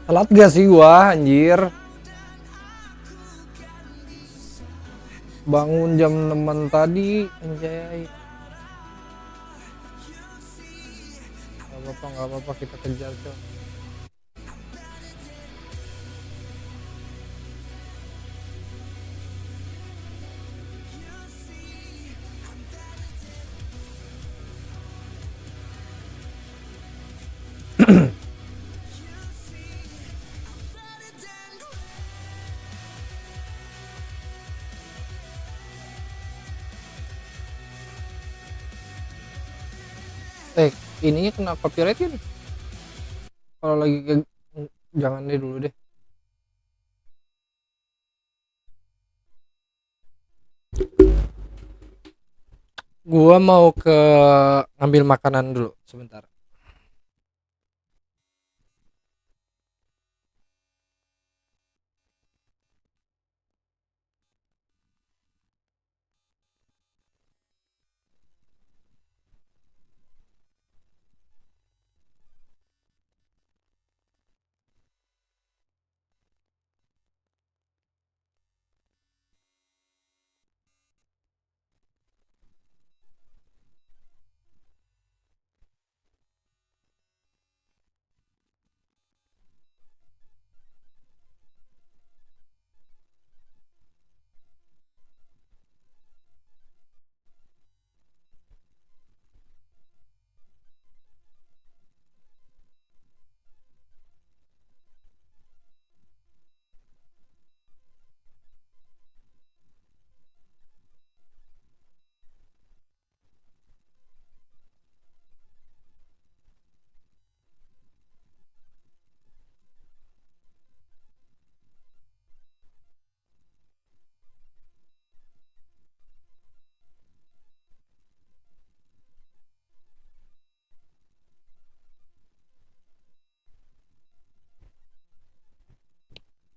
Telat gak sih gua anjir? Bangun jam 6 tadi anjay. Gak apa-apa kita kejar coy. Ininya kena copyright ya nih. Kalau lagi jangan deh dulu deh. Gua mau ke ngambil makanan dulu sebentar.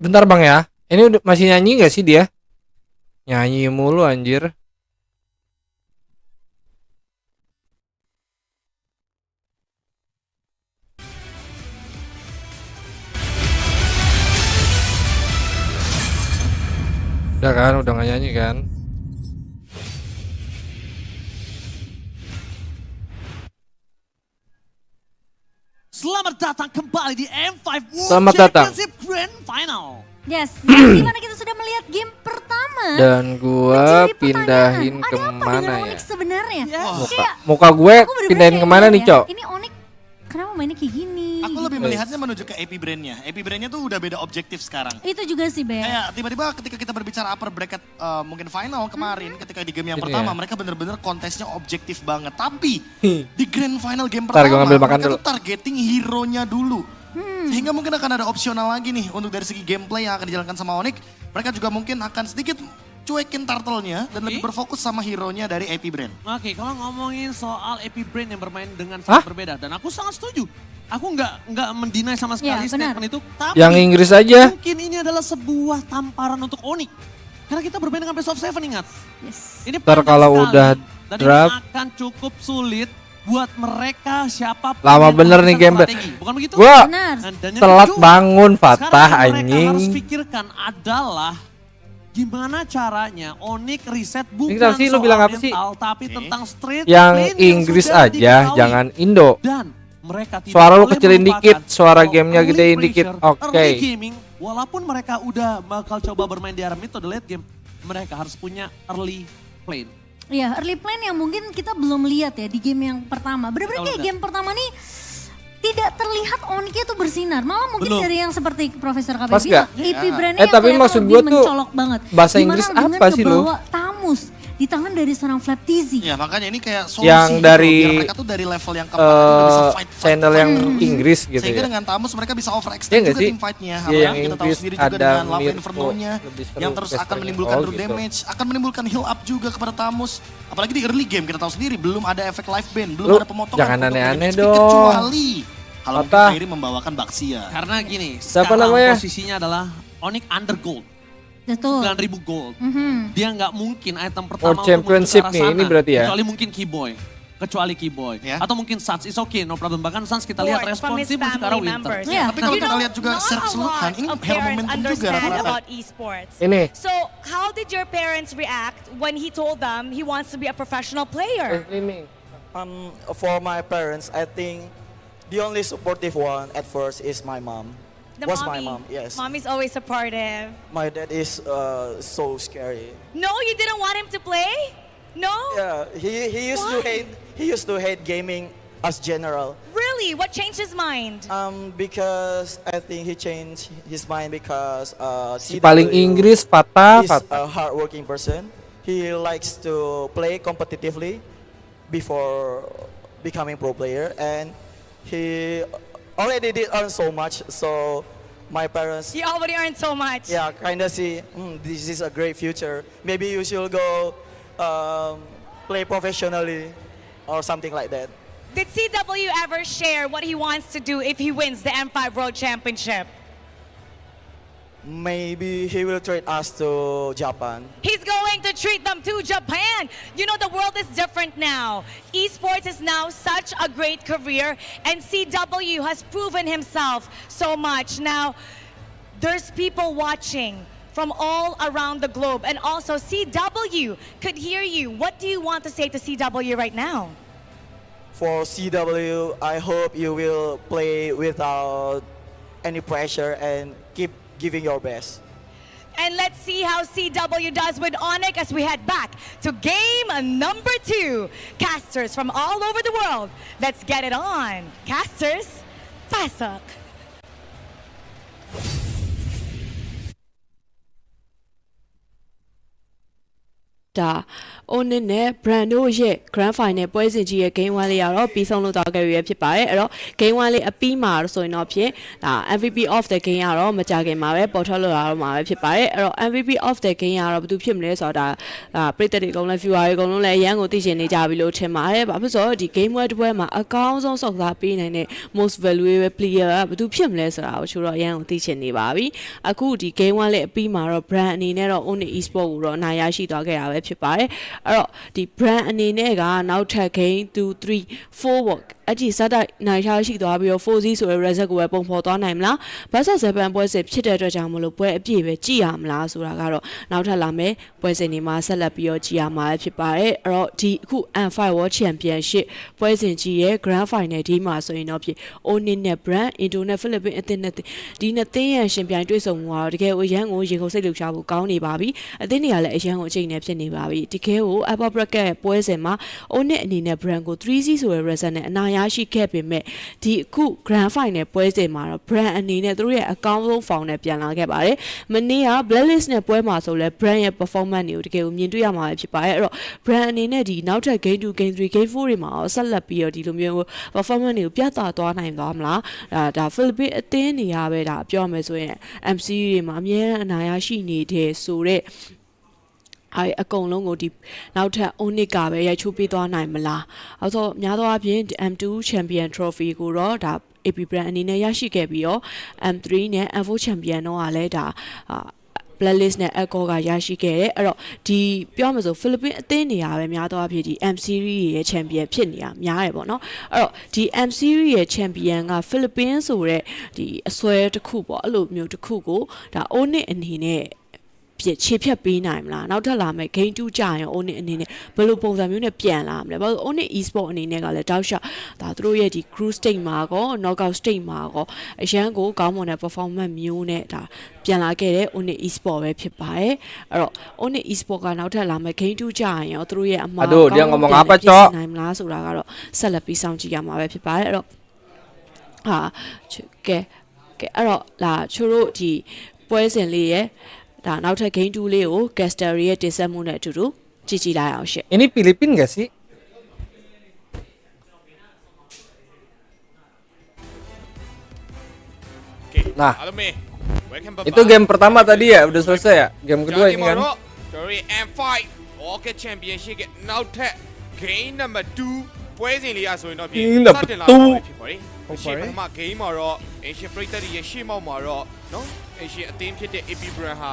Bentar bang ya, ini udah masih nyanyi gak sih dia? Nyanyi mulu anjir. Udah kan, udah gak nyanyi kan? Selamat datang kembali di M5 World Selamat datang. Championship Grand Final. Yes, di mana kita sudah melihat game pertama. Dan gua Menjadi pindahin pertanyaan, ada apa kemana dengan ya? ONIC sebenarnya? Yes. Muka gue Aku bener-bener pindahin kayak kemana bingung nih ya. cok? Ini ONIC kenapa mainnya kayak gini? Aku lebih melihatnya menuju ke APBR-nya. APBR-nya tuh udah beda objektif sekarang. Itu juga sih, Bea. Kayak tiba-tiba ketika kita berbicara upper bracket mungkin final kemarin ketika di game yang Ini pertama ya. mereka bener-bener kontesnya objektif banget. Tapi di grand final game Ntar gua pertama ngambil makan mereka dulu. tuh targeting hero-nya dulu. Sehingga mungkin akan ada opsional lagi nih untuk dari segi gameplay yang akan dijalankan sama ONIC. Mereka juga mungkin akan sedikit cuekin turtle-nya dan lebih berfokus sama hero-nya dari APBR. Oke, kalau ngomongin soal APBR yang bermain dengan sangat berbeda, dan aku sangat setuju. Aku nggak mendinai sama sekali Iya, benar. statement itu, tapi Yang Inggris aja. mungkin ini adalah sebuah tamparan untuk ONIC. Karena kita bermain dengan best of 7, ingat. Yes. Ini Ntar panjang kalau sekali, udah dan draft. ini akan cukup sulit buat mereka siapapun Lama yang bener nih menggunakan gameplay. strategi. Bukan begitu? Gua Benar. Dan yang telat kedua, bangun Fatah sekarang yang mereka anjing. harus pikirkan adalah gimana caranya ONIC riset bukan Ini sih lu soal bilang apa sih? mental, tapi tentang street Yang lane Inggris sudah aja, diketahui. jangan Indo. Dan mereka tidak Suara lu boleh kecilin melupakan dikit, suara kalau gamenya early gedein dikit. pressure, Oke. early gaming, walaupun mereka udah bakal coba bermain di arah mid atau late game, mereka harus punya early plane. Iya, early plan yang mungkin kita belum lihat ya di game yang pertama. Bener-bener kayak game pertama nih tidak terlihat ONIC-nya tuh bersinar. Malah mungkin Belum. dari yang seperti Profesor KB Pas bilang, gak? AP brandnya yang tapi kelihatan maksud lebih gua tuh mencolok banget. bahasa Dimana Inggris dengan apa sih lu? ngebawa Tamus di tangan dari seorang Flap Tizi. Ya makanya ini kayak solusi Yang gitu dari, loh, biar mereka tuh dari level yang kemarin udah bisa fight channel yang Inggris gitu Sehingga ya. dengan Tamus mereka bisa Iya overextend nggak juga sih? tim fight-nya. Iya, Apalagi yang kita tahu Inggris sendiri juga ada dengan Lava Mirko, Inferno-nya lebih seru yang terus akan casternya. menimbulkan Oh, true gitu. damage, akan menimbulkan heal up juga kepada Tamus. Apalagi di early game kita tahu sendiri belum ada efek life ban, belum Lu ada pemotongan jangan untuk aneh-aneh damage speed, dong. kecuali kalau mungkin Patah. Kairi membawakan Baxia. Karena gini, Siapa sekarang namanya? posisinya adalah ONIC under gold, Betul. 9.000 gold. Mhm. Dia nggak mungkin item World pertama untuk menuju ke Championship arah nih, sana, ini berarti ya? kecuali mungkin Keyboy. kecuali Keyboy. Yeah. Atau mungkin Sans, is okay, no problem. Bahkan Sans kita lihat From his responsif sekarang family Winter. members. Yeah. Tapi kalau You kita know, lihat juga not secara a keseluruhan, lot ini of hero parents momentum juga understand rata-rata. about esports. Ini. So how did your parents react when he told them he wants to be a professional player? Streaming. For my parents, I think the only supportive one at first is my mom. The Was mommy. my mom, yes. Mommy's always supportive. My dad is so scary. No, you didn't want him to play? No? Yeah, he used Why? to hate gaming as general. Really? What changed his mind? Because I think he changed his mind because Si paling Inggris patah. is a hardworking person. He likes to play competitively before becoming pro player, and he already did earn so much. So my parents, He already earned so much. yeah, kind of see this is a great future. Maybe you should go play professionally or something like that. Did CW ever share what he wants to do if he wins the M5 World Championship? Maybe he will trade us to Japan. He's going to treat them to Japan. You know, the world is different now. Esports is now such a great career, and CW has proven himself so much. Now, there's people watching from all around the globe, and also CW could hear you. What do you want to say to CW right now? For CW, I hope you will play without any pressure and keep giving your best. And let's see how CW does with ONIC as we head back to game number 2. Casters from all over the world. Let's get it on. Casters, pasok. Da ONIC နဲ့ Bantu ရဲ့ Grand Final ပွဲစဉ်ကြီးရဲ့ Game 1 လေးကတော့ပြီးဆုံးလို့တော့ကြရဖြစ်ပါတယ်အဲ့တော့ Game 1 လေးအပြီးမှာဆိုရင်တော့ဖြင့်ဒါ MVP of the game ကတော့မကြခင်မှာပဲပေါ်ထွက်လာတော့မှာပဲဖြစ်ပါတယ်အဲ့တော့ MVP of the game ကတော့ဘာလို့ဖြစ်မလဲဆိုတော့ဒါပရိသတ်တွေအကုန်လုံး viewer တွေအကုန်လုံးလည်းအရန်ကိုသိချင်နေကြပြီလို့ထင်ပါတယ်ဘာဖြစ်လို့ဒီ Game 1တစ်ပွဲမှာအကောင်းဆုံးစောက်စားပေးနိုင်တဲ့ most valuable player ကဘာလို့ဖြစ်မလဲဆိုတာကိုချိုးတော့အရန်ကိုသိချင်နေပါပြီအခုဒီ Game 1လေးအပြီးမှာတော့ brand အနေနဲ့တော့ ONIC Esport ကိုတော့အနိုင်ရရှိသွားခဲ့တာပဲဖြစ်ပါတယ်အဲ့တော့ဒီ brand အနေနဲ့ကနောက်ထပ် game 2 3 4 ပေါ့အဲ့ဒီစတိုက်နိုင်ထားရှိသွားပြီးတော့ 4Z ဆိုတဲ့ result ကိုပဲပုံဖော်သွားနိုင်မလား Versus 7ပွဲစဉ်ဖြစ်တဲ့အတွက်ကြောင့်မလို့ပွဲအပြည့်ပဲကြည့်ရမလားဆိုတာကတော့နောက်ထပ်လာမယ်ပွဲစဉ်တွေမှာဆက်လက်ပြီးတော့ကြည့်ရမှာဖြစ်ပါတယ်အဲ့တော့ဒီအခု M5 World Championship ပွဲစဉ်ကြီးရဲ့ Grand Final ဒီမှာဆိုရင်တော့ဖြစ် ONIC နဲ့ Brand Indo နဲ့ Philippines အသင်းနဲ့ဒီနှစ်သင်းရဲ့ရှင်ပြိုင်တွေ့ဆုံမှုကတော့တကယ်ကိုရန်ကိုရေကုန်စိတ်လှုပ်ရှားဖို့ကောင်းနေပါပြီအသင်းတွေကလည်းအရန်ကိုအချိန်နဲ့ဖြစ်နေပါပြီတကယ်ကို Upper Bracket ရဲ့ပွဲစဉ်မှာ ONIC အနေနဲ့ Brand ကို 3Z ဆိုတဲ့ result နဲ့အနိုင်ရရှိခဲ့ပေမဲ့ဒီအခု Grand Final ပွဲစဉ်မှာတော့ Brand အနေနဲ့သူတို့ရဲ့အကောင်းဆုံး form နဲ့ပြန်လာခဲ့ပါတယ်မနေ့က Blacklist နဲ့ပွဲမှာဆိုလဲ Brand ရဲ့ performance တွေကိုတကယ်ကိုမြင်တွေ့ရမှာဖြစ်ပါတယ်အဲ့တော့ Brand အနေနဲ့ဒီနောက်ထပ် Game 2 Game 3 Game 4တွေမှာဆက်လက်ပြီးတော့ဒီလိုမျိုး performance တွေကိုပြသသွားနိုင်သွားမလားဒါ Philippines အသင်းတွေရပဲဒါပြောမယ်ဆိုရင် MC တွေမှာအများအနာရရှိနေတဲ့ဆိုတဲ့အကုန်လုံးကိုဒီနောက်ထပ် ONIC ကပဲရိုက်ချိုးပေးသွားနိုင်မလားအဲဆိုများသောအားဖြင့် M2 Champion Trophy ကိုတော့ဒါ APBR အနေနဲ့ရရှိခဲ့ပြီးတော့ M3 နဲ့ M4 Champion တော့ကလည်းဒါBlacklist နဲ့ Echo ကရရှိခဲ့တယ်အဲ့တော့ဒီပြောမှဆိုဖိလစ်ပင်းအသင်းနေရာပဲများသောအားဖြင့်ဒီ M series ရဲ့ champion ဖြစ်နေတာများတယ်ပေါ့နော်အဲ့တော့ဒီ M series ရဲ့ champion ကဖိလစ်ပင်းဆိုတဲ့ဒီအစွဲတစ်ခုပေါ့အဲ့လိုမျိုးတစ်ခုကိုဒါ ONIC အနေနဲ့ခြေဖြတ်ပေးနိုင်မလားနောက်ထပ်လာမယ့် game 2ကြာရင် ONIC အနေနဲ့ဘယ်လိုပုံစံမျိုးနဲ့ပြန်လာမလဲဘာလို့ ONIC Esport အနေနဲ့ကလည်းတောက်လျှောက်ဒါသူတို့ရဲ့ဒီ group stage မှာကော knockout stage မှာကောအရန်ကိုကောင်းမွန်တဲ့ performance မျိုးနဲ့ဒါပြန်လာခဲ့တဲ့ ONIC Esport ပဲဖြစ်ပါတယ်အဲ့တော့ ONIC Esport ကနောက်ထပ်လာမယ့် game 2ကြာရင်ရောသူတို့ရဲ့အမှားကောင်းနိုင်မလားဆိုတာကတော့ဆက်လက်ပြီးစောင့်ကြည့်ရမှာပဲဖြစ်ပါတယ်အဲ့တော့ကဲအဲ့တော့လာချို့တို့ဒီပွဲစဉ်လေးရဲ့ဒါနောက်ထပ် game 2လေးကို caster ရဲ့တင်ဆက်မှုနဲ့အတူတူကြည့်ကြည့်လိုက်အောင်ရှင့် Ini Philippines gak sih? Nah, itu game pertama tadi ya, udah selesai ya. Game kedua ini kan. Dari M5 Orchid Championship နောက်ထပ် game number 2ပွဲစဉ်လေးရဆိုရင်တော့ပြင်စတင်လာတော့ဖြစ်ပါတယ်။ရှေ့မှာ game မှာတော့ Asian ပရိသတ်ရဲ့ရှေ့မောက်မှာတော့နော် Asian အသင်းဖြစ်တဲ့ APBR ဟာ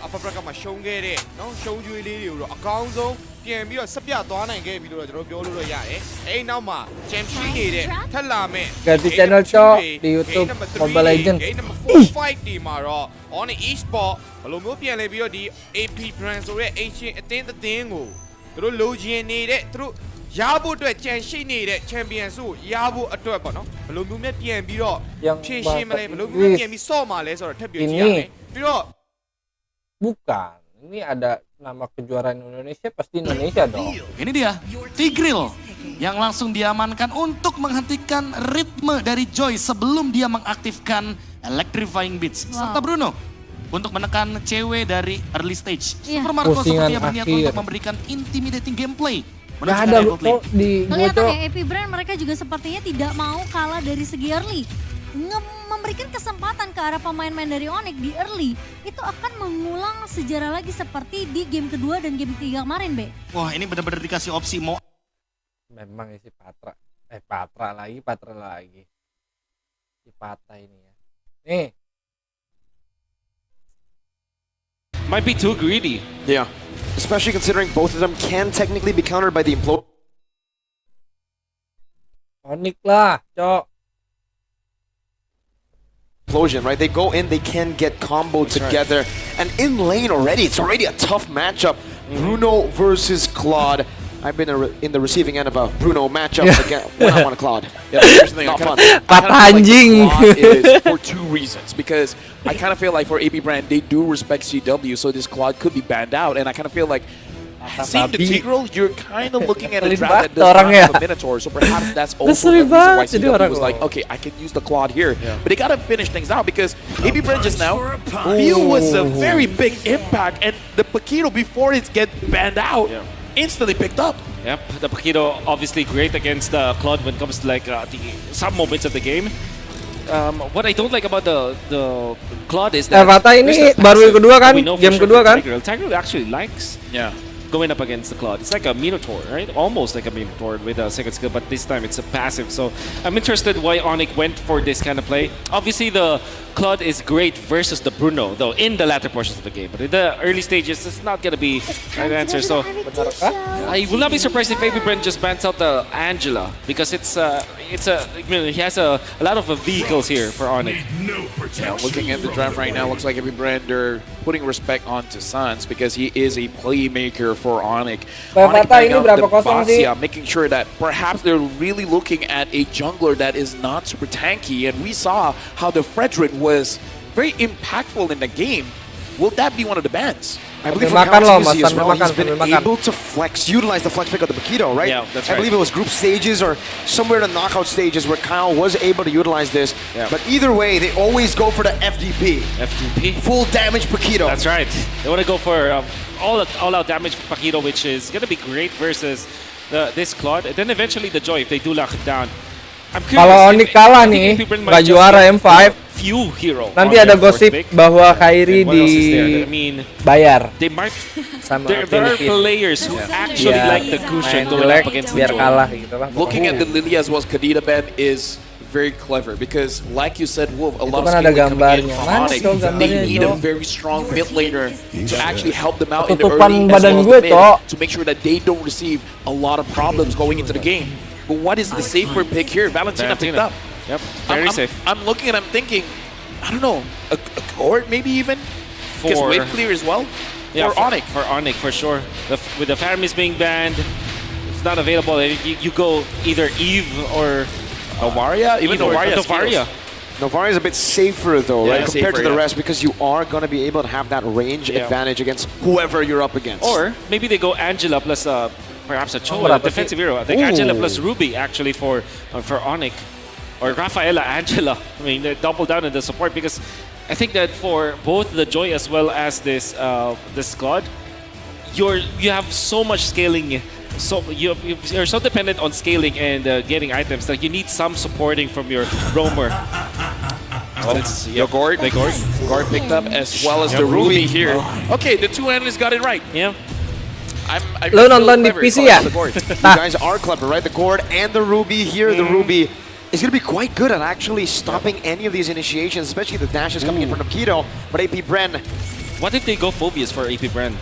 upper bracket မှာရှုံးခဲ့တဲ့နော်ရှုံးကျွေးလေးတွေကိုတော့အကောင်းဆုံး ပြန်ပြီးတော့ဆက်ပြသွားနိုင်ခဲ့ပြီလို့တော့ကျွန်တော်ပြောလို့တော့ရတယ်အဲ့နောက်မှာ champion နေတဲ့ထက်လာမဲ့ ganti channel cho di YouTube Mobile Legends. game number 4 5ဒီမှာတော့ ONIC esport ဘယ်လိုမျိုးပြန်လဲပြီးတော့ဒီ AP brand ဆိုတဲ့ ancient အသင်းကိုသူတို့လိုချင်နေတဲ့သူတို့ရဖို့အတွက်ကြံရှိနေတဲ့ champion စုရဖို့အတွက်ပေါ့နော်ဘယ်လိုမျိုးမြပြန်ပြီးတော့ဖြည့်ရှင်းမလဲဘယ်လိုမျိုးပြန်ပြီးဆော့မှာလဲဆိုတော့ထပ်ပြောကြည့်ရမယ်ပြီးတော့ Bukan, ini ada nama kejuaraan Indonesia, pasti Indonesia dong. Ini dia, Tigreal yang langsung diamankan untuk menghentikan ritme dari Joy sebelum dia mengaktifkan Electrifying Beats. Serta Bruno untuk menekan cewek dari early stage. Super Marco sepertinya berniat untuk memberikan intimidating gameplay. Gak ada kok di kelihatan ya APBR mereka juga sepertinya tidak mau kalah dari segi early. Memberikan kesempatan ke arah pemain-pemain dari ONIC di early itu akan mengulang sejarah lagi seperti di game kedua dan game ketiga kemarin, Be. Wah, ini benar-benar dikasih opsi mau. Memang isi Patra lagi. Si Patra ini ya. Nih. Might be too greedy. Yeah, especially considering both of them can technically be countered by the implosion. ONIC lah, Cok. Right? They go in, they can get comboed together. And in lane already, it's already a tough matchup. Bruno versus Claude. I've been in the receiving end of a Bruno matchup again when I want a Claude. Yeah, here's the thing. Not fun. Anjing. Is for two reasons. Because I kind of feel like for AP brand, they do respect CW, so this Claude could be banned out. And I kind of feel like seeing the Tigreal, you're kind of looking at a draft that does not have a Minotaur, so perhaps that's also the reason why CW was like, okay, I can use the Claude here. But they gotta finish things out because AP Brand just now, View was a very big impact, and the Paquito before it get banned out, instantly picked up. Yep, the Paquito obviously great against the Claude when it comes to like some moments of the game. What I don't like about the Claude is that Vata ini baru kedua kan, game kedua kan. Tigreal actually likes going up against the Claude. It's like a Minotaur, right? Almost like a Minotaur with a second skill, but this time it's a passive. So I'm interested why ONIC went for this kind of play. Obviously the Claude is great versus the Bruno, though, in the latter portions of the game. But in the early stages, it's not going to be an answer. So I will not be surprised if AP Brand just bans out the Angela, because he has a lot of vehicles here for ONIC. Yeah, looking at the draft right now, looks like AP Brand are putting respect onto Sans because he is a playmaker for ONIC. ONIC bang out the Basia, making sure that perhaps they're really looking at a jungler that is not super tanky. And we saw how the Frederick was very impactful in the game. Will that be one of the bans? I believe for Kalo as well, he's been able to utilize the flex pick of the Paquito, right? Yeah, that's right. I believe it was group stages or somewhere in the knockout stages where Kyle was able to utilize this. Yeah. But either way, they always go for the FDP. FDP? Full damage Paquito. That's right. They want to go for all-out damage for Paquito, which is going to be great versus this Claude. And then eventually the Joy, if they do lock it down. Kalau ONIC kalah nih, nggak juara M5, nanti ada gosip bahwa Kairi dibayar sama there are players who actually like the cushion going up against the biar Joy. kalah gitu lah. Looking at the Lily as well as Kadita ban is very clever because, like you said, Wolf, a lot of kan ada skill coming in gambarnya. from Mana ONIC. dong They gambarnya, need Jo? a very strong mid laner to actually help them out in the Ketutupan early as badan well gue, as the mid Cok. to make sure that they don't receive a lot of problems going into the game. But what is the safer pick here? Valentina picked up. Yep, very safe. I'm looking and I'm thinking, I don't know, a court maybe even? Because wave clear as well? Yeah, for ONIC. For ONIC, for sure. With the Faramis being banned, it's not available. You go either Eve or Novaria? Even Novaria. Novaria is a bit safer though, right? Compared safer, to the rest because you are going to be able to have that range advantage against whoever you're up against. Or maybe they go Angela plus perhaps a Chola, defensive hero. I think Angela plus Ruby actually for ONIC. Or Rafaela, Angela. I mean, they double down in the support because I think that for both the Joy as well as this squad, you have so much scaling. So you're so dependent on scaling and getting items that you need some supporting from your roamer. The Gord picked up as well as the Ruby here. Okay, the two analysts got it right. Yeah. Lo nonton di PC ya? You guys are clever, right? The Gord and the Ruby here. The Ruby is going to be quite good at actually stopping any of these initiations, especially the dashes coming in from Keto. But AP Bren. What if they go Phobius for AP Bren?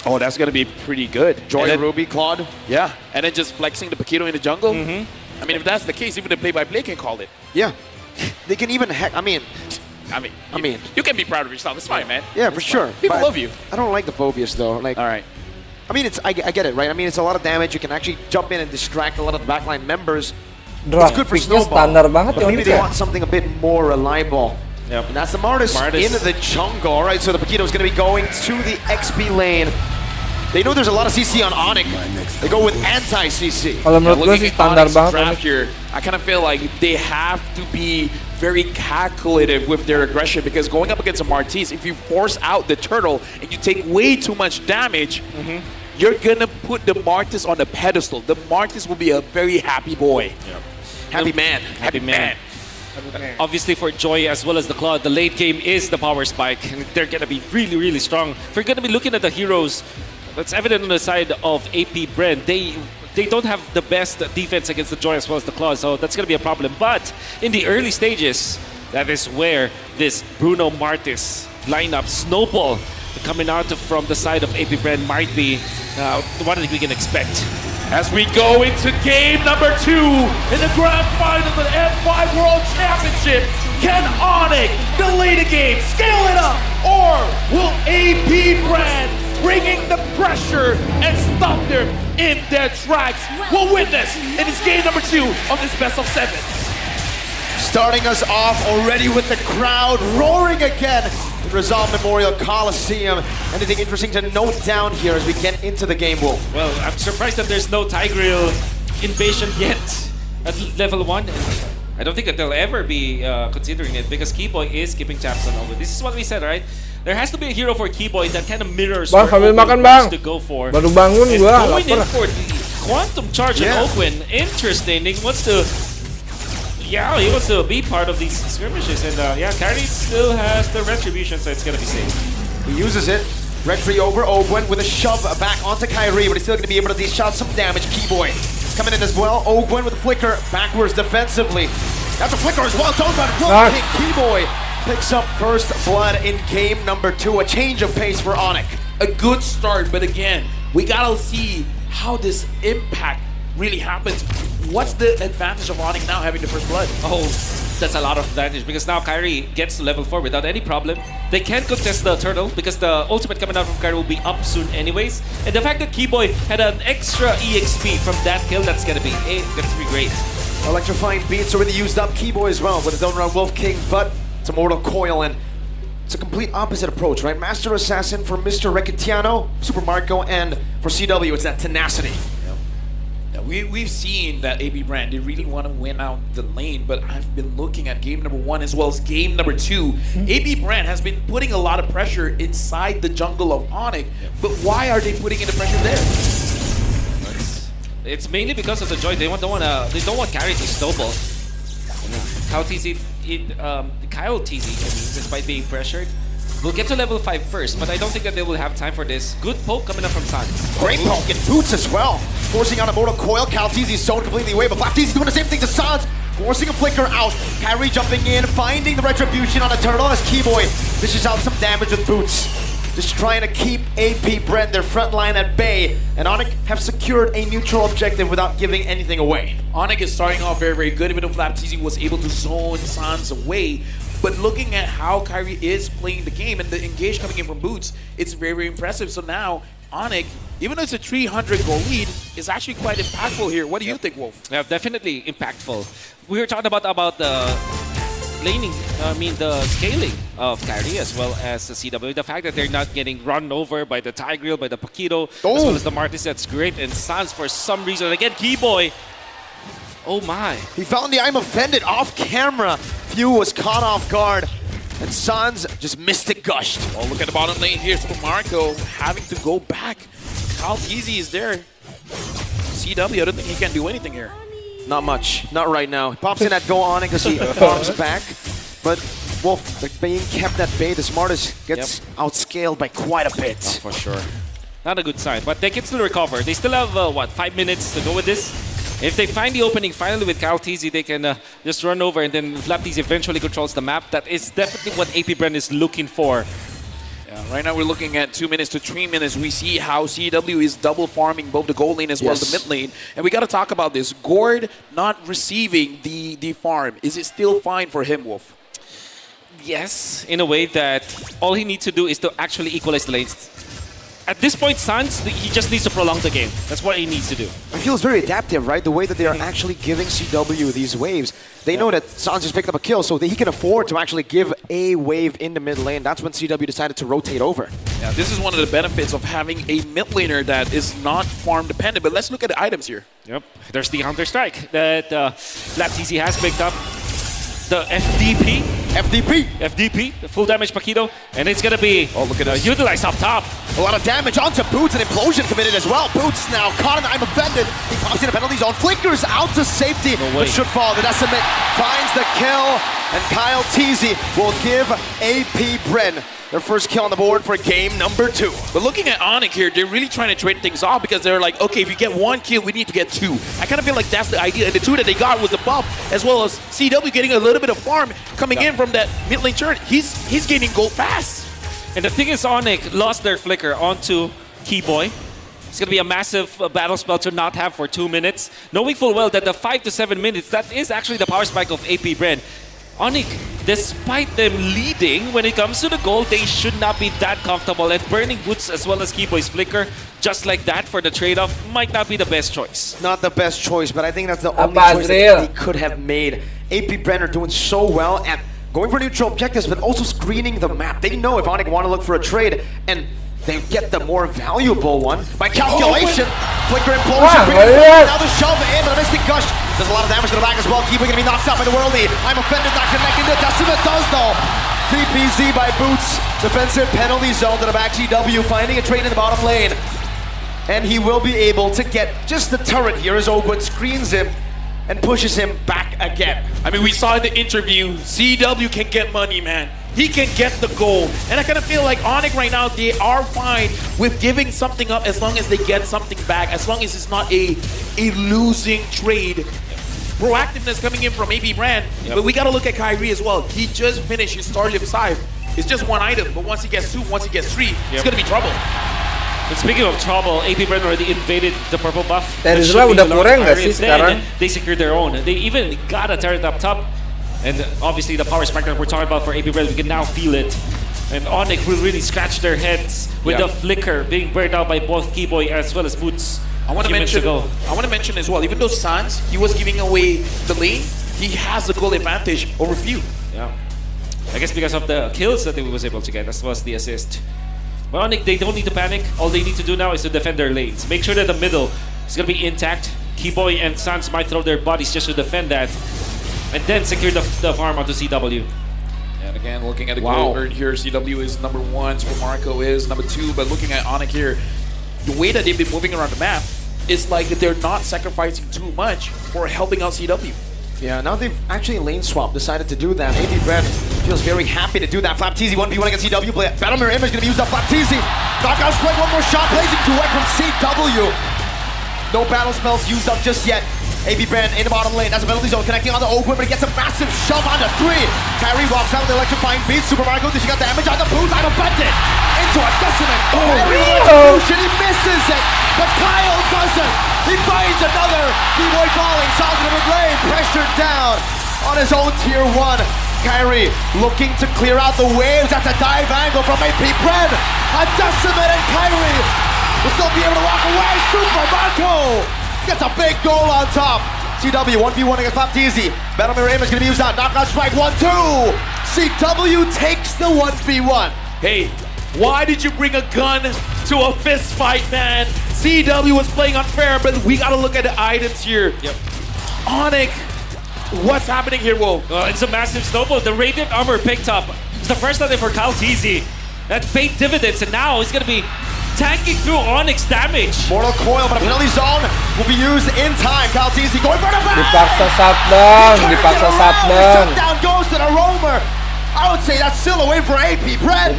Oh, that's going to be pretty good. Joy, And then- Ruby, Claude. Yeah, and then just flexing the Paquito in the jungle. I mean, if that's the case, even the play-by-play can call it. Yeah. They can even hack. I mean, you can be proud of yourself. It's fine, man. yeah, for sure. People But love you. I don't like the phobias though. Like, All right. I mean, I get it, right? I mean, it's a lot of damage. You can actually jump in and distract a lot of the backline members. It's good for Grafiknya Snowball. standar banget But ya maybe ONIC they ya. want something a bit more reliable. Yep. And that's the Martis Martis. in the jungle. All right, so the Paquito is going to be going to the XP lane. They know there's a lot of CC on ONIC. They go with anti-CC. Kalau menurut gue Looking sih at standar Onyx banget draft ONIC. here, I kind of feel like they have to be very calculative with their aggression because going up against a Martis, if you force out the turtle and you take way too much damage, you're gonna put the Martis on a pedestal. The Martis will be a very happy boy. Happy man. Happy man. Obviously for Joy as well as the Claude, the late game is the power spike. And they're going to be really, really strong. If we're going to be looking at the heroes, that's evident on the side of AP Brand. They don't have the best defense against the Joy as well as the Claude, so that's going to be a problem. But in the early stages, that is where this Bruno Martis lineup snowball coming out from the side of AP Brand might be what we can expect. As we go into game number 2 in the grand final of the F5 World Championship, can ONIC delay the game, scale it up, or will AP Brand bringing the pressure and stop them in their tracks? We'll witness in this game number 2 of this best of 7. Starting us off already with the crowd roaring again in Resolve Memorial Coliseum. Anything interesting to note down here as we get into the game, Wolf? Well, I'm surprised that there's no Tigreal invasion yet at level 1. I don't think that they'll ever be considering it because Keyboy is keeping tabs on over. This is what we said, right? There has to be a hero for Keyboy that kind of mirrors Bang, where sambil Oakwin makan, wants Bang. to go for. Baru bangun And gua, going in lapar. for the Quantum Charge Yeah. on Oakwin. Interesting. He wants to... Yeah, he wants to be part of these skirmishes. And yeah, Carry still has the Retribution, so it's going to be safe. He uses it. Retry over Ogwen with a shove back onto Kyrie, but he's still going to be able to dish out some damage. Keyboy coming in as well. Ogwen with a flicker backwards defensively. That's a flicker as well. Don't got Nice. it. Keyboy picks up first blood in game number 2. A change of pace for ONIC. A good start, but again, we gotta see how this impact really happens. What's the advantage of ONIC now having the first blood? Oh, that's a lot of advantage because now Kyrie gets to level 4 without any problem. They can't contest the turtle because the ultimate coming out from Kyrie will be up soon anyways. And the fact that Keyboy had an extra EXP from that kill, that's gonna be great. Electrifying beats already used up. Keyboy as well with a Don't Run Wolf King, but it's a Mortal Coil, and it's a complete opposite approach, right? Master Assassin for Mr. Recatiano, Super Marco, and for CW, it's that tenacity. Yeah, we've seen that AB Brand, they really want to win out the lane, but I've been looking at game number 1 as well as game number 2. AB Brand has been putting a lot of pressure inside the jungle of ONIC, but why are they putting in the pressure there? It's mainly because of the Joy. They don't want Kyrie to snowball. Kyle TZ, Kyle TZ, despite being pressured, will get to level 5 first, but I don't think that they will have time for this. Good poke coming up from Sans. Great poke and Boots as well. Forcing out a Mortal Coil. Calteezy sewn completely away, but Flapteezy doing the same thing to Sans. Forcing a flicker out. Kyrie jumping in, finding the Retribution on a turtle as Keyboy dishes out some damage with Boots. Just trying to keep AP Brand, their front line, at bay. And ONIC have secured a neutral objective without giving anything away. ONIC is starting off very, very good, even though Flapteezy was able to zone Sans away. But looking at how Kyrie is playing the game and the engage coming in from Boots, it's very, very impressive. So now, ONIC, even though it's a 300 goal lead, is actually quite impactful here. What do you think, Wolf? Yeah, definitely impactful. We were talking about the laning, the scaling of Kyrie as well as the CW. The fact that they're not getting run over by the Tigreal, by the Paquito, as well as the Martis, that's great. And Sans, for some reason, again, Keyboy. Oh my. He found the I'm offended off camera. Few was caught off guard. And Sans just mystic gushed. Oh, look at the bottom lane here. Super Marco having to go back. Kyle TZ is there. CW, I don't think he can do anything here. Not much. Not right now. He pops in that go on because he farms back. But Wolf, being kept at bay, the smartest gets outscaled by quite a bit. For sure. Not a good sign, but they can still recover. They still have, 5 minutes to go with this? If they find the opening finally with Kyle TZ, they can just run over and then Flapteezy eventually controls the map. That is definitely what AP Brand is looking for. Yeah, right now we're looking at 2 minutes to 3 minutes. We see how CW is double farming both the gold lane as well as the mid lane. And we got to talk about this. Gord not receiving the farm. Is it still fine for him, Wolf? Yes, in a way that all he needs to do is to actually equalize the lanes. At this point, Sans, he just needs to prolong the game. That's what he needs to do. It feels very adaptive, right? The way that they are actually giving CW these waves. They know that Sans just picked up a kill, so that he can afford to actually give a wave in the mid lane. That's when CW decided to rotate over. Yeah, this is one of the benefits of having a mid laner that is not farm dependent. But let's look at the items here. Yep, there's the Counter-Strike that FlapTZ has picked up. The FDP, the full damage Paquito, and it's gonna be utilized up top. A lot of damage onto Boots, and Implosion committed as well. Boots now caught in the I'm offended. He pops in a penalty zone, flickers out to safety, but should fall. The Decimate finds the kill, and Kyle Teasy will give APBR their first kill on the board for game number 2. But looking at ONIC here, they're really trying to trade things off because they're like, okay, if you get 1 kill, we need to get 2. I kind of feel like that's the idea. And the 2 that they got was the buff, as well as CW getting a little bit of farm coming in from that mid lane turn. He's gaining gold fast. And the thing is, ONIC lost their flicker onto Keyboy. It's going to be a massive battle spell to not have for 2 minutes, knowing full well that the 5 to 7 minutes, that is actually the power spike of APBR. ONIC, despite them leading when it comes to the goal, they should not be that comfortable. And burning Boots as well as Keyboy's flicker, just like that for the trade-off, might not be the best choice. Not the best choice, but I think that's the only choice that they could have made. APBR are doing so well at going for neutral objectives, but also screening the map. They know if ONIC want to look for a trade, and they get the more valuable one by calculation. Flicker Implosion, now the shove in, but a Mystic Gush. There's a lot of damage to the back as well. Keyboy gonna be knocked out by the World Lead. I'm offended, not connecting. The Decimate does though. 3PZ by Boots. Defensive penalty zone to the back. CW finding a trade in the bottom lane. And he will be able to get just the turret here as Ogwin screens him and pushes him back again. I mean, we saw in the interview, CW can get money, man. He can get the goal. And I kind of feel like ONIC right now, they are fine with giving something up as long as they get something back, as long as it's not a losing trade. Proactiveness coming in from APBR, but we got to look at Kyrie as well. He just finished his Starlift side. It's just 1 item, but once he gets 2, once he gets 3, it's going to be trouble. But speaking of trouble, APBR already invaded the purple buff. Terizla udah kurang nggak sih sekarang? They secured their own. They even got a turret up top. And obviously the power spike that we're talking about for APBR, we can now feel it. And ONIC will really scratch their heads with the flicker being burned out by both Keyboy as well as Boots. I want to mention as well, even though Sans, he was giving away the lane, he has the goal advantage over few. Yeah. I guess because of the kills that he was able to get, as well as the assist. But ONIC, they don't need to panic. All they need to do now is to defend their lanes. Make sure that the middle is going to be intact. Keyboy and Sans might throw their bodies just to defend that. And then secure the farm onto CW. And again, looking at the goal earned here, CW is number 1, Super Marco is number 2. But looking at ONIC here, the way that they've been moving around the map, it's like they're not sacrificing too much for helping out CW. Yeah, now they've actually lane swap decided to do that. APBR feels very happy to do that. FlapTZ 1v1 against CW play. Battle Mirror Image gonna be used up. FlapTZ knockout strike, 1 more shot, blazing duet from CW. No battle spells used up just yet. APBR in the bottom lane. That's a penalty zone connecting on the Ogwin, but he gets a massive shove onto 3. Kyrie walks out with the electrifying beat. Super Marco, she got damage on the Boots. I'm offended. Into a Decimate. He misses it, but Kyle doesn't. He finds another. Keyboy falling. Solid in the mid lane. Pressured down on his own tier 1. Kyrie looking to clear out the waves. That's a dive angle from APBR. A Decimate and Kyrie will still be able to walk away. Super Marco gets a big goal on top. CW 1v1 against FlapTZ. Battle Mirror Image gonna be used out. Knockout strike 1-2. CW takes the 1v1. Hey, why did you bring a gun to a fist fight, man? CW was playing unfair, but we gotta look at the items here. Yep. ONIC, what's happening here, Wolf? It's a massive snowball. The Radiant Armor picked up. It's the first time for Kyle Teasy. That paid dividends, and now he's gonna be tanking through ONIC's damage. Mortal Coil, but a penalty zone will be used in time. Kyle Teasy going for the back. Dipaksa shutdown. Shutdown goes to the roamer. I would say that's still a win for APBR.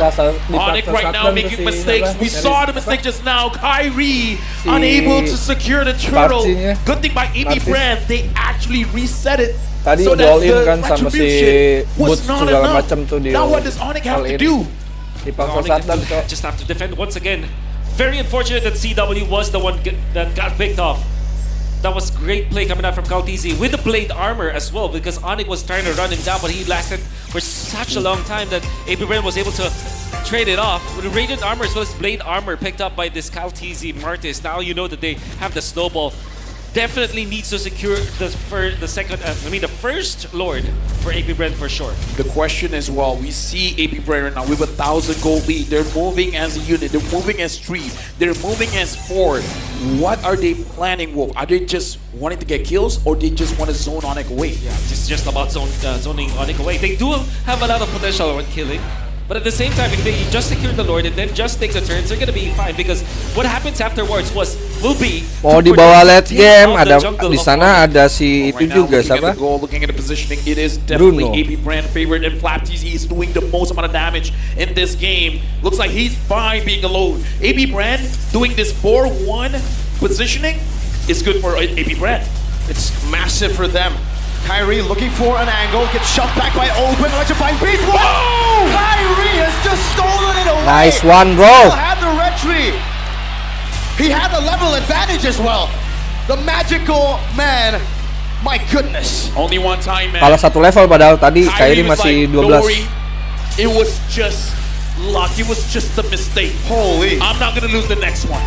ONIC right now making mistakes. We saw the mistake just now. Kyrie unable to secure the turtle. Good thing by APBR, they actually reset it. Tadi so all in kan sama si Boots segala macam tuh di. Now what does ONIC have to do? Dipaksa ONIC shutdown, Cok. just have to defend once again. Very unfortunate that CW was the one that got picked off. That was great play coming out from Kautizi with the blade armor as well, because ONIC was trying to run him down, but he lasted for such a long time that APBR was able to trade it off. With the radiant armor as well as blade armor picked up by this Kautizi Martis. Now you know that they have the snowball. Definitely needs to secure the first Lord for APBR for sure. The question is, well, we see APBR now with 1,000 gold lead. They're moving as a unit. They're moving as 3. They're moving as 4. What are they planning, Wolf? Are they just wanting to get kills, or they just want to zone ONIC away? Yeah, it's just about zoning ONIC away. They do have a lot of potential when killing. But at the same time, if they just secure the Lord and then just take the turns, they're gonna be fine, because what happens afterwards will be. Oh, di bawah late game ada di sana ada si itu juga siapa? Looking at the positioning, it is definitely Bruno. APBR favorite, and FlapTZ is doing the most amount of damage in this game. Looks like he's fine being alone. APBR doing this 4-1 positioning is good for APBR. It's massive for them. Kyrie looking for an angle, gets shoved back by Open, electrifying beast. Whoa! Kyrie has just stolen it away. Nice one, bro. Still had the red tree. He had the level advantage as well. The magical man. My goodness. Only one time, man. Kalah satu level padahal tadi Kyrie was masih like, "Don't 12. worry, it was just luck. It was just a mistake. Holy. I'm not gonna lose the next one."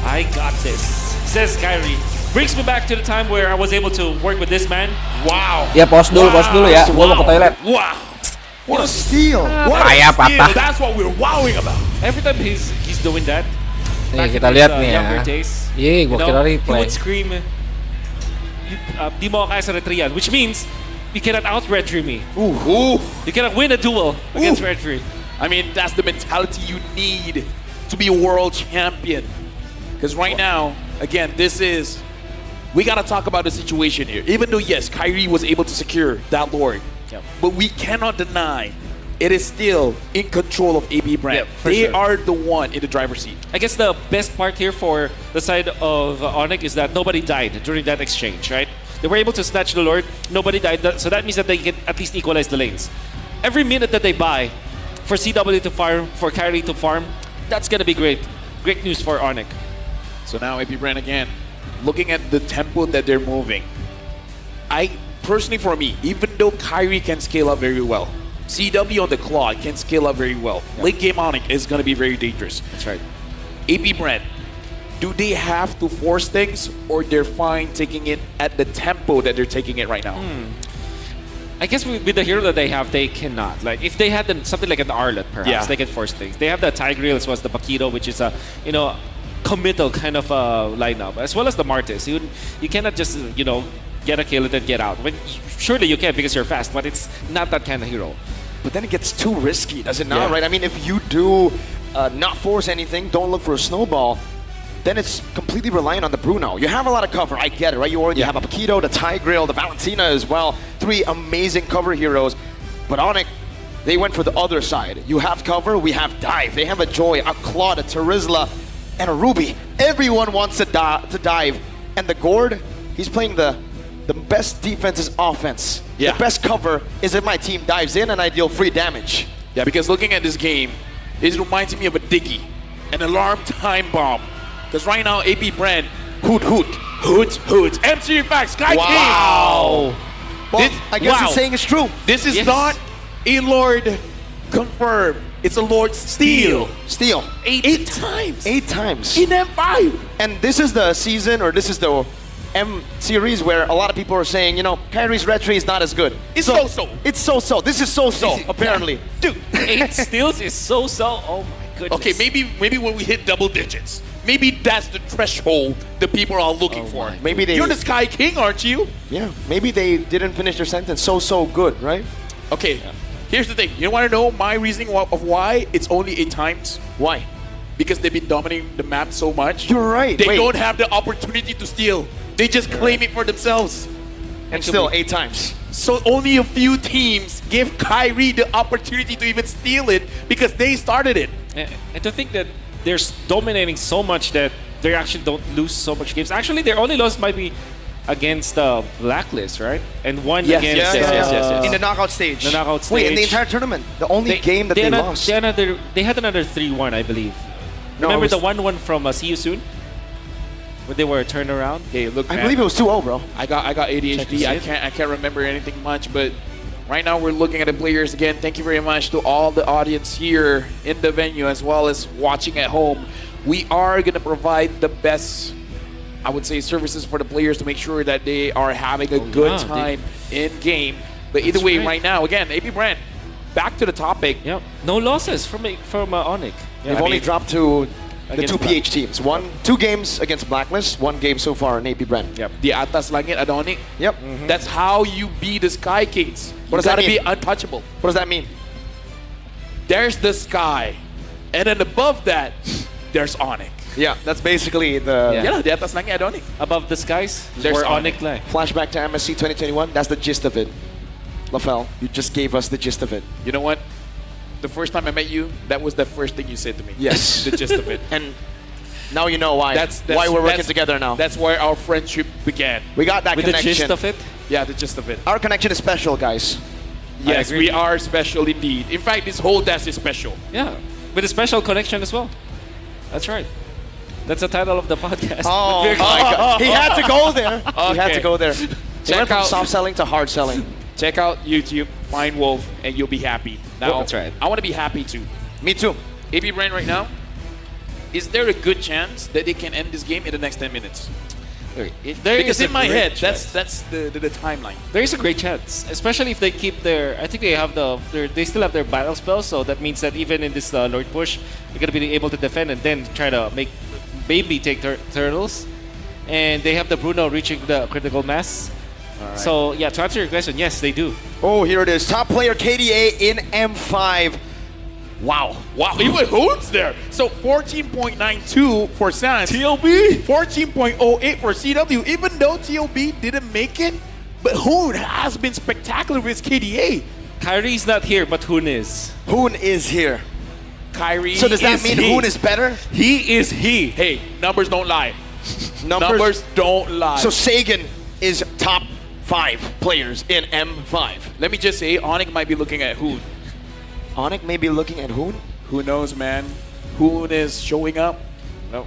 I got this, says Kyrie. Brings me back to the time where I was able to work with this man. Wow. Ya pause dulu ya. Gua mau ke toilet. Wow. What a steal. What a Kayak steal. patah. That's what we're wowing about. Every time he's doing that. Nih back kita in lihat his, nih ya. younger days, Iya, gua kira he replay. would scream, di mo kaya sa retrian, which means you cannot out-retry me. Ooh. You cannot win a duel against retry. I mean, that's the mentality you need to be a world champion. Because right now, again, we got to talk about the situation here. Even though, yes, Kyrie was able to secure that Lord, but we cannot deny it is still in control of APBR. They are the one in the driver's seat. I guess the best part here for the side of ONIC is that nobody died during that exchange, right? They were able to snatch the Lord, nobody died, so that means that they can at least equalize the lanes. Every minute that they buy for CW to farm, for Kyrie to farm, that's gonna be great. Great news for ONIC. So now APBR again, looking at the tempo that they're moving, personally for me, even though Kyrie can scale up very well, CW on the Claw can scale up very well. Late game ONIC is going to be very dangerous. That's right. APBR, do they have to force things, or they're fine taking it at the tempo that they're taking it right now? I guess with the hero that they have, they cannot. Like, if they had something like an Arlet, perhaps, they can force things. They have the Tigreal as well as the Paquito, which is a, committal kind of lineup, as well as the Martis. You cannot just, get a kill and then get out. Surely you can because you're fast, but it's not that kind of hero. But then it gets too risky, does it not, Yeah. right? I mean, if you do not force anything, don't look for a snowball, then it's completely reliant on the Bruno. You have a lot of cover, I get it, right? You already have a Paquito, the Tigreal, the Valentina as well. 3 amazing cover heroes. But ONIC, they went for the other side. You have cover, we have dive. They have a Joy, a Claude, a Terizla, and a Ruby. Everyone wants to dive. And the Gord, he's playing the best defense is offense. Yeah. The best cover is if my team dives in and I deal free damage. Yeah, because looking at this game, it reminds me of a Diggy, an alarm time bomb. Because right now, APBR, hoot. MC Facts, Sky Wow. Well, King. I guess he's saying it's true. This is not a Lord confirmed. It's a Lord steal. Steal. 8 times. 8 times. In M5. And this is the season, or this is the M series where a lot of people are saying, Kyrie's red tree is not as good. It's so-so. It's so-so. This is so-so, apparently. Dude. 8 steals is so-so. Oh my goodness. Okay, maybe when we hit double digits, maybe that's the threshold that people are looking for. Maybe You're the Sky King, aren't you? Yeah, maybe they didn't finish their sentence so good, right? Okay, here's the thing. You want to know my reasoning of why it's only 8 times? Why? Because they've been dominating the map so much. You're right. They Wait. don't have the opportunity to steal. They just claim it for themselves. And still 8 times. So only a few teams give Kyrie the opportunity to even steal it because they started it. And to think that they're dominating so much that they actually don't lose so much games. Actually, their only loss might be against the Blacklist, right? And one Yes, against yes. In the knockout stage. the knockout stage. Wait, in the entire tournament, the only game that they lost. They had another 3-1, I believe. No, Remember it the was- 1-1 from See You Soon? When they were turned around? Hey, look, I man, believe it was 2-0, bro. I got ADHD. I can't remember anything much, but right now we're looking at the players again. Thank you very much to all the audience here in the venue as well as watching at home. We are gonna provide the best, I would say, services for the players to make sure that they are having a good time in game. But either way, right now, again, AP Brand, back to the topic. Yep. No losses from ONIC. They've only dropped to the against 2 PH teams. 2 games against Blacklist, 1 game so far in AP Brand. Yep. The Atas Langit Adonic. Yep. That's how you beat the Sky Kings. What does that gotta mean? be untouchable. What does that mean? There's the sky, and then above that, there's ONIC. Yeah, that's basically the Yeah, the Atas Langit Adonic. Above the skies, There's where ONIC. ONIC lie. flashback to MSC 2021. That's the gist of it. LaFell, you just gave us the gist of it. You know what? The first time I met you, that was the first thing you said to me. Yes. The gist of it. And now you know why. That's why we're working that's- together now. That's where our friendship began. We got that With the connection. gist of it? Yeah, the gist of it. Our connection is special, guys. Yes, agree. we are special indeed. In fact, this whole desk is special. Yeah. With a special connection as well. That's right. That's the title of the podcast. Oh With my beer- God. He had to go there. He had Okay. to go there. They Check went from out- soft selling to hard selling. Check out YouTube, find Wolf, and you'll be happy. Now, That's right. I want to be happy too. Me too. AP Brand right now, is there a good chance that they can end this game in the next 10 minutes? There Because is a in my great head, chance. that's the timeline. There is a great chance, especially if they keep their. I think they have they still have their battle spells, so that means that even in this Lord push, they're gonna be able to defend and then try to make maybe take turtles, and they have the Bruno reaching the critical mass. So yeah, to answer your question, yes, they do. Oh, here it is. Top player KDA in M5. Wow. Wow, even Hoon's there. So 14.92 for Sans. TLB. 14.08 for CW. Even though TLB didn't make it, but Hoon has been spectacular with KDA. Kyrie's not here, but Hoon is. Hoon is here. Kyrie. So does that is mean he. Hoon is better? He is he. Hey, numbers don't lie. Numbers don't lie. So Sagan is top 5 players in M5. let me just say, ONIC might be looking at Hoon. ONIC may be looking at Hoon. Who knows, man? Hoon is showing up. No.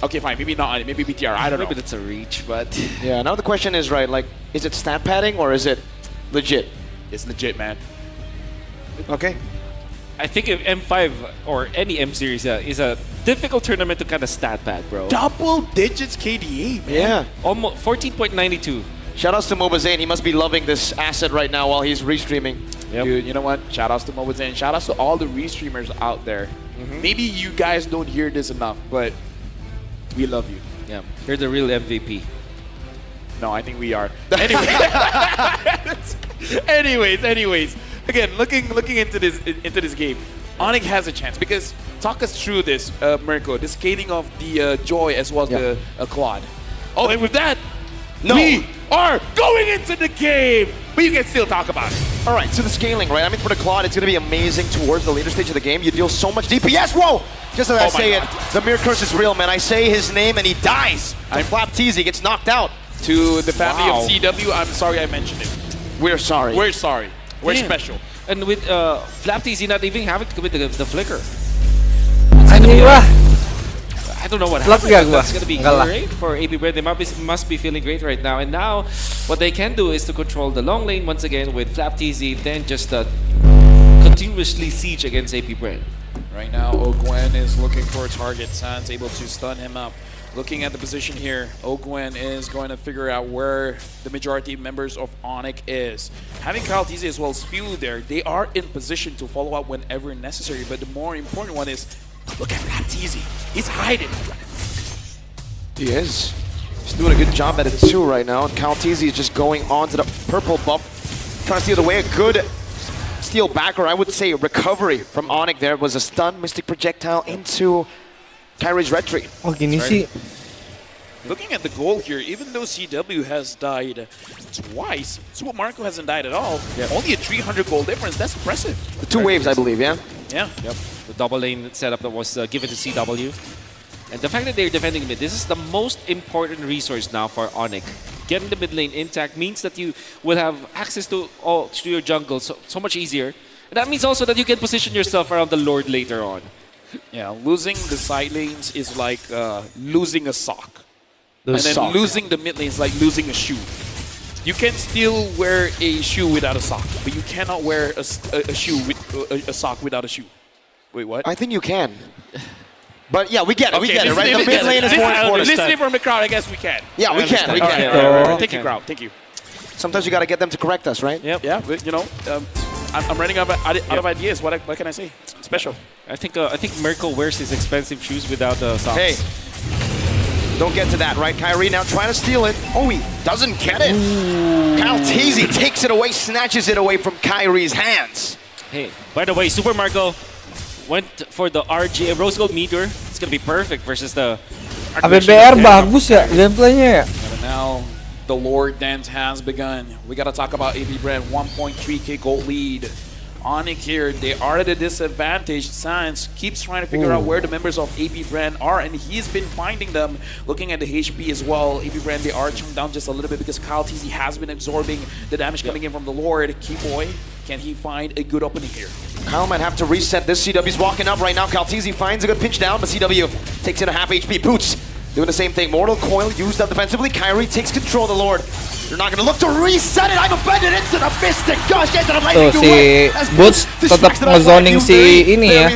Okay, fine. Maybe not ONIC. Maybe BTR. I don't know. Maybe that's a reach, but Yeah, now the question is, right, like, is it stat padding or is it legit? It's legit, man. Okay. I think if M5 or any M series is a difficult tournament to kind of stat pad, bro. Double digits KDA, man. Yeah. Almost 14.92. Shout outs to Mobazane. He must be loving this asset right now while he's restreaming. Yep. Dude, you know what? Shout outs to Mobaz and shout outs to all the restreamers out there. Maybe you guys don't hear this enough, but we love you. Yeah, you're the real MVP. No, I think we are. Anyway. anyways. Again, looking into this game, ONIC has a chance because talk us through this, Mirko, the scaling of the Joy as well as the Claude. Oh, and with that, we are going into the game, but you can still talk about it. All right, so the scaling, right? I mean, for the Claude, it's going to be amazing towards the later stage of the game. You deal so much DPS. Whoa! Just as I say it, the Mirror Curse is real, man. I say his name and he dies. I'm Flap Teasy gets knocked out. To the family of CW, I'm sorry I mentioned it. We're sorry. We're sorry. We're Damn. special. And with Flap TZ not even having to commit the flicker. Anjing gua. I don't know what Flap happened. gak But gua? that's gonna be Enggak lah. great for AP Brand. They must be feeling great right now. And now, what they can do is to control the long lane once again with Flap TZ, then just continuously siege against AP Brand. Right now, Ogwen is looking for a target. Sans able to stun him up. Looking at the position here, Ogwen is going to figure out where the majority members of ONIC is. Having Kyle TZ as well as Few there, they are in position to follow up whenever necessary. But the more important one is, look at Flap TZ. He's hiding. He is. He's doing a good job at it too right now. And Kyle Teasy is just going on to the purple buff, trying to steal away. A good steal back, or I would say recovery from ONIC there. Was a stun Mystic Projectile into Kyrie's retreat. Oh gini sih. Looking at the goal here, even though CW has died twice, Super Marco hasn't died at all. Only a 300 goal difference. That's impressive. The 2 waves, I believe, yeah? Yeah. Yep. The double lane setup that was given to CW. And the fact that they're defending mid, this is the most important resource now for ONIC. Getting the mid lane intact means that you will have access to your jungle so much easier. And that means also that you can position yourself around the Lord later on. Yeah, losing the side lanes is like losing a sock. Losing the mid lane is like losing a shoe. You can still wear a shoe without a sock, but you cannot wear a shoe with a sock without a shoe. Wait, what? I think you can. But yeah, we get it, right? The mid lane is more important. Listening from the crowd, I guess we can. Yeah, we can. Right. Thank you, crowd. Thank you. Sometimes you gotta get them to correct us, right? Yep. Yeah, but, you know, I'm running out of ideas. What can I say? Special. I think Mirko wears his expensive shoes without the socks. Hey, don't get to that, right? Kyrie now trying to steal it. Oh, he doesn't get it. Kalteezy takes it away, snatches it away from Kyrie's hands. Hey, by the way, Super Marco went for the RG Rose Gold meter. It's gonna be perfect versus the APBR bagus ya gameplaynya ya. Now the Lord dance has begun. We gotta talk about AP Brand 1.3k gold lead. ONIC here, they are at a disadvantage. Sans keeps trying to figure out where the members of AP Brand are, and he's been finding them. Looking at the HP as well, AP Brand, they are chunking down just a little bit because Kalteezy has been absorbing the damage coming in from the Lord. Keyboy, can he find a good opening here? Kyle might have to reset this. CW's walking up right now. Kalteezy finds a good pinch down, but CW takes in a half HP. Boots doing the same thing. Mortal Coil used up defensively. Kyrie takes control of the Lord. They're not going to look to reset it. I'm offended into the Mystic Gush. Into the Tuh si Boots tetap ngezoning si ini ya.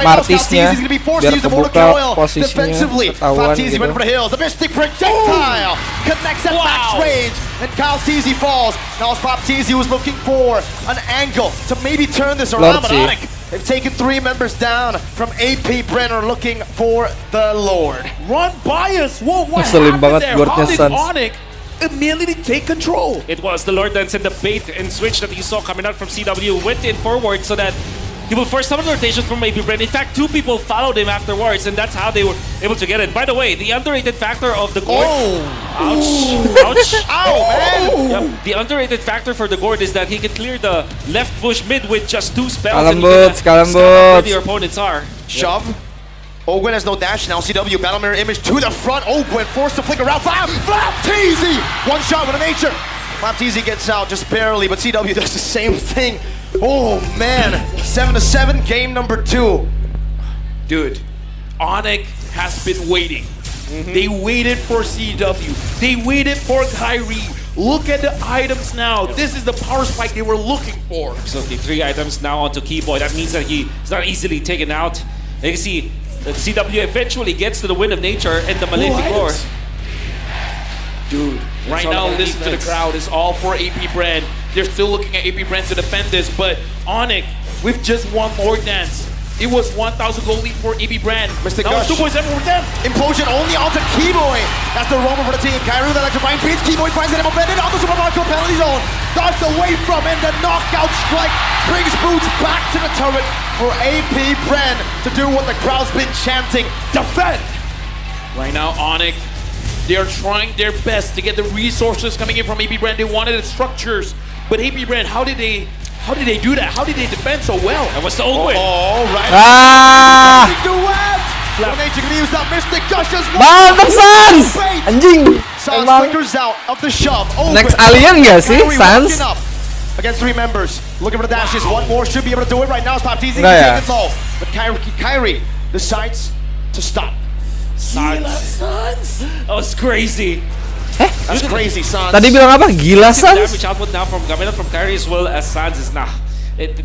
Martisnya biar kebuka posisinya ketahuan gitu. The Mystic projectile connects at max range, and Kalteezy falls. Now Popteezy was looking for an angle to maybe turn this around, but ONIC, they've taken 3 members down from AP Brenner looking for the Lord. Run by us! Whoa, what Ngeselin happened banget there? guardnya How did Suns. ONIC immediately take control? It was the Lord Dance and the bait and switch that you saw coming out from CW went in forward so that he will force some rotation from AP Brand. In fact, 2 people followed him afterwards, and that's how they were able to get it. By the way, the underrated factor of the Gord... Ouch! Ow, man! Yep. The underrated factor for the Gord is that he can clear the left bush mid with just 2 spells. Kalemboots. Where the opponents are. Shove. Ogwen has no dash now. CW battle mirror image to the front. Ogwen forced to flicker out. Popteezy! One shot with a nature. Popteezy gets out just barely, but CW does the same thing. Oh man, 7-7, game number 2. Dude, ONIC has been waiting. They waited for CW. They waited for Kyrie. Look at the items now. This is the power spike they were looking for. So the 3 items now onto Keyboy. That means that he is not easily taken out. You can see that CW eventually gets to the Wind of Nature and the Malefic Lore. Dude, right now, listen to the crowd. It's all for AP Brand. They're still looking at AP Brand to defend this, but ONIC, with just one more dance, it was 1,000 gold lead for AP Brand. Mr. Now Gush. it's 2 points everyone with them. Implosion only onto Keyboy. That's the roamer for the team. Kyrie with electrifying beats. Keyboy finds it offended on the Super Marco penalty zone. Dodged away from him. The knockout strike brings Boots back to the turret for AP Brand to do what the crowd's been chanting. Defend! Right now, ONIC, they are trying their best to get the resources coming in from AP Brand. They wanted the structures, but AP Brand, how did they do that? How did they defend so well? That was the old way. Oh, right. Ah! Mantap Sans! Anjing! Sans Emang flickers out of the shove. next alien gak sih Sans? Against 3 members, looking for the dashes. One more should be able to do it right now. Stop teasing, Nggak ya? take it low. But Kyrie decides to stop. Sans. That was crazy. That's crazy, Sans. Tadi bilang apa? Gila The Sans? damage output now from coming out from Kyrie as well as Sans is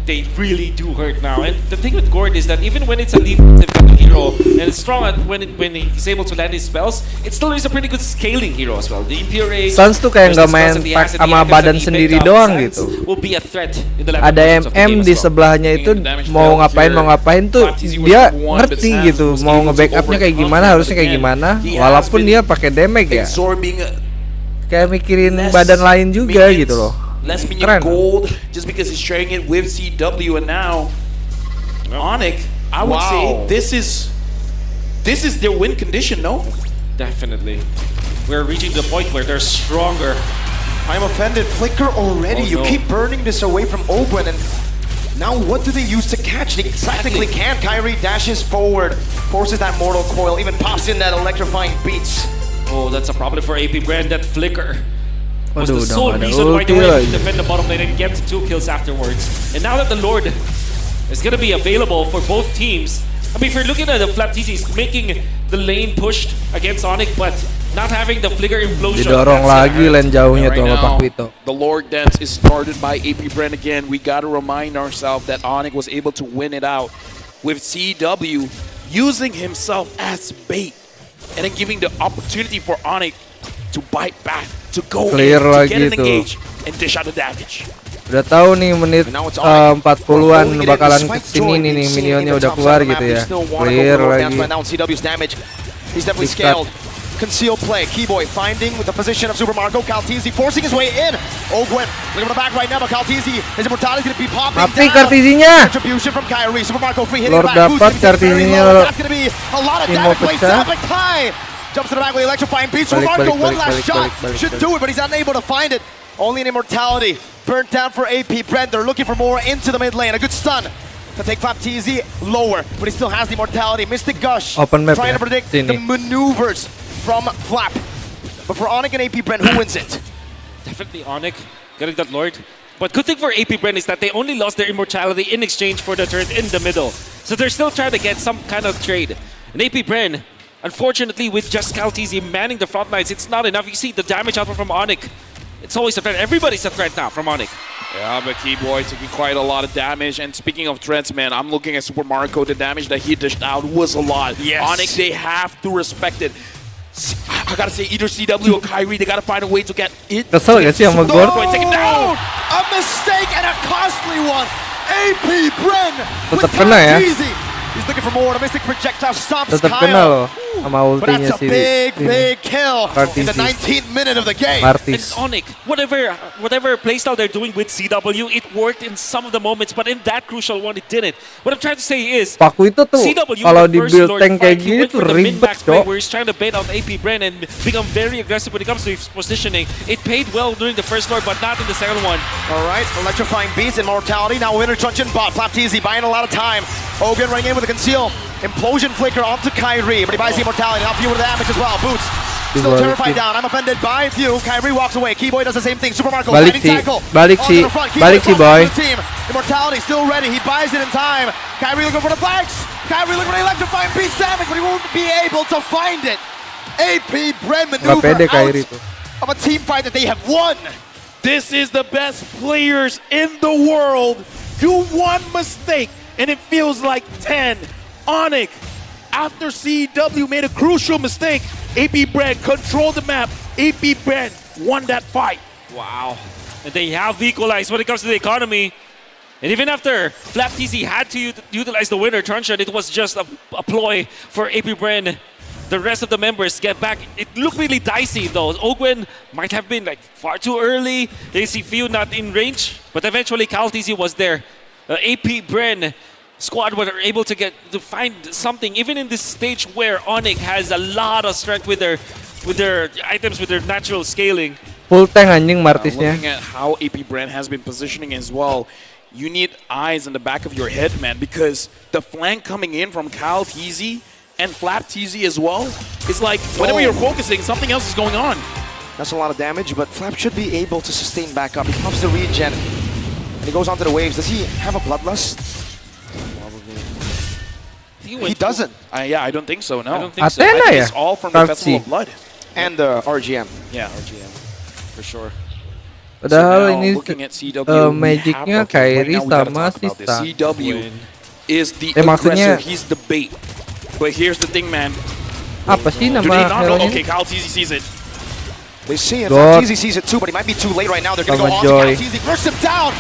they really do hurt now. And the thing with Gord is that even when it's a defensive kind of hero and it's strong at when he's able to land his spells, it still is a pretty good scaling hero as well. The Impure Sans tuh kayak nggak main sama badan sendiri doang gitu. Will be a threat in the Ada MM di sebelahnya itu mau ngapain tuh dia ngerti gitu mau nge-backupnya kayak gimana, harusnya kayak gimana, walaupun dia pakai damage ya. Kayak mikirin badan lain juga gitu loh. Less minion gold just because he's sharing it with CW, and now ONIC, I would say this is their win condition, no? Definitely. We're reaching the point where they're stronger. I'm offended. Flicker already. You keep burning this away from Ogwen, and Now what do they use to catch? They practically can't. Kyrie dashes forward, forces that mortal coil, even pops in that electrifying beats. Oh, that's a problem for AP Brand. That flicker was Aduh, the sole udah reason why they ulti were able lagi. to defend the bottom lane and get 2 kills afterwards. And now that the Lord is going to be available for both teams, I mean, if you're looking at the Flap TCs making the lane pushed against ONIC, but not having the flicker implosion. Didorong lagi lane jauhnya tuh sama Pak Wito. The Lord dance is started by AP Brand again. We got to remind ourselves that ONIC was able to win it out with CW using himself as bait and then giving the opportunity for ONIC to bite back, to go Clear in, to lagi get an tuh. engage and dish out the damage. Udah tahu nih menit 40-an bakalan kesini nih minionnya udah keluar gitu ya. Clear lagi. He's definitely scaled. Conceal play. Keyboy finding with the position of Super Marco. Kaltizi forcing his way in. Ogwen looking for the back right now, but Kaltizi, his immortality is going to be popping Tapi down. Kartizinya. Contribution from Kyrie. Super Marco free hitting Lord the back. dapat Kartizinya. That's going to be a lot of Timo damage. Plays pecah. down, but Kai jumps to the back with the electrifying beat. Super Marco, one last shot. Should do it, but he's unable to find it. Only an immortality. Burnt down for AP Brent. They're looking for more into the mid lane. A good stun to take Flap TZ lower, but he still has the immortality. Mystic Gush Open map trying ya, to predict sini. the maneuvers from Flap. But for ONIC and AP Brent, who wins it? Definitely ONIC getting that Lord. But good thing for AP Brand is that they only lost their immortality in exchange for the turret in the middle. So they're still trying to get some kind of trade. And AP Brand, unfortunately, with just Kaltizi manning the front lines, it's not enough. You see the damage output from ONIC. It's always a threat. Everybody's a threat now from ONIC. Yeah, but Keyboy taking quite a lot of damage. And speaking of threats, man, I'm looking at Super Marco. The damage that he dished out was a lot. Yes. ONIC, they have to respect it. I gotta say, either CW or Kyrie, they gotta find a way to get it. Kesel gak sih sama Gord? Take it down. A mistake and a costly one. AP Bren with Tetap kena ya. Kaltizi. He's looking for more. The Mystic Projectile stops Tetap kena Kyle. loh sama But ultinya that's a si big kill in the Kartizi. 19th minute of the game. And Martis. ONIC, whatever playstyle they're doing with CW, it worked in some of the moments, but in that crucial one, it didn't. What I'm trying to say is, Pak Wito tuh CW, kalau the di first build Lord tank kayak fight, he gini went tuh for the ribet min-max play cok. where he's trying to bait out AP Bren and become very aggressive when it comes to his positioning. It paid well during the first Lord, but not in the second one. All right, electrifying beats, immortality. Now winner truncheon bot. Flap TZ buying a lot of time. Ogun running in with a conceal. Implosion flicker onto Kyrie, but he buys the immortality. Now few with the damage as well. Boots. Still terrified down. I'm offended by few. Kyrie walks away. Keyboy does the same thing. Super Marco Balik fighting si, tackle. balik Onto si, the front. balik si Keyboy boy. the team. Immortality still ready. He buys it in time. Kyrie looking for the flanks. Kyrie looking for the electrifying beats damage, but he won't be able to find it. AP Bren Gak maneuver pede out Kyrie tuh. of a team fight that they have won. This is the best players in the world. Do one mistake, and it feels like 10. ONIC, after CW made a crucial mistake, AP Brand controlled the map. AP Brand won that fight. Wow. And they have equalized when it comes to the economy. And even after Flap TZ had to utilize the winner truncheon, it was just a ploy for AP Bren. The rest of the members get back. It looked really dicey though. Ogwen might have been like far too early. They see few not in range, but eventually Kaltizi was there. AP Bren squad were able to find something even in this stage where ONIC has a lot of strength with their items, with their natural scaling. Full tank anjing Martisnya. Looking at how AP Brand has been positioning as well, you need eyes in the back of your head, man, because the flank coming in from Kyle TZ and Flap TZ as well, is like whenever you're focusing, something else is going on. That's a lot of damage, but Flap should be able to sustain back up. He pops the regen, and he goes onto the waves. Does he have a bloodlust? He doesn't. Yeah, I don't think so, no. I don't think so. Athena I think ya? it's all from the Festival of Blood. And the RGM. Yeah, RGM, for sure. Padahal now, ini looking at CW, magicnya Kyrie sama si Stan. CW is the maksudnya- aggressive, he's the bait. But here's the thing, man. Apa sih Do they nama not know? hero-nya? Okay, Kyle TZ sees it. They see it. God. TZ sees it too, but he might be too late right now. They're going to go Sama on to Joy. Kyle TZ. Burst him down.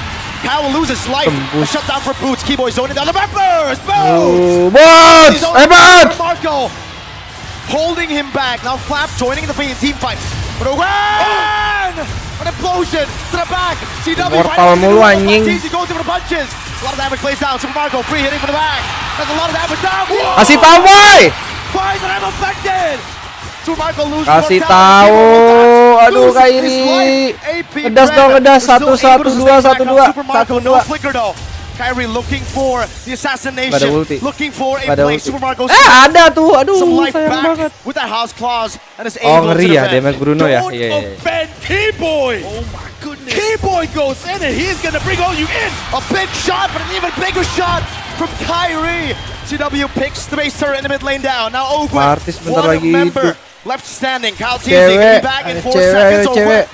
Kyle will lose his life. Tembus. A shutdown for Boots. Keyboy zoning down the Vipers. Oh, Boots! Bots! He's only Hebat! Marco holding him back. Now Flap joining the team fight. But Owen! An implosion to the back. CW Mortal mulu, anjing. TZ goes for the punches. A lot of damage plays down. Super Marco free hitting from the back. That's a lot of damage down. Kasih tahu boy! Finds and I'm affected. Super Marco loses Kasih mortality. tahu. Aduh Loses his Kyrie. life. AP Ngedas dong, Brand ngedas. is still 1-1, able to 2-1, stay back up. 1-2. Super Marco, no 1-2. flicker though. Kyrie looking for the assassination, looking for a play. Super Marco ada tuh, aduh some life sayang back banget. with that house clause and is Oh able to ngeri ya, defend. damage Bruno ya. Don't offend Keyboy. Oh my goodness. Keyboy goes in and he's gonna bring all you in. A big shot, but an even bigger shot from Kyrie. CW picks the base turret in the mid lane down. Now Ogwen, Martis bentar one lagi member left standing. Kyle Teasy gonna be back in 4 seconds. Ogwen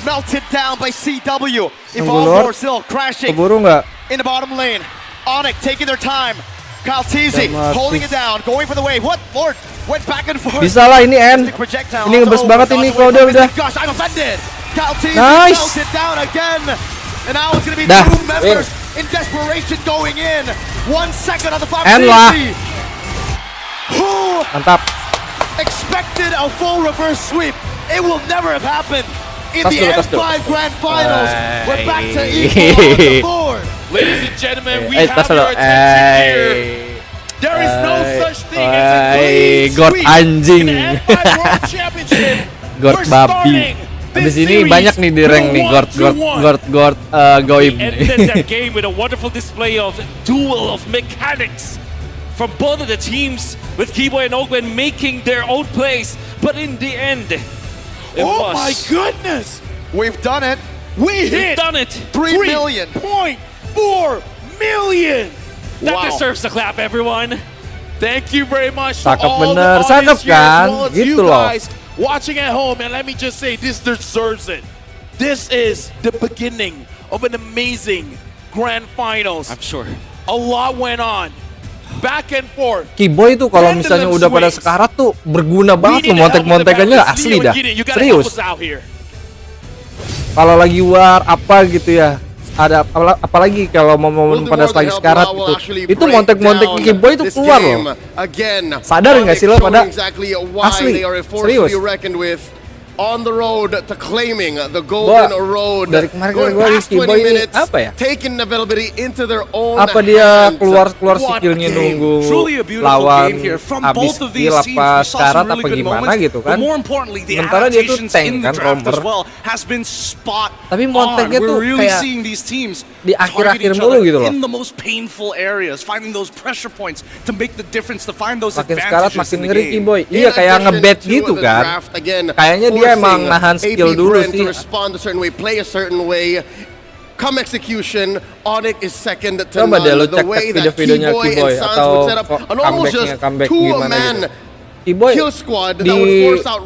melted down by CW. Evolve still crashing Keburu nggak? in the bottom lane. ONIC taking their time. Kyle Teasy holding it down, going for the wave. What? Lord, went back and forth. Bisa lah ini end. Ini ngebes banget ini kalau udah. Gosh, I'm offended. Kyle Teasy Nice. melted down again. And now it's gonna be Dah, two members in desperation going in. 1 second on the clock. End lah. Who Mantap. expected a full reverse sweep? It will never have happened in Tas the dulu, tas dulu. M5 Grand Finals. We're back to equal on the board. Ladies and gentlemen, we Tas have dulu. your attention here. There is no such thing as a clean God sweep anjing. in the M5 World Championship. God We're babi. starting Abis this ini series banyak nih di rank nih 2-1. God goib. Ended that game with a wonderful display of duel of mechanics from both of the teams, with Keyboy and Ogwen making their own plays, but in the end, it Oh was. my goodness! We've done it. We We've hit done it. 3 million. 3.4 million! That Wow. deserves a clap, everyone. Thank you very much to Cakep all bener, the audience cakep here, as kan? well as Gitu you loh. guys watching at home. And let me just say, this deserves it. This is the beginning of an amazing grand finals. I'm sure. A lot went on, back and forth. Keyboy tuh kalau misalnya udah pada sekarat tuh berguna banget loh, montek-montekannya asli dah. Serius. Kalau lagi war apa gitu ya. Ada apalagi kalau momen pada lagi sekarat gitu. Itu montek-montek Keyboy itu keluar loh. Sadar nggak sih lo pada? Asli. Serius. On the road to claiming the golden road. Dari kemarin Going gue past 20 Keyboy ini minutes, apa ya? taking availability into their own Apa dia hands. keluar What skillnya a game. nunggu Truly a beautiful lawan game here from habis both of these skill teams. apa We saw sekarat some really apa good gimana moments, gitu but kan. more importantly, the Sementara dia tuh adaptations tank in the kan, draft roamer. as well has been spot Tapi monteknya on. tuh We're really kayak seeing these teams di akhir-akhir target each mulu other gitu loh. in the most painful areas, finding those pressure points to make the difference, to find those Makin sekarat advantages makin in the ngeri game. Keyboy. Iya kayak ngebet gitu kan. Kayaknya dia emang nahan skill dulu sih. Respond a certain way, play a certain way. Come execution, ONIC is second to Coba deh lo none. The cek way that video-videonya Keyboy Keyboy and Sans atau would set up an almost just comeback gimana two-man gitu. Keyboy kill squad di that would force out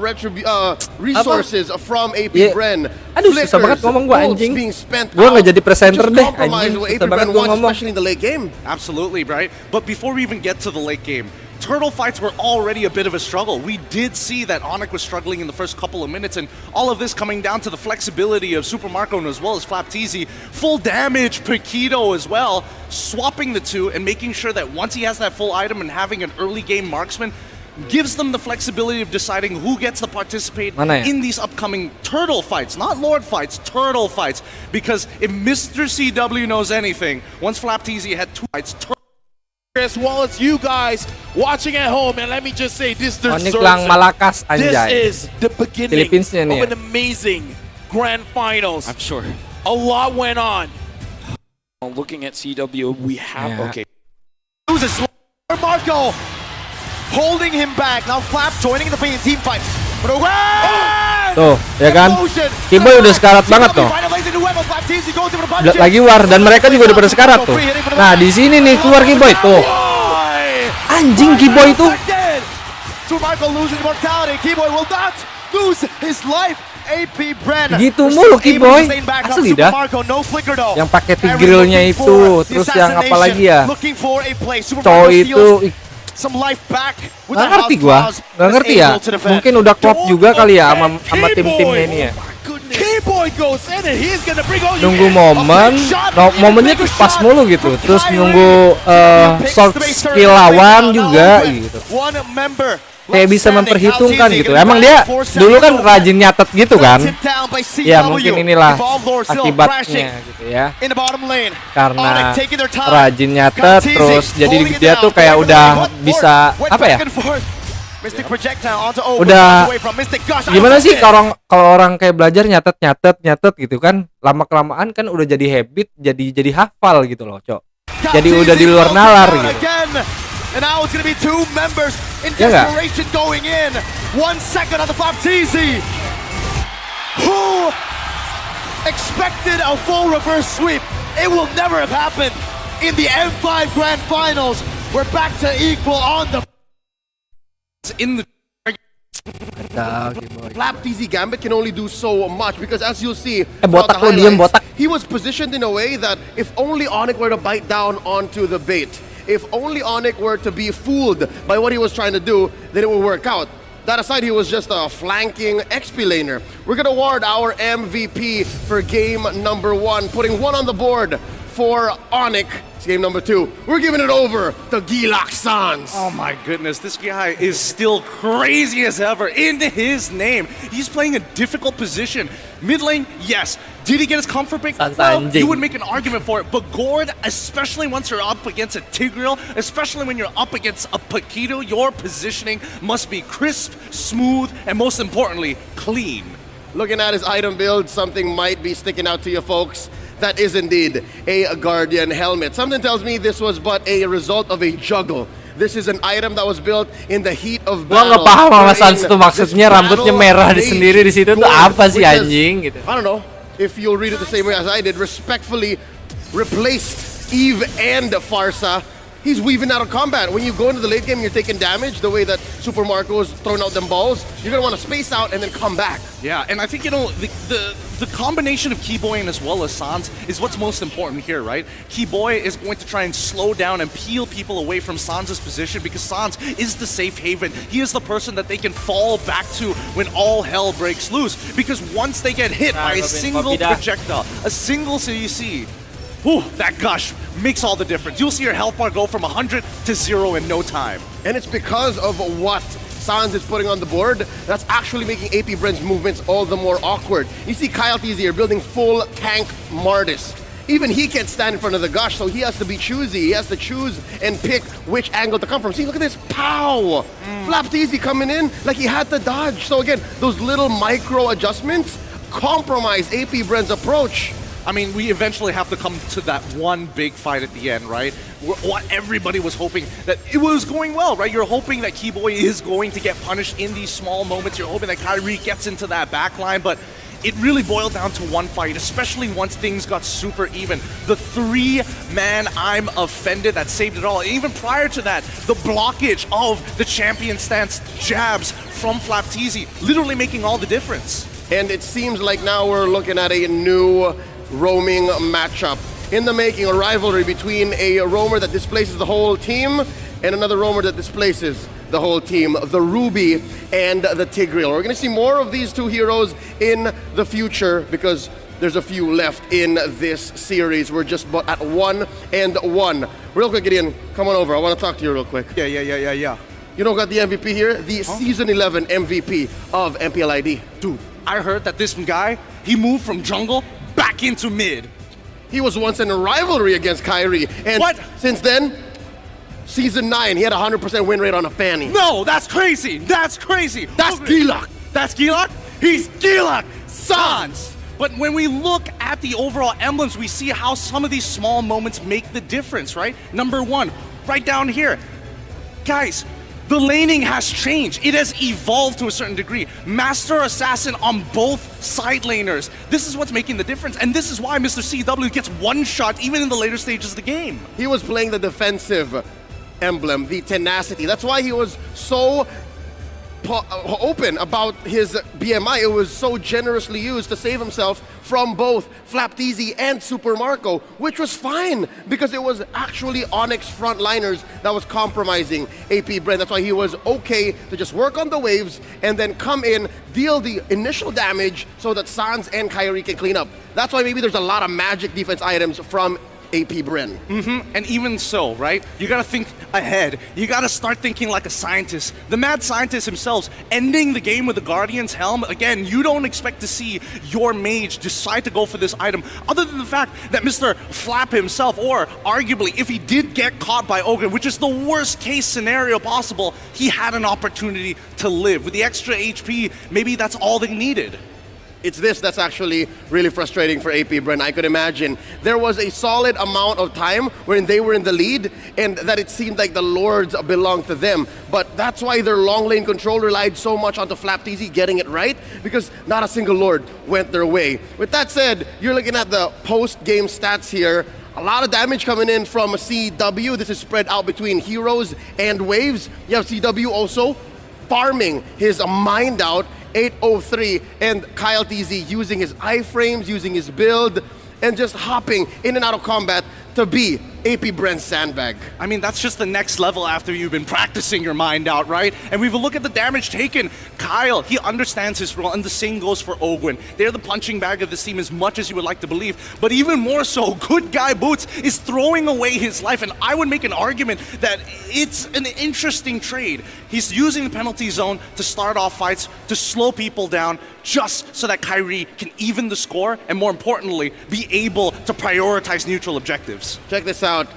resources from AP Iya. Bren. Aduh susah banget ngomong gua bullets anjing. being spent Gua nggak out, jadi presenter just deh compromise anjing. what Susah AP banget Bren gua wants, ngomong. especially in the late game. Absolutely, right? But before we even get to the late game, turtle fights were already a bit of a struggle. We did see that ONIC was struggling in the first couple of minutes, and all of this coming down to the flexibility of Super Marco as well as Flapteezy. Full damage Paquito as well, swapping the two and making sure that once he has that full item and having an early game marksman, gives them the flexibility of deciding who gets to participate Mana ya? in these upcoming turtle fights, not Lord fights, turtle fights. Because if Mr. CW knows anything, once Flapteezy had two fights, As well as you guys watching at home, and let me just say, this deserves ONIC lang it. malakas This anjay. is the beginning Philippines-nya nih of ya. an amazing grand finals. I'm sure. A lot went on. Looking at CW, we have Yeah. okay. Loses Marco holding him back. Now Flap joining the team fight. But Tuh, ya kan? Keyboy udah sekarat banget tuh. Lagi war dan mereka juga udah pada sekarat tuh. Nah, di sini nih keluar Keyboy tuh. Anjing Keyboy tuh. Gitu mulu Keyboy. Asli dah. Yang pakai tigrilnya itu, terus yang apa lagi ya? Cowok itu nggak ngerti gua, nggak ngerti ya. Mungkin udah klop juga kali ya sama tim-timnya ini ya. Nunggu momen, momennya tuh pas mulu gitu. Terus nunggu short skill lawan juga gitu. Kayak bisa memperhitungkan gitu. Emang dia dulu kan rajin nyatet gitu kan. Ya mungkin inilah akibatnya gitu ya. Karena rajin nyatet terus jadi dia tuh kayak udah bisa apa ya? Udah gimana sih kalau orang kayak belajar nyatet gitu kan, lama kelamaan kan udah jadi habit, jadi hafal gitu loh, Cok. jadi udah di luar nalar gitu. And now it's going to be two members in Ya nggak? desperation going in. 1 second on the Baptiste. Who expected a full reverse sweep? It will never have happened in the M5 Grand Finals. We're back to equal on the In the Baptiste Gambit can only do so much because as you'll see, botak lo diem, botak. he was positioned in a way that if only ONIC were to bite down onto the bait, if only ONIC were to be fooled by what he was trying to do, then it would work out. That aside, he was just a flanking XP laner. We're gonna award our MVP for game number 1, putting 1 on the board for ONIC. It's game number 2. We're giving it over to Gilak Sans. Oh my goodness, this guy is still crazy as ever in his name. He's playing a difficult position. Mid lane, yes. Did he get his comfort break? Well, you would make an argument for it. But Gord, especially once you're up against a Tigreal, especially when you're up against a Paquito, your positioning must be crisp, smooth, and most importantly, clean. Looking at his item build, something might be sticking out to you folks. That is indeed a Guardian helmet. Something tells me this was but a result of a juggle. This is an item that was built in the heat of Gua battle. nggak paham sama Sans tuh maksudnya rambutnya merah di sendiri di situ tuh apa sih anjing gitu. I don't know if you'll read it the same way as I did. Respectfully replaced Eve and Farsa. He's weaving out of combat. When you go into the late game, you're taking damage the way that Super Marco's throwing out them balls. You're gonna want to space out and then come back. Yeah, and I think, the combination of Keyboy and as well as Sans is what's most important here, right? Keyboy is going to try and slow down and peel people away from Sans' position because Sans is the safe haven. He is the person that they can fall back to when all hell breaks loose. Because once they get hit by a single projectile, a single CEC, whew, that gush makes all the difference. You'll see your health bar go from 100 to 0 in no time. And it's because of what Sans is putting on the board that's actually making APBR's movements all the more awkward. You see Kyle TZ here building full tank Mardis. Even he can't stand in front of the gush, so he has to be choosy. He has to choose and pick which angle to come from. See, look at this, pow! Baptiste coming in like he had to dodge. So again, those little micro adjustments compromise APBR's approach. I mean, we eventually have to come to that one big fight at the end, right? What everybody was hoping that it was going well, right? You're hoping that Keyboy is going to get punished in these small moments. You're hoping that Kyrie gets into that backline, but it really boiled down to one fight, especially once things got super even. The 3-man I'm offended that saved it all. Even prior to that, the blockage of the champion stance jabs from Flapteezy, literally making all the difference. And it seems like now we're looking at a new roaming matchup. In the making, a rivalry between a roamer that displaces the whole team and another roamer that displaces the whole team, the Ruby and the Tigreal. We're going to see more of these two heroes in the future because there's a few left in this series. We're just at 1-1. Real quick, Gideon, come on over. I want to talk to you real quick. Yeah. You know who got the MVP here? The Season 11 MVP of MPLID. Dude, I heard that this guy, he moved from jungle back into mid. He was once in a rivalry against Kyrie. And since then, Season 9, he had a 100% win rate on a Fanny. No, that's crazy. That's crazy. That's Gilak. That's Gilak? He's Gilak Sans. But when we look at the overall emblems, we see how some of these small moments make the difference, right? Number 1, right down here. Guys, the laning has changed. It has evolved to a certain degree. Master Assassin on both side laners. This is what's making the difference. And this is why Mr. CW gets one shot even in the later stages of the game. He was playing the defensive emblem, the tenacity. That's why he was so open about his BMI. It was so generously used to save himself from both Flapteezy and Super Marco, which was fine because it was actually ONIC's frontliners that was compromising APBR. That's why he was okay to just work on the waves and then come in, deal the initial damage so that Sans and Kyrie can clean up. That's why maybe there's a lot of magic defense items from APBR. And even so, right? You gotta think ahead. You gotta start thinking like a scientist. The mad scientist himself ending the game with the Guardian's helm. Again, you don't expect to see your mage decide to go for this item other than the fact that Mr. Flap himself, or arguably if he did get caught by Ogre, which is the worst case scenario possible, he had an opportunity to live. With the extra HP, maybe that's all they needed. It's this that's actually really frustrating for APBR. I could imagine there was a solid amount of time when they were in the lead and that it seemed like the Lords belonged to them. But that's why their long lane control relied so much onto FlapTZ getting it right, because not a single Lord went their way. With that said, you're looking at the post-game stats here. A lot of damage coming in from CW. This is spread out between heroes and waves. You have CW also farming his mind out, 803, and Kyle TZ using his iframes, using his build, and just hopping in and out of combat to be APBR's sandbag. I mean, that's just the next level after you've been practicing your mind out, right? And we've a look at the damage taken. Kyle, he understands his role, and the same goes for Ogwin. They're the punching bag of this team as much as you would like to believe. But even more so, Good Guy Boots is throwing away his life, and I would make an argument that it's an interesting trade. He's using the penalty zone to start off fights, to slow people down, just so that Kyrie can even the score, and more importantly, be able to prioritize neutral objectives. Check this out.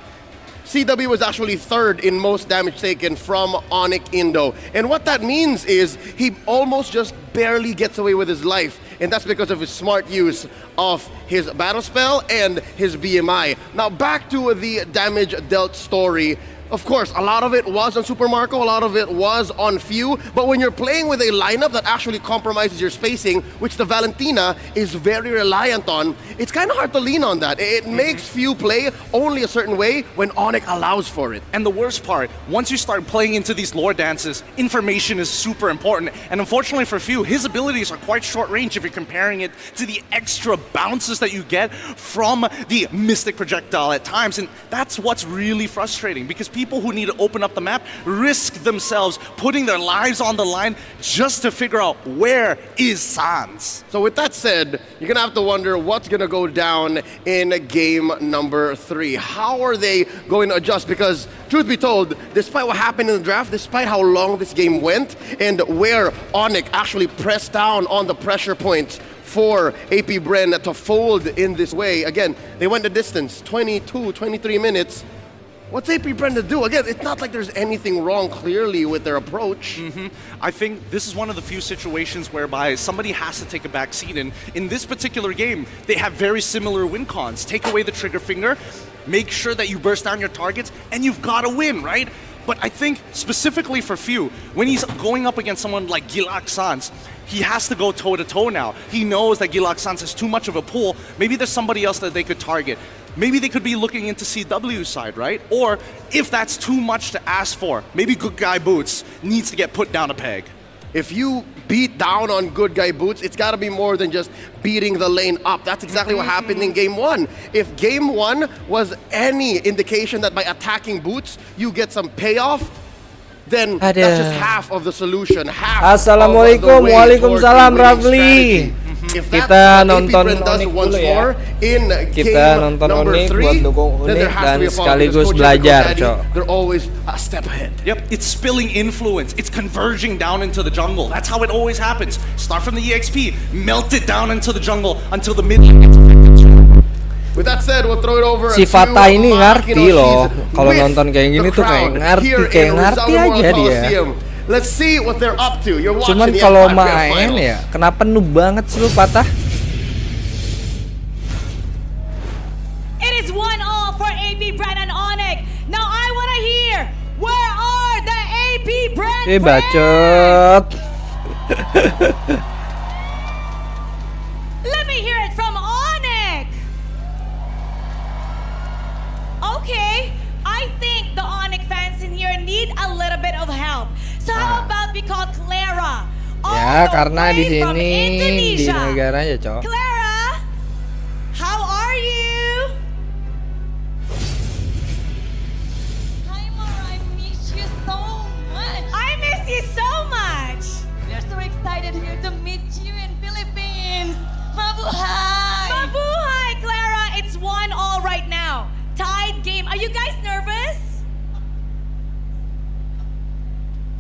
CW was actually third in most damage taken from ONIC Indo. And what that means is he almost just barely gets away with his life. And that's because of his smart use of his battle spell and his BMI. Now back to the damage dealt story. Of course, a lot of it was on Super Marco, a lot of it was on Few, but when you're playing with a lineup that actually compromises your spacing, which the Valentina is very reliant on, it's kind of hard to lean on that. It makes Few play only a certain way when ONIC allows for it. And the worst part, once you start playing into these lore dances, information is super important. And unfortunately for Few, his abilities are quite short range if you're comparing it to the extra bounces that you get from the Mystic Projectile at times. And that's what's really frustrating, because people who need to open up the map risk themselves putting their lives on the line just to figure out where is Sans. So with that said, you're gonna have to wonder what's gonna go down in game number 3. How are they going to adjust? Because truth be told, despite what happened in the draft, despite how long this game went, and where ONIC actually pressed down on the pressure points for APBR to fold in this way, again, they went the distance, 22, 23 minutes. What's APBR to do? Again, it's not like there's anything wrong clearly with their approach. I think this is one of the few situations whereby somebody has to take a back seat. And in this particular game, they have very similar win cons. Take away the trigger finger, make sure that you burst down your targets, and you've got to win, right? But I think specifically for Few, when he's going up against someone like Gilak Sans, he has to go toe-to-toe now. He knows that Gilak Sans has too much of a pool. Maybe there's somebody else that they could target. Maybe they could be looking into CW's side, right? Or if that's too much to ask for, maybe Good Guy Boots needs to get put down a peg. If you beat down on Good Guy Boots, it's got to be more than just beating the lane up. That's exactly what happened in game 1. If game 1 was any indication that by attacking Boots, you get some payoff, then that's just half of the solution. Half Assalamualaikum, of the way waalaikumsalam, toward winning Rafli. strategy. If Kita that's what nonton APBR does ONIC once dulu ya. more in Kita game nonton number ONIC 3, buat dukung then there ONIC has dan to be a problem, sekaligus because Coach belajar, Daddy, Cok. they're always a step ahead. Yep, it's spilling influence. It's converging down into the jungle. That's how it always happens. Start from the EXP, melt it down into the jungle until the mid lane gets affected. With that said, we'll throw it over Si to Fata ini ngerti Makino. loh. She's Kalau with nonton kayak gini the tuh kayak crowd ngerti, here kayak in ngerti Rizal aja Memorial dia. Coliseum. Let's see what they're up to. You're watching Cuman the kalau M5 Grand main Finals. ya, kenapa noob banget sih lu Patah? It is 1-1 for APBR and ONIC. Now I want to hear, where are the APBR fans? Bacot. Let me hear it from ONIC. Okay, I think the ONIC fans in here need a little bit of help. So how about we call Clara? Ya, karena di way from sini di Indonesia. negaranya, Cok. Clara, how are you? Hi, Mara, I miss you so much. I miss you so much. We're so excited here to meet you in Philippines. Mabuhay! Mabuhay, Clara. It's 1-1 right now. Tied game. Are you guys nervous?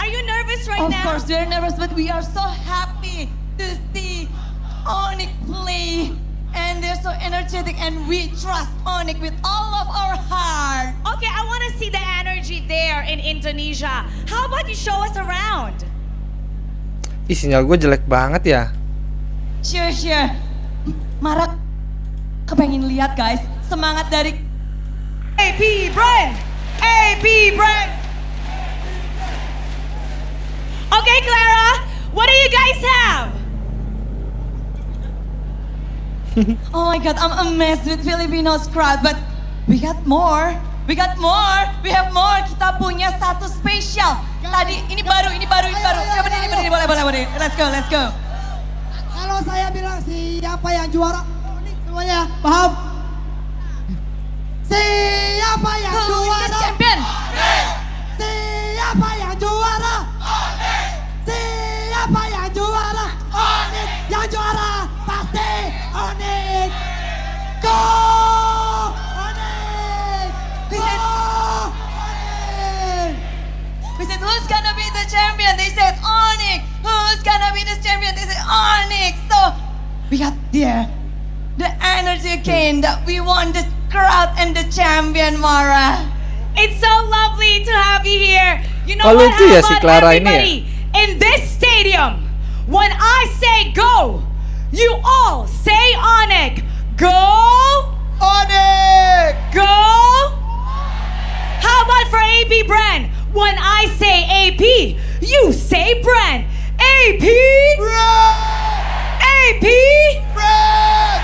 Are you nervous right now? Of course, we're nervous, but we are so happy to see ONIC play. And they're so energetic, and we trust ONIC with all of our heart. Okay, I want to see the energy there in Indonesia. How about you show us around? Ih, sinyal gue jelek banget ya. cheer. Mara kepengen lihat guys semangat dari APBR. Okay, Clara, what do you guys have? Oh my god, I'm amazed with Filipinos crowd, but we got more. We have more. Kita punya satu spesial. Tadi ini baru. Coba ini boleh. Let's go. Kalau saya bilang siapa yang juara, semuanya paham? Siapa yang juara? Champion. Siapa yang juara? Siapa yang juara? ONIC yang juara pasti ONIC. Go! We said, who's gonna be the champion? They said ONIC. Who's gonna be the champion? They said ONIC. So we got there the energy again that we want the crowd and the champion, Mara. It's so lovely to have you here. You know Kalau what? lucu ya How si about Clara ini ya? everybody in this stadium? When I say go, you all say ONIC. Go! ONIC! Go! How about for AP Brand? When I say AP, you say Brand. AP! Brand! AP! Brand!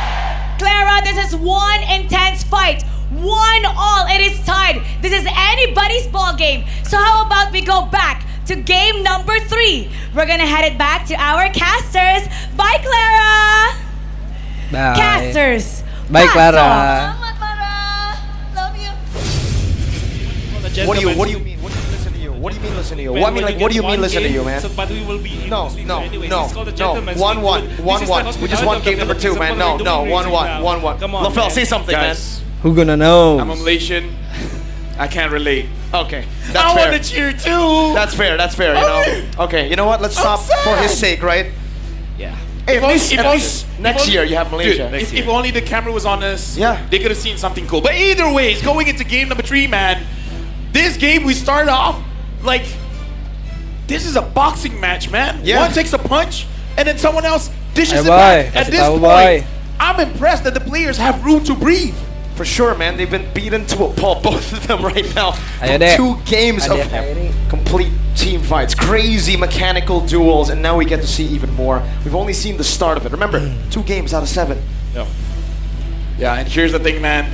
Clara, this is one intense fight. 1-1. It is tied. This is anybody's ball game. So how about we go back to game number 3? We're gonna head it back to our casters. Bye, Clara! Bye. Casters! Bye, pass Clara. off. Selamat, Mara. Love you. What do you mean? What do you listen to you? What do you mean listen to you? What do you mean listen to you, man? But we will be No. 1-1. We just won game number 2, man. No. 1-1. Come on, LaFell, man. say something, man. Guys, Who gonna know? I'm a Malaysian. I can't relate. Okay, I that's want fair. to cheer too. That's fair. You know. Okay, you know what? Let's stop for his sake, right? Yeah. Hey, at least if next only- year you have Malaysia. Dude, if only the camera was on us, Yeah. they could have seen something cool. But either way, it's going into game number 3, man. This game, we start off like this is a boxing match, man. Yeah. One takes a punch, and then someone else dishes it Bye-bye. back. At Kasih this tahu, point, bye. I'm impressed that the players have room to breathe. For sure, man. They've been beaten to a pulp, both of them right now. Ayo From deh. 2 games of complete team fights, crazy mechanical duels, and now we get to see even more. We've only seen the start of it. Remember, 2 games out of 7. Yeah, and here's the thing, man.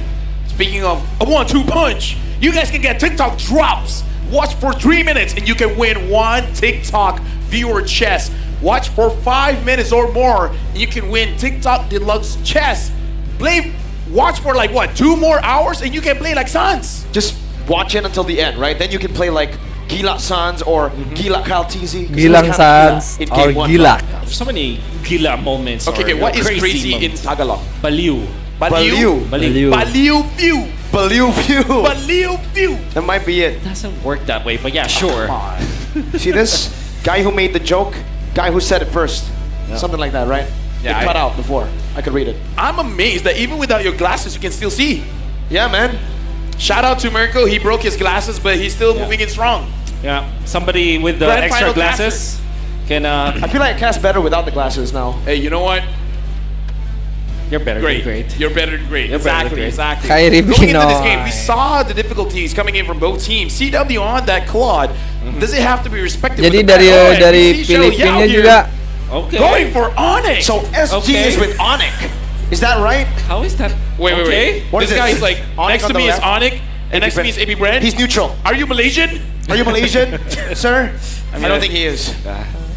Speaking of a 1-2 punch, you guys can get TikTok drops. Watch for 3 minutes and you can win 1 TikTok viewer chess. Watch for 5 minutes or more and you can win TikTok Deluxe chess. Watch for like what, 2 more hours and you can play like Sans. Just watch it until the end, right? Then you can play like Gila Sans or Gila Kaltizi. Gilang Sans in or game 1. Gila. So many gila moments. Okay, or what is crazy moments. in Tagalog? Baliw. Baliw. Baliw. Baliw view. Baliw view. Baliw view. That might be it. Doesn't work that way, but yeah, sure. See this? Guy who made the joke, guy who said it first. Something like that, right? Yeah, It cut out before. I could read it. I'm amazed that even without your glasses, you can still see. Yeah, man. Shout out to Mirko. He broke his glasses, but he's still moving in strong. Yeah, somebody with the Grand extra final glasses can. I feel like I cast better without the glasses now. Hey, you know what? You're better Great. than great. You're better than great. You're better than Exactly. great. Exactly. Kyrie Going into this Pinoy. game, we saw the difficulties coming in from both teams. CW on that quad. Does it have to be respected? Jadi with the dari back? Oh, and dari we see Xiao Filipina Yao here juga. Okay. going for ONIC. So SG Okay. is with ONIC. Is that right? How is that? wait. What This is guy it? is like ONIC next on to the me is left. ONIC, and next to me is AP Brand. He's neutral. Are you Malaysian? Are you Malaysian, sir? I don't think he is.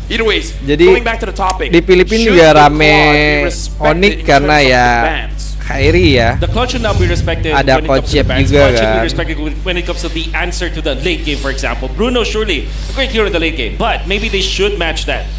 Either ways, Jadi, going back to the topic. Di Filipina should juga the rame quad be respected ONIC in karena terms of ya the bans? Kyrie ya. The clutch should not be respected Ada when it comes to the Coach bans. juga Clutch should be kan. respected when it comes to the answer to the late game, for example. Bruno surely a great hero in the late game, but maybe they should match that.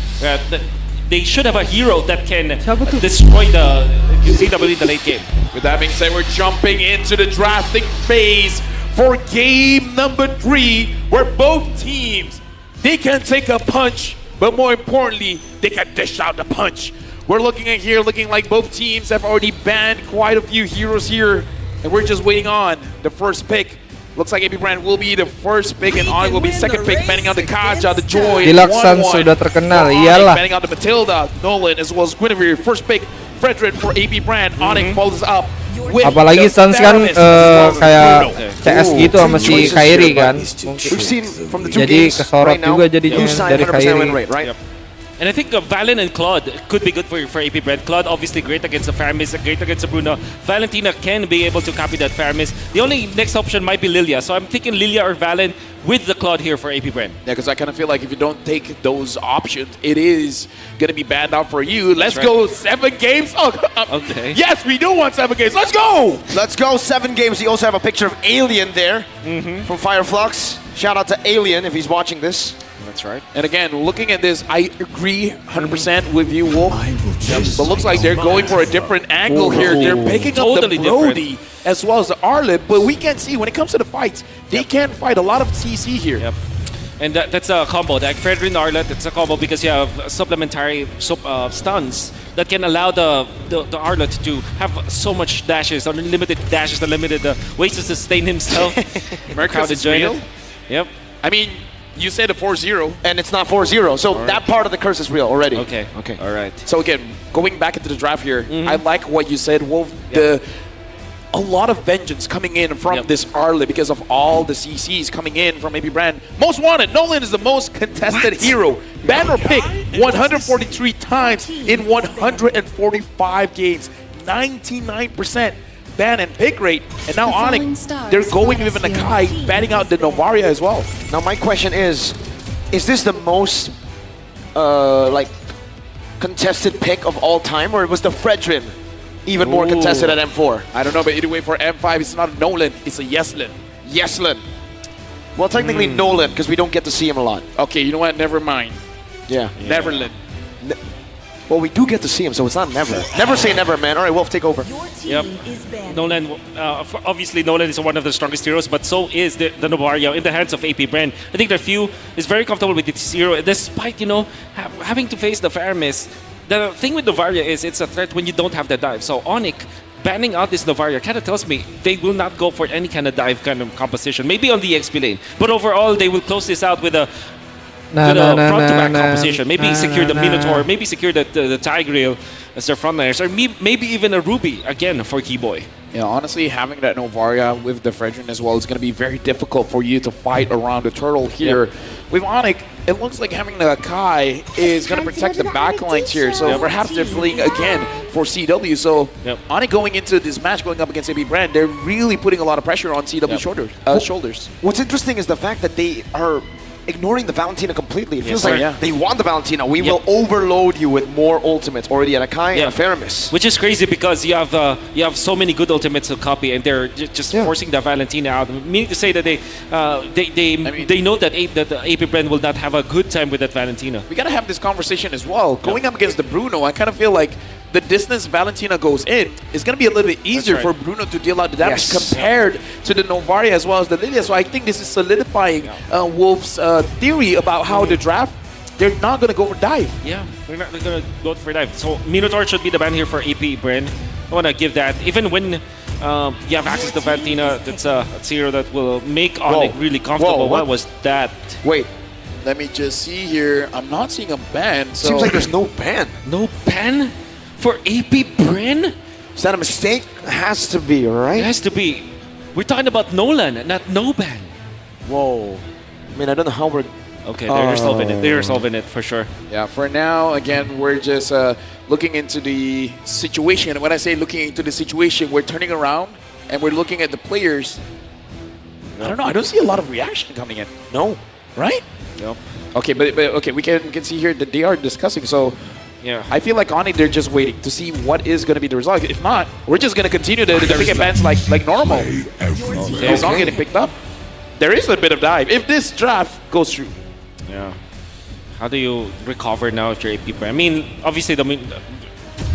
They should have a hero that can destroy the CW in the late game. With that being said, we're jumping into the drafting phase for game number 3, where both teams, they can take a punch, but more importantly, they can dish out the punch. We're looking at here, looking like both teams have already banned quite a few heroes here, and we're just waiting on the first pick. Looks like AP Brand will be the first pick and ONIC will be second pick, banning out the Kaja, the Joy. Dilaksan sudah terkenal, iyalah. Banning out the Matilda, Nolan, as well as Guinevere. First pick, Frederick for AP Brand. ONIC follows up. Apalagi Suns kan kayak CS gitu sama si Kyrie kan. Jadi kesorot juga jadinya dari Kyrie. And I think Valen and Claude could be good for AP Brand. Claude obviously great against the Faramis, great against the Bruno. Valentina can be able to copy that Faramis. The only next option might be Lilia. So I'm thinking Lilia or Valen with the Claude here for AP Brand. Yeah, because I kind of feel like if you don't take those options, it is going to be banned out for you. Let's go 7 games. Oh, okay. Yes, we do want 7 games. Let's go. Let's go 7 games. You also have a picture of Alien there from Fireflux. Shout out to Alien if he's watching this. That's right. And again, looking at this, I agree 100% with you, Wolf. But looks like they're going for a different angle here. They're picking totally up the Brody as well as the Arlet. But we can see when it comes to the fights, they can fight a lot of CC here. Yep. And that's a combo. Like Frederick and Arlet, it's a combo because you have supplementary stuns that can allow the Arlet to have so much dashes, unlimited dashes, unlimited ways to sustain himself. Mercus is real? Yep. I mean, you said a 4-0. And it's not 4-0, so that part of the curse is real already. Okay. All right. So again, going back into the draft here, I like what you said, Wolf. A lot of vengeance coming in from this Arlet because of all the CCs coming in from AP Brand. Most wanted, Nolan is the most contested hero. Banned or picked 143 times in 145 games. 99% ban and pick rate. And now ONIC, they're going with Nakai, banning out the Novaria as well. Now my question is this the most contested pick of all time, or was the Fredrin even more contested at M4? I don't know, but either way for M5, it's not a Nolan, it's a Yeslin. Yeslin. Well, technically Nolan, because we don't get to see him a lot. Okay, you know what? Never mind. Yeah. Neverlin. Well, we do get to see him, so it's not never. Never say never, man. All right, Wolf, take over. Yep. Nolan, obviously Nolan is one of the strongest heroes, but so is the Novaria in the hands of AP Brand. I think the few is very comfortable with this hero, despite, having to face the Faramis. The thing with Novaria is it's a threat when you don't have the dive. So ONIC banning out this Novaria kind of tells me they will not go for any kind of dive kind of composition. Maybe on the XP lane. But overall, they will close this out with a front-to-back composition. Maybe secure the Minotaur, maybe secure the Tigreal as their frontliners, or maybe even a Ruby, again, for Keyboy. Yeah, honestly, having that Novaria with the Fredrin as well is going to be very difficult for you to fight around the turtle here. Yep. With ONIC, it looks like having the Kai is going to protect the backlines here, so perhaps they're fleeing again for CW. So ONIC going into this match, going up against AP Brand, they're really putting a lot of pressure on CW shoulders. What's interesting is the fact that they are ignoring the Valentina completely. It feels like they want the Valentina. We will overload you with more ultimates already at Akai and a Faramis. Which is crazy because you have so many good ultimates to copy, and they're just forcing the Valentina out. Meaning to say that they know that the AP Brand will not have a good time with that Valentina. We gotta have this conversation as well. Going up against the Bruno, I kind of feel like the distance Valentina goes in is going to be a little bit easier for Bruno to deal out the damage compared to the Novaria as well as the Lilia. So I think this is solidifying Wolf's theory about how the draft, they're not going to go for dive. Yeah, they're not going to go for dive. So Minotaur should be the ban here for AP Brand. I want to give that. Even when you have access to Valentina, that's a hero that will make ONIC really comfortable. What was that? Wait. Let me just see here. I'm not seeing a ban. So seems like there's no ban. No ban? For AP Brand? Is that a mistake? It has to be, right? It has to be. We're talking about Nolan, not no ban. Whoa. I mean, I don't know how we're... Okay, they're solving it. They're solving it for sure. Yeah, for now, again, we're just looking into the situation. And when I say looking into the situation, we're turning around and we're looking at the players. I don't know. I don't see a lot of reaction coming in. No. Right? Yep. Okay, but okay, we can see here that they are discussing. So yeah, I feel like ONIC, they're just waiting to see what is going to be the result. If not, we're just going to continue to pick bans like normal. It's not getting picked up. There is a bit of dive if this draft goes through. Yeah. How do you recover now if you're AP Brand? I mean, obviously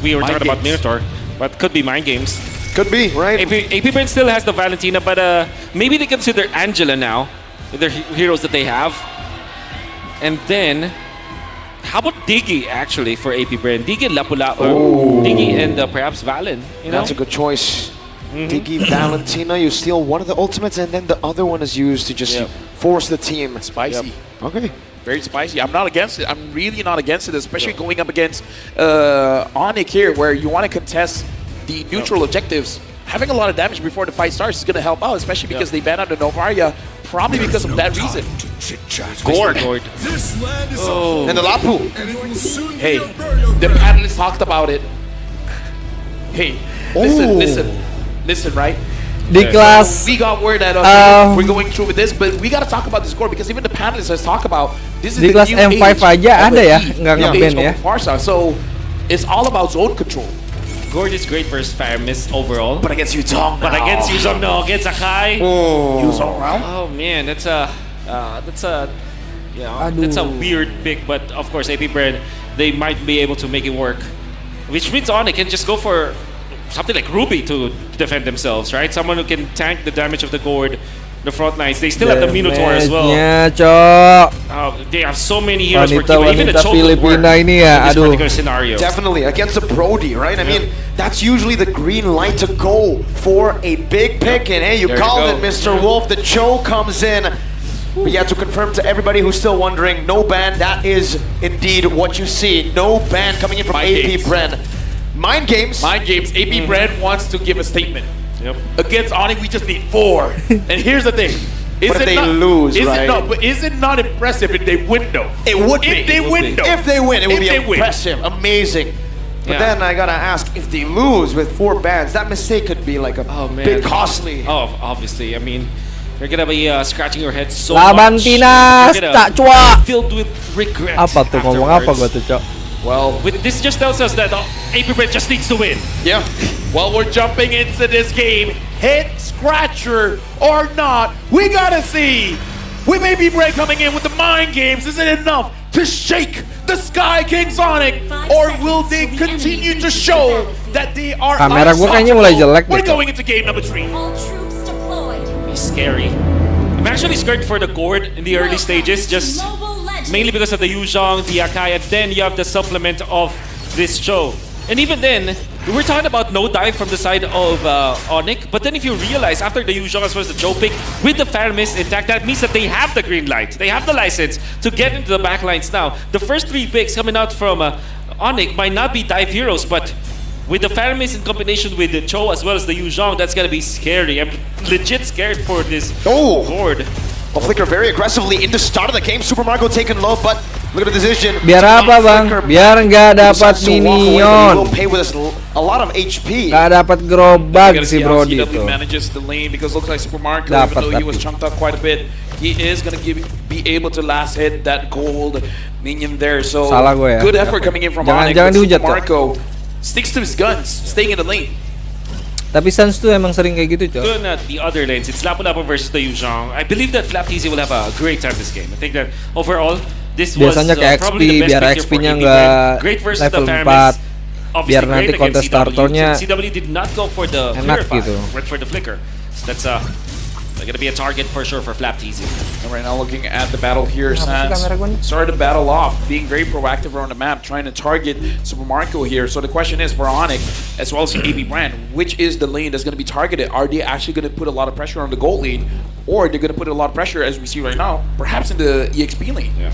we were talking about Minotaur, but could be mind games. Could be, right? AP Brand still has the Valentina, but maybe they consider Angela now with their heroes that they have. And then, how about Diggy actually for AP Brand? Diggy, Lapula, or Diggy and perhaps Valen. That's a good choice. They give Valentina, you steal one of the ultimates, and then the other one is used to just force the team. Spicy. Okay. Very spicy. I'm not against it. I'm really not against it, especially going up against ONIC here, where you want to contest the neutral objectives. Having a lot of damage before the fight starts is going to help out, especially because they banned out the Novaria, probably because of that reason. Gord. Oh. And the Lapu. Hey, the panelists talked about it. Hey, listen, right? Di kelas We got word that we're going through with this, but we got to talk about the score because even the panelists has talked about this is di the kelas new M5 age aja of ada ya, the nggak new nge-ban age ya. of Farsa. So it's all about zone control. Gord is great versus Faramis overall. But against Yuzong, But against Yuzong, no, against Akai. Yuzong round. Oh man, that's a weird pick. But of course, APBR, they might be able to make it work, which means ONIC can just go for something like Ruby to defend themselves, right? Someone who can tank the damage of the Gord, the front lines. They still have the Minotaur as well. They have so many heroes for keyword. Even the Choke would work in this particular scenario. Definitely, against a Brody, right? I mean, that's usually the green light to go for a big pick. And hey, you called it, Mr. Wolf. The Choke comes in. But yeah, to confirm to everybody who's still wondering, no ban, that is indeed what you see. No ban coming in from APBR. Mind games. APBR wants to give a statement. Against ONIC, we just need 4. And here's the thing. But if they lose, right? But is it not impressive if they win, though? It would be. If they win, though. If they win, it would be impressive. Amazing. But then I gotta ask, if they lose with 4 bans, that mistake could be like a bit costly. Oh, obviously. I mean, you're gonna be scratching your head so Laban much. Pinas, tak cua. Filled with regret. Apa tuh ngomong apa gua tuh, Cok? Well, this just tells us that APBR just needs to win. Yeah. Well, we're jumping into this game. Head scratcher or not, we gotta see. With APBR coming in with the mind games, is it enough to shake the Sky Kings ONIC? Or will they continue to show that they are Kamera gua kayaknya mulai jelek We're deh. going into game number 3. It's scary. I'm actually scared for the Gord in the early stages, just mainly because of the Yuzhong, the Akai, and then you have the supplement of this Cho. And even then, we were talking about no dive from the side of ONIC, but then if you realize after the Yuzhong as well as the Cho pick, with the Faramis intact, that means that they have the green light. They have the license to get into the backlines now. The first 3 picks coming out from ONIC might not be dive heroes, but with the Faramis in combination with the Cho as well as the Yuzhong, that's gonna be scary. I'm legit scared for this Gord. Well, Flicker very aggressively in the start of the game. Super Mario taken low, but look at the decision. Biar apa, Bang? Biar nggak dapat minion. Will pay with a lot of HP. Nggak dapat gerobak si Brody itu. Manages the lane because looks like Super Mario, even though he was chunked up quite a bit, he is gonna be able to last hit that gold minion there. So Salah gue ya. Good effort coming in from ONIC. Jangan dihujat, Super Mario sticks to his guns, staying in the lane. Tapi Sans tuh emang sering kayak gitu, Cok. Good at the other lanes. It's Lapu-Lapu versus the Yuzhong. I believe that FlapTZ will have a great time this game. I think that overall, this was Biasanya ke XP, probably the best biar picture XP-nya for nggak great versus level the Faramis. 4. Biar nanti counter starternya CW did not go for the enak Purify, gitu. went for the Flicker. So that's gonna be a target for sure for FlapTZ. And right now looking at the battle here, Sans started the battle off, being very proactive around the map, trying to target Super Mario here. So the question is for ONIC, as well as APBR, which is the lane that's going to be targeted? Are they actually going to put a lot of pressure on the gold lane? Or they're going to put a lot of pressure, as we see right now, perhaps in the EXP lane? Yeah.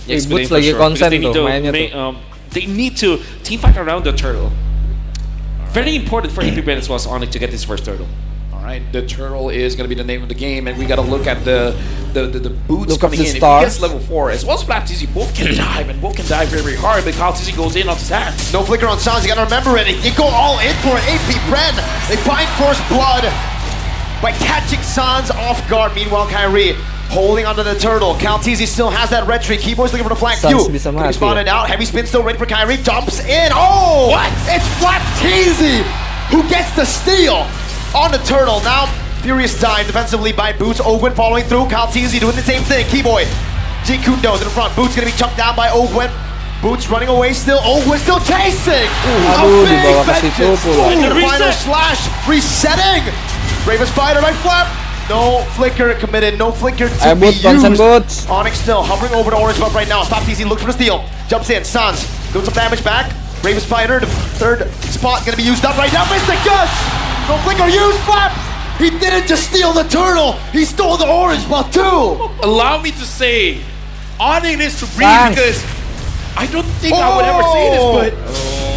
EXP lane for sure. They need to team fight around the turtle. Very important for APBR as well as ONIC to get this first turtle. Right, the turtle is going to be the name of the game, and we got to look at the boots coming in. If he gets level 4, as well as FlapTZ, both can dive, and both can dive very, very hard, but FlapTZ goes in onto Sans. No flicker on Sans, you got to remember it. You go all in for an APBR. They find first blood by catching Sans off guard. Meanwhile, Kyrie holding onto the turtle. KalTZ still has that red tree. Keyboard's looking for the flank view. He spotted out. Heavy spin still ready for Kyrie. Jumps in. Oh! What? It's FlapTZ who gets the steal on the turtle. Now, furious dive defensively by Boots. Ogwen following through. KalTZ doing the same thing. Keyboy. Jikundo in the front. Boots gonna be chucked down by Ogwen. Boots running away still. Ogwen still chasing. Aduh, di bawah ke situ pula. The final slash. Resetting. Bravest Spider by Flap. No flicker committed. No flicker to be used. ONIC still hovering over the orange buff right now. FlapTZ looks for the steal. Jumps in. Sans doing some damage back. Bravest Spider, the third spot gonna be used up right now. Missed the gush. No flicker, use Flap! He didn't just steal the turtle, he stole the orange buff too! Allow me to say, ONIC needs to breathe Thanks. because I don't think I would ever say this, but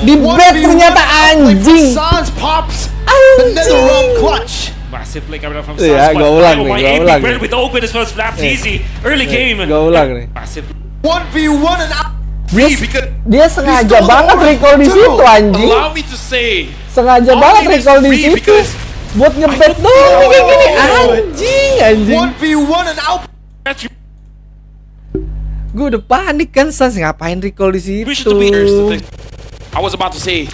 Di bet ternyata anjing. Sans pops the nether realm clutch. Massive play coming out from Iya, Sunspot. gua ulang nih, Why gua AP ulang Brand nih. with open as well as Flap easy. Early game. Gua ulang nih. Massive. 1v1 and out. Dia sengaja banget recall di situ anjing. allow me to say, Sengaja banget recall di situ. Buat ngebet doang nih kayak gini. Anjing. 1v1 and out. Gue udah panik kan, Sans ngapain recall di situ. I was about to say,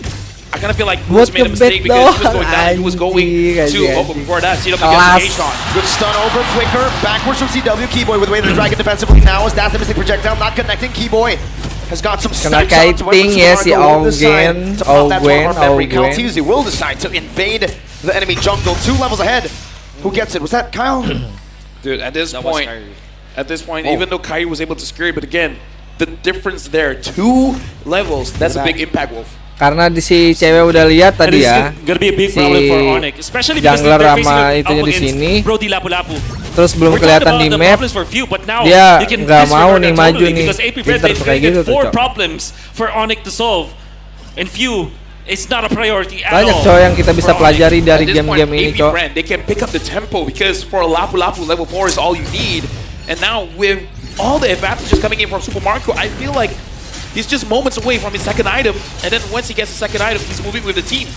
I kind of feel like Buat Bruce made a mistake ngebet because he was doang, going down, he was going to, anjing. before that, CW Kelas. gets engaged on. Good stun over Flicker, backwards from CW. Keyboy with the way of the dragon defensively now as that's the missing projectile, not connecting. Keyboy has got some Kena snipes on to kiting ya si Owen. Owen. He will decide to invade the enemy jungle 2 levels ahead. Who gets it? Was that Kyle? Dude, at this point, even though Kyrie was able to scare it, but again, the difference there, 2 levels, that's a big impact, Wolf. Karena di si cewek udah lihat tadi ya. Gonna be a big Si problem for ONIC, especially because jungler they're sama facing itunya di sini. Brody Lapu-Lapu. Terus belum kelihatan di map. Dia nggak mau nih maju nih. Because AP Brand Pinter tuh kayak gitu tuh, 4 Cok. problems for ONIC to solve. And few, it's not a priority at Banyak all. cowok yang kita bisa For pelajari ONIC, dari at this point, game-game ini, AP Cok. Brand, they can pick up the tempo because for Lapu-Lapu, level 4 is all you need. And now with all the advantages coming in from Super Marco, I feel like he's just moments away from his second item, and then once he gets the second item, he's moving with the team.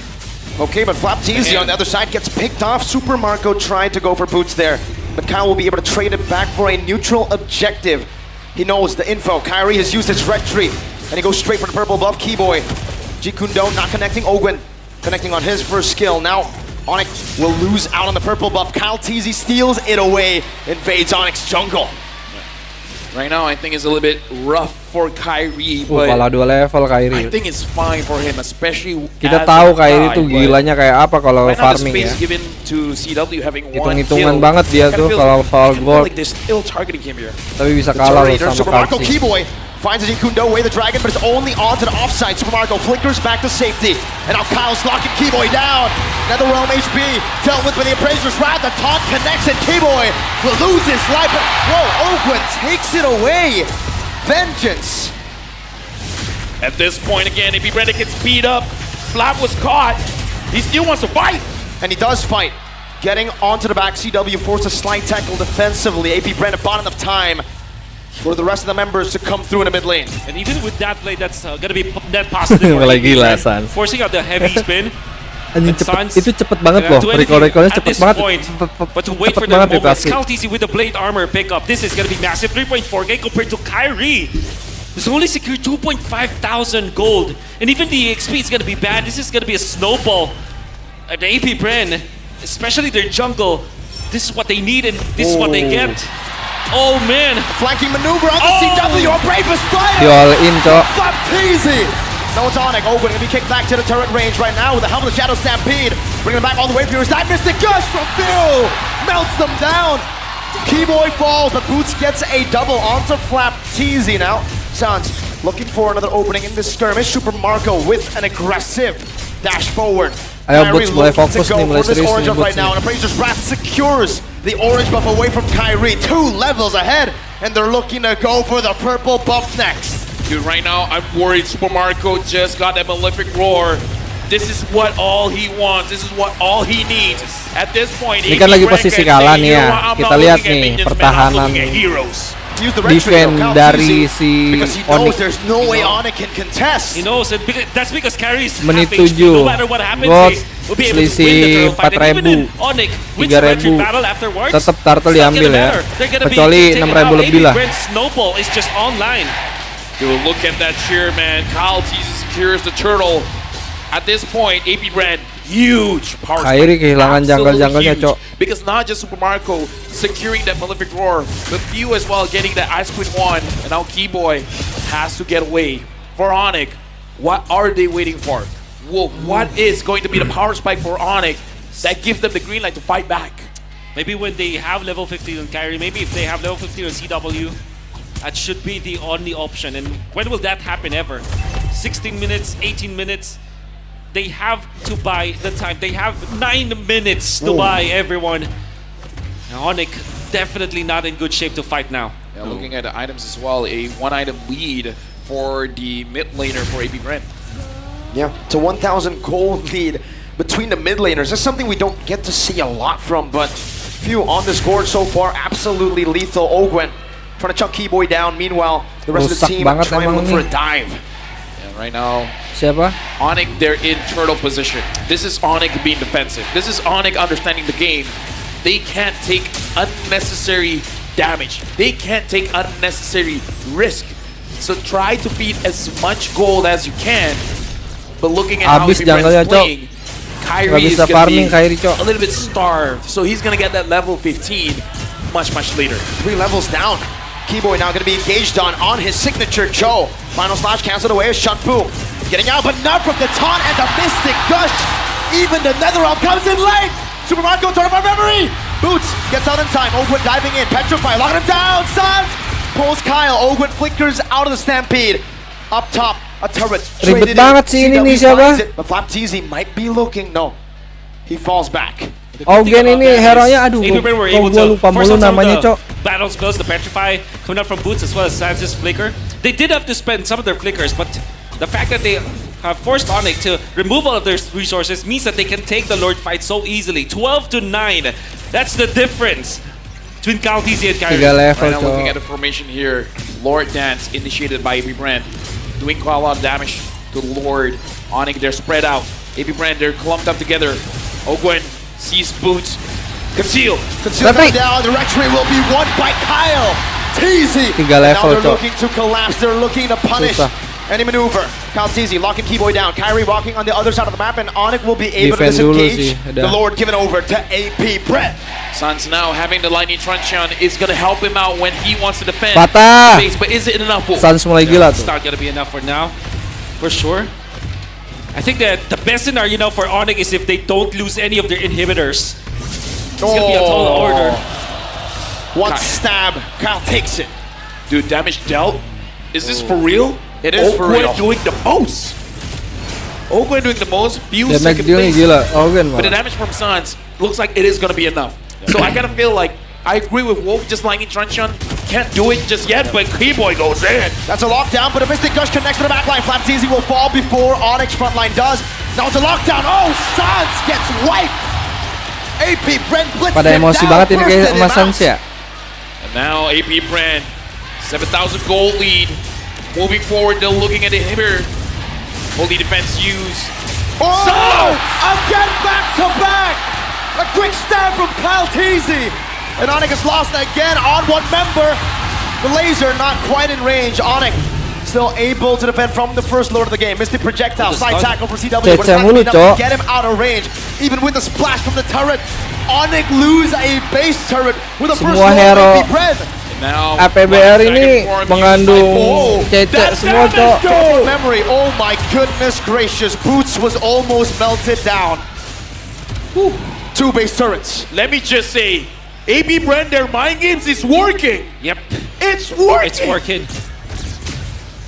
Okay, but Flap TZ on the other side gets picked off. Super Marco tried to go for boots there, but Kyle will be able to trade it back for a neutral objective. He knows the info. Kyrie has used his red tree, and he goes straight for the purple buff. Keyboy, Jikundo not connecting. Ogwen connecting on his first skill. Now ONIC will lose out on the purple buff. Kyle TZ steals it away, invades ONIC's jungle. Right now, I think it's a little bit rough for Kyrie, but Kalah 2 level Kyrie. I think it's fine for him, especially Kita as tahu a Kyrie guy, tuh but gilanya kayak apa kalau right now the farming ya. space given to CW having one Hitung-hitungan kill, banget dia kind of tuh feels- kalau soal I feel gold. like they're still targeting him here. Tapi bisa The kalah loh Terminator, sama Super Marco. Kalsi. Keyboy finds a Jikundo away the dragon, but it's only onto the offside. Super Marco flickers back to safety, and now Kyle's locking Keyboy down. Netherrealm HP dealt with by the Appraiser's Wrath. The taunt connects, and Keyboy will lose his life. But whoa, Ogwen takes it away. Vengeance. At this point again, AP Brand gets beat up. Flap was caught. He still wants to fight. And he does fight. Getting onto the back, CW forced a slight tackle defensively. AP Brand bought enough time for the rest of the members to come through in the mid lane. And even with that play, that's gonna be net positive for Mulai AP gila, Brand, Sans. forcing out the heavy spin. Anjing But cepet, Sans itu cepet banget cannot loh. do anything Recall-recallnya at cepet this banget. point. But to wait Cepet for the banget itu moment, asli. Scout easy with the blade armor pickup. This is gonna be massive. 3.4k compared to Kyrie. He's only secured 2,500 gold. And even the XP is gonna be bad. This is gonna be a snowball. The AP Brand, especially their jungle, this is what they need and this is what they get. Oh man! Flanking maneuver on the CW, our bravest Di fighter! all in, Cok. Flap TZ! No, it's ONIC. Ogwen gonna be kicked back to the turret range right now with the help of the Shadow Stampede. Bringing them back all the way through. Is that Mystic Gush from Phil? Melts them down. Keyboy falls, but Boots gets a double onto Flap TZ now. Sounds looking for another opening in this skirmish. Super Marco with an aggressive dash forward. Ayo, Kyrie Boots mulai looking fokus to go nih, mulai for this serius orange nih, buff right Boots now, nih. and Appraiser's Wrath secures the orange buff away from Kyrie. 2 levels ahead, and they're looking to go for the purple buff next. Dude, right now, I'm worried Super Marco just got that malefic roar. This is what all he wants. This is what all he needs. At this point, Ini kan lagi posisi kalah nih ya. Kita lihat nih pertahanan defense dari si Because he knows ONIC. there's no way ONIC can contest. He knows, and that's because Kyrie's Menit half HP. 7. No matter what happens, Gold they will be able to win the selisih turtle fight. And even 4.000. in ONIC, with the 3.000. battle afterwards, Tetap turtle it's not diambil gonna ya. matter. They're gonna be Kecuali taken 6.000 out. lebih lah. Brand's snowball is just online. Dude, look at that cheer, man. Kyle TZ secures the turtle. At this point, AP Brand, huge power Kyrie spike. kehilangan Absolutely jungle-junglenya, huge. Cok. Because not just Super Marco securing that malefic roar, but Few as well getting that Ice Queen 1, and now Keyboy has to get away. For ONIC, what are they waiting for? Well, what is going to be the power spike for ONIC that gives them the green light to fight back? Maybe when they have level 15 on Kyrie, maybe if they have level 15 on CW, that should be the only option. And when will that happen ever? 16 minutes, 18 minutes? they have to buy the time. They have 9 minutes to buy everyone. And ONIC definitely not in good shape to fight now. Yeah, looking at the items as well, a 1-item lead for the mid laner for AP Brand. Yeah, it's a 1,000 gold lead between the mid laners. That's something we don't get to see a lot from, but few on the score so far. Absolutely lethal. Ogwen trying to chuck Keyboy down. Meanwhile, the rest of the team trying to look for a dive. Yeah, right now, Siapa? ONIC, they're in turtle position. This is ONIC being defensive. This is ONIC understanding the game. They can't take unnecessary damage. They can't take unnecessary risk. So try to beat as much gold as you can. But looking at how Abis he's playing, Kyrie is going to be a little bit starved. So he's going to get that level 15 much later. 3 levels down. Keyboy now going to be engaged on his signature Joe. Final slash canceled away as Shunfu. Getting out, but not from the taunt and the Mystic Gush. Even the Netherrealm comes in late. Super Marco, turn my memory. Boots gets out in time. Ogwen diving in. Petrify, locking him down. Suns pulls Kyle. Ogwen flickers out of the Stampede. Up top, a turret. Ribet banget sih ini nih siapa? But Flapteasy might be looking. No, he falls back. Augen ini hero-nya, aduh, gue lupa mulu namanya, Cok. Battle spells, the Petrify coming up from Boots as well as Sans' Flicker. They did have to spend some of their flickers, but the fact that they have forced ONIC to remove all of their resources means that they can take the Lord fight so easily. 12-9. That's the difference between Kaltizi and Kyrie. Right now, looking at the formation here, Lord Dance initiated by AP Brand, doing quite a lot of damage to Lord. ONIC, they're spread out. AP Brand, they're clumped up together. Ogwen sees Boots. Conceal down. The Rectory will be won by Kyle. Teasy. Now they're looking to collapse. They're looking to punish any maneuver. Kyle Teasy locking Keyboy down. Kyrie walking on the other side of the map, and ONIC will be able to disengage. The Lord given over to AP Brett. Suns now having the lightning truncheon is going to help him out when he wants to defend. Patah. Space, but is it enough? Suns mulai gila tuh. It's not going to be enough for now, for sure. I think that the best scenario now for ONIC is if they don't lose any of their inhibitors. It's going to be a tall order. One stab, Kyle takes it. Dude, damage dealt? Is this for real? It is for real. Doing the most. Ogwen doing the most, few second place. But the damage from Suns looks like it is going to be enough. So I kind of feel like I agree with Wolf, just lightning truncheon. Can't do it just yet, but Keyboy goes in. That's a lockdown, but a Mystic Gush connects to the backline. Flapteasy will fall before ONIC's frontline does. Now it's a lockdown. Oh, Suns gets wiped. AP Brand blitz. Pada emosi banget ini kayak sama Suns ya. And now AP Brand, 7,000 gold lead. Moving forward, they're looking at the inhibitor. Holy defense use. Oh! Again back to back! A quick stab from Kyle Teasy. And ONIC has lost again on one member. The laser not quite in range. ONIC still able to defend from the first lord of the game. Mystic projectile, side tackle for CW, but it's not enough to get him out of range. Even with the splash from the turret, ONIC lose a base turret with a first lord of the bread. APBR ini mengandung cecek semua, Cok. Memory, oh my goodness gracious. Boots was almost melted down. 2 base turrets. Let me just say, AP Brand, their mind games is working. Yep. It's working. It's working.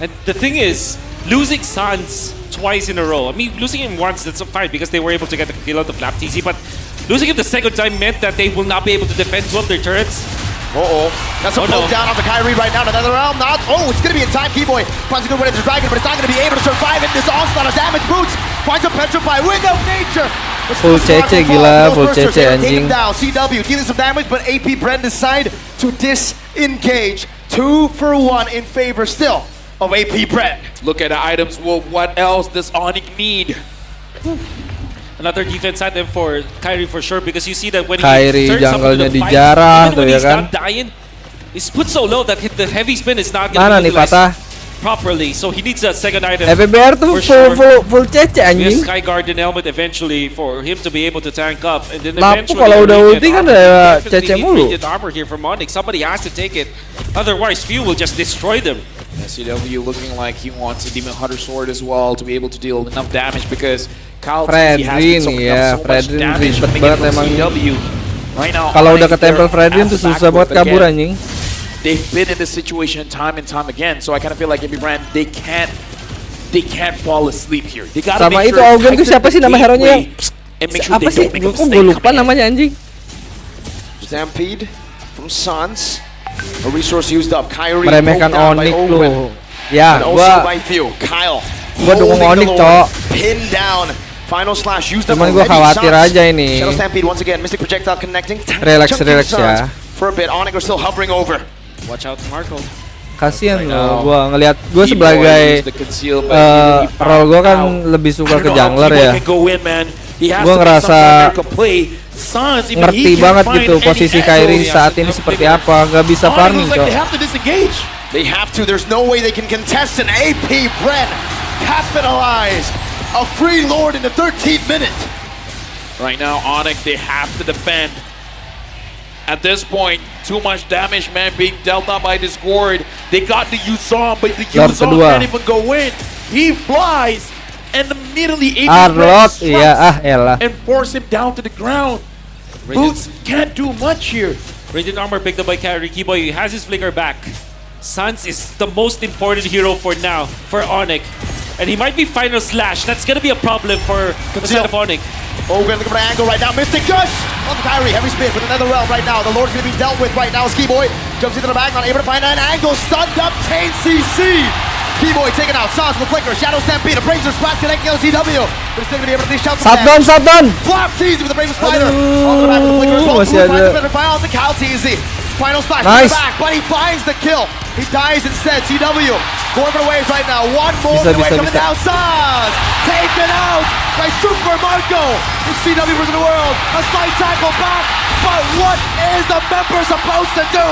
And the thing is, losing Suns twice in a row. I mean, losing him once, that's a fight because they were able to get the kill on the Flapteasy, but losing him the second time meant that they will not be able to defend 2 of their turrets. That's a poke down on the Kyrie right now. Another round, not. Oh, it's going to be in time. Keyboy finds a good way into the Dragon, but it's not going to be able to survive in this onslaught of damage. Boots finds a Petrify, wind of nature. Full cece gila, full cece anjing. CW dealing some damage, but AP Brand decide to disengage. 2 for 1 in favor still of AP Brand. Look at the items. Well, what else does ONIC need? Another defense item for Kyrie for sure, because you see that when Kyrie he turns up into the fight, even when he's not dying, he's put so low that the heavy spin is not going to be utilized properly. So he needs a second item. APBR tuh full cece anjing. Sky Guardian helmet eventually for him to be able to tank up, and then Lapu eventually kalau udah ulti kan ada cece mulu. Armor here from ONIC. Somebody has to take it, otherwise few will just destroy them. CW looking like he wants a Demon Hunter sword as well to be able to deal enough damage, because Fredrin ya, Fredrin ribet banget emang. Right now, kalau udah ketempel Fredrin tuh susah banget kabur anjing. They've been in this situation time and time again, so I kind of feel like AP Brand, they can't they can't fall asleep here. They gotta Sama make itu sure Augen tuh siapa sih nama hero-nya yang and make sure apa they sih? don't make a Kok mistake gue lupa coming in. namanya anjing. Stampede from Suns. A resource used up. Kyrie Meremehkan poked down by ONIC Owen. lu. Ya, And also by Theo. Kyle. gua dukung holding ONIC, the Lord, Cok. Pinned down. Final slash used up Cuman gua already. khawatir Suns. aja ini. Shadow Stampede once again. Mystic projectile connecting. Relax Chunking ya. Suns For a bit. ONIC are still hovering over. Watch out, Marco. Kasian Right loh, now, gua ngelihat gua Keyboard sebagai used the conceal, but he didn't role gua kan found out. lebih suka I ke don't know how jungler Keyboard ya. can go in, man. He has Gua to be ngerasa somewhere where he can play. Suns, even ngerti he can't banget find gitu any posisi angles. Kyrie saat ini seperti apa, gak bisa ONIC farming, looks like Cok. they have to disengage. They have to. There's no way they can contest an AP Bren. Capitalize. A free Lord in the 13th minute. Right now, ONIC, they have to defend. At this point, too much damage, man, being dealt out by this Gord. They got the Yuzong, but the Lord Yuzong kedua. can't even go in. He flies, and immediately Arlot, AB iya elah. and force him down to the ground. Boots can't do much here. Radiant armor picked up by Kyrie. Keyboy has his flicker back. Suns is the most important hero for now for ONIC. And he might be final slash. That's gonna be a problem for the side of ONIC. Ogun looking for an angle right now. Mystic just on Kyrie. Heavy spin with another realm right now. The Lord's going to be dealt with right now. Ski-Boy jumps into the back, not able to find an angle. Stunned up, Tain CC. Keyboy taken out. Sans with flicker. Shadow Stampede. Abrasive Splat connecting LCW. But still going to be able to shout some damage. Shutdown. Flop Teasy with the Abrasive Spider. On the back with the flicker as well. Masih Finds ada. the better fire on the Cal Teasy. Final slash Nice. to the back, but he finds the kill. He dies instead. CW going for the waves right now. One more Bisa, away bisa, coming bisa. down. Sans taken out by Super Marco. It's CW versus the world. A slight tackle back, but what is the member supposed to do?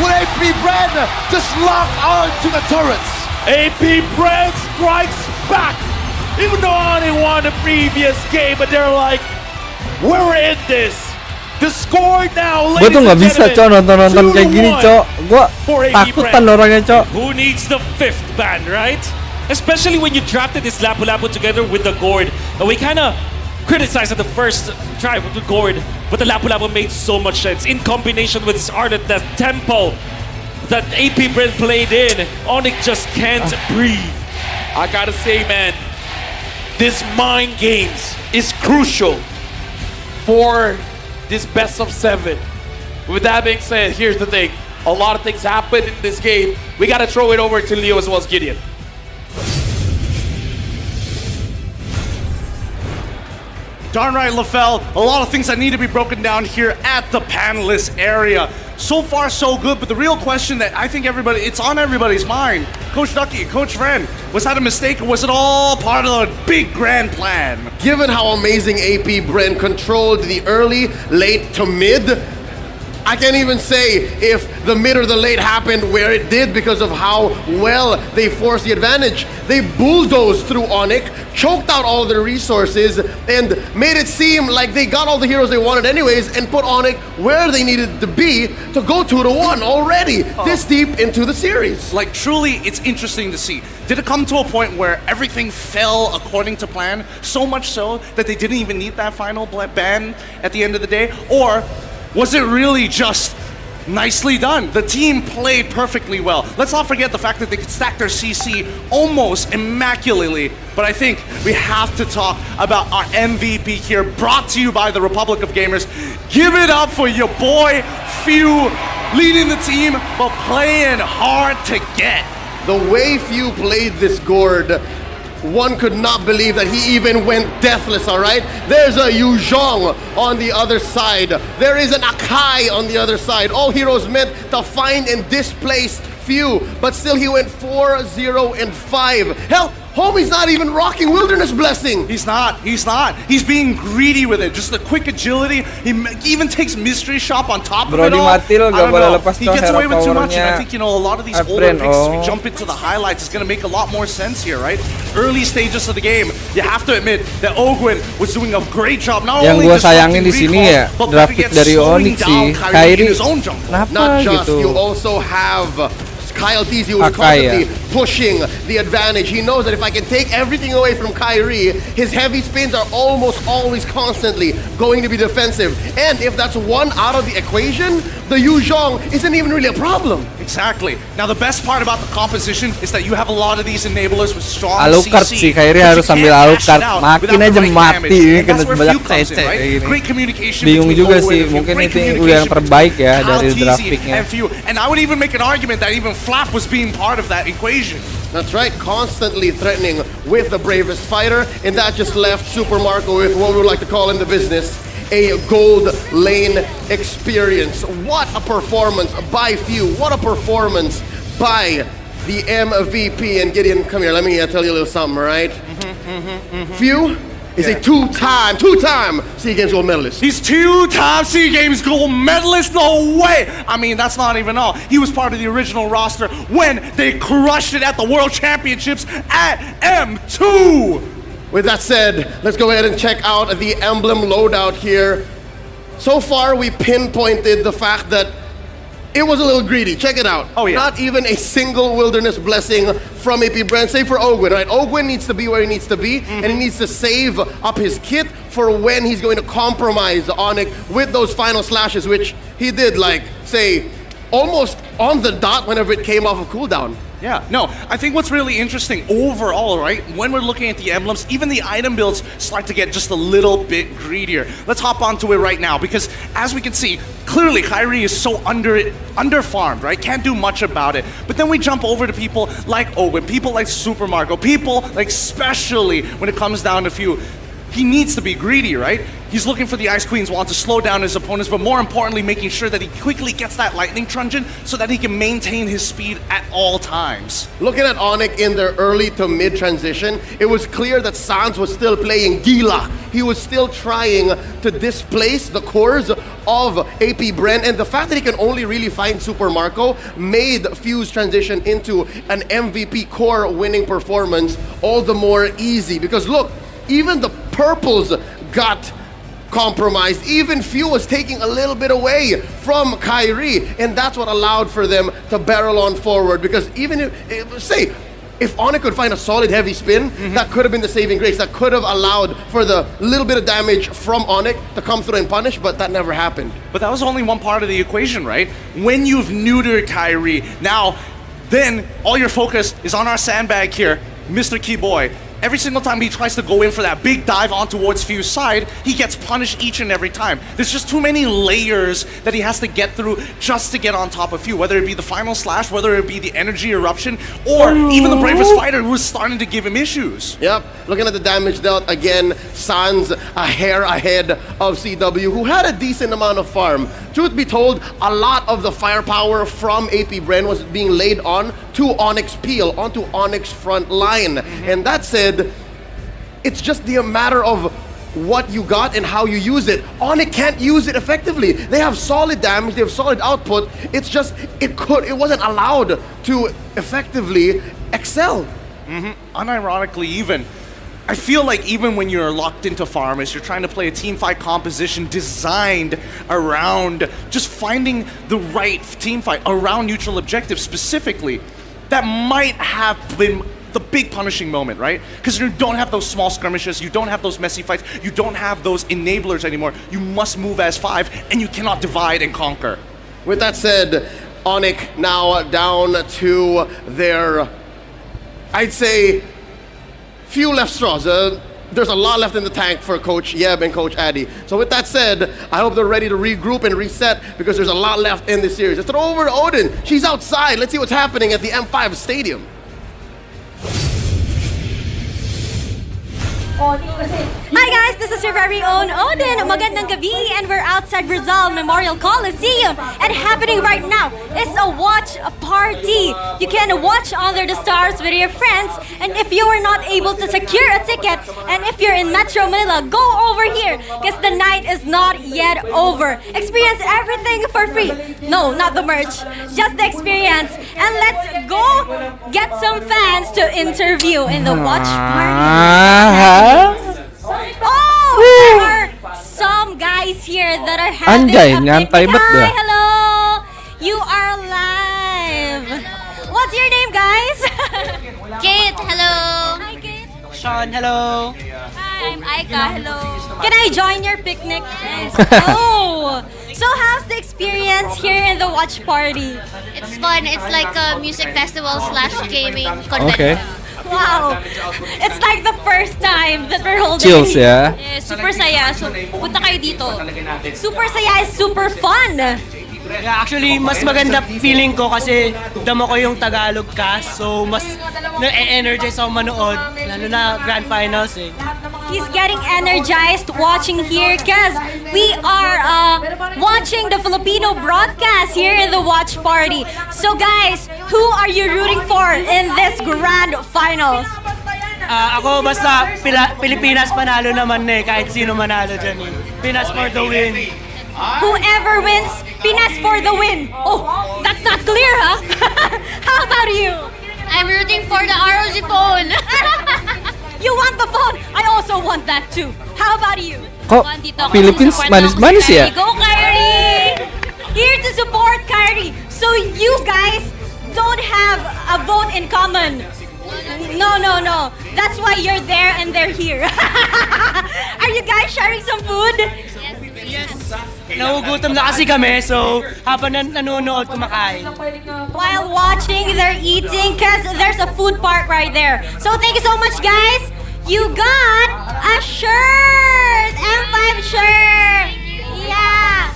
Would AP Bren just lock on to the turrets? AP Bren strikes back. Even though ONIC won the previous game, but they're like, we're in this. The score now, Gue ladies tuh nggak and bisa, Cok, gentlemen, nonton kayak gini, 2-1 Cok. Gue for AP takutan Bren. orangnya, Cok. Who needs the 5th ban, right? Especially when you drafted this Lapu-Lapu together with the Gord. And we kind of criticized at the first try with the Gord, but the Lapu-Lapu made so much sense in combination with his art at the tempo that AP Bren played in. ONIC just can't breathe. I gotta say, man, this mind games is crucial for this best of 7. With that being said, here's the thing. A lot of things happen in this game. We gotta throw it over to Leo as well as Gideon. Darn right, LaFell. A lot of things that need to be broken down here at the panelist area. So far, so good, but the real question that I think it's on everybody's mind. Coach Ducky, Coach Ren, was that a mistake or was it all part of the big grand plan? Given how amazing AP Bren controlled the early, late to mid, I can't even say if the mid or the late happened where it did because of how well they forced the advantage. They bulldozed through ONIC, choked out all their resources, and made it seem like they got all the heroes they wanted anyways and put ONIC where they needed to be to go 2-1 already, this deep into the series. Like, truly, it's interesting to see. Did it come to a point where everything fell according to plan, so much so that they didn't even need that final ban at the end of the day? Or was it really just nicely done? The team played perfectly well. Let's not forget the fact that they could stack their CC almost immaculately. But I think we have to talk about our MVP here, brought to you by the Republic of Gamers. Give it up for your boy, Few, leading the team, but playing hard to get. The way Few played this Gord, one could not believe that he even went deathless, all right? There's a Yuzhong on the other side. There is an Akai on the other side. All heroes meant to find and displace Few, but still he went 4-0-5. Hell, homie's not even rocking Wilderness Blessing. He's not. He's being greedy with it. Just the quick agility. He even takes Mystery Shop on top of it all. Brody Matil I gak don't boleh know. lepas He tuh gets hero away with too much, and I powernya. think, a lot of these older picks, as we jump into the highlights, is going to make a lot more sense here, right? Early stages of the game, you have to admit that Ogwin was doing a great job. Not Yang only gue disrupting sayangin di sini recalls, ya, but draft better pick yet, dari slowing ONIC down sih, Kyrie in Kyrie, his own jungle. kenapa Not just, gitu? you also have Kyle Teasy who Akai, constantly pushing the advantage. He knows that if I can take everything away from Kyrie, his heavy spins are almost always constantly going to be defensive. And if that's one out of the equation, the Yu Zhong isn't even really a problem. Exactly. Now the best part about the composition is that you have a lot of these enablers with strong Alucard CC. sih, Kyrie harus sambil Alucard. Makin aja mati ini kena banyak CC CC Great communication. Bingung juga sih, mungkin itu yang terbaik ya dari draft picknya. And I would even make an argument that even Flap was being part of that equation. That's right, constantly threatening with the bravest fighter, and that just left Super Marco with what we would like to call in the business a gold lane experience. What a performance by Few, what a performance by the MVP. And Gideon, come here, let me tell you a little something, all right? Few is a two-time SEA Games gold medalist. He's two-time SEA Games gold medalist? No way! I mean, that's not even all. He was part of the original roster when they crushed it at the World Championships at M2! With that said, let's go ahead and check out the emblem loadout here. So far, we pinpointed the fact that it was a little greedy. Check it out. Oh, yeah. Not even a single wilderness blessing from APBR, save for Ogwin, right? Ogwin needs to be where he needs to be, and he needs to save up his kit for when he's going to compromise ONIC with those final slashes, which he did, like, say, almost on the dot whenever it came off of cooldown. Yeah, no, I think what's really interesting overall, right, when we're looking at the emblems, even the item builds start to get just a little bit greedier. Let's hop onto it right now, because as we can see, clearly Kyrie is so under-farmed, right? Can't do much about it. But then we jump over to people like Owen, people like Super Marco, people like, especially when it comes down to Few. He needs to be greedy, right? He's looking for the Ice Queen's wand to slow down his opponents, but more importantly, making sure that he quickly gets that Lightning Truncheon so that he can maintain his speed at all times. Looking at ONIC in their early to mid transition, it was clear that Sans was still playing Gila. He was still trying to displace the cores of APBR, and the fact that he can only really find Super Marco made Few's transition into an MVP core winning performance all the more easy. Because look, even the purples got compromised. Even Few was taking a little bit away from Kyrie, and that's what allowed for them to barrel on forward. Because even if ONIC could find a solid heavy spin, that could have been the saving grace. That could have allowed for the little bit of damage from ONIC to come through and punish, but that never happened. But that was only one part of the equation, right? When you've neutered Kyrie, then all your focus is on our sandbag here, Mr. Keyboy. Every single time he tries to go in for that big dive on towards Few's side, he gets punished each and every time. There's just too many layers that he has to get through just to get on top of Few, whether it be the final slash, whether it be the energy eruption, or even the bravest fighter who was starting to give him issues. Yep, looking at the damage dealt, again, Sans a hair ahead of CW, who had a decent amount of farm. Truth be told, a lot of the firepower from APBR was being laid on to ONIC's peel, onto ONIC's front line. And that said, it's just the matter of what you got and how you use it. ONIC can't use it effectively. They have solid damage, they have solid output. It's just, it wasn't allowed to effectively excel. Unironically even, I feel like even when you're locked into farmers, you're trying to play a team fight composition designed around just finding the right team fight around neutral objectives specifically, that might have been the big punishing moment, right? Because you don't have those small skirmishes, you don't have those messy fights, you don't have those enablers anymore. You must move as 5, and you cannot divide and conquer. With that said, ONIC now down to their, I'd say, few left straws. There's a lot left in the tank for Coach Yeb and Coach Addy. So with that said, I hope they're ready to regroup and reset, because there's a lot left in this series. Let's throw over to Odin. She's outside. Let's see what's happening at the M5 Stadium. Hi guys, this is your very own Odin. Magandang gabi, and we're outside Rizal Memorial Coliseum, and happening right now is a watch party. You can watch Under the Stars with your friends, and if you are not able to secure a ticket, and if you're in Metro Manila, go over here, because the night is not yet over. Experience everything for free. No, not the merch, just the experience. And let's go get some fans to interview in the watch party. Oh, there are some guys here that are having a picnic. Hi, hello. You are live. What's your name, guys? Sean. Hello. Hi, I'm Aika. Hello. Can I join your picnic? Yes. Oh, so how's the experience here in the watch party? It's fun. It's like a music festival / gaming convention. Okay. Wow, it's like the first time that we're holding. Chills, yeah. Super saya. So, punta kayo dito. Super saya is super fun. Yeah, actually, mas maganda feeling ko kasi damo ko yung Tagalog cast. So, mas na-energize ako manood. Lalo na grand finals eh. He's getting energized watching here because we are watching the Filipino broadcast here in the watch party. So guys, who are you rooting for in this grand finals? Ako basta Pilipinas panalo naman eh, kahit sino manalo dyan eh. Pinas for the win. Whoever wins, Pinas for the win. Oh, that's not clear, huh? How about you? I'm rooting for the ROG phone. You want the phone? I also want that too. How about you? Kok Philippines manis-manis ya? Go Kyrie! Here to support Kyrie. So you guys don't have a vote in common. No. That's why you're there and they're here. Are you guys sharing some food? Yes. Nagugutom na kasi kami, so habang nanonood, kumakain. While watching, they're eating because there's a food park right there. So thank you so much, guys. You got a shirt, M5 shirt. Yeah.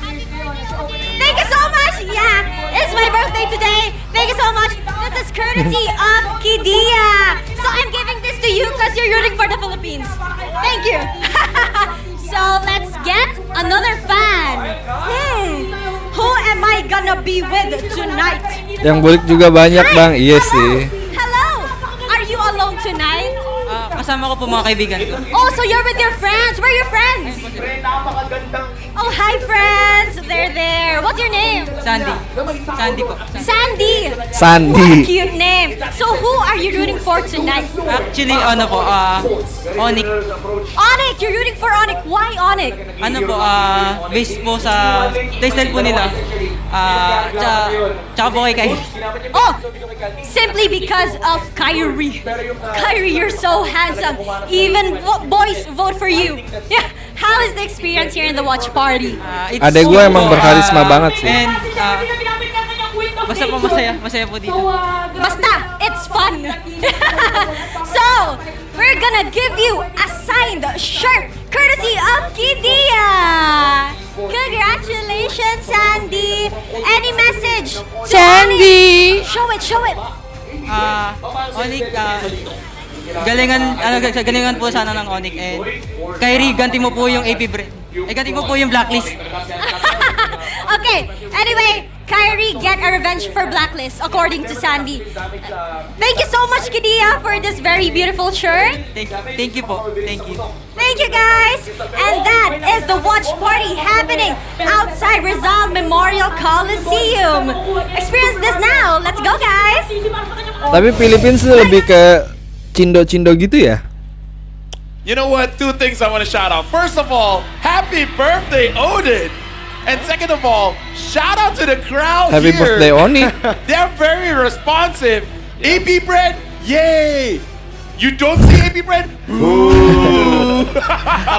Thank you so much. Yeah, it's my birthday today. Thank you so much. This is courtesy of Kidia. So I'm giving this to you because you're rooting for the Philippines. Thank you. So let's get another fan. Who am I gonna be with tonight? Yang bulik juga banyak bang, iya sih. Hello, are you alone tonight? Kasama ko po mga kaibigan ko. Oh, so you're with your friends. Where are your friends? Oh, hi friends. They're there. What's your name? Sandy. Sandy po. Sandy. Sandy. What a cute name. So who are you rooting for tonight? Actually, ONIC. ONIC. You're rooting for ONIC. Why ONIC? Based po sa playstyle po nila. Tsaka po kay Kyrie. Oh, simply because of Kyrie. Kyrie, you're so handsome. Even boys vote for you. Yeah. How is the experience here in the watch party? Adek gue emang berkarisma banget sih. And basta po masaya po dito. Basta, it's fun. So, we're gonna give you a signed shirt courtesy of Kidia. Congratulations, Sandy. Any message to Sandy? ONIC? Show it. ONIC, galingan po sana ng ONIC and Kyrie, ganti mo po yung APBR. Ganti mo po yung blacklist. Okay, anyway, Kyrie get a revenge for blacklist according to Sandy. Thank you so much, Kidia, for this very beautiful shirt. Thank you po. Thank you. Thank you, guys. And that is the watch party happening outside Rizal Memorial Coliseum. Experience this now. Let's go, guys. Tapi Philippines tuh lebih ke cindo-cindo gitu ya? You know what? Two things I want to shout out. First of all, happy birthday, Odin. And second of all, shout out to the crowd Happy here. birthday, Oni. They're very responsive. AP bread, yay! You don't see AP bread? Boo!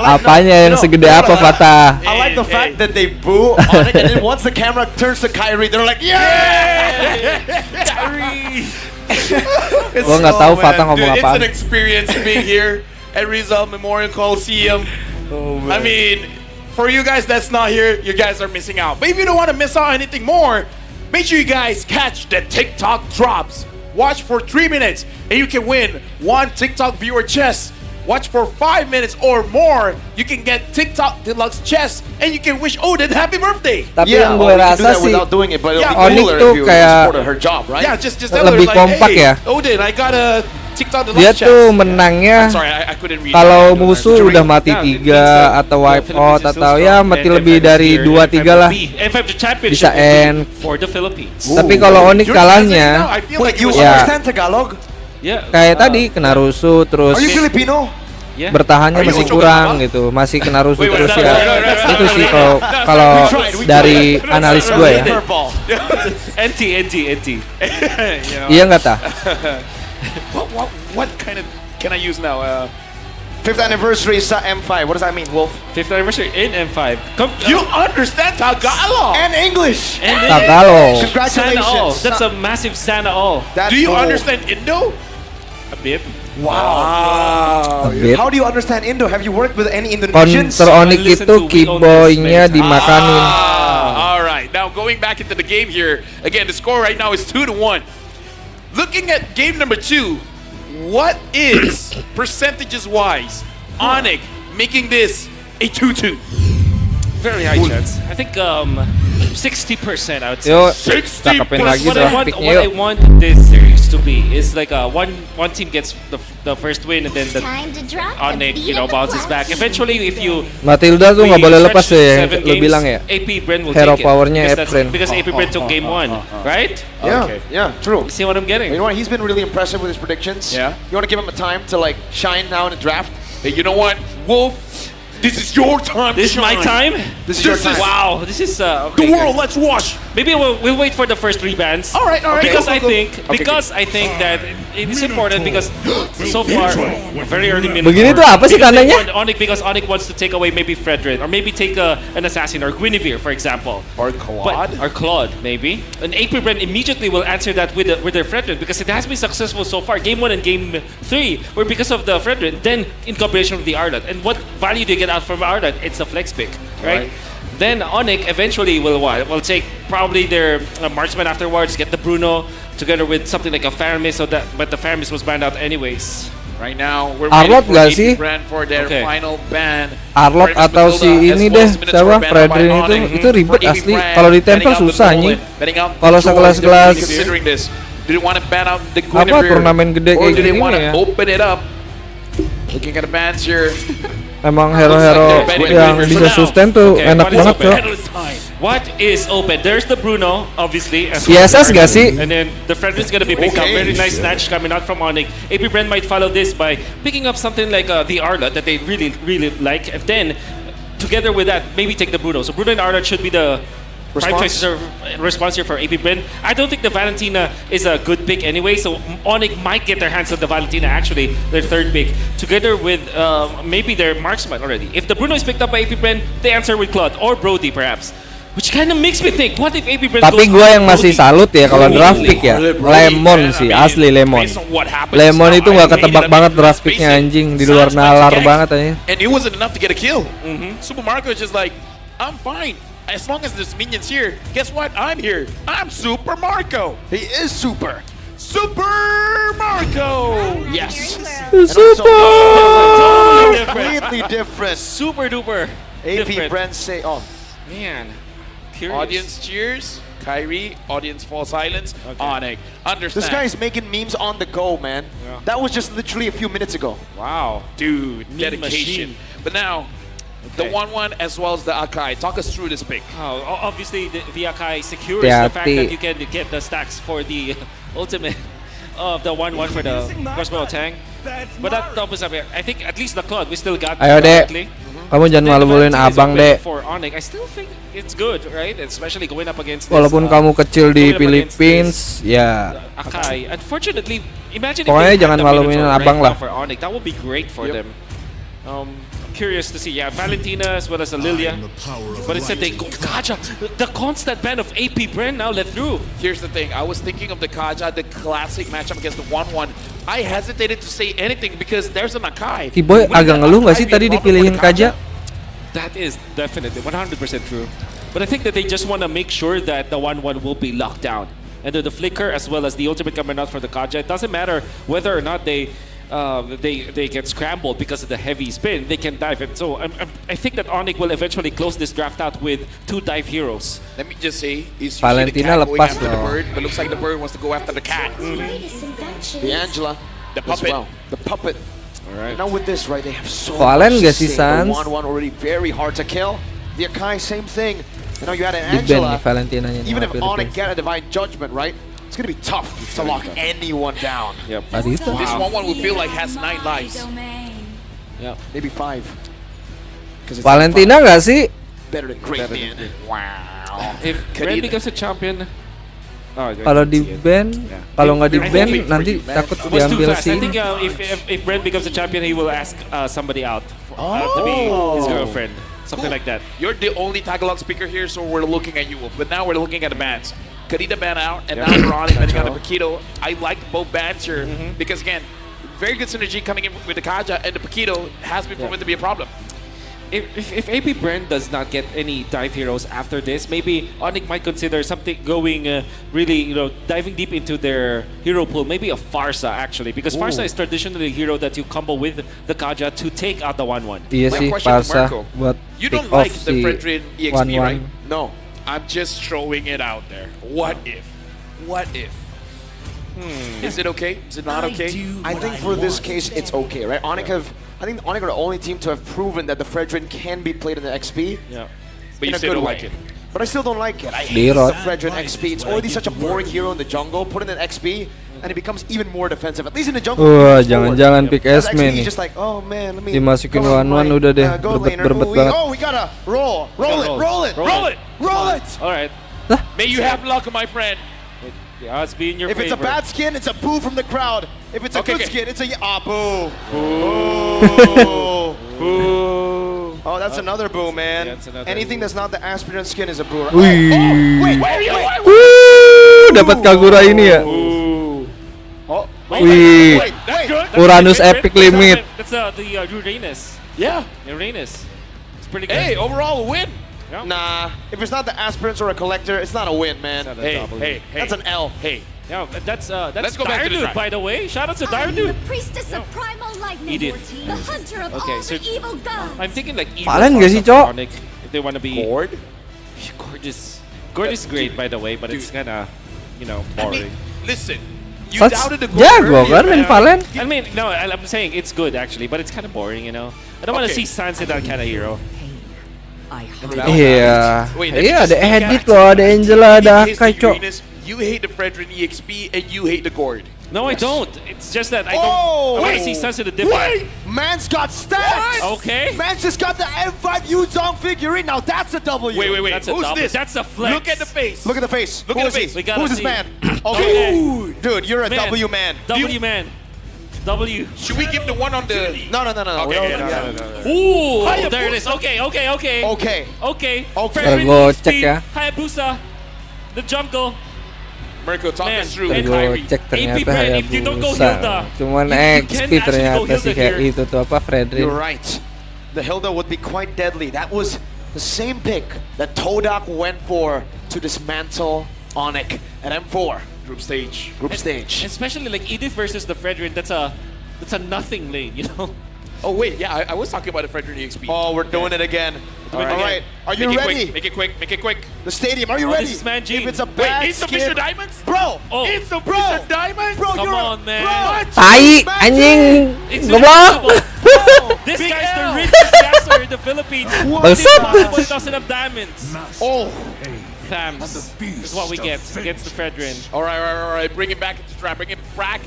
Apanya yang segede apa, Fata? I like the fact that they boo on it, and then once the camera turns to Kyrie, they're like, yeah! Kyrie! Gua nggak tahu Fata ngomong It's apaan. an experience being here at Rizal Memorial Coliseum. I mean, for you guys that's not here, you guys are missing out. But if you don't want to miss out on anything more, make sure you guys catch the TikTok drops. Watch for 3 minutes and you can win 1 TikTok viewer chest. Watch for 5 minutes or more, you can get TikTok deluxe chest and you can wish Odin happy birthday. Tapi yang gue rasa sih ONIC tuh kayak Yeah, just lebih kompak hey, ya. Odin, I got a TikTok deluxe Dia chest. tuh menangnya I couldn't read kalau that. musuh udah mati 3 atau wipe out atau ya mati lebih dari 2-3 lah bisa end. For the Philippines. Tapi kalau ONIC kalahnya ya kayak tadi kena rusuh terus bertahannya masih kurang gitu, masih kena rusuh terus ya. Itu sih kalau dari analis gue ya. NT. Iya nggak tah? What kind of can I use now? 5th anniversary sa M5. What does that mean, Wolf? 5th anniversary in M5. You understand Tagalog and English. And Tagalog. Sana all. Congratulations. That's a massive Sana all. Do you understand Indo? A bit. Wow. bit. How do you understand Indo? Have you worked with any Indonesians? Counter ONIC itu keyboardnya dimakanin. All right. Now going back into the game here. Again, the score right now is 2-1. Looking at game number 2, what is percentages wise ONIC making this a 2-2? Very high chance. I think 60%, I would say. Yuk, cakepin lagi What grafiknya I yuk. want this series to be is like one team gets the first win and then the ONIC, bounces back. Eventually, if you Matilda tuh nggak boleh lepas ya, 7 lu games, bilang ya. AP Brand will Hero take it. powernya Because AP Brand took game 1, right? Yeah, true. See what I'm getting? You know what? He's been really impressive with his predictions. Yeah. You want to give him a time to like shine now in the draft? Hey, you know what, Wolf? This is your time. This is my time. This is your time. Wow, this is The world. Let's watch. Maybe we'll wait for the first 3 bands. All right. Because Go, I go, go. think I think that it is important because so far very early minutes. Begini tuh apa sih tandanya? Because ONIC wants to take away maybe Fredrin or maybe take an assassin or Guinevere, for example. Or Claude. Or Claude, maybe. And AP Brand immediately will answer that with their Fredrin because it has been successful so far. Game 1 and Game 3 were because of the Fredrin, then in combination with the Arlet. And what value do you get out from Arlet? It's a flex pick, right? Then ONIC eventually will take probably their marksman afterwards, get the Bruno together with something like a Faramis, but the Faramis was banned out anyways. Right now, we're Arlot waiting for gak AP sih? Brand for their final ban. Arlot atau si ini deh, siapa? Fredrin itu ribet asli. Kalau ditempel susah nih. Kalau sekelas-kelas Did want to ban out the apa Guinevere, turnamen gede or kayak do they gini want to ya? open it up? Looking at the bans here. Emang hero-hero yang bisa sustain tuh enak banget tuh. What is open? There's the Bruno, obviously. CSS gak sih? And then the Fredrin's gonna be picked up. Very nice snatch coming out from ONIC. AP Brand might follow this by picking up something like the Arla that they really, really like. And then, together with that, maybe take the Bruno. So Bruno and Arla should be the prime choices or response here for AP Brand. I don't think the Valentina is a good pick anyway, so ONIC might get their hands on the Valentina, actually, their third pick, together with maybe their marksman already. If the Bruno is picked up by AP Brand, they answer with Claude or Brody perhaps. Which kind of makes me think, what if AP Brand Tapi gue yang masih salut ya kalau draft pick ya, Lemon sih, asli Lemon. Lemon itu nggak ketebak banget draft picknya anjing, di luar nalar banget aja. And it wasn't enough to get a kill. Super Marco is just like, I'm fine. As long as there's minions here, guess what? I'm here. I'm Super Marco. He is super. Super Marco. Yes. Super. Completely different. Super duper. AP Brand say, oh man. Curious. Audience cheers. Kyrie. Audience fall silence. ONIC. Understand. This guy is making memes on the go, man. Yeah. That was just literally a few minutes ago. Wow. Dude, dedication. But now, the 1-1 as well as the Akai. Talk us through this pick. Oh, obviously, the Akai secures the fact that you can get the stacks for the ultimate of the 1-1 for the crossbow tank. But that top is up here. I think at least the Claude we still got. Ayo dek, kamu jangan malu-maluin abang dek. For ONIC, I still think it's good, right? Especially going up against Walaupun kamu kecil di Philippines, ya. Akai. Unfortunately, imagine pokoknya if they jangan maluin abang lah. For ONIC, that would be great for them. Curious to see, Valentina as well as Lilia. But instead they go Kaja. The constant ban of AP Brand now let through. Here's the thing, I was thinking of the Kaja, the classic matchup against the 1-1. I hesitated to say anything because there's an Akai. Kiboy agak ngeluh nggak sih tadi dipilihin Kaja? That is definitely 100% true. But I think that they just want to make sure that the 1-1 will be locked down. And the flicker as well as the ultimate coming out for the Kaja. It doesn't matter whether or not they get scrambled because of the heavy spin. They can dive it. So I think that ONIC will eventually close this draft out with 2 dive heroes. Let me just say, is Valentina the cat going lepas after the loh. bird, but looks like the bird wants to go after the cat. The Angela, the puppet. as well. The puppet. All right. Now with this, right, they have so Valen much gak to sih, say. Sans? The 1-1 already very hard to kill. The Akai, same thing. You know, you had an Di band nih Angela. Valentinanya nih Even sama if ONIC Philippines. get a divine judgment, right? It's gonna be tough to lock anyone down. Yep. Tadi itu. This 1-1 will feel like has 9 lives. Yeah. Maybe 5. Valentina nggak sih? Better than Great Man. Wow. If Brand becomes a champion, Kalau di ban, kalau nggak di ban nanti takut It was too diambil fast. I sih. think if Brent becomes a champion, he will ask somebody out to be his girlfriend, something like that. You're the only Tagalog speaker here, so we're looking at you. But now we're looking at the bands. Kadita ban out, and now Ronnie betting on the Paquito. I like both bands here because again, very good synergy coming in with the Kaja, and the Paquito has been proven to be a problem. If AP Brand does not get any dive heroes after this, maybe ONIC might consider something going really, diving deep into their hero pool. Maybe a Farsa actually, because Farsa is traditionally a hero that you combo with the Kaja to take out the 1-1. Iya sih, Farsa buat You pick don't off like the si Fredrin EXP, right? 1-1. No, I'm just throwing it out there. What if? What if? Is it okay? Is it not okay? I think for this case, it's okay, right? I think ONIC are the only team to have proven that the Fredrin can be played in the XP. Yeah. But you still don't like it. But I still don't like it. I hate the Fredrin XP. It's already such a boring hero in the jungle. Put in an XP, and it becomes even more defensive. At least in the jungle. Jangan-jangan pick Esme nih. Just like, oh man, let me Dimasukin 1-1 udah deh, berbet banget. Oh, we gotta roll it. All right. May you have luck, my friend. The odds be in your If favor. it's a bad skin, it's a boo from the crowd. If it's a good skin, it's a boo. Boo. Oh, that's another boo, man. Yeah, that's Anything that's not the aspirant skin is a boo. Wih. Wait. Dapat Kagura ini ya. Wih. Uranus Epic Limit. That's the Uranus. Yeah. Uranus. It's pretty good. Hey, overall a win. Nah, if it's not the aspirants or a collector, it's not a win, man. Hey. That's an L. Hey. Yeah, that's Let's go back to the Dire track. Dude, by the way. Shout out to Dire Dude. The priestess of primal lightning, Edith. the hunter of Okay, all so the evil gods. I'm thinking like evil Valen nggak sih, Farsa Cok? Onyx, if they want to be Gord? Gord is great, by the way, but it's kind of boring. Listen. You Fats doubted the jago kan main Valen. I mean, no, I'm saying it's good actually, but it's kind of boring, I don't want to see Sansa that kind of hero. Iya. Wait, Iya, ada Edit loh, ada Angela, ada Kai, Cok. You hate the Fredrin EXP and you hate the Gord. No, I don't. It's just that I want to see Sansa the different. Man's got stats! Okay. Man's just got the M5 Yuzong figurine. Now that's a W. Wait. That's a Who's double. this? That's a flex. Look at the face. Look at the face. Look Who at is the he? face. We gotta Who's this see. man? Okay. Dude, you're a Man. W man. W man. W. Should we give the one on the... No. Okay, Ooh, Hayabusa. there it is. Okay. Okay. Fredrin Go EXP, check ya. Hayabusa, the jungle. Mirko, talk Man, us through. and Gue Kyrie. cek ternyata AP Brand, if you don't go Hayabusa. Hilda, Cuman you can XP actually go ternyata Hilda sih kayak here. itu tuh apa Fredrin. You're right. The Hilda would be quite deadly. That was the same pick that Todak went for to dismantle ONIC at M4. Group stage. Especially like Edith versus the Fredrin, that's a nothing lane, Oh wait, yeah, I was talking about the Fredrin EXP. Oh, we're doing it again. All right. Are you ready? Make it quick. The stadium, are you ready? This is Man G. If it's a bad Insufficient skin, diamonds? bro. Insufficient diamonds? Bro, Come you're on, man. Bro, Tai anjing. It's Goblok. impossible. This guy's the richest caster in the Philippines. It's Bangsat. impossible he doesn't have diamonds. Oh. Thams is what we get against the Fredrin. All right. Bring it back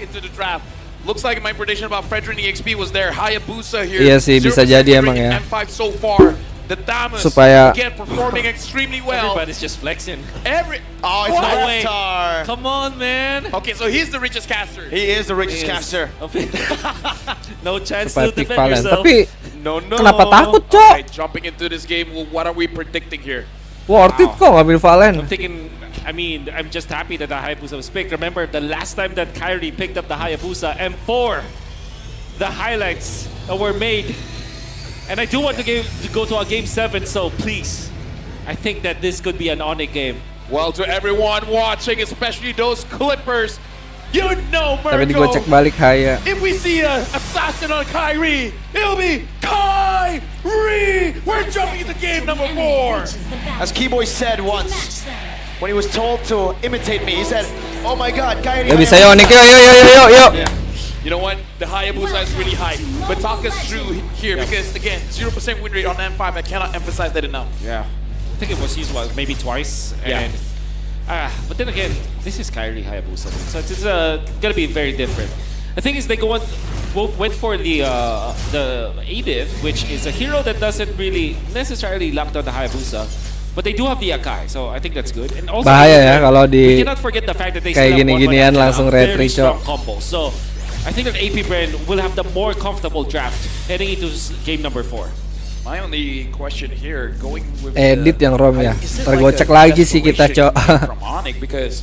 into the draft. Looks like my prediction about Fredrin EXP was there. Hayabusa here. Iya sih, bisa 0% jadi emang bringing ya. M5 so far. The Damas Supaya- again performing extremely well. Everybody's just flexing. Oh, it's No not way. Tar. Come on, man. Okay, so he's the richest caster. He is the richest He is. caster. No chance to Seperti defend Valen. yourself. Tapi No. kenapa takut, Cok? Alright, jumping into this game, well, what are we predicting here? Worth it kok ngambil Valen. I'm just happy that the Hayabusa was picked. Remember, the last time that Kyrie picked up the Hayabusa, M4, the highlights that were made. And I do want to go to a game 7, so please, I think that this could be an ONIC game. Well, to everyone watching, especially those Clippers, you know, Tapi gue cek balik Haya. if we see an assassin on Kyrie, it'll be Kyrie! We're jumping into game number 4. As Keyboy said once, when he was told to imitate me, he said, "Oh my God, Kyrie." Ya bisa ya ONIC, yuk. You know what? The Hayabusa is really high. But talk us through here because, again, 0% win rate on M5. I cannot emphasize that enough. Yeah. I think it was used maybe twice. And, but then again, this is Kyrie Hayabusa. So it's going to be very different. The thing is, they went for the Edith, which is a hero that doesn't really necessarily lock down the Hayabusa. But they do have the Akai, so I think that's good. And also, Bahaya ya kalau we di cannot forget the fact that they kayak still have gini-ginian one langsung very retry, strong Cok. combo. So I think that AP Brand will have the more comfortable draft heading into game number 4. My only question here, going with Edit yang ROM ya. is it Tergocek like a lagi sih kita, Cok. desperation from ONIC? Because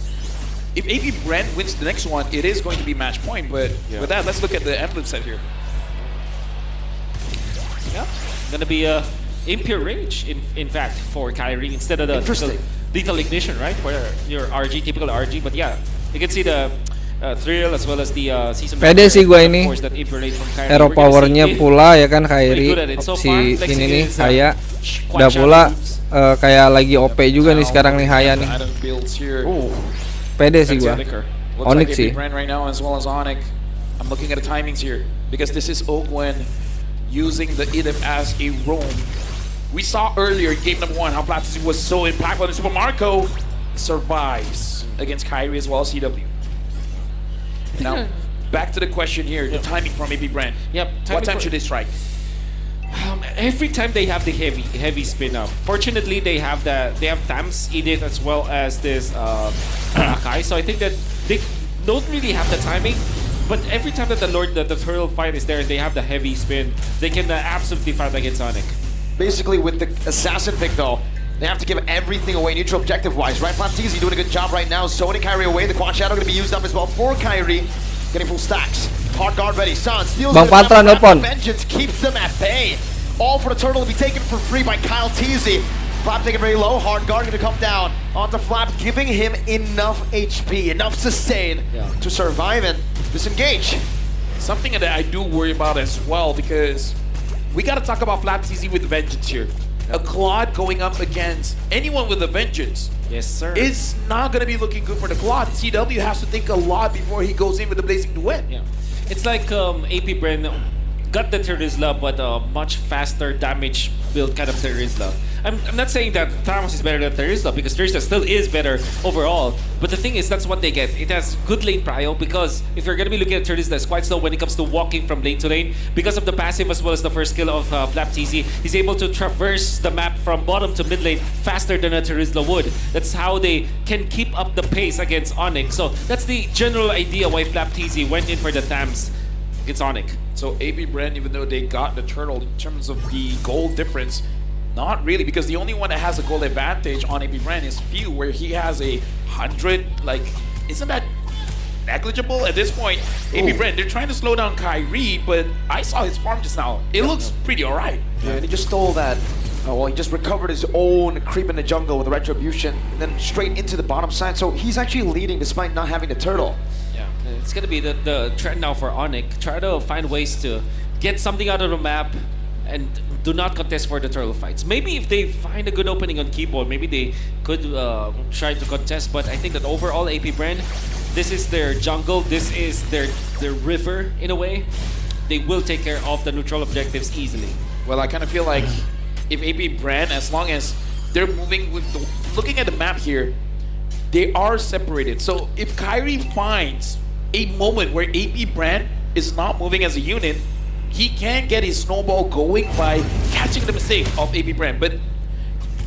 if AP Brand wins the next one, it is going to be match point. But with that, let's look at the emblem set here. Yeah, gonna be Impure Rage in fact for Kyrie instead of the lethal ignition, right? For your RG, typical RG. But yeah, you can see the thrill as well as the season. Pede sih gua ini. Of course, that Impure Rage from Kyrie. Hero We're gonna powernya see pula ya kan Kyrie So si far, Flexing ini nih is, Haya udah pula kayak lagi OP juga nih sekarang nih Haya nih. Pede sih gua. ONIC sih. Brand right now as well as ONIC. I'm looking at the timings here because this is Ogwen using the Idif as a roam. We saw earlier in game number 1 how Platzi was so impactful, and Super Marco survives against Kyrie as well as CW. Now, back to the question here, the timing from AP Brand. Yep. What time should they strike? Every time they have the heavy spin up. Fortunately, they have Tams, Edith, as well as this Akai. So I think that they don't really have the timing. But every time that the turtle fight is there, they have the heavy spin. They can absolutely fight against ONIC. Basically, with the assassin pick though, they have to give everything away neutral objective-wise, right? Platzi doing a good job right now, zoning Kyrie away. The Quad Shadow going to be used up as well for Kyrie. Getting full stacks. Hard guard ready. Sun steals Bang Patra nelpon. Vengeance keeps them at bay. All for the turtle to be taken for free by Kyle Teasy. Flap taken very low. Hard guard going to come down onto Flap, giving him enough HP, enough sustain to survive and disengage. Something that I do worry about as well, because we got to talk about Flap TZ with Vengeance here. A Claude going up against anyone with a Vengeance. Yes, sir. It's not going to be looking good for the Claude. CW has to think a lot before he goes in with the Blazing Duet. Yeah. It's like AP Brand got the Terizla, but a much faster damage build kind of Terizla. I'm not saying that Thanos is better than Terizla, because Terizla still is better overall. But the thing is, that's what they get. It has good lane prio, because if you're going to be looking at Terizla, it's quite slow when it comes to walking from lane to lane. Because of the passive as well as the first skill of Flap TZ, he's able to traverse the map from bottom to mid lane faster than a Terizla would. That's how they can keep up the pace against ONIC. So that's the general idea why Flap TZ went in for the Thams against ONIC. So AP Brand, even though they got the turtle in terms of the gold difference, not really, because the only one that has a gold advantage on AP Brand is Few, where he has 100. Like, isn't that negligible at this point? AP Brand, they're trying to slow down Kyrie, but I saw his farm just now. It looks pretty alright. Yeah, and he just stole that. Well, he just recovered his own creep in the jungle with the Retribution, and then straight into the bottom side. So he's actually leading despite not having the turtle. Yeah, it's gonna be the trend now for ONIC. Try to find ways to get something out of the map and do not contest for the turtle fights. Maybe if they find a good opening on keyboard, maybe they could try to contest. But I think that overall, AP Brand, this is their jungle. This is their river in a way. They will take care of the neutral objectives easily. Well, I kind of feel like if AP Brand, as long as they're moving with looking at the map here, they are separated. So if Kyrie finds a moment where AP Brand is not moving as a unit, he can get his snowball going by catching the mistake of AP Brand. But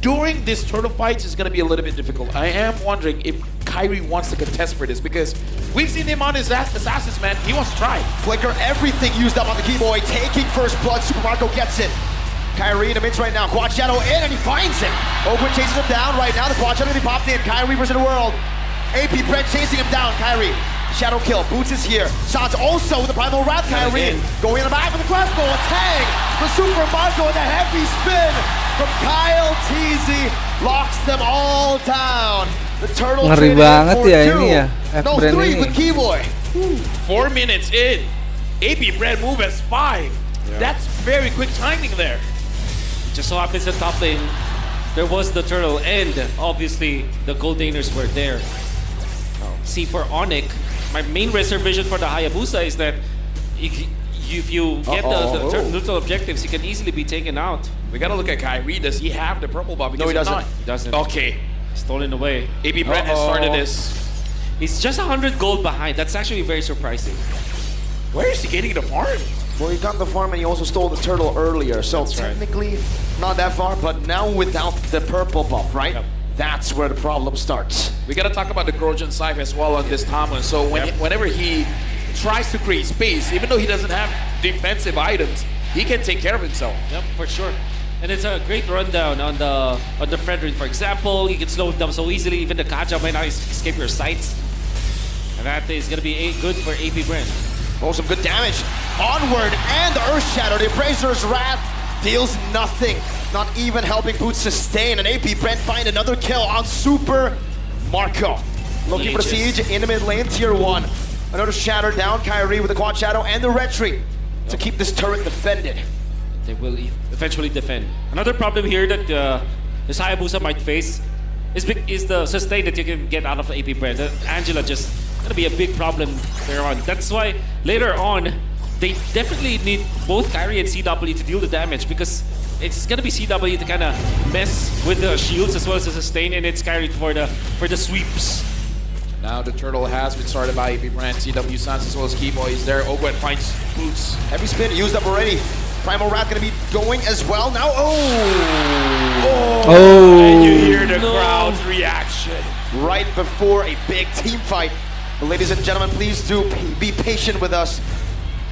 during this turtle fights, it's going to be a little bit difficult. I am wondering if Kyrie wants to contest for this, because we've seen him on his assassins, man. He wants to try. Flicker, everything used up on the keyboy, taking first blood. Super Marco gets it. Kyrie in the midst right now. Quad Shadow in, and he finds it. Ogwen chases him down right now. The Quad Shadow, he popped in. Kyrie versus the world. AP Brand chasing him down. Kyrie. Shadow kill. Boots is here. Shots also with the Primal Wrath. Kyrie going in the back with the crossbow. A tag for Super Marco, and the heavy spin from Kyle Teasy locks them all down. The turtle ngeri banget ya ini ya. No, 3 with Keyboy. 4 minutes in. AP Brand move as 5. That's very quick timing there. Just so happens at top lane, there was the turtle, and obviously the Goldaners were there. See, for ONIC, my main reservation for the Hayabusa is that if you get the neutral objectives, he can easily be taken out. We gotta look at Kyrie. Does he have the purple buff? No, he doesn't. He doesn't. Okay. Stolen away. AP Brand has started this. He's just 100 gold behind. That's actually very surprising. Where is he getting the farm? Well, he got the farm and he also stole the turtle earlier, so technically not that far, but now without the purple buff, right? Yep. That's where the problem starts. We gotta talk about the Grojan side as well on this Tomlin. So whenever he tries to create space, even though he doesn't have defensive items, he can take care of himself. Yep, for sure. And it's a great rundown on the Frederick, for example. You can slow him down so easily. Even the Kaja might not escape your sights. And that is going to be good for APBR. Oh, some good damage. Onward, and the Earth Shadow. The Appraiser's Wrath deals nothing. Not even helping Boots sustain. And APBR find another kill on Super Marco. Looking for the siege in the mid lane, tier 1. Another Shatter down, Kyrie with the Quad Shadow and the Retreat to keep this turret defended. They will eventually defend. Another problem here that the Hayabusa might face is the sustain that you can get out of APBR. Angela just gonna be a big problem later on. That's why later on they definitely need both Kyrie and CW to deal the damage, because it's gonna be CW to kind of mess with the shields as well as the sustain, and it's Kyrie for the sweeps. Now the turtle has been started by APBR. CW Sans as well as Keyboy is there. Ogwen finds Boots. Heavy spin used up already. Primal Wrath gonna be going as well now. And you hear the crowd's reaction right before a big team fight. But ladies and gentlemen, please do be patient with us.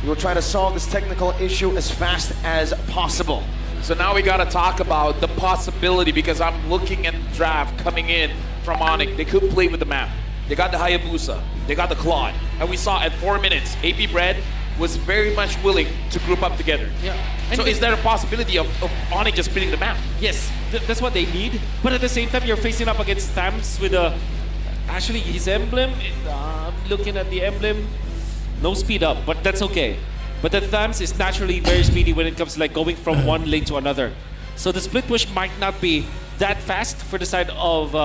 We will try to solve this technical issue as fast as possible. So now we gotta talk about the possibility, because I'm looking at the draft coming in from ONIC. They could play with the map. They got the Hayabusa, they got the Claude, and we saw at 4 minutes, APBR was very much willing to group up together. Yeah. So is there a possibility of ONIC just splitting the map? Yes, that's what they need. But at the same time, you're facing up against Stamps with actually his emblem. I'm looking at the emblem. No speed up, but that's okay. But the Stamps is naturally very speedy when it comes to like going from one lane to another. So the split push might not be that fast for the side of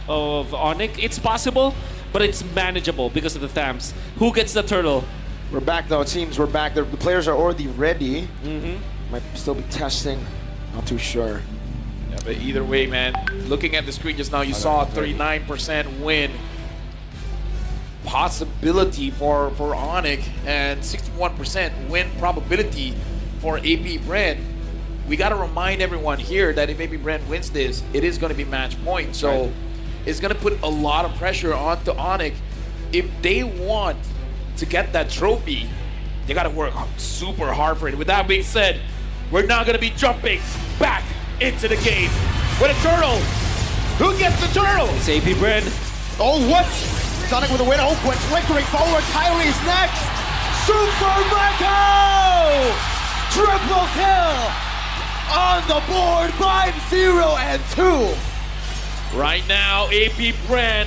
ONIC. It's possible, but it's manageable because of the Stamps. Who gets the turtle? We're back though, it seems we're back. The players are already ready. Might still be testing, not too sure. Yeah, but either way, man, looking at the screen just now, you saw a 39% win possibility for ONIC and 61% win probability for APBR. We got to remind everyone here that if APBR wins this, it is going to be match point. So it's going to put a lot of pressure onto ONIC. If they want to get that trophy, they got to work super hard for it. With that being said, we're now going to be jumping back into the game with a turtle. Who gets the turtle? It's APBR. Oh, what? Sonic with a win. Oh, went flickering forward. Kyrie's next. Super Marco! Triple kill on the board. 5-0 and 2. Right now, APBR,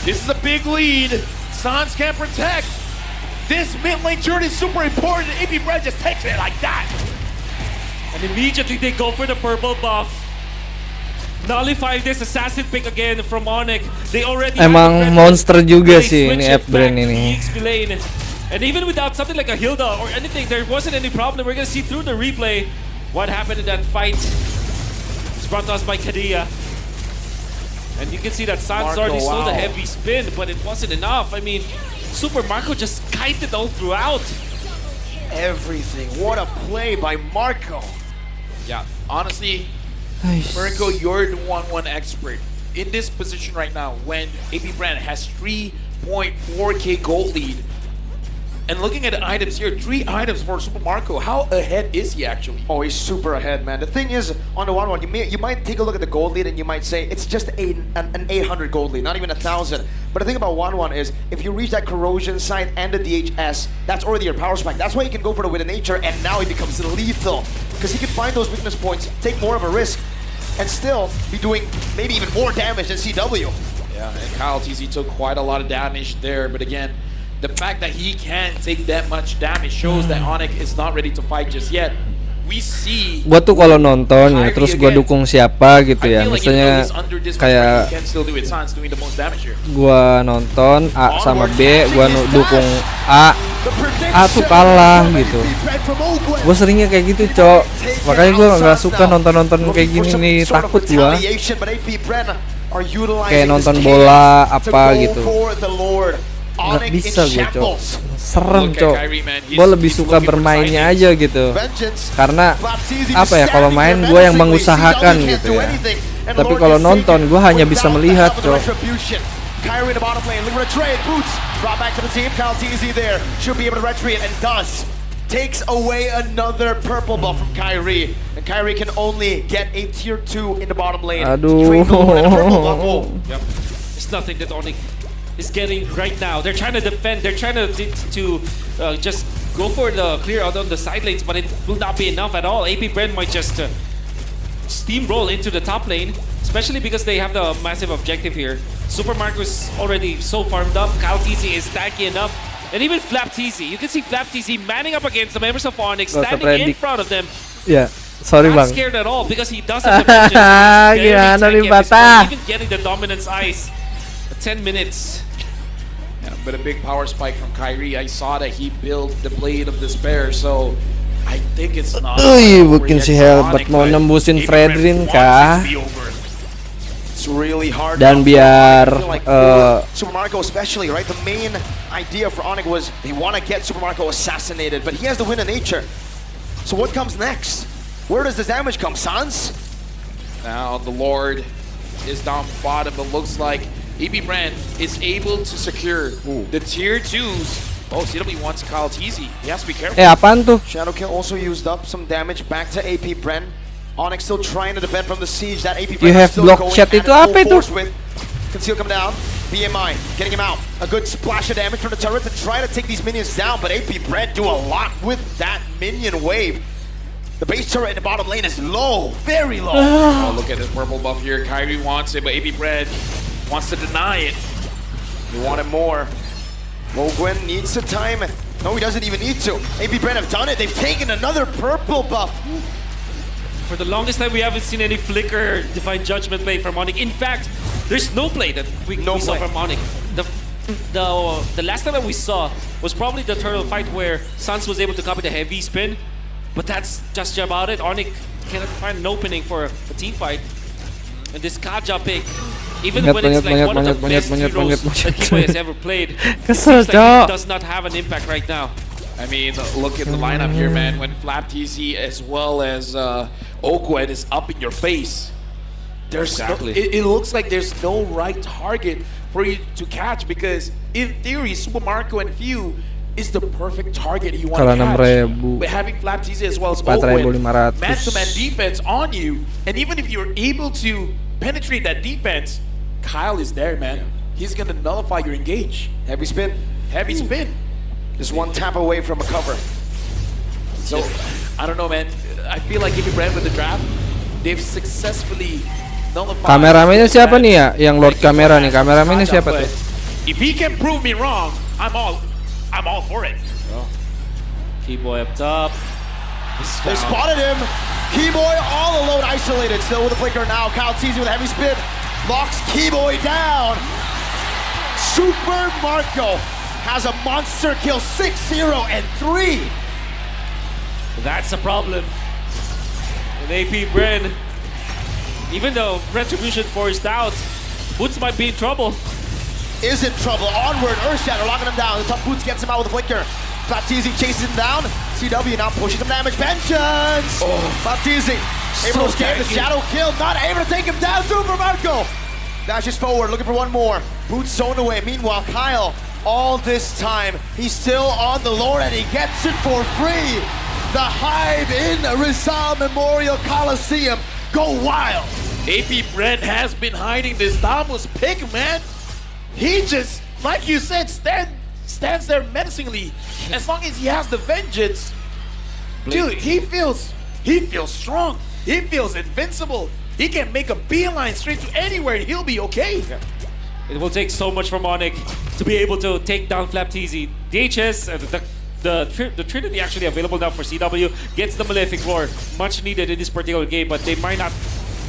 this is a big lead. Sans can protect. This mid lane journey is super important. APBR just takes it like that. And immediately they go for the purple buff. Nullify this assassin pick again from ONIC. They already emang monster juga sih ini APBR ini. And even without something like a Hilda or anything, there wasn't any problem. We're gonna see through the replay what happened in that fight. It's brought to us by Kadia. And you can see that Sans already stole the heavy spin, but it wasn't enough. I mean, Super Marco just kited all throughout. Everything. What a play by Marco. Yeah, honestly, Marco, you're the 1-1 expert. In this position right now, when APBR has 3.4k gold lead, and looking at the items here, 3 items for Super Marco. How ahead is he actually? Oh, he's super ahead, man. The thing is, on the 1-1, you might take a look at the gold lead and you might say it's just an 800 gold lead, not even 1,000. But the thing about 1-1 is, if you reach that corrosion side and the DHS, that's already your power spike. That's why he can go for the Wit of Nature, and now he becomes lethal. Because he can find those weakness points, take more of a risk, and still be doing maybe even more damage than CW. Yeah, and Kyle TZ took quite a lot of damage there, but again, the fact that he can't take that much damage shows that ONIC is not ready to fight just yet. We see. Gua tuh kalau nonton ya, terus gua dukung siapa gitu ya, misalnya kayak gua nonton A sama B, gua dukung A tuh kalah gitu. Gua seringnya kayak gitu, Cok. Makanya gua nggak suka nonton kayak gini nih, takut gua. Kayak nonton bola apa gitu. Nggak bisa gue, Cok. serem cok. Gue lebih suka bermainnya aja gitu. Karena apa ya, kalau main gue yang mengusahakan gitu ya. Tapi kalau nonton gue hanya bisa melihat cok. Kyrie in the bottom lane, looking for a trade. Boots brought back to the team. Kyle easy there. Should be able to retreat and does. Takes away another purple buff from Kyrie. And Kyrie can only get a tier 2 in the bottom lane. Aduh. Yep. It's nothing that ONIC is getting right now. They're trying to defend. They're trying to just go for the clear out on the side lanes, but it will not be enough at all. APBR might just steamroll into the top lane, especially because they have the massive objective here. Super Marco is already so farmed up. Kyle is tanky enough. And even Flap TZ. You can see Flap TZ manning up against the members of ONIC, standing in front of them. Yeah, sorry not bang. Scared at all because he doesn't have the vengeance. Gimana nih Bata? Even getting the dominance ice. 10 minutes. Yeah, but a big power spike from Kyrie. I saw that he built the Blade of Despair, so I think it's not. Mungkin si Helbert mau nembusin Fredrin kah? It's really hard. Dan biar Super Marco especially, right? The main idea for ONIC was they want to get Super Marco assassinated, but he has the win of nature. So what comes next? Where does this damage come, Sans? Now the Lord is down bottom, but looks like APBR is able to secure the tier 2s. Oh, CW wants Kyle TZ. He has to be careful. Apaan tuh? Shadowkill also used up some damage back to APBR. ONIC still trying to defend from the siege. That APBR You have still block going shot at itu full apa itu? force with. Conceal come down. BMI getting him out. A good splash of damage from the turret to try to take these minions down, but APBR do a lot with that minion wave. The base turret in the bottom lane is low, very low. Oh, look at this purple buff here. Kyrie wants it, but APBR wants to deny it. He wanted more. Gwen needs the time. No, he doesn't even need to. APBR have done it. They've taken another purple buff. For the longest time, we haven't seen any flicker Divine Judgment play from ONIC. In fact, there's no play that we saw from ONIC. The last time that we saw was probably the turtle fight where Sans was able to copy the heavy spin, but that's just about it. ONIC cannot find an opening for a team fight. And this Kaja pick, even when it's like one of the best heroes that Kimo has ever played, it seems like it does not have an impact right now. I mean, look at the lineup here, man. When Flap TZ as well as Oakwood is up in your face, there's it looks like there's no right target for you to catch, because in theory, Super Marco and Few is the perfect target you want to catch. But having Flap TZ as well as Oakwood, man-to-man defense on you, and even if you're able to penetrate that defense, Kyle is there, man. He's gonna nullify your engage. Heavy spin. Heavy spin. Just one tap away from a cover. So, I don't know, man. I feel like if you ran with the draft, they've successfully nullified. Kameramennya siapa nih ya? Yang Lord Kamera nih. Kameramennya siapa tuh? If he can prove me wrong, I'm all for it. Keyboy up top. They spotted him. Keyboy all alone, isolated. Still with a flicker now. Kyle TZ with a heavy spin. Locks Keyboy down. Super Marco has a monster kill, 6-0 and 3. That's a problem. And APBR, even though Retribution forced out, Boots might be in trouble. Is in trouble. Onward, Earthshatter locking him down. The top Boots gets him out with a flicker. Baptiste chases him down. CW now pushing some damage. Vengeance! Baptiste able to escape the shadow kill. Not able to take him down. Super Marco dashes forward, looking for one more. Boots zoned away. Meanwhile, Kyle, all this time, he's still on the Lord and he gets it for free. The Hive in Rizal Memorial Coliseum. Go wild. APBR has been hiding this Damus pick, man. He just, like you said, stands there menacingly. As long as he has the vengeance, dude, he feels strong. He feels invincible. He can make a beeline straight to anywhere and he'll be okay. Yeah. It will take so much from ONIC to be able to take down Flap TZ. DHS, the Trinity actually available now for CW, gets the Malefic Roar, much needed in this particular game, but they might not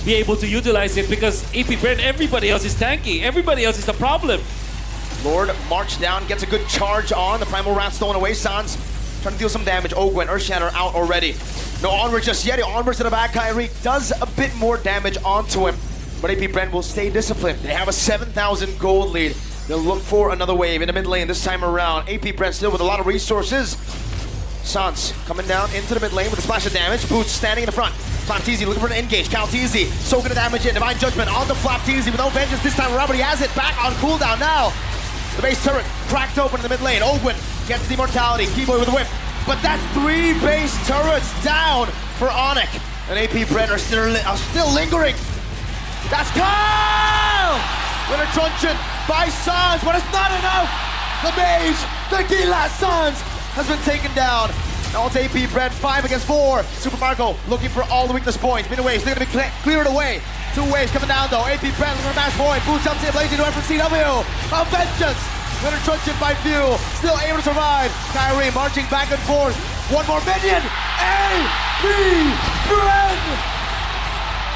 be able to utilize it because APBR and everybody else is tanky. Everybody else is the problem. Lord march down, gets a good charge on. The Primal Rat stolen away. Sans trying to deal some damage. Ogwen, Earthshatter out already. No onward just yet. Onwards to the back. Kyrie does a bit more damage onto him. But APBR will stay disciplined. They have a 7,000 gold lead. They'll look for another wave in the mid lane this time around. APBR still with a lot of resources. Sans coming down into the mid lane with a splash of damage. Boots standing in the front. Flapteezy looking for an engage. Kalteezy soaking the damage in. Divine Judgment on the Flapteezy with no vengeance this time around, but he has it back on cooldown now. The base turret cracked open in the mid lane. Ogwin gets the immortality. Keyboy with a whip. But that's 3 base turrets down for ONIC. And APBR are still lingering. That's Kyle! Winner Truncheon by Sans, but it's not enough. The mage, the Gila Sans, has been taken down. Now it's APBR 5 against 4. Super Marco looking for all the weakness points. Mid waves, they're going to be cleared away. 2 waves coming down though. APBR looking for a match point. Boost jumps in, blazing to for CW. A vengeance. Winner Truncheon by View, still able to survive. Kyrie marching back and forth. One more minion. APBR.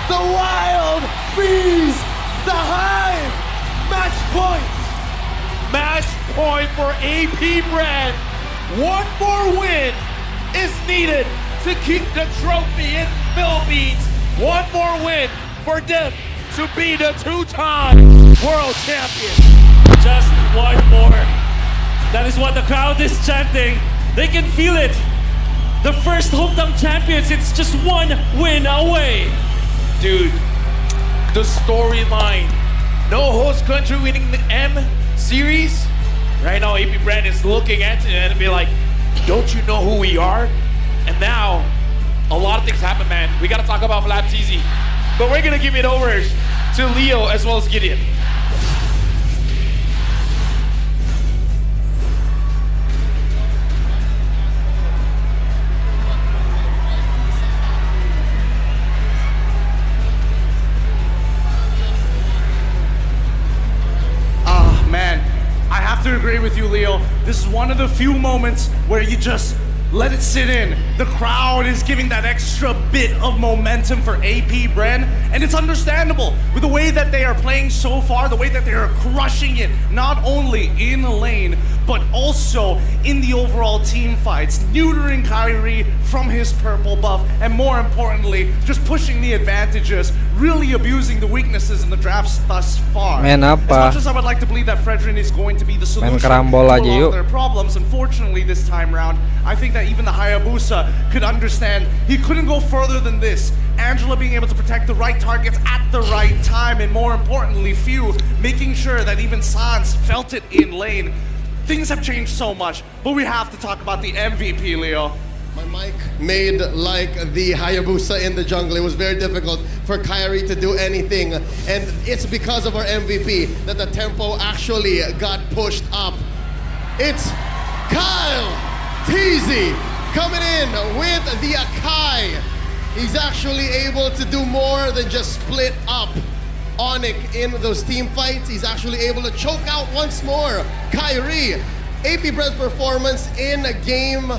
The Wild Bees. The Hive. Match point. Match point for APBR. One more win is needed to keep the trophy in Philippines. One more win for them to be the 2-time world champion. Just one more. That is what the crowd is chanting. They can feel it. The first hometown champions, it's just one win away. Dude, the storyline. No host country winning the M series. Right now, APBR is looking at it and be like, don't you know who we are? And now, a lot of things happen, man. We gotta talk about Flapteezy. But we're gonna give it over to Leo as well as Gideon. To agree with you, Leo. This is one of the few moments where you just let it sit in. The crowd is giving that extra bit of momentum for APBR, and it's understandable with the way that they are playing so far, the way that they are crushing it, not only in the lane, but also in the overall team fights, neutering Kyrie from his purple buff, and more importantly, just pushing the advantages, really abusing the weaknesses in the drafts thus far. Main apa? As much as I would like to believe that Fredrin is going to be the solution to kerambol all aja of yuk. their problems, unfortunately this time around, I think that even the Hayabusa could understand he couldn't go further than this. Angela being able to protect the right targets at the right time, and more importantly, Few making sure that even Sans felt it in lane. Things have changed so much, but we have to talk about the MVP, Leo. My mic made like the Hayabusa in the jungle. It was very difficult for Kyrie to do anything. And it's because of our MVP that the tempo actually got pushed up. It's Kalteezy coming in with the Akai. He's actually able to do more than just split up ONIC in those team fights. He's actually able to choke out once more Kyrie. APBR's performance in game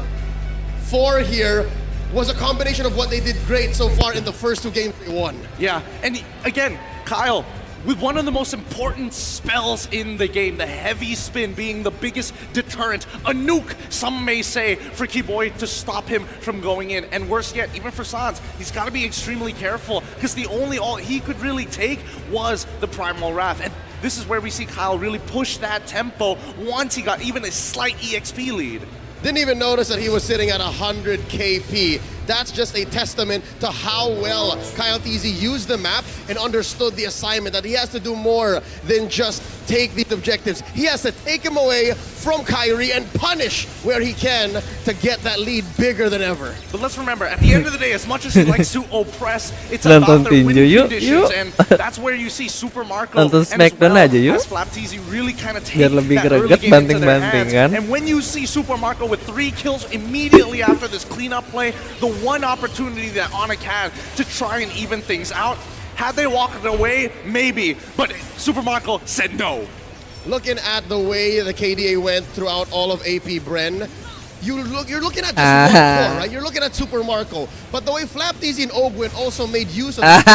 4 here was a combination of what they did great so far in the first 2 games they won. Yeah, and again, Kyle, with one of the most important spells in the game, the heavy spin being the biggest deterrent, a nuke, some may say, for Keyboy to stop him from going in. And worse yet, even for Sans, he's got to be extremely careful because the only ult he could really take was the Primal Wrath. And this is where we see Kyle really push that tempo once he got even a slight EXP lead. Didn't even notice that he was sitting at 100 KP. That's just a testament to how well Kalteezy used the map and understood the assignment, that he has to do more than just take these objectives. He has to take him away from Kyrie and punish where he can to get that lead bigger than ever. But let's remember, at the end of the day, as much as he likes to oppress, it's about their winning conditions, and that's where you see Super Marco and as Flapteezy really kind of take that early game into their hands. And when you see Super Marco with 3 kills immediately after this cleanup play, the one opportunity that ONIC had to try and even things out, had they walked away, maybe, but Super Marco said no. Looking at the way the KDA went throughout all of APBR, you're looking at just one core, right? You're looking at Super Marco, but the way Flapteezy and Ogwin also made use of it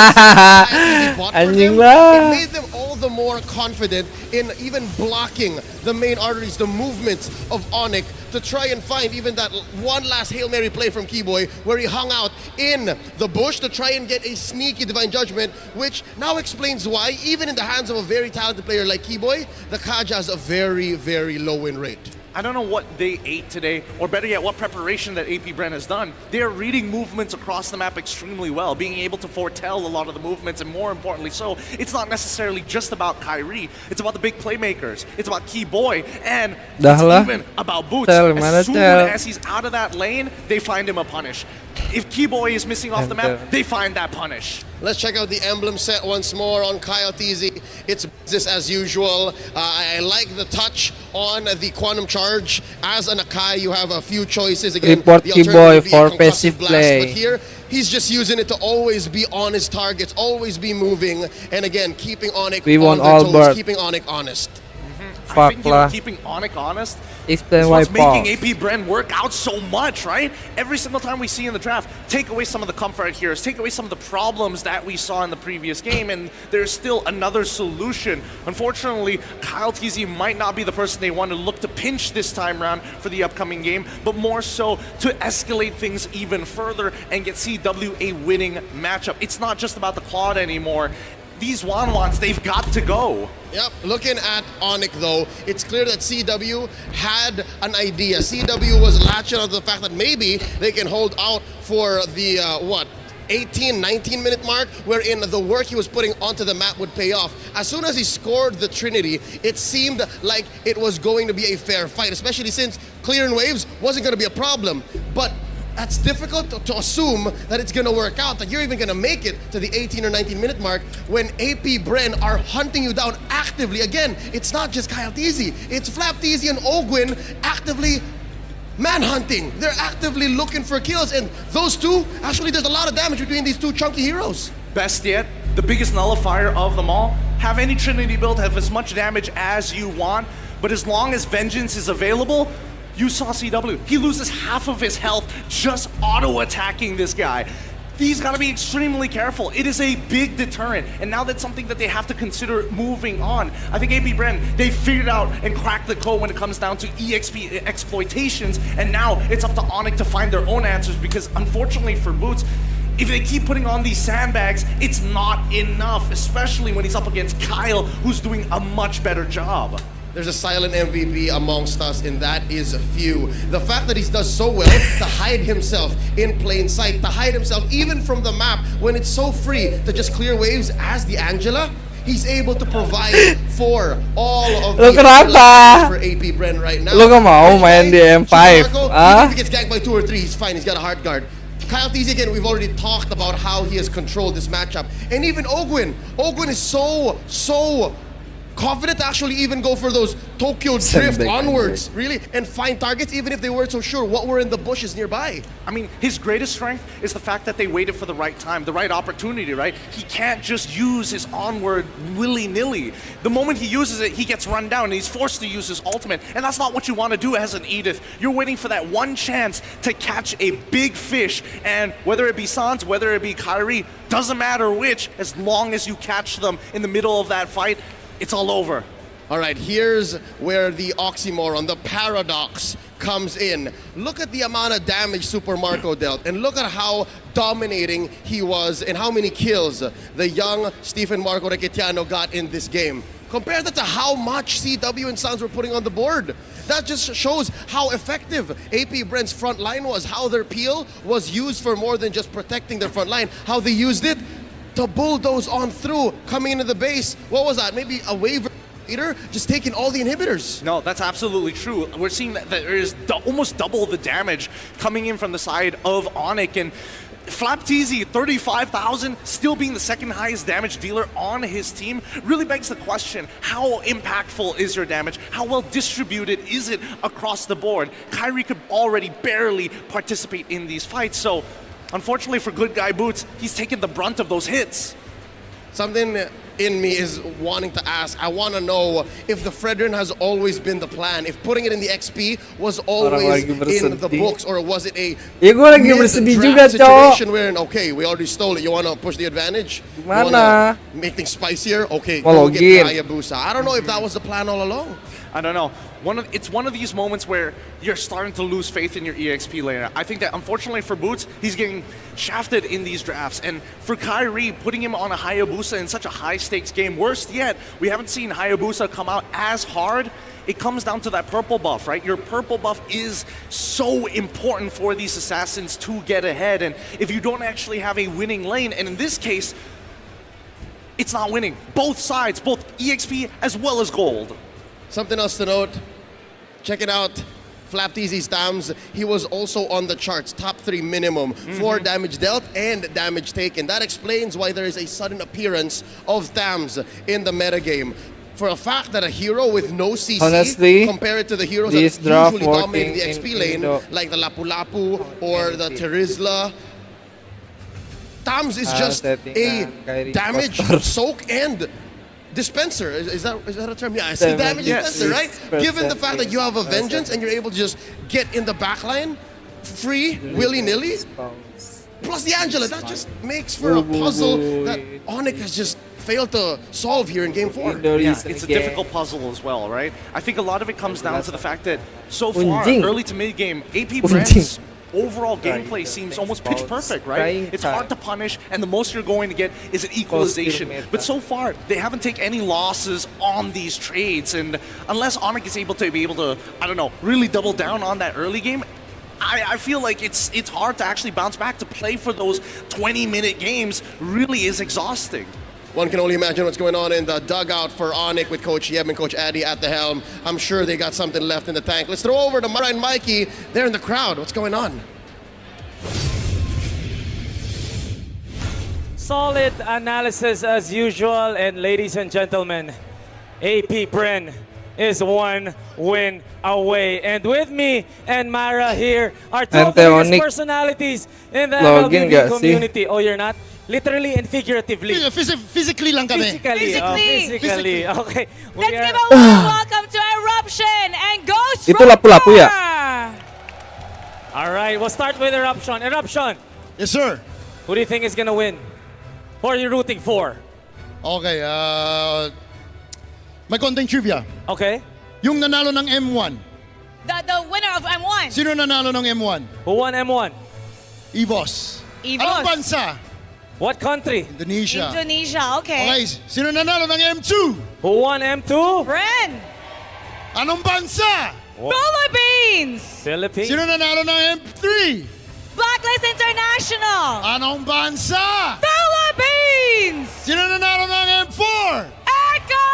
made them all the more confident in even blocking the main arteries, the movements of ONIC, to try and find even that one last Hail Mary play from Keyboy where he hung out in the bush to try and get a sneaky Divine Judgment, which now explains why, even in the hands of a very talented player like Keyboy, the Kaj has a very, very low win rate. I don't know what they ate today, or better yet, what preparation that APBR has done. They are reading movements across the map extremely well, being able to foretell a lot of the movements, and more importantly so, it's not necessarily just about Kyrie, it's about the big playmakers, it's about Keyboy, and it's even about Boots. As soon as he's out of that lane, they find him a punish. If Keyboy is missing off the map, they find that punish. Let's check out the emblem set once more on Kyle TZ. It's business as usual. I like the touch on the Quantum Charge. As an Akai, you have a few choices. Again, Report the Keyboy alternative for being passive blast, play. but here, he's just using it to always be on his targets, always be moving, and again, keeping ONIC We on want their all toes, bird. keeping ONIC honest. I think keeping ONIC honest Explain is why what's making pause. APBR work out so much, right? Every single time we see in the draft, take away some of the comfort here, take away some of the problems that we saw in the previous game, and there's still another solution. Unfortunately, Kyle TZ might not be the person they want to look to pinch this time around for the upcoming game, but more so to escalate things even further and get CW a winning matchup. It's not just about the Claude anymore. These Wanwans, they've got to go. Yep, looking at ONIC though, it's clear that CW had an idea. CW was latching on to the fact that maybe they can hold out for the, 18, 19 minute mark, wherein the work he was putting onto the map would pay off. As soon as he scored the Trinity, it seemed like it was going to be a fair fight, especially since clearing waves wasn't going to be a problem. But that's difficult to assume that it's going to work out, that you're even going to make it to the 18 or 19 minute mark when APBR are hunting you down actively. Again, it's not just Kyle TZ, it's Flap TZ and Ogwin actively manhunting. They're actively looking for kills, and those two, actually there's a lot of damage between these two chunky heroes. Best yet, the biggest nullifier of them all, have any Trinity build, have as much damage as you want, but as long as Vengeance is available, you saw CW. He loses half of his health just auto-attacking this guy. He's got to be extremely careful. It is a big deterrent, and now that's something that they have to consider moving on. I think APBR, they figured out and cracked the code when it comes down to EXP exploitations, and now it's up to ONIC to find their own answers, because unfortunately for Boots, if they keep putting on these sandbags, it's not enough, especially when he's up against Kyle, who's doing a much better job. There's a silent MVP amongst us, and that is a few. The fact that he does so well to hide himself in plain sight, to hide himself even from the map when it's so free to just clear waves as the Angela, he's able to provide for all of the for APBR right now. Look at my man, the M5. Even if he gets ganked by 2 or 3, he's fine. He's got a hard guard. Kyle TZ, again, we've already talked about how he has controlled this matchup. And even Ogwin. Ogwin is so confident to actually even go for those Tokyo drift onwards, really, and find targets even if they weren't so sure what were in the bushes nearby. I mean, his greatest strength is the fact that they waited for the right time, the right opportunity, right? He can't just use his onward willy-nilly. The moment he uses it, he gets run down and he's forced to use his ultimate, and that's not what you want to do as an Edith. You're waiting for that one chance to catch a big fish, and whether it be Sans, whether it be Kyrie, doesn't matter which, as long as you catch them in the middle of that fight, it's all over. All right, here's where the oxymoron, the paradox comes in. Look at the amount of damage Super Marco dealt, and look at how dominating he was and how many kills the young Stephen Marco Requetiano got in this game. Compare that to how much CW and Sans were putting on the board. That just shows how effective APBR's front line was, how their peel was used for more than just protecting their front line, how they used it to bulldoze on through, coming into the base. What was that? Maybe a waiver later, just taking all the inhibitors. No, that's absolutely true. We're seeing that there is almost double the damage coming in from the side of ONIC, and Flap TZ, 35,000, still being the second highest damage dealer on his team, really begs the question, how impactful is your damage? How well distributed is it across the board? Kyrie could already barely participate in these fights, so unfortunately for good guy Boots, he's taken the brunt of those hits. Something in me is wanting to ask. I want to know if the Fredrin has always been the plan. If putting it in the XP was always in the books, or was it a mid-draft situation wherein, okay, we already stole it. You want to push the advantage? You want to make things spicier? Okay, go get Hayabusa. I don't know if that was the plan all along. I don't know. It's one of these moments where you're starting to lose faith in your EXP laner. I think that unfortunately for Boots, he's getting shafted in these drafts. And for Kyrie, putting him on a Hayabusa in such a high-stakes game, worst yet, we haven't seen Hayabusa come out as hard. It comes down to that purple buff, right? Your purple buff is so important for these assassins to get ahead. And if you don't actually have a winning lane, and in this case, it's not winning. Both sides, both EXP as well as gold. Something else to note, check it out, Flapteezy's Tams, he was also on the charts, top 3 minimum for damage dealt and damage taken. That explains why there is a sudden appearance of Tams in the metagame. For a fact that a hero with no CC, honestly, compared to the heroes that usually dominate the XP lane, like the Lapu-Lapu or the Terizla, Tams is just a damage, soak, and dispenser. Is that a term? Yeah, it's a damage dispenser, right? Given the fact that you have a vengeance and you're able to just get in the backline free, willy-nilly, plus the Angela, that just makes for a puzzle that ONIC has just failed to solve here in Game 4. Yeah, it's a difficult puzzle as well, right? I think a lot of it comes down to the fact that so far, early to mid-game, AP Brand's overall gameplay seems almost pitch perfect, right? It's hard to punish, and the most you're going to get is an equalization. But so far, they haven't taken any losses on these trades, and unless ONIC is able to, I don't know, really double down on that early game, I feel like it's hard to actually bounce back. To play for those 20-minute games really is exhausting. One can only imagine what's going on in the dugout for ONIC with Coach Yeb and Coach Addy at the helm. I'm sure they got something left in the tank. Let's throw over to Mara and Mikey. They're in the crowd. What's going on? Solid analysis as usual. And ladies and gentlemen, AP Bren is 1 win away. And with me and Mara here are 2 of the biggest personalities in the MLB community. Oh, you're not? Literally and figuratively. Physically lang kami. Physically. Okay. Let's give a warm welcome to Eruption and Ghost Itu lapu-lapu ya? All right, we'll start with Eruption. Eruption. Yes, sir. Who do you think is gonna win? Who are you rooting for? Okay, may konting trivia. Okay. Yung nanalo ng M1. The winner of M1. Sino nanalo ng M1? Who won M1? EVOS. EVOS. Anong bansa? What country? Indonesia. Indonesia, okay. Okay, sino nanalo ng M2? Who won M2? Bren. Anong bansa? Philippines. Philippines. Sino nanalo ng M3? Blacklist International. Anong bansa? Philippines. Sino nanalo ng M4? Echo.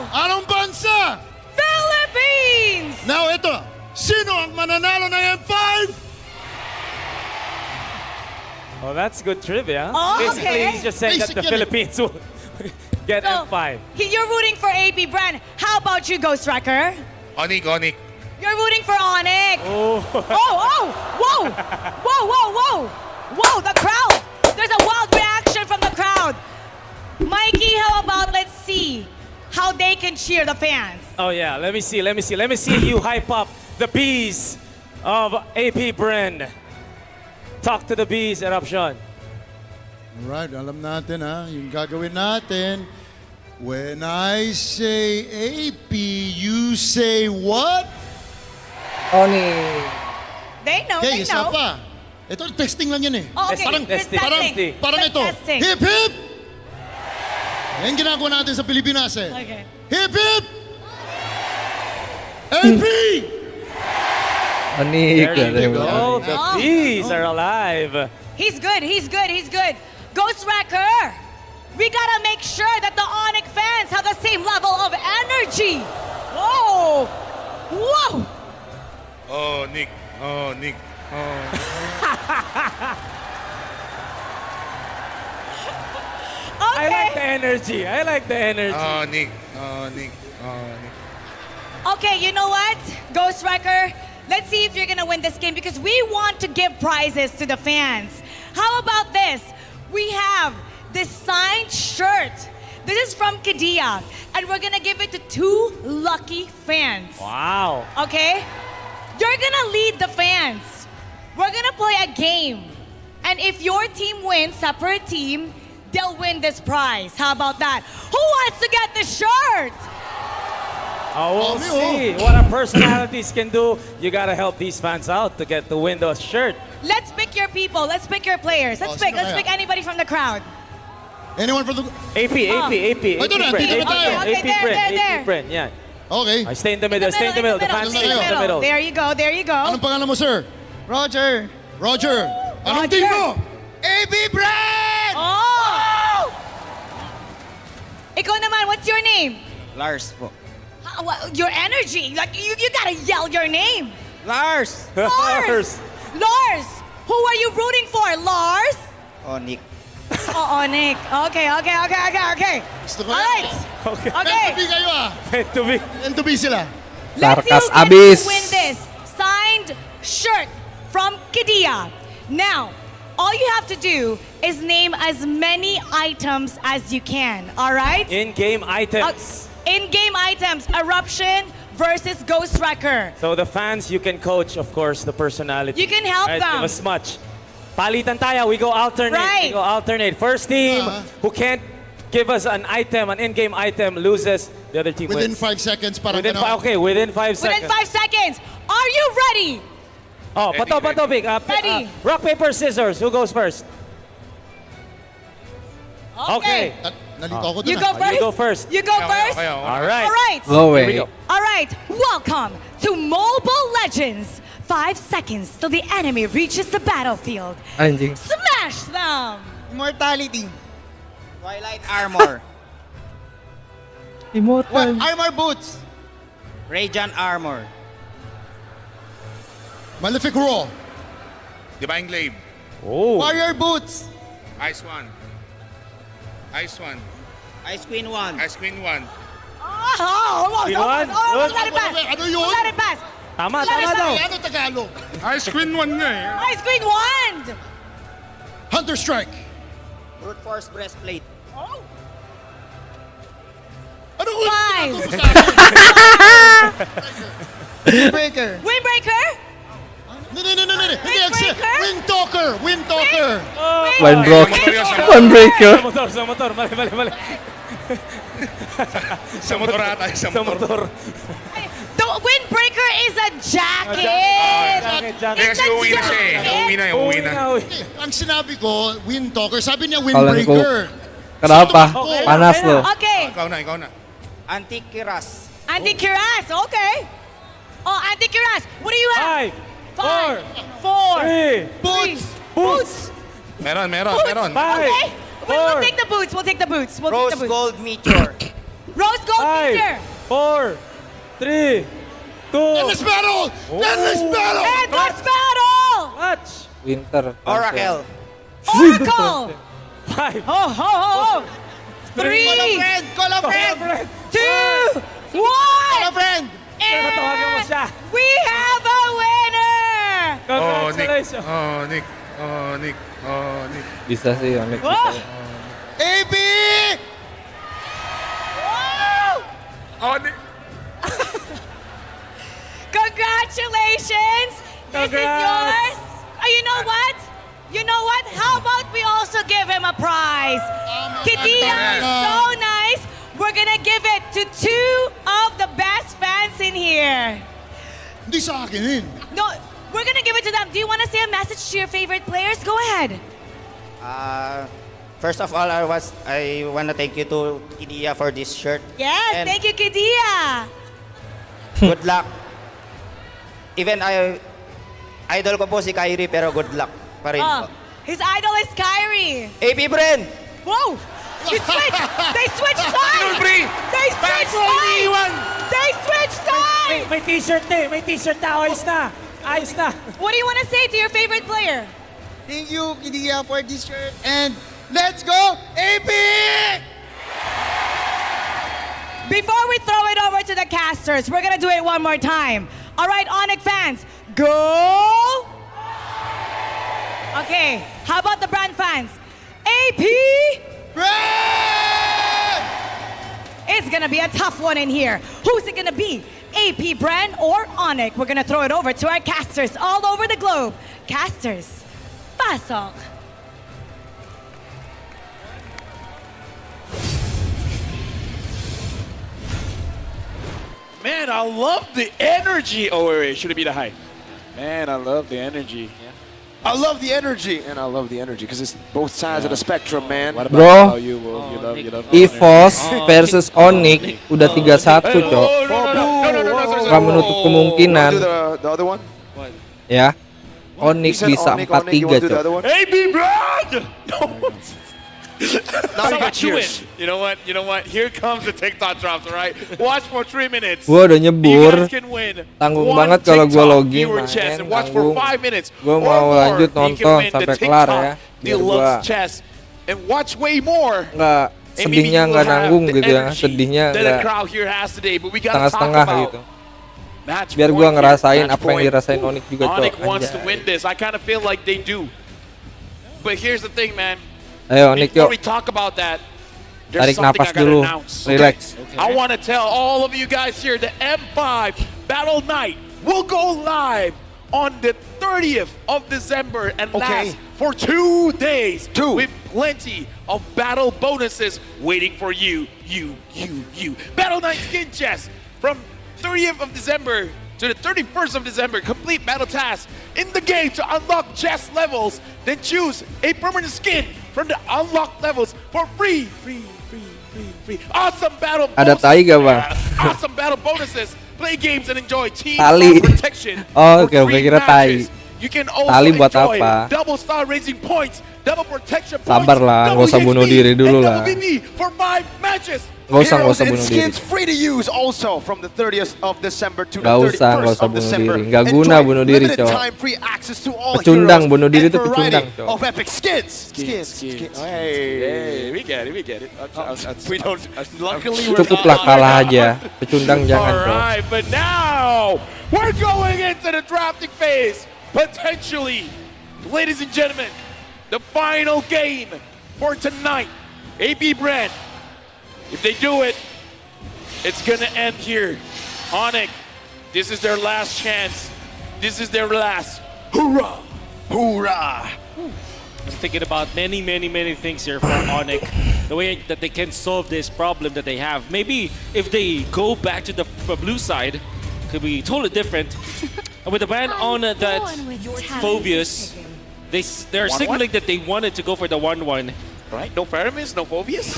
Anong bansa? Philippines. Now ito, sino ang mananalo ng M5? Oh, that's good trivia. Oh, Basically, okay. he's just saying that the Philippines will get M5. You're rooting for AP Bren. How about you, Ghost Wrecker? ONIC. You're rooting for ONIC. Oh. Whoa. Whoa, the crowd. There's a wild reaction from the crowd. Mikey, how about let's see how they can cheer the fans. Oh yeah, let me see you hype up the bees of AP Bren. Talk to the bees, Eruption. Alright, alam natin yung gagawin natin. When I say AP, you say what? ONIC. They know, Okay, isa pa. Ito, testing lang yan eh. Oh, okay. Parang ito. Testing. Hip hip! Yan ginagawa natin sa Pilipinas eh. Okay. Hip hip! AP! ONIC. There you go. The bees are alive. He's good. Ghost Wrecker, we gotta make sure that the ONIC fans have the same level of energy. Whoa! Oh, Nick. I like the energy. Oh, Nick. Okay, you know what, Ghost Wrecker? Let's see if you're gonna win this game because we want to give prizes to the fans. How about this? We have this signed shirt This is from Kedia, and we're gonna give it to 2 lucky fans. Wow. Okay? You're gonna lead the fans. We're gonna play a game. And if your team wins, separate team, they'll win this prize. How about that? Who wants to get the shirt? We'll see what our personalities can do. You gotta help these fans out to win the shirt. Let's pick your people. Let's pick your players. Let's pick anybody from the crowd. Anyone from the... AP. Ito na, dito na tayo. there. AP Brent, yeah. Okay. I stay in the middle, stay in the middle. The fans stay in the middle. There you go. Anong pangalan mo, sir? Roger. Roger. Anong team mo? AB Brand! Oh! Ikaw naman, what's your name? Lars po. Your energy. Like, you gotta yell your name. Lars! Lars! Who are you rooting for? Lars? ONIC. Oh, ONIC. Okay. Gusto ko Alright. Okay. Okay. Meant to be kayo ah. Meant to be sila. Let's Sarkas see who abis. gets to win this signed shirt from Kedia. Now, all you have to do is name as many items as you can, all right? In-game items. In-game items, Eruption versus Ghost Wrecker. So the fans, you can coach, of course, the personality. You can help them. Give us much. Palitan tayo, we go alternate. Right. We go alternate. First team who can't give us an item, an in-game item, loses. The other team Within wins. 5 seconds, parang Within gano'n. within 5 seconds. Within 5 seconds. Are you ready? Oh, pato, Vic. Ready. Rock, paper, scissors. Who goes first? Okay. Nalito ako dun You go ah. first. You go first. You go first. All right. All right. Go Here we away. go. All right. Welcome to Mobile Legends. 5 seconds till the enemy reaches the battlefield. Anjing. Smash them. Immortality. Twilight armor. Immortal. Armor boots. Radiant armor. Malefic Raw. Divine Glaive. Oh. Warrior boots. Ice One. Ice Queen 1. Ice Queen 1. Almost. Good. Let it pass. Ano yun? Let it pass. Tama Let it daw. pass. Ano Tagalog? Ice Queen 1 nga eh. Ice Queen wand. Hunter Strike. Brute Force breastplate. Ano? 5. Windbreaker. Windbreaker. No. Hindi, Windbreaker? Wind Talker. One breaker. Sa motor. Mali. Sa motor ata. Sa motor. The windbreaker is a jacket. Jacket. It's a jacket. Uuwi na. Ang sinabi ko, Wind Talker. Sabi niya Kalan ko. Windbreaker. Kenapa? Panas lo. Okay. Ikaw na. Antikiras. Antikiras. Okay. Oh, Antikiras. What do you have? 5, 4. 3, Boots. Meron. Okay. We'll take the boots. Rose Gold Meteor. Rose gold feature. 4, 3, 2. Endless battle! Endless battle! Endless battle. Watch. Winter. Oracle. Oracle. 5, Oh. 3, Call a friend. 2, 1. friend. Tawagan mo siya. We have a winner. Congratulations. Nick. Bisa sih Onik. Whoa. AB! Nick. Congratulations. This is yours. Oh, you know what? How about we also give him a prize? Kedia is so nice. We're gonna give it to 2 of the best fans in here. Hindi sa akin yun. No, we're gonna give it to them. Do you want to say a message to your favorite players? Go ahead. First of all, I want to thank you to Kedia for this shirt. Yes, And thank you, Kedia. good luck. Even idol ko po si Kyrie, pero good luck pa rin po. His idol is Kyrie. AB Bren! Whoa! They switched sides! They switched sides! May t-shirt na. Ayos na. What do you want to say to your favorite player? Thank you, Kedia, for this shirt. And let's go, AB! Before we throw it over to the casters, we're gonna do it one more time. All right, ONIC fans, go! Okay, how about the brand fans? AP! Brand! It's gonna be a tough one in here. Who's it gonna be? AP Brand or ONIC? We're gonna throw it over to our casters all over the globe. Casters, pasok. Man, I love the energy. Oh, wait, should it be the high? Man, I love the energy. I love the energy, and I love the energy because it's both sides of the spectrum, man. Bro, You love EVOS versus ONIC udah 3-1, Cok. Gak menutup kemungkinan. The other one? Ya. ONIC bisa 4-3, Cok. AB Brand! Now you So got much to win. cheers. You know what? Here comes the TikTok drops, all right? Watch for 3 minutes. Gua udah nyebur. You guys can win Tanggung one banget kalau gua TikTok login viewer main, chest and watch for 5 minutes. Gua or mau more. lanjut You can nonton win the sampai kelar TikTok ya. Biar Deluxe gua chest and watch way more. nggak sedihnya nggak nanggung gitu ya. Sedihnya That the nggak crowd here has today, but we gotta talk setengah-setengah about gitu. match Biar point gua here. ngerasain Match apa yang point. dirasain ONIC juga, Cok. ONIC wants to Anjay. win this. I kind of feel like they do. But here's the thing, man. Ayo ONIC Before yuk. we talk about that, there's Tarik something napas I gotta dulu. announce. Relax. I want to tell all of you guys here, the M5 Battle Night will go live on the 30th of December and last for 2 days with plenty of battle bonuses waiting for you. Battle Night Skin Chest from 30th of December to the 31st of December. Complete battle tasks in the game to unlock chest levels. Then choose a permanent skin from the unlocked levels for free. Awesome battle Ada tai gak, Bang? Awesome battle bonuses. Play games and enjoy team Tali. protection. Oh, for oke, gue free kira tai. matches. You can also Tali buat enjoy apa? double star raising points, double protection points, Sabar lah, nggak usah bunuh diri dulu lah. for 5 matches. Nggak usah Heroes and bunuh diri. skins free to use also from the 30th of December to the Nggak 31st usah of bunuh December. diri. Nggak guna Enjoy bunuh diri, limited Cok. time free access to all Pecundang, heroes bunuh diri and itu variety pecundang, Cok. of epic skins. Hey, we get it. We don't. Luckily, we're Cukuplah not kalah aja. Pecundang jangan, All Cok. right, but now we're going into the drafting phase. Potentially, ladies and gentlemen, the final game for tonight. AP Brand, if they do it, it's gonna end here. ONIC, this is their last chance. This is their last. Hoorah! Hoorah! I'm thinking about many things here for ONIC. The way that they can solve this problem that they have. Maybe if they go back to the blue side, could be totally different. And with the ban on that Phobius, they're signaling that they wanted to go for the 1-1. Right? No Paramis, no Phobius?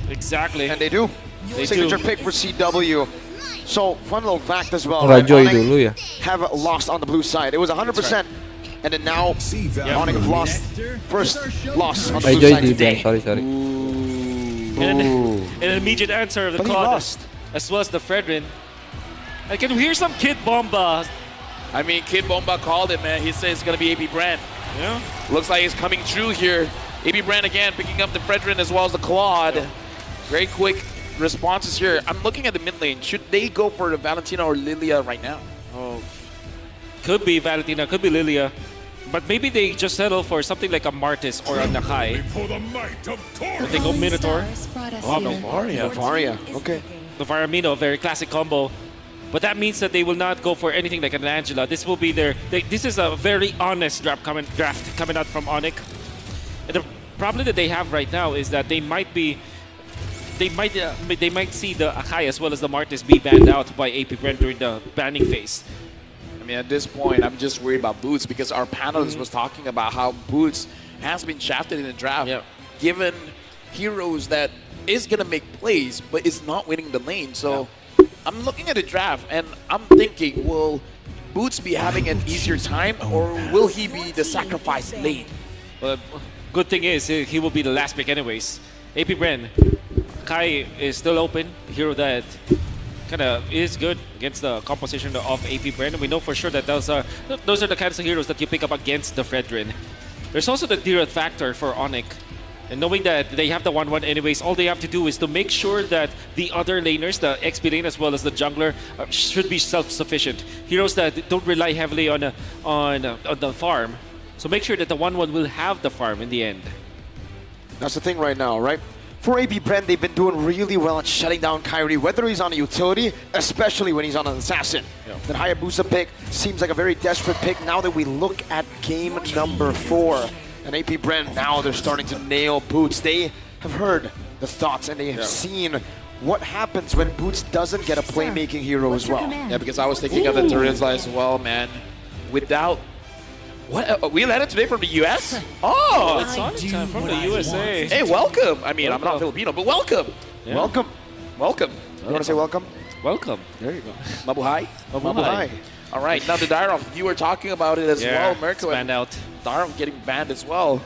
Exactly. And they do. They Signature do. pick for CW. So, fun little fact as well. Nggak joy ONIC dulu ya. have lost on the blue side. It was 100%. And then now, ONIC have lost. First loss on the blue Joy side di today. sorry. And an immediate answer of the But he Claude, lost. as well as the Fredrin. I can hear some Kid Bomba. I mean, Kid Bomba called it, man. He said it's going to be AP Brand. Yeah. Looks like it's coming true here. AP Brand again picking up the Fredrin as well as the Claude. Very quick responses here. I'm looking at the mid lane. Should they go for the Valentina or Lilia right now? Oh, could be Valentina, could be Lilia. But maybe they just settle for something like a Martis or a Nakai. But they go Minotaur. Oh, no, Varia. Varia, okay. The Varamino, very classic combo. But that means that they will not go for anything like an Angela. This will be this is a very honest draft coming out from ONIC. And the problem that they have right now is that they might see the Akai as well as the Martis be banned out by AP Brand during the banning phase. I mean, at this point, I'm just worried about Boots because our panelist was talking about how Boots has been shafted in the draft, given heroes that is going to make plays, but is not winning the lane. So I'm looking at the draft, and I'm thinking, will Boots be having an easier time, or will he be the sacrifice lane? But good thing is, he will be the last pick anyways. AP Brand, Kai is still open, the hero that kind of is good against the composition of AP Brand. We know for sure that those are the kinds of heroes that you pick up against the Fredrin. There's also the Direct factor for ONIC. And knowing that they have the 1-1 anyways, all they have to do is to make sure that the other laners, the XP lane as well as the jungler, should be self-sufficient. Heroes that don't rely heavily on the farm. So make sure that the 1-1 will have the farm in the end. That's the thing right now, right? For AP Brand, they've been doing really well at shutting down Kyrie, whether he's on a utility, especially when he's on an assassin. That Hayabusa pick seems like a very desperate pick now that we look at game number 4. And AP Brand, now they're starting to nail Boots. They have heard the thoughts and they have seen what happens when Boots doesn't get a playmaking hero as well. Yeah, because I was thinking of the Teresa as well, man. Without... What? We landed today from the US? Oh! It's on time from the USA. Hey, welcome! I mean, I'm not Filipino, but welcome! Yeah. Welcome. Welcome. You want to say welcome? Welcome. There you go. Mabuhay. Mabuhay. All right, now the Dyrov, you were talking about it as well, Mirko. Banned out. Dyrov getting banned as well.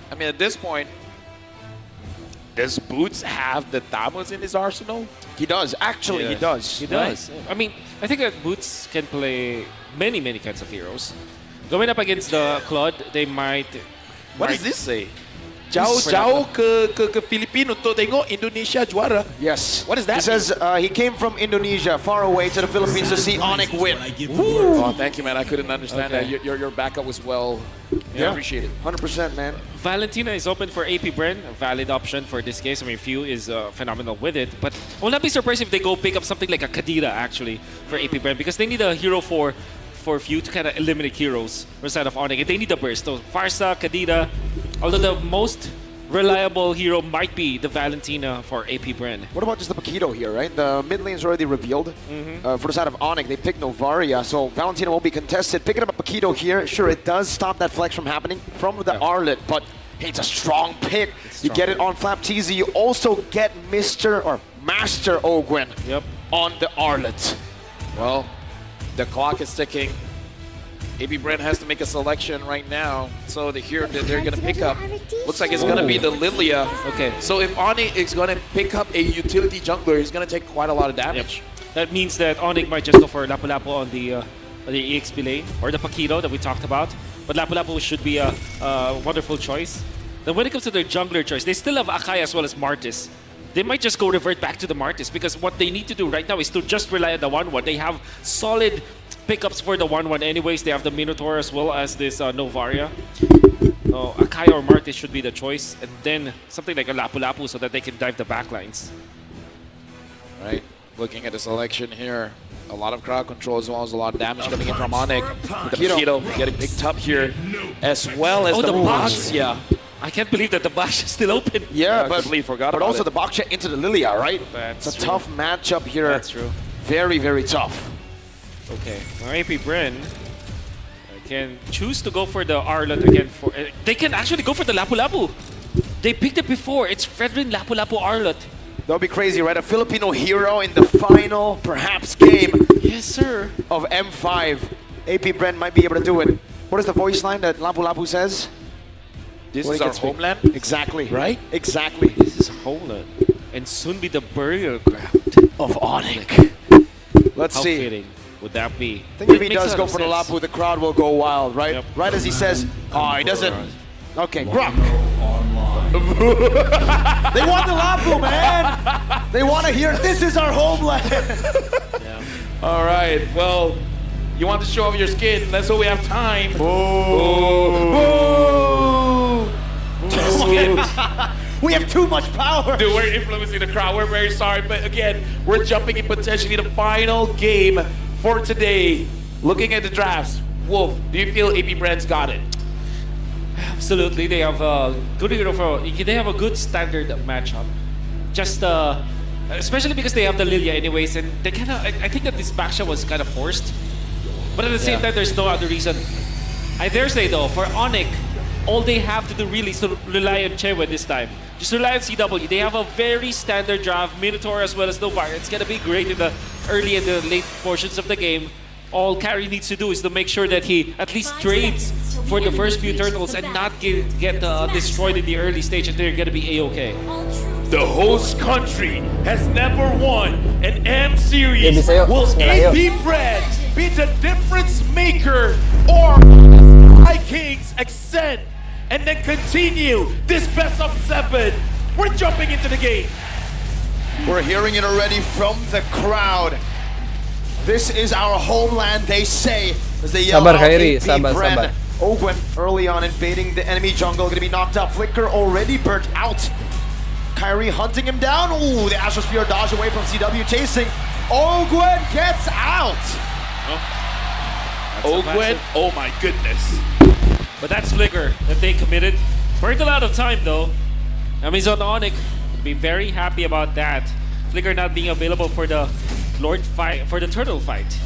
I mean, at this point, does Boots have the Tamos in his arsenal? He does. Actually, he does. He does. I mean, I think that Boots can play many kinds of heroes. Going up against the Claude, they might... What does this say? Jauh ke Filipino to tengok Indonesia juara. Yes. What is that? It says he came from Indonesia, far away to the Philippines to see ONIC win. Oh, thank you, man. I couldn't understand that. Your backup was well. Yeah, appreciate it. 100%, man. Valentina is open for AP Bren, a valid option for this case. I mean, Few is phenomenal with it, but I will not be surprised if they go pick up something like a Kadira actually for AP Bren because they need a hero for Few to kind of eliminate heroes instead of ONIC. They need a burst. So Farsa, Kadira, although the most reliable hero might be the Valentina for AP Bren. What about just the Paquito here, right? The mid lane is already revealed. For the side of ONIC, they picked Novaria, so Valentina won't be contested. Picking up a Paquito here, sure, it does stop that flex from happening from the Arlet, but hey, it's a strong pick. You get it on Flap Teasy. You also get Master Ogwen on the Arlet. Well, the clock is ticking. AP Brent has to make a selection right now. So the hero that they're going to pick up looks like it's going to be the Lilia. Okay. So if ONIC is going to pick up a utility jungler, he's going to take quite a lot of damage. That means that ONIC might just go for Lapu-Lapu on the EXP lane or the Paquito that we talked about. But Lapu-Lapu should be a wonderful choice. Then when it comes to their jungler choice, they still have Akai as well as Martis. They might just go revert back to the Martis because what they need to do right now is to just rely on the 1-1. They have solid pickups for the 1-1 anyways. They have the Minotaur as well as this Novaria. Akai or Martis should be the choice. And then something like a Lapu-Lapu so that they can dive the backlines. Right. Looking at the selection here. A lot of crowd control as well as a lot of damage coming in from ONIC. The Paquito getting picked up here as well as the Bash. Yeah. I can't believe that the Bash is still open. Yeah, I completely forgot but about also it. the Baksha into the Lilia, right? That's it's a true. tough matchup here. That's true. Very, very tough. Okay, now AP Bren can choose to go for the Arlet again. They can actually go for the Lapu-Lapu. They picked it before. It's Fredrin Lapu-Lapu Arlet. That would be crazy, right? A Filipino hero in the final, perhaps, game. Yes, sir. Of M5. AP Brent might be able to do it. What is the voice line that Lapu-Lapu says? This is our homeland? Exactly. Right? Exactly. This is homeland. And soon be the burial ground of ONIC. Let's How see. fitting would that be? I think if he does go for the Lapu, the crowd will go wild, right? Yep. Right as he says, oh, he doesn't. Okay, Grok. They want the Lapu, man. They want to hear, this is our homeland. All right, well, you want to show off your skin. That's what we have time. We have too much power. Dude, we're influencing the crowd. We're very sorry. But again, we're jumping in potentially the final game for today. Looking at the drafts, Wolf, do you feel AP Brand's got it? Absolutely. They have a good hero they have a good standard matchup. Just especially because they have the Lilia anyways, and they kind of I think that this backshot was kind of forced. But at the same time, there's no other reason. I dare say though, for ONIC, all they have to do really is to rely on Chewe this time. Just rely on CW. They have a very standard draft, Minotaur as well as Novaria. It's gonna be great in the early and the late portions of the game. All Carry needs to do is to make sure that he at least trades for the first few turtles and not get destroyed in the early stage, and they're gonna be A-okay. The host country has never won an M series. Will AP Brand be the difference maker, or Vikings ascend and then continue this best of 7? We're jumping into the game. We're hearing it already from the crowd. This is our homeland, they say, as they yell out AP Bren. Ogwen early on invading the enemy jungle, gonna be knocked out. Flicker already burnt out. Kyrie hunting him down. Ooh, the Astrosphere dodge away from CW chasing. Ogwen gets out. Ogwen, oh my goodness. But that's Flicker that they committed. Burned a lot of time though. Amazon ONIC would be very happy about that. Flicker not being available for the Lord fight, for the turtle fight.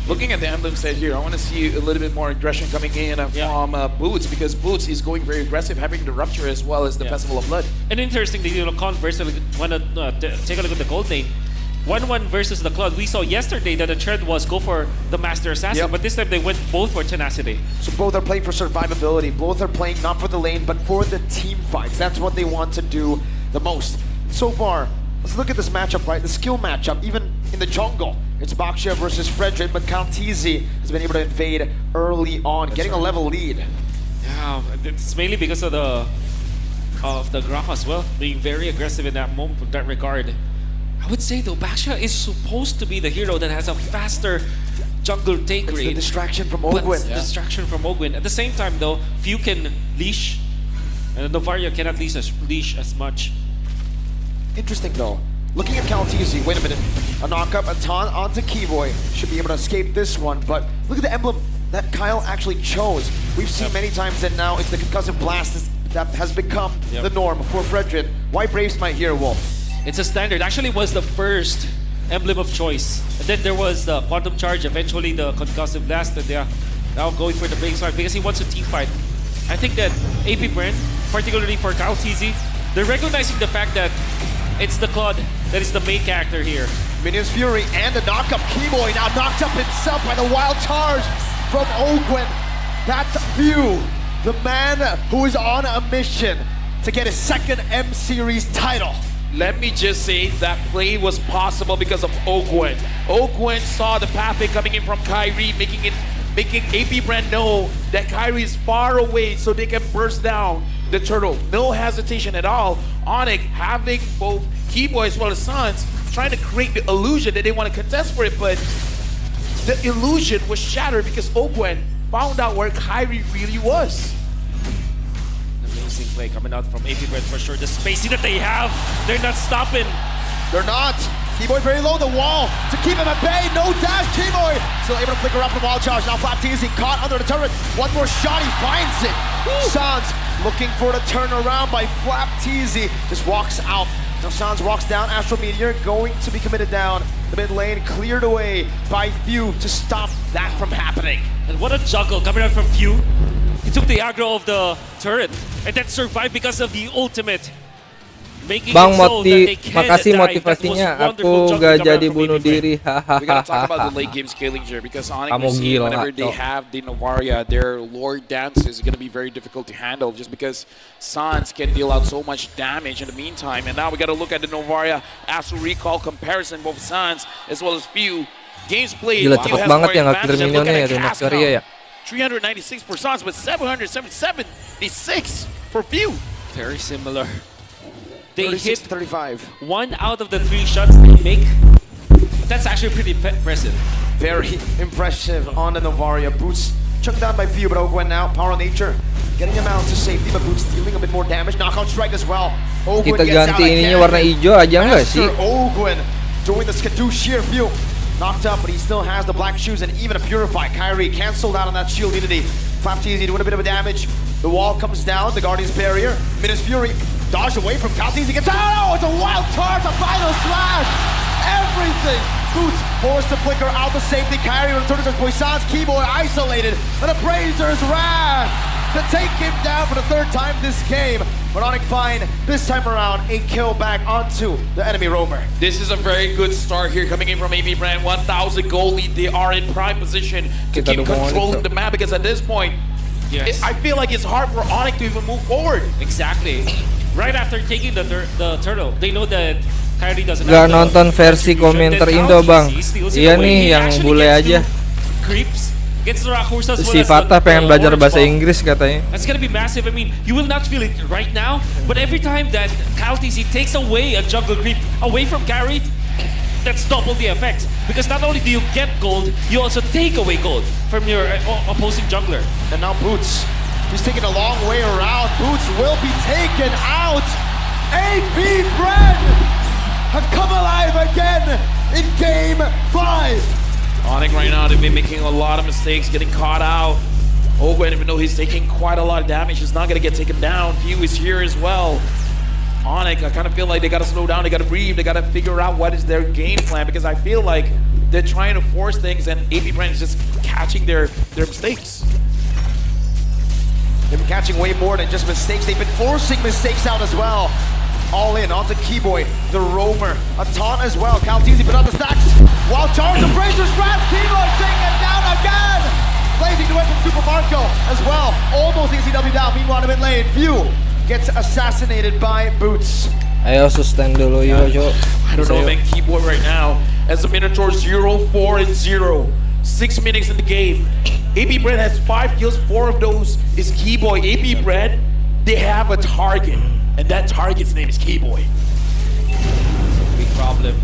Looking at the emblem set here, I want to see a little bit more aggression coming in from Boots, because Boots is going very aggressive, having the Rupture as well as the Festival of Blood. And interestingly, Converse, want to take a look at the gold lane. 1-1 versus the Cloud. We saw yesterday that the trend was go for the Master Assassin, but this time they went both for Tenacity. So both are playing for survivability. Both are playing not for the lane, but for the team fights. That's what they want to do the most. So far, let's look at this matchup, right? The skill matchup, even in the jungle. It's Baksha versus Frederick, but Kaltizi has been able to invade early on, getting a level lead. Yeah, it's mainly because of the Graph as well, being very aggressive in that moment, in that regard. I would say though, Baksha is supposed to be the hero that has a faster jungle take rate. It's the distraction from Ogwen. Distraction from Ogwen. At the same time though, few can leash, and Novaria cannot leash as much. Interesting though. Looking at Kaltizi, wait a minute. A knock-up, a taunt onto Keyboy. Should be able to escape this one, but look at the emblem that Kyle actually chose. We've seen many times that now it's the concussive blast that has become the norm for Frederick. Why Braves my hero, Wolf? It's a standard. Actually, was the first emblem of choice. And then there was the Quantum Charge, eventually the Concussive Blast, and now going for the Braves fight because he wants a team fight. I think that APBR, particularly for Kaltizi, they're recognizing the fact that it's the Claude that is the main character here. Minion's Fury and the knock-up. Keyboy now knocked up himself by the Wild Charge from Ogwen. That's View, the man who is on a mission to get his second M-Series title. Let me just say that play was possible because of Ogwen. Ogwen saw the pathway coming in from Kyrie, making APBR know that Kyrie is far away so they can burst down the turtle. No hesitation at all. ONIC having both Keyboy as well as Suns trying to create the illusion that they want to contest for it, but the illusion was shattered because Ogwen found out where Kyrie really was. Amazing play coming out from APBR for sure. The spacing that they have, they're not stopping. They're not. Keyboy very low, the wall to keep him at bay. No dash, Keyboy still able to flicker up the wall charge. Now Flapteasy caught under the turret. One more shot, he finds it. Sans looking for the turnaround by Flapteasy. Just walks out. Now Sans walks down. Astral Meteor going to be committed down. The mid lane cleared away by Few to stop that from happening. And what a juggle coming out from Few. He took the aggro of the turret and then survived because of the ultimate. Bang makasih motivasinya, aku gak jadi bunuh diri. We gotta talk about the late game scaling here because honestly, whenever they have the Novaria, their Lord Dance is gonna be very difficult to handle just because Sans can deal out so much damage in the meantime. And now we gotta look at the Novaria Astral Recall comparison, both Sans as well as Few. Games played, Gila, cepet banget ya nge-clear minionnya ya, Runa Korea ya. 396 for Sans, but 776 for Few. Very similar. They 36 hit to 35. 1 out of the 3 shots they make. That's actually pretty impressive. Very impressive on the Novaria. Boots chucked down by Few, but Ogwen now, Power of Nature, getting him out to safety, but Boots dealing a bit more damage. Knockout strike as well. Ogwen Kita gets out ganti ininya warna hijau aja nggak sih? Ogwen doing the Skadoo sheer Few. Knocked up, but he still has the black shoes and even a Purify. Kyrie canceled out on that shield unity. Flapteasy doing a bit of damage. The wall comes down, the Guardian's barrier. Minus Fury dodged away from Kaltizi. He gets out. Oh, it's a wild charge, a final slash. Everything. Boots forced to flicker out the safety. Kyrie returns as Poisson's Keyboy isolated. And a Brazer's Wrath to take him down for the 3rd time this game. But ONIC find this time around a kill back onto the enemy roamer. This is a very good start here coming in from APBR. 1,000 goal lead. They are in prime position to keep controlling the map because at this point, I feel like it's hard for ONIC to even move forward. Exactly. Right after taking the turtle, they know that Kyrie doesn't Gak nonton versi komentar Indo bang. Iya nih yang bule aja. Si Fatah pengen belajar bahasa Inggris katanya. That's gonna be massive. I mean, you will not feel it right now, but every time that Kaltizi takes away a jungle creep away from Kyrie, that's double the effect. Because not only do you get gold, you also take away gold from your opposing jungler. And now Boots, he's taking a long way around. Boots will be taken out. APBR have come alive again in Game 5. ONIC right now, they've been making a lot of mistakes, getting caught out. Ogwen, even though he's taking quite a lot of damage, he's not going to get taken down. Few is here as well. ONIC, I kind of feel like they got to slow down, they got to breathe, they got to figure out what is their game plan, because I feel like they're trying to force things and APBR is just catching their mistakes. They've been catching way more than just mistakes. They've been forcing mistakes out as well. All in onto Keyboy, the roamer, a taunt as well. Caltizi put on the stacks. While charge the Brazers grab Keyboy, taking it down again. Blazing the way from Super Marco as well. Almost ECW down. Meanwhile, in lane, View gets assassinated by Boots. Ayo sustain dulu yo, Jo. I don't know, man. Keyboy right now as a Minotaur 0-4-0. 6 minutes in the game. APBR has 5 kills, 4 of those is Keyboy. APBR, they have a target, and that target's name is Keyboy. Big problem.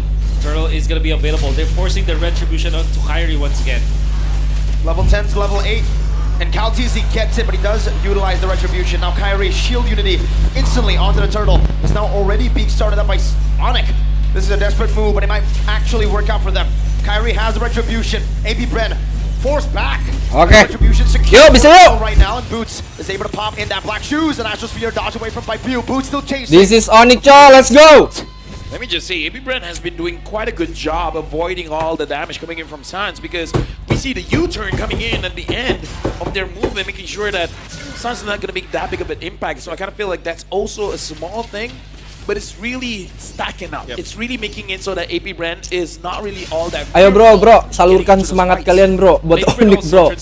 Turtle is gonna be available. They're forcing the retribution onto Kyrie once again. Level 10 to level 8. And Caltizi gets it, but he does utilize the retribution. Now Kyrie, shield unity instantly onto the turtle. It's now already being started up by ONIC. This is a desperate move, but it might actually work out for them. Kyrie has the retribution. APBR forced back. Okay. Retribution Yo, bisa yo. right now, and Boots is able to pop in that black shoes. And Astral Sphere dodge away from by View. Boots still chasing. This is ONIC, Jo. Let's go. Let me just say, APBR has been doing quite a good job avoiding all the damage coming in from Sans, because we see the U-turn coming in at the end of their movement, making sure that Sans is not going to make that big of an impact. So I kind of feel like that's also a small thing, but it's really stacking up. It's really making it so that APBR is not really all that. Ayo bro, salurkan semangat kalian bro buat ONIC bro.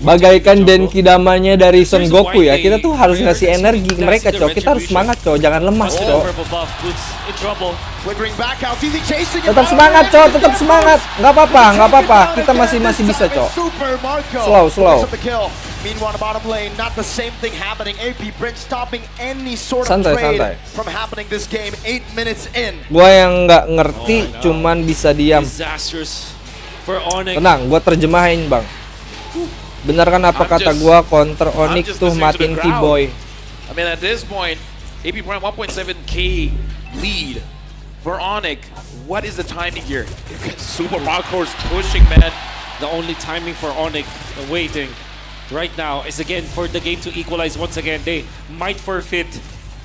Bagaikan Denki damanya dari Son Goku ya. Kita tuh harus ngasih energi ke mereka, Cok. Kita harus semangat, Cok. Jangan lemas, Cok. Tetap semangat, Cok. Tetap semangat. Nggak apa-apa. Kita masih bisa, Cok. Slow. Meanwhile, bottom lane, not the same thing happening. APBR stopping any sort of trade from happening this game 8 minutes in. Gua yang nggak ngerti cuman bisa diam. Tenang, gua terjemahin, Bang. Benar kan apa kata gua, counter ONIC tuh matiin Keyboy. I mean, at this point, APBR 1.7k lead for ONIC. What is the timing here? Super Marco's pushing, man. The only timing for ONIC waiting right now is again for the game to equalize once again. They might forfeit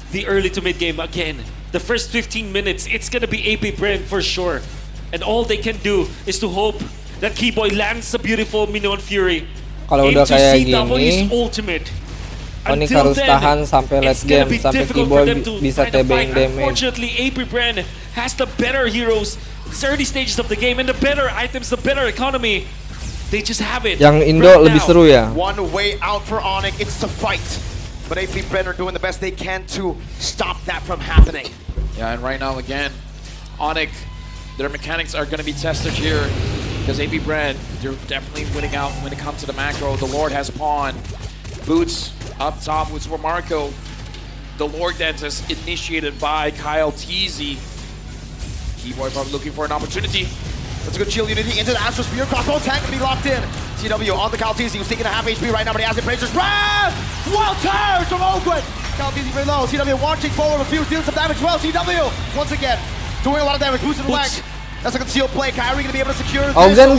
the early to mid game again. The first 15 minutes, it's gonna be APBR for sure. And all they can do is to hope that Keyboy lands a beautiful Minion Fury Kalau udah into kayak CW's gini, ultimate. ONIC Until harus then, tahan sampai late it's gonna game, be sampai difficult Keyboy for them to bisa kind of TBing fight. damage. Unfortunately, APBR has the better heroes, the early stages of the game, and the better items, the better economy. They just have it. Yang Indo lebih seru ya. One way out for ONIC, it's to fight. But APBR are doing the best they can to stop that from happening. Yeah, and right now again, ONIC, their mechanics are going to be tested here, because APBR, they're definitely winning out when it comes to the macro. The Lord has pawn. Boots up top with Super Marco. The Lord dance is initiated by Kyle TZ. Keyboy probably looking for an opportunity. That's a good shield unity into the Astral Spear. Crossbow tank can be locked in. CW on the Caltizi, who's taking a half HP right now, but he has it. Brazers grab! Wild charge from Ogwen! Caltizi very low. CW launching forward with Fuse, dealing some damage as well. CW, once again, doing a lot of damage. Boots in the leg. That's a concealed play. Kyrie gonna be able to secure this. Ogwen.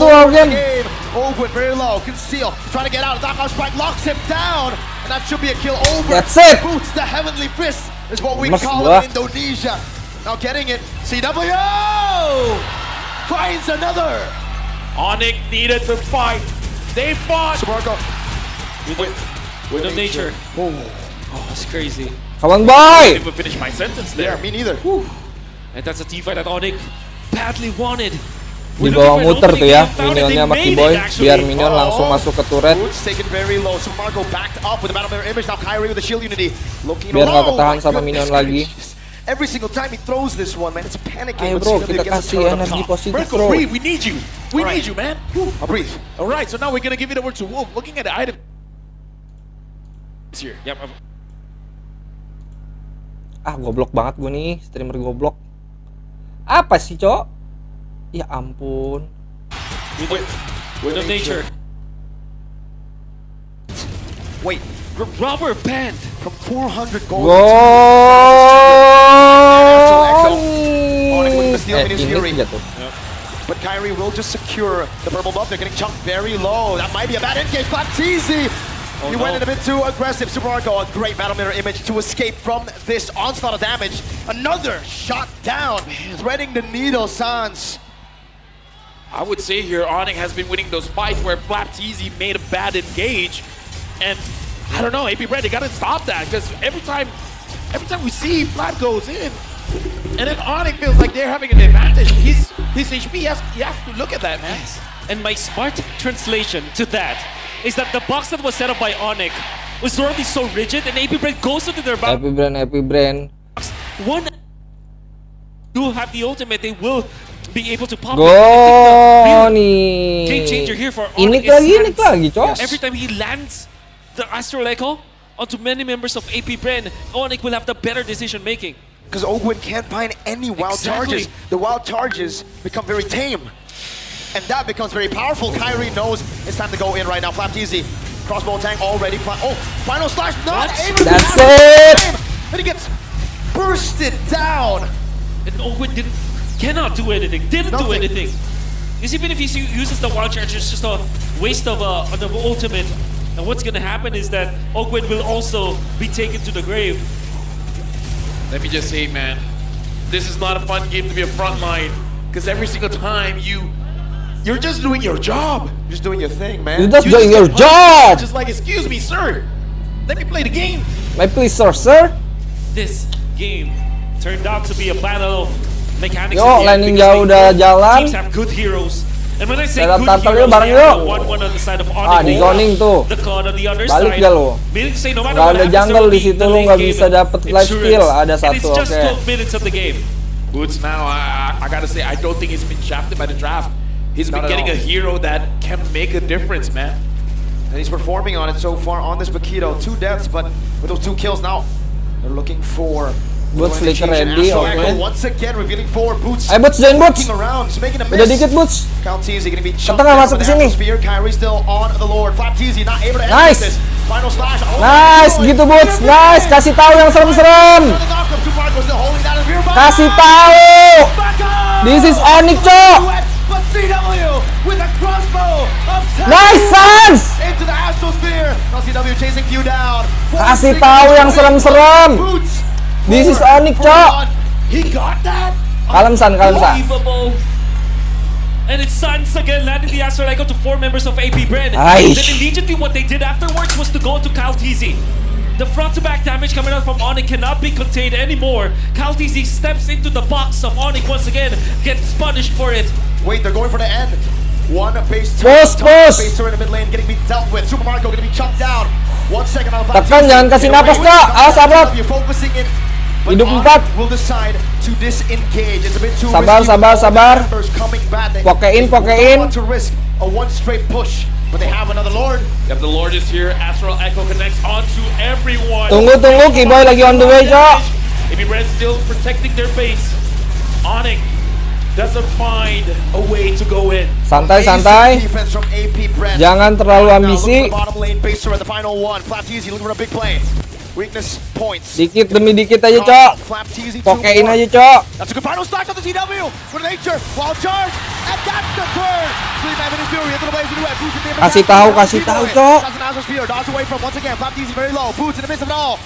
Ogwen very low. Conceal. Trying to get out. Knockout strike locks him down. And that should be a kill over. That's it. Boots, the heavenly fist is what we call it in Indonesia. Now getting it. CW! Finds another. ONIC needed to fight. They fought. With the nature. Oh, that's crazy. Kawan boy. I didn't even finish my sentence there. Yeah, me neither. And that's a team fight that ONIC badly wanted. Di bawah muter tuh ya, minionnya sama Keyboy, biar minion langsung masuk ke turret. Biar nggak ketahan sama minion lagi. Every single time he throws this one, man, it's a panic game. Ayo bro, kita kasih energi positif bro. We need you. We need you, man. I'll breathe. All right, so now we're gonna give it over to Wolf. Looking at the item here. Yep. Goblok banget gue nih, streamer goblok. Apa sih, Cok? Ya ampun. With the nature. Wait, rubber band from 400 gold. Gol! steal Mini's Fury. Jatuh. But Kyrie will just secure the purple buff. They're getting chunked very low. That might be a bad engage. Baptiste! He went in a bit too aggressive. Super Marco, a great battle mirror image to escape from this onslaught of damage. Another shot down, threading the needle, Sans. I would say here, ONIC has been winning those fights where Baptiste made a bad engage. And I don't know, APBR, they gotta stop that, because every time we see Vlad goes in, and then ONIC feels like they're having an advantage. His HP, you have to look at that, man. Yes. And my smart translation to that is that the box that was set up by ONIC was already so rigid, and APBR goes into their box. APBR. One do have the ultimate, they will be able to pop Go it. nih. Game changer here for Ini ONIC lagi, Cok. Every time he lands the Astral Echo onto many members of APBR, ONIC will have the better decision making. Because Ogwin can't find any wild charges. The wild charges become very tame. And that becomes very powerful. Kyrie knows it's time to go in right now. Baptiste, crossbow tank already. Oh, final slash, not able to. That's it! And he gets bursted down. And Ogwin cannot do anything, didn't do anything. Because even if he uses the wild charge, it's just a waste of the ultimate. And what's gonna happen is that Ogwin will also be taken to the grave. Let me just say, man, this is not a fun game to be a frontline, because every single time you're just doing your job. Just doing your thing, man. You're just doing your job! Just like, excuse me, sir. Let me play the game. May please, sir? This game turned out to be a battle of mechanics. Yo, landing jauh udah jalan. Teams have good heroes. And when I say Dalam good tampil heroes, bareng they have yuk. one on the side of ONIC. Di zoning tuh. The Cloud on the other Balik side. gak lo? Meaning to say, no matter Gak what ada happens, jungle there di will be situ, the lu late gak game bisa dapet life insurance. skill. Ada And satu, it's just oke. 12 minutes of the game. Boots now, I gotta say, I don't think he's been shafted by the draft. He's been getting a hero that can make a difference, man. And he's performing on it so far on this Bakito. 2 deaths, but with those 2 kills now, they're looking for Boots flicker ready, oke. once again revealing 4 Boots. Boots, join Boots. Around, just making a miss. Udah dikit, Boots. Baptiste gonna be Ke tengah, masuk ke sini. Kyrie still on the Lord. Baptiste not able to Nice. this. Final slash. Nice, gitu Boots. Nice, kasih tahu yang serem-serem. Kasih tahu. This is ONIC, Cok. Nice, Sans. Into the Astrosphere. CW chasing few down. Kasih tahu yang serem-serem. This is ONIC, Cok. He got that. Kalem San. Unbelievable. And it's Sans again landing the Astral Echo to 4 members of APBR. Aish. Then immediately what they did afterwards was to go to Kaltizi. The front-to-back damage coming out from ONIC cannot be contained anymore. Kaltizi steps into the box of ONIC once again, gets punished for it. Wait, they're going for the end. One base Push. base turret in the mid lane getting dealt with. Super Marco gonna be chopped down. 1 second on Tekan, jangan kasih napas, Cok. Awas, Abrot. You're focusing in. Hidup 4. Will decide to disengage. It's a bit too Sabar. coming back. They Pokein. don't want to risk a 1 straight push, but they have another Lord. Yep, the Lord is here. Astral Echo connects onto everyone. Tunggu, Kiboy lagi on the way, Cok. APBR still protecting their base. ONIC doesn't find a way to go in. Santai. Defense from APBR. Jangan terlalu Now, ambisi. look at the bottom lane base turret, the final one. Baptiste looking for a big play. Weakness points. Dikit demi dikit aja, Cok. Pokein aja, Cok. That's a good final slash on the TW. With nature, wild charge, and that's the turn. 3-man Mini's Fury into the blaze into it. Boots in the Kasih tahu, Cok. That's an Astrosphere. Dodge away from once again. Baptiste very low. Boots in the midst of it all.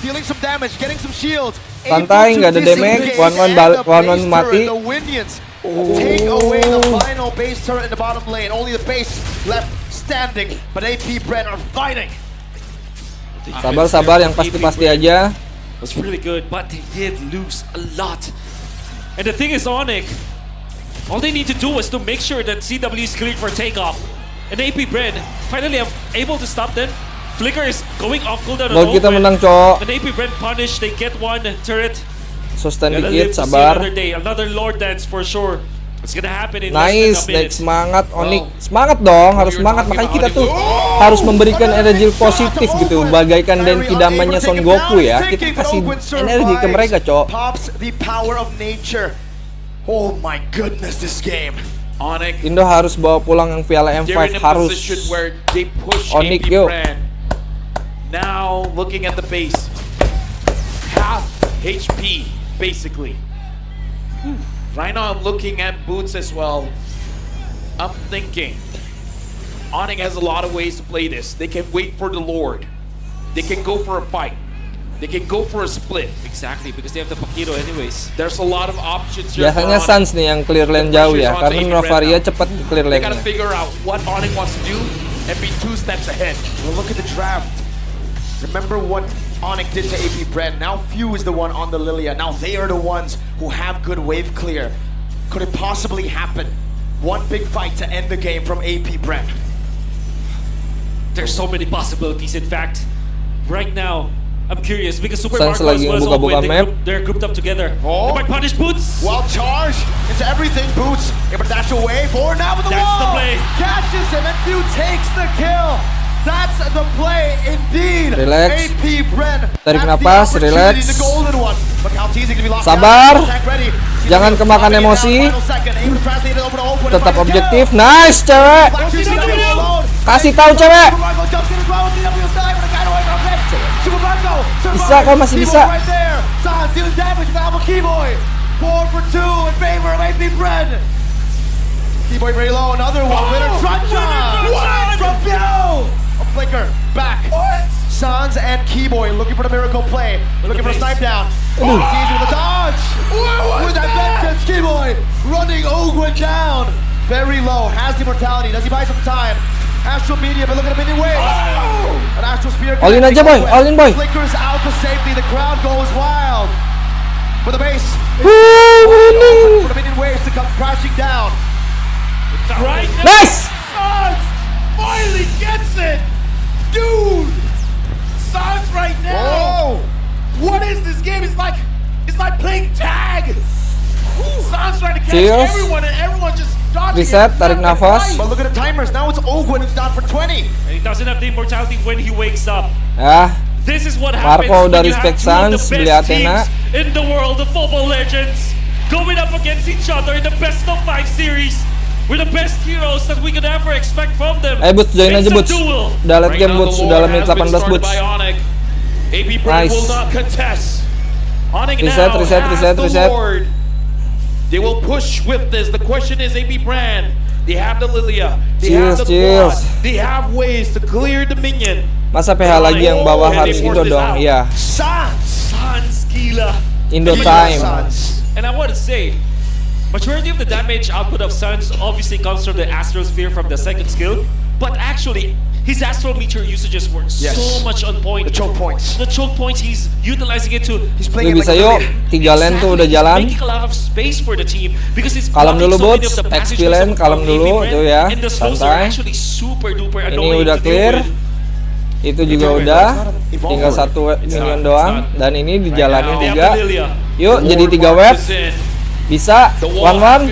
Dealing some damage, getting some shields. Santai, nggak ada damage. One mati. The Windians take away the final base turret in the bottom lane. Only the base left standing, but APBR are fighting. Sabar, yang pasti aja. Was really good, but they did lose a lot. And the thing is, ONIC, all they need to do is to make sure that CW is cleared for takeoff. And APBR finally able to stop them. Flicker is going off cooldown. Gold kita menang, Cok. And APBR punished, they get 1 turret. Sustain Gotta dikit, live to see sabar. another day, another Lord Dance for sure. It's gonna happen in Nice, less than a minute. semangat ONIC. Semangat dong, harus semangat. Makanya kita tuh harus memberikan energi positif gitu, bagaikan Denki damanya Son Goku ya. Kita kasih energi ke mereka, Cok. Pops the power of nature. Oh my goodness, this game. ONIC. Indo harus bawa pulang yang Piala M5 harus. ONIC yuk. Now looking at the base, half HP basically. Right now I'm looking at Boots as well. I'm thinking ONIC has a lot of ways to play this. They can wait for the Lord. They can go for a fight. They can go for a split. Exactly, because they have the Paquito anyways. There's a lot of options here. Biasanya Sans nih yang clear lane jauh ya, karena Novaria cepat clear They gotta lane-nya. figure out what ONIC wants to do and be 2 steps ahead. Well, look at the draft. Remember what ONIC did to AP Brand. Now Few is the one on the Lilia. Now they are the ones who have good wave clear. Could it possibly happen? One big fight to end the game from AP Brand. There's so many possibilities. In fact, right now, I'm curious because Super Sans Marcos lagi was all buka-buka when map. they're grouped up together. Oh. They might punish Boots. Wild charge into everything. Boots able to dash away. Forward now with the That's wall. the play. Catches him and Few takes the kill. That's the play indeed. Relax. AP Bren. Tarik That's the napas, opportunity, relax. The golden one. But Calteasing to be locked Sabar. down. Attack ready. Jangan kemakan emosi. Final second. Able to translate it over to open. Tetap objektif. Nice, cewek. Kasih tahu cewek. Bisa, kau masih bisa. Sans dealing damage to Alpha Keyboy. 4 for 2 in favor of AP Bren. Keyboy very low, another one. Winner Truncha from Few. A flicker back. Sans and Keyboy looking for the miracle play. Looking for a snipe down. Easy with a dodge. With that vengeance, Keyboy running Ogwen down. Very low, has the immortality. Does he buy some time? Astral Media, but look at the minion waves. An Astral Spear. All in aja boy, all in boy. Flickers out for safety. The crowd goes wild. For the base. For the minion waves to come crashing down. Right now, Nice. Sans finally gets it! Dude! Sans right now! What is this game? It's like playing tag! Sans trying to catch Cheers. everyone and everyone just dodging Reset, it. tarik nafas. But look at the timers. Now it's Ogwen who's down for 20. And he doesn't have the immortality when he wakes up. Ya, This is what happens Marco udah when you have respect two of the Sans, beli best Athena. teams in the world, the Mobile Legends, going up against each other in the best of 5 series. With the best heroes that we could ever expect from them. Boots, join It's aja a Boots. duel. Udah late Right game now, Boots, the udah war menit has been 18 started Boots. by ONIC. AP Brand Nice. will not contest. ONIC Reset, now reset, has reset, the reset. Lord. They will push with this. The question is AP Brand. They have the Lilia. They have the Cheers. quad. They have ways to clear the minion. Masa PH lagi yang bawah harus Indo dong? Iya. Sans Gila. Indo time. And I want to say, majority of the damage output of Sans obviously comes from the Astral Sphere from the second skill, but actually his Astral Meteor usages work so much on point. The choke points. The choke points, he's utilizing it to. He's Lu playing it bisa like yuk, 3 lane tuh udah He's jalan. making a lot of space for the team because he's Kalem blocking dulu so many Boots, of the XP passages lane, of kalem dulu Brand, tuh ya, and the slows are santai. actually super duper Ini annoying udah to deal clear. with. Itu juga udah, tinggal 1 minion doang. Dan ini dijalanin They have juga. the Lilia. Yuk, jadi 3 wave. Bisa, Wan.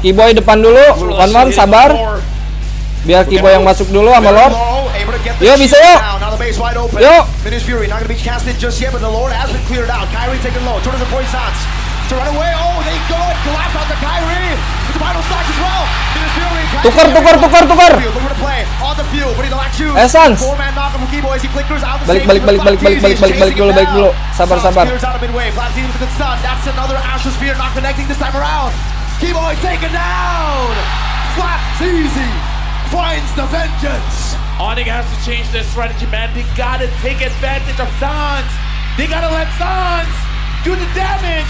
Keyboy depan dulu, Wan sabar. Biar Keyboy yang masuk dulu sama Lord. Yuk, bisa yuk. Yuk. Minish Fury not going to be casted just yet, but the Lord has been cleared out. Kyrie taken low. Turns the point Sans to run away. Oh, they go and collapse out to Kyrie. With the final stocks as well. Minish Fury. Tukar. Looking for the play on the few, but he don't choose. Sans. 4-man knock from Keyboy as he flickers out the Balik dulu. Sabar. Spears out of midway. Platini with a good stun. That's another Astral Spear not connecting this time around. Keyboy taken down. Flat easy. Finds the vengeance. ONIC has to change their strategy, man. They gotta take advantage of Sans. They gotta let Sans do the damage.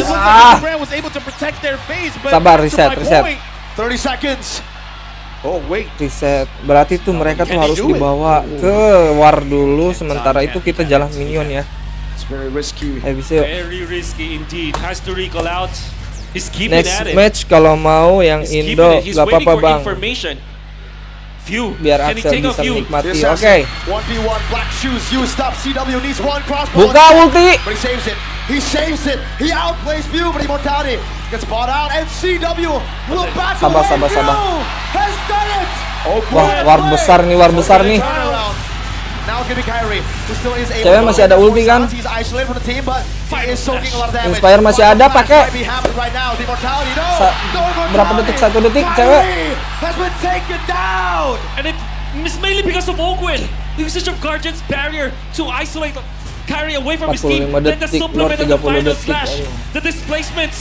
It looks like the brand was able to protect their base, but Sabar, to my reset. point, 30 seconds. Oh wait. Reset. Berarti tuh mereka tuh harus dibawa ke war dulu. Sementara itu kita jalan minion ya. It's very risky. Bisa yuk. Very risky indeed. Has to recall out. He's keeping Next at it. match kalau mau yang He's keeping Indo it. He's gak waiting apa-apa for bang. information. Few. Biar Can he Axel take a bisa few? menikmati. Oke. 1v1 black shoes. You stop. CW needs one crossbow. Buka ulti. But he saves it. He saves it. He outplays Few, but immortality gets bought out, and CW will back away. Sabar. Few has done it. Wah, war besar nih. Now it's gonna be Kyrie, who still is able Cewek masih ada ulti kan? He's isolated from the team, but he is soaking a lot of damage. Inspire masih ada, pakai. Might be happening right now. The immortality, no. Berapa detik? 1 detik, cewek. Kyrie has been taken down. And it's mainly because of Ogwen. The usage of Guardian's barrier to isolate Kyrie away from his team. 45 Then the detik, supplement Lord, of the 30 final detik, slash. ayo. The displacements.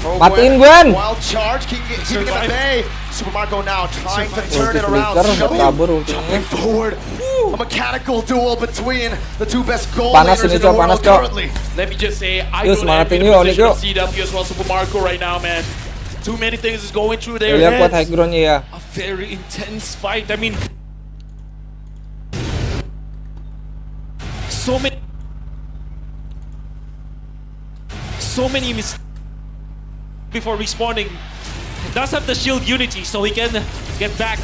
Matiin Gwen. Wild charge, keeping it at bay. Super Marco now trying to turn it around. Jumping forward. A mechanical duel between the two best goal leaders in the world currently. Let me just say, I don't envy the position of CW as well, Super Marco right now, man. Too many things is going through their heads. A very intense fight. I mean, so many mistakes before respawning. He does have the shield unity, so he can get back.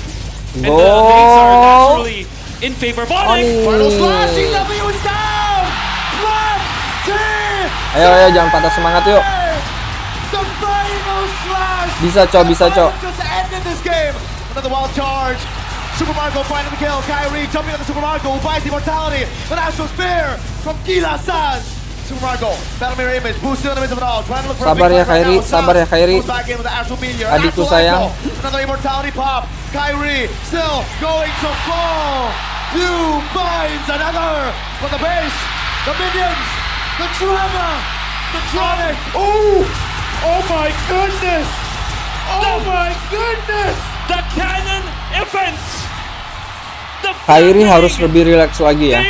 And the lanes are naturally in favor of ONIC. Final slash, CW is down! Ayo, jangan patah semangat yuk. The final slash! Bisa, Cok, bisa, Cok. Just ended this game. Another wild charge. Super Marco finding the kill. Kyrie jumping on the Super Marco who buys the immortality. The Astro Spear from Gila Sans. Super Marco, battle mirror image, boosted in the midst of it all. Trying to look for Sabar ya Kyrie, sabar ya Kyrie. Adikku sayang. Another immortality pop. Kyrie still going to fall. Few finds another. For the base, the minions, the Terima, the Tronic. Oh my goodness! Oh my goodness! The cannon event! Kyrie harus lebih rileks lagi ya.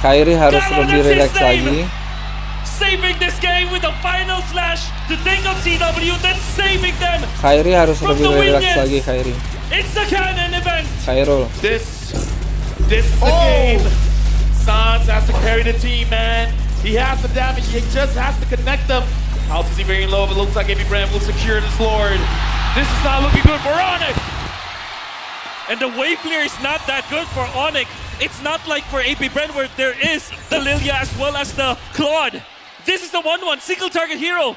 Kyrie harus lebih rileks lagi. Saving this game with a final slash to take out CW, then saving them. Kyrie harus lebih rileks lagi, Kyrie. It's the cannon event. Kyrol. This is the game. Sans has to carry the team, man. He has the damage. He just has to connect them. Health is very low, but looks like AB Brand will secure this Lord. This is not looking good for ONIC. And the wave clear is not that good for ONIC. It's not like for AP Brand where there is the Lilia as well as the Claude. This is the 1-1 single target hero.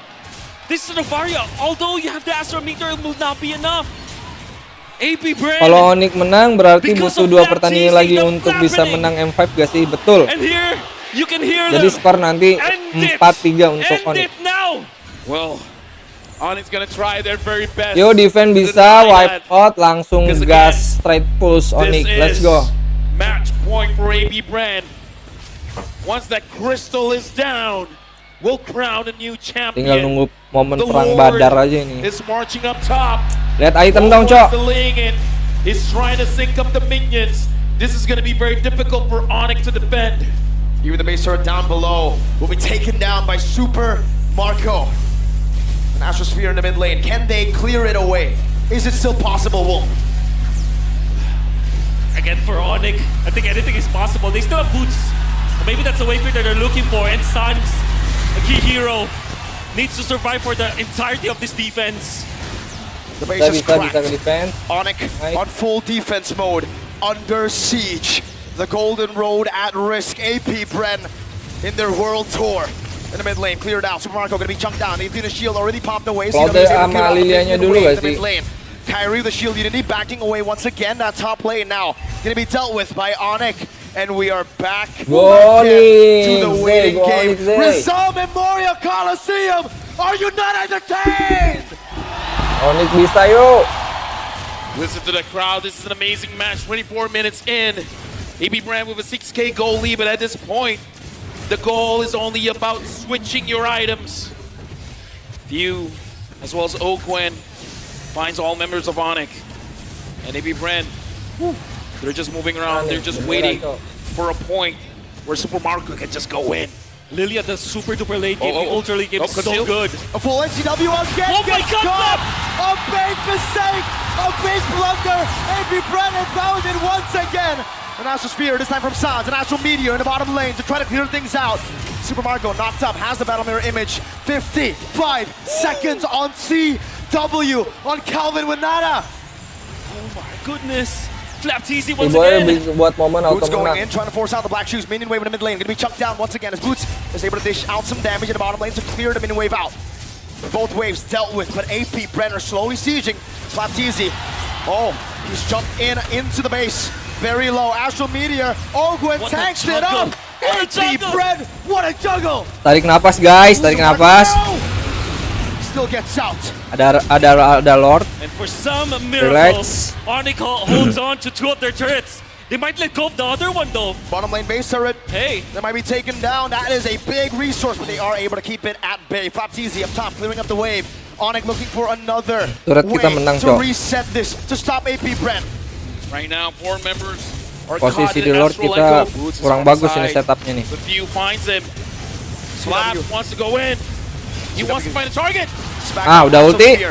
This is the Varia. Although you have the Astro Meter, it will not be enough. AP Brand. Kalau ONIC menang berarti butuh 2 pertandingan lagi untuk bisa menang M5 gak sih? Betul. And here you can hear jadi skor nanti 4-3 untuk ONIC. Well, ONIC's gonna try their very best. Yo, defense bisa wipe out langsung gas straight pulse ONIC. Let's go. Match point for AP Brand. Once that crystal is down, we'll crown a new champion. Tinggal nunggu momen perang Badar aja ini. Is marching up top. Lihat item dong, Cok. He's trying to sync up the minions. This is gonna be very difficult for ONIC to defend. Even the base turret down below will be taken down by Super Marco. An Astrosphere in the mid lane. Can they clear it away? Is it still possible, Wolf? Again for ONIC, I think anything is possible. They still have boots. Maybe that's the wayfair that they're looking for. And Sans, a key hero, needs to survive for the entirety of this defense. The base is cracked. ONIC on full defense mode, under siege. The Golden Road at risk. AP Bren in their world tour. In the mid lane, cleared out. Super Marco gonna be chunked down. Athena shield already popped away. Kyrie, the shield unity, backing away once again. That top lane now gonna be dealt with by ONIC. And we are back to the waiting game. Rizal Memorial Coliseum. Are you not entertained? ONIC bisa yuk. Listen to the crowd. This is an amazing match. 24 minutes in. AB Brand with a 6K goal lead, but at this point, the goal is only about switching your items. View, as well as Oquen, finds all members of ONIC. And AB Brand, they're just moving around. They're just waiting for a point where Super Marco can just go in. Lilia, the super duper late game, the ultra late game is so good. A full NCW again. Oh my God! A big mistake, a big blunder. AB Brand has found it once again. An Astro Spear, this time from Sans, an Astro Meteor in the bottom lane to try to clear things out. Super Marco knocked up, has the battle mirror image. 55 seconds on CW on Calvin Winata. Oh my goodness. Flap TZ once again. Buat momen Boots auto going menang. in, trying to force out the Black Shoes. Minion wave in the mid lane, gonna be chucked down once again as Boots is able to dish out some damage in the bottom lane to clear the minion wave out. Both waves dealt with, but AP Brenner slowly sieging. Flap TZ. Oh, he's jumped into the base. Very low. Astral Meteor. Ogwen tanks it up. AP Bren, what a juggle! Tarik napas guys, tarik napas. Still gets out. Ada Lord. And for some miracle, ONIC holds on to 2 of their turrets. They might let go of the other one though. Bottom lane base turret. Hey. They might be taken down. That is a big resource, but they are able to keep it at bay. Faptizi up top, clearing up the wave. ONIC looking for another Turret way kita menang, to Cok. reset this, to stop AP Brand. Right now, 4 members are Posisi caught di in Lord Astral kita Echo. Boots is kurang on the bagus ini side. setupnya nih. The view finds him. Slap wants to go in. He wants to find a target. Ah, udah ulti.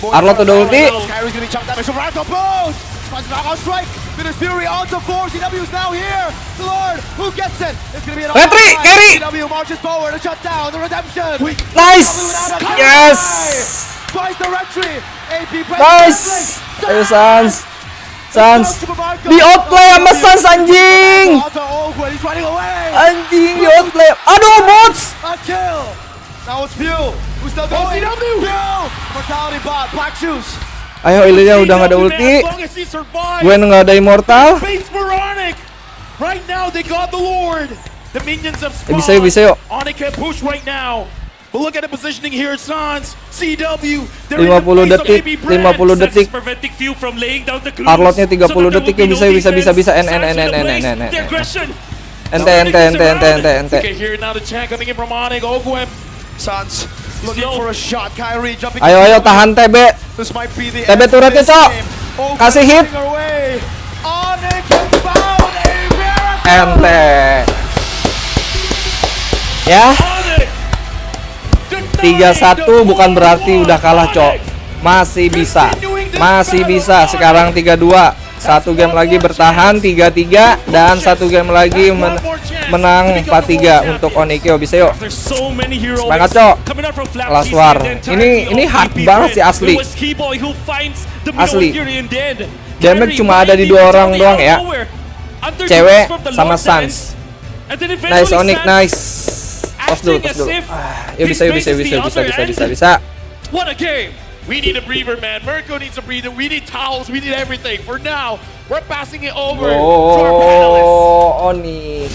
Arlot udah ulti. Kyrie's gonna be chunked damage. Right on both. Finds a knockout strike. Finish Fury onto 4. CW is now here. The Lord, who gets it? It's gonna be an Retri, carry. CW marches forward to shut down the redemption. Nice. Yes. Twice the retry. AP Brand. Nice. Ayo Sans. Sans. Di outplay sama Sans anjing. He's running away. Anjing di outplay. Aduh bots. A kill. Now it's Pew. Who's still going? CW. Pew. Mortality bot. Black shoes. Ayo Ilya udah nggak ada ulti. Gue nggak ada immortal. Base for ONIC. Right now they got the Lord. The minions have spawned. Bisa yuk. ONIC can push right now. But look at the positioning here, Sans. CW. 50 detik, 50 detik. Arlotnya 30 detik ya bisa. Ente. Okay, here now the chant coming in from ONIC. Ogwem. Sans looking for a shot. Kyrie jumping. Ayo tahan TB. This might be the TB turretnya, Cok. Kasih hit. ONIC has found a miracle. Ente. Ya. 3-1 bukan berarti udah kalah, Cok. Masih bisa. Sekarang 3-2. 1 game lagi bertahan 3-3 dan 1 game lagi menang 4-3 untuk ONIC. Bisa yuk. Semangat, Cok. Last war. Ini hard banget sih asli. Damage cuma ada di 2 orang doang ya. Cewek sama Sans. Nice ONIC, nice. Tos dulu. Ya bisa. What a game! We need a breather, man. Mirko needs a breather. We need towels. We need everything. For now, we're passing it over to our panelists. ONIC.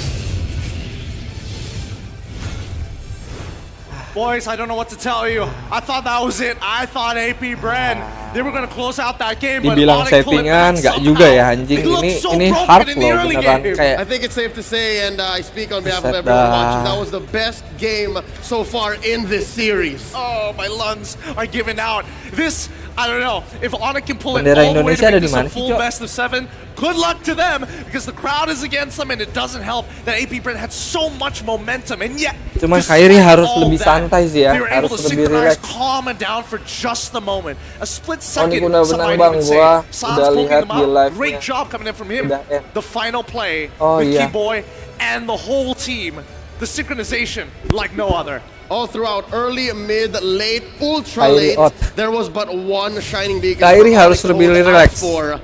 Boys, I don't know what to tell you. I thought that was it. I thought AP Brand, they were gonna close out that game, but Dibilang ONIC pulled it settingan, back nggak somehow. juga ya anjing. Ini hard loh beneran kayak. I think it's safe to say, and I speak on behalf of Set everyone dah. watching, that was the best game so far in this series. Oh, my lungs are giving out. This, I don't know. If ONIC can pull it Bendera all the way Indonesia to ada make di this a mana sih, full Cok? best of 7, good luck to them because the crowd is against them, and it doesn't help that AP Brand had so much momentum, and yet. Cuman despite Kyrie harus all lebih that, santai sih ya, they were able harus to lebih synchronize, relax. calm and down for just the moment. A split ONIC second, udah some menang might bang, even say. gua Sans udah poking lihat them di out. live-nya. Great job coming in from him. Udah end. The final play Oh, with iya. Keyboy and the whole team. The synchronization like no other. All throughout, early, mid, late, ultra Kyrie late, out. there was but one shining beacon. Kyrie for harus ONIC to lebih hold out relax. for,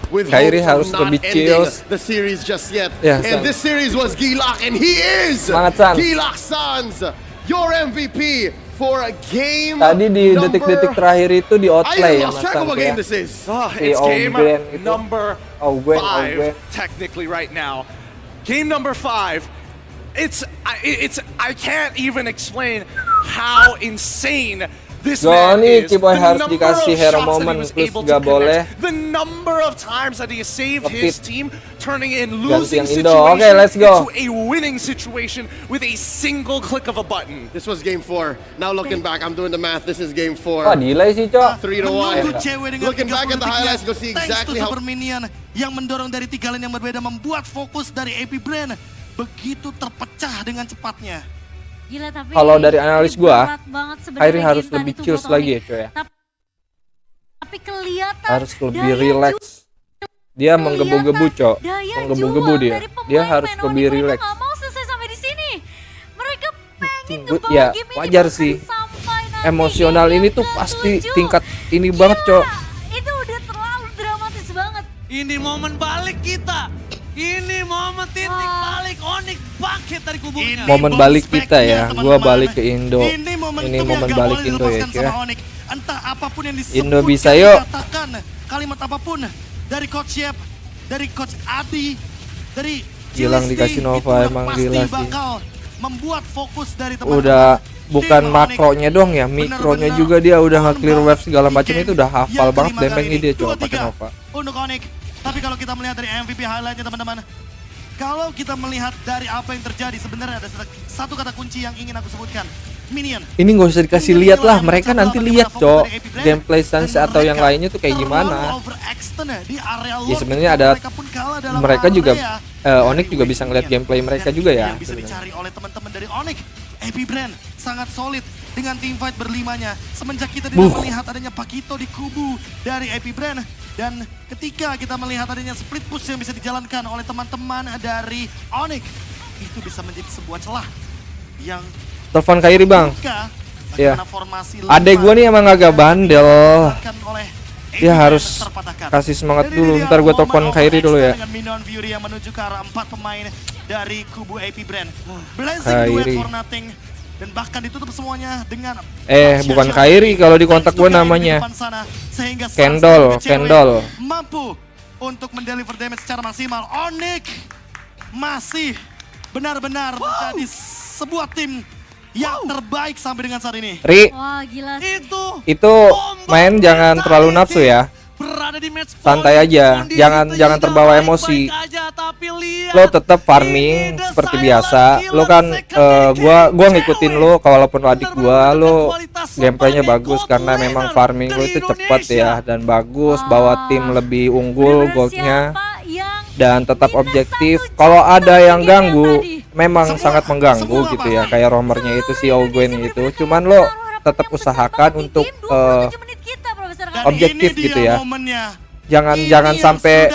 with Kyrie hopes harus of not lebih ending chill. the series just yet. Ya, And Sans. this series was Gilak, and he is Semangat, Sans. Gilak Sans, your MVP for a game Tadi di detik-detik terakhir itu di I outplay ya lost Mas track of Sans what ya. game this is. It's game Ogwen itu. number Ogwen. 5, technically right now. Game number 5. It's I can't even explain how insane this man Johnny, is. Keyboy The harus number dikasih of hero shots that he moment was plus able to gak boleh. connect, the number of times that he saved his team, turning in losing Gantian Indo. situation Okay, let's go. into a winning situation with a single click of a button. This was game 4. Now looking back, I'm doing the math. This is game 4. Wah, delay sih, Cok. 3-1. Cewek dengan Looking back at the highlights, you'll see exactly how. Super Minion yang mendorong dari 3 lane yang berbeda membuat fokus dari AP Brand begitu terpecah dengan cepatnya. Gila, tapi Kalau dari analis gua, berat banget sebenarnya Kyrie harus game lebih tadi tuh chill buat lagi ya, ONIC. coy ya. Tapi kelihatan Harus lebih daya relax. Dia menggebu-gebu, Cok. daya Menggebu-gebu juang dia. dari pemain Dia harus ONIC. lebih Mereka relax. nggak mau selesai sampai di sini. Mereka pengen ngebawa Ya, game ini wajar bahkan sih. sampai nanti Emosional game ini yang tuh pasti ke-7. tingkat ini banget, Cok. Itu udah terlalu dramatis banget. Ini momen balik kita. Ini momen titik balik ONIC bangkit dari kuburnya. Momen balik kita ya. Gua balik ke Indo. Ini momen balik Indo ya, cuy ya. Entah apapun yang disebut, Indo bisa, yuk. katakan kalimat apapun dari Coach Yep, dari Coach Adi, dari Gilang Cilisti, dikasih Nova, itu emang pasti gila sih. bakal membuat fokus dari teman-teman. Udah bukan Tim makronya dong ya, mikronya juga dia udah nge-clear wave segala macam itu udah hafal yang banget kelima kali damage-nya ini. dia coba 2-3 pakai Nova. Untuk ONIC Tapi kalau kita melihat dari MVP highlightnya teman-teman, kalau kita melihat dari apa yang terjadi, sebenarnya ada satu kata kunci yang ingin aku sebutkan. Minion. Ini nggak usah dikasih lihat lah, mereka nanti lihat cok gameplay stance atau yang lainnya tuh kayak gimana. Ya sebenarnya ada mereka juga ONIC juga bisa ngeliat gameplay mereka juga ya. Yang bisa dicari oleh teman-teman dari ONIC, APBR sangat solid dengan teamfight berlimanya. Semenjak kita tidak melihat adanya Pakito di kubu dari APBR, dan ketika kita melihat adanya split push yang bisa dijalankan oleh teman-teman dari ONIC, itu bisa menjadi sebuah celah yang telepon Kairi bang. Iya. Adek gue nih emang agak bandel. Dia harus kasih semangat dulu. Ntar gue telepon Kairi dulu ya. Dengan Minion Fury yang menuju ke arah 4 pemain dari kubu APBR. Blazing duet for nothing. Dan bahkan ditutup semuanya dengan bukan Kairi kalau di kontak gue namanya Kendall mampu untuk mendeliver damage secara maksimal. ONIC masih benar-benar menjadi sebuah tim yang terbaik sampai dengan saat ini. Wah gila. Itu main jangan terlalu nafsu ya. Santai aja, jangan terbawa emosi. Lo tetap farming seperti biasa. Lo kan gua ngikutin lo, walaupun adik gua lo gameplaynya bagus karena memang farming lo itu cepat ya dan bagus, bawa tim lebih unggul goldnya dan tetap objektif. Kalau ada yang ganggu memang sangat mengganggu gitu ya, kayak romernya itu si Ogwen itu. Cuman lo tetap usahakan untuk objektif gitu ya. Jangan sampai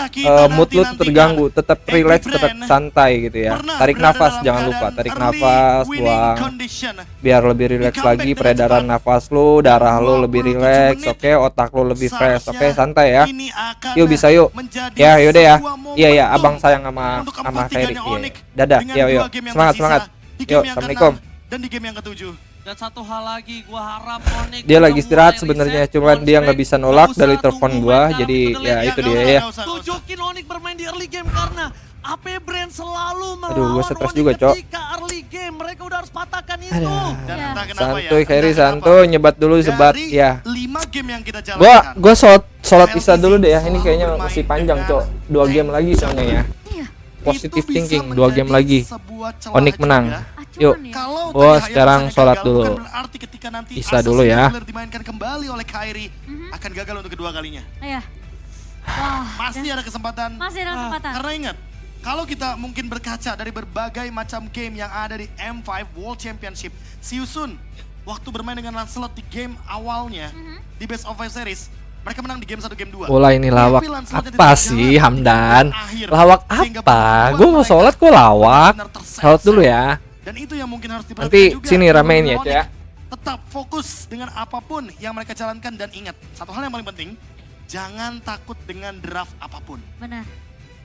mood lu tuh terganggu, tetap relax, tetap santai gitu ya. Tarik nafas, jangan lupa tarik nafas, buang biar lebih relax lagi peredaran nafas lu, darah lu lebih relax, oke, otak lu lebih fresh, oke, santai ya. Yuk bisa yuk. Ya yaudah ya. Iya abang sayang sama Ferry. Iya. Dadah, yuk. Semangat. Yuk, assalamualaikum. Dan di game yang ketujuh. Dan satu hal lagi, gua harap ONIC dia lagi istirahat sebenarnya, cuman dia nggak bisa nolak dari telepon gua, jadi ya itu dia ya. Tunjukin ONIC bermain di early game karena APBR selalu melawan Aduh, gua stres juga, Cok. ketika early game. Mereka udah harus patahkan itu. Santuy Kairi, santuy, nyebat dulu sebat ya. 5 game yang kita jalankan. Gua sholat isya dulu deh ya. Ini kayaknya masih panjang, Cok. 2 game lagi soalnya ya. Positive thinking, 2 game lagi. ONIC menang. Yuk, gua sekarang sholat dulu. Isya dulu ya. Dimainkan kembali oleh Kairi akan gagal untuk kedua kalinya. Iya. Wah, masih ada kesempatan. Karena ingat, kalau kita mungkin berkaca dari berbagai macam game yang ada di M5 World Championship, si Yusun waktu bermain dengan Lancelot di game awalnya di Best of 5 Series, mereka menang di game 1, game 2. Bola ini lawak apa sih Hamdan? Lawak apa? Gue mau sholat kok lawak. Sholat dulu ya. Dan itu yang mungkin harus diperhatikan nanti juga. Sini ramein ya, ya. Tetap fokus dengan apapun yang mereka jalankan dan ingat, satu hal yang paling penting, jangan takut dengan draft apapun. Benar.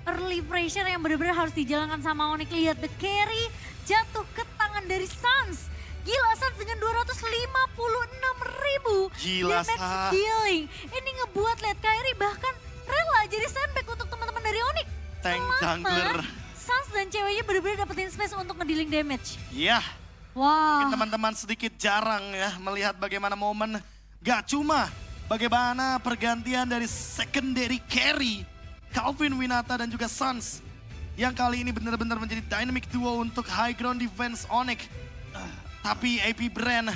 Early pressure yang benar-benar harus dijalankan sama ONIC. Lihat the carry jatuh ke tangan dari Suns. Gila, Suns dengan 256.000 damage dealing. Ini ngebuat lihat Kairi bahkan rela jadi sandbag untuk teman-teman dari ONIC. Tank jungler. Suns dan ceweknya benar-benar dapetin space untuk ngedealing damage. Iya. Wow. Mungkin teman-teman sedikit jarang ya melihat bagaimana momen gak cuma bagaimana pergantian dari secondary carry Calvin Winata dan juga Suns yang kali ini benar-benar menjadi dynamic duo untuk high ground defense ONIC. Tapi APBR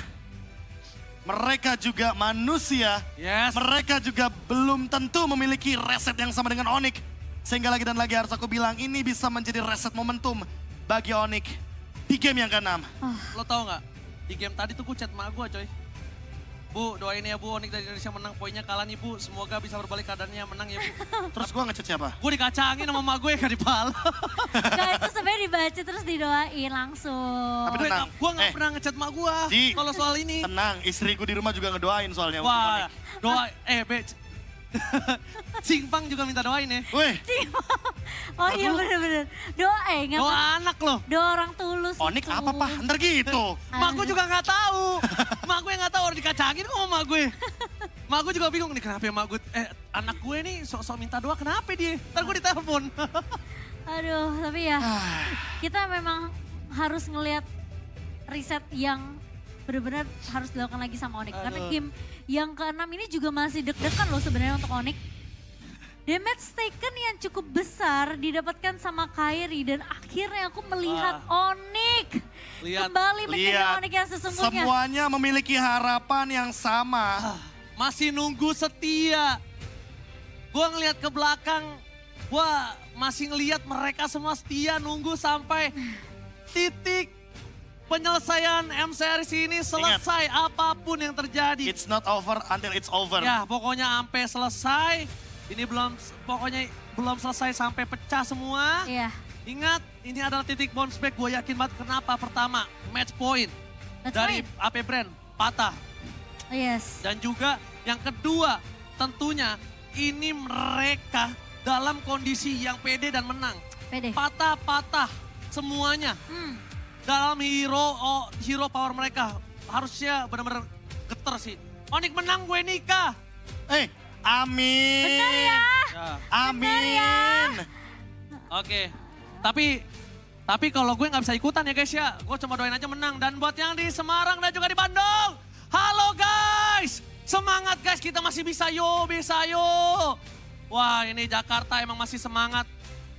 mereka juga manusia. Mereka juga belum tentu memiliki reset yang sama dengan ONIC. Sehingga lagi dan lagi harus aku bilang ini bisa menjadi reset momentum bagi ONIC di game yang ke-6. Lo tau gak? Di game tadi tuh gue chat emak gue coy. Bu doain ya Bu ONIC dari Indonesia menang, poinnya kalah nih Bu. Semoga bisa berbalik keadaannya, menang ya Bu. Terus gue ngechat siapa? Gue dikacangin sama emak gue gak dipala. Nah itu sebenarnya dibaca terus didoain langsung. Tapi tenang. Gue gak pernah ngechat emak gue kalau soal ini. Tenang, istriku di rumah juga ngedoain soalnya. Wah, doa, Cingpang juga minta doain ya. Weh. Oh iya bener-bener. Doa doa anak loh. Doa orang tulus. ONIC apa Pak? Ntar gitu. Mak gue juga gak tahu. Mak gue gak tahu orang dikacangin kok sama mak gue. Mak gue juga bingung nih kenapa ya mak gue. Anak gue nih sok-sok minta doa kenapa dia? Ntar gue ditelepon. Aduh tapi ya kita memang harus ngelihat riset yang benar-benar harus dilakukan lagi sama ONIC. Karena game yang ke-6 ini juga masih deg-degan loh sebenarnya untuk ONIC. damage taken yang cukup besar didapatkan sama Kairi dan akhirnya aku melihat ONIC kembali menjadi ONIC yang sesungguhnya. Semuanya memiliki harapan yang sama. Masih nunggu setia. Gua ngelihat ke belakang, gua masih ngelihat mereka semua setia nunggu sampai titik penyelesaian M Series ini selesai. Apapun yang terjadi. It's not over until it's over. Ya, pokoknya sampai selesai. Ini pokoknya belum selesai sampai pecah semua. Iya. Ingat, ini adalah titik bounce back. Gue yakin banget kenapa. Pertama, match point dari APBR patah. Yes. Dan juga yang kedua, tentunya ini mereka dalam kondisi yang pede dan menang. Pede. Patah-patah semuanya. Dalam hero power mereka. Harusnya benar-benar geter sih. ONIC menang, gue nikah. Amin. Benar ya. Amin. Benar ya. Oke. Tapi kalau gue nggak bisa ikutan ya guys ya. Gue cuma doain aja menang. Dan buat yang di Semarang dan juga di Bandung. Halo guys. Semangat guys, kita masih bisa yo. Wah, ini Jakarta emang masih semangat.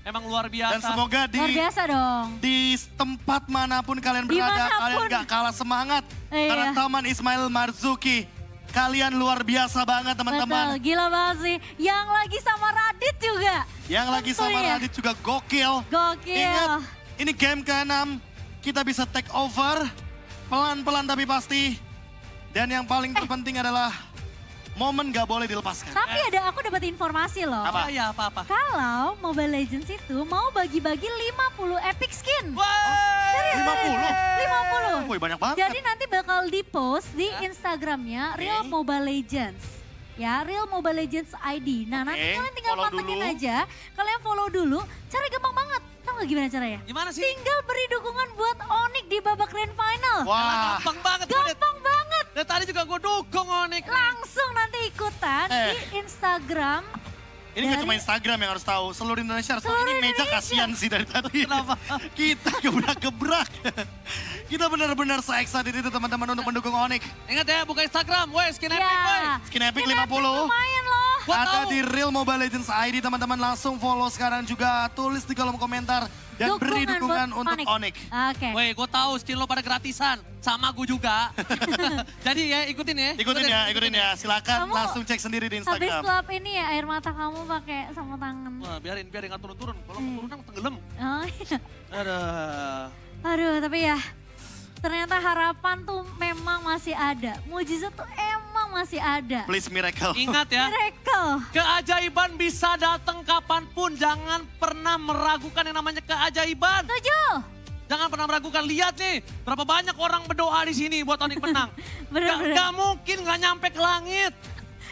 Emang luar biasa. Dan semoga luar biasa dong. Di tempat manapun kalian berada, kalian gak kalah semangat. Karena Taman Ismail Marzuki. Kalian luar biasa banget teman-teman. Betul, gila banget sih. Yang lagi sama Radit juga. Yang lagi sama Radit juga gokil. Ingat, ini game ke-6. Kita bisa take over. Pelan-pelan tapi pasti. Dan yang paling terpenting adalah momen gak boleh dilepaskan. Tapi aku dapat informasi loh. Apa? Ya, apa-apa. Kalau Mobile Legends itu mau bagi-bagi 50 epic skin. Serius, 50. Wih, banyak banget. Jadi nanti bakal di-post di Instagramnya Real Mobile Legends. Ya, Real Mobile Legends ID. Nah, nanti kalian tinggal pantengin aja. Kalian follow dulu. Cara gampang banget. Tahu gak gimana caranya? Gimana sih? Tinggal beri dukungan buat ONIC di babak grand final. Wah, gampang banget. Gampang banget. Dan tadi juga gue dukung ONIC. Langsung nanti ikutan di Instagram. Ini gak cuma Instagram yang harus tahu, seluruh Indonesia harus tahu. Ini meja kasihan sih dari tadi. Kenapa? Kita gebrak-gebrak. Kita benar-benar se-excited itu teman-teman untuk mendukung ONIC. Ingat ya, buka Instagram, skin epic, Skin epic 50. Lumayan loh. Ada di Real Mobile Legends ID, teman-teman langsung follow sekarang juga. Tulis di kolom komentar. Dan beri dukungan untuk ONIC. Oke. Woi, gue tahu skin lo pada gratisan. Sama gue juga. Jadi ya, ikutin ya. Ikutin ya. Silakan langsung cek sendiri di Instagram. Habis lap ini ya, air mata kamu pakai sama tangan. Wah, biarin nggak turun-turun. Kalau turun tenggelam. Oh iya. Aduh, tapi ya ternyata harapan tuh memang masih ada. Mujizat tuh emang masih ada. Please miracle. Ingat ya. Miracle. Keajaiban bisa datang kapanpun. Jangan pernah meragukan yang namanya keajaiban. Setuju. Jangan pernah meragukan. Lihat nih, berapa banyak orang berdoa di sini buat ONIC menang. Bener-bener. Gak mungkin gak nyampe ke langit.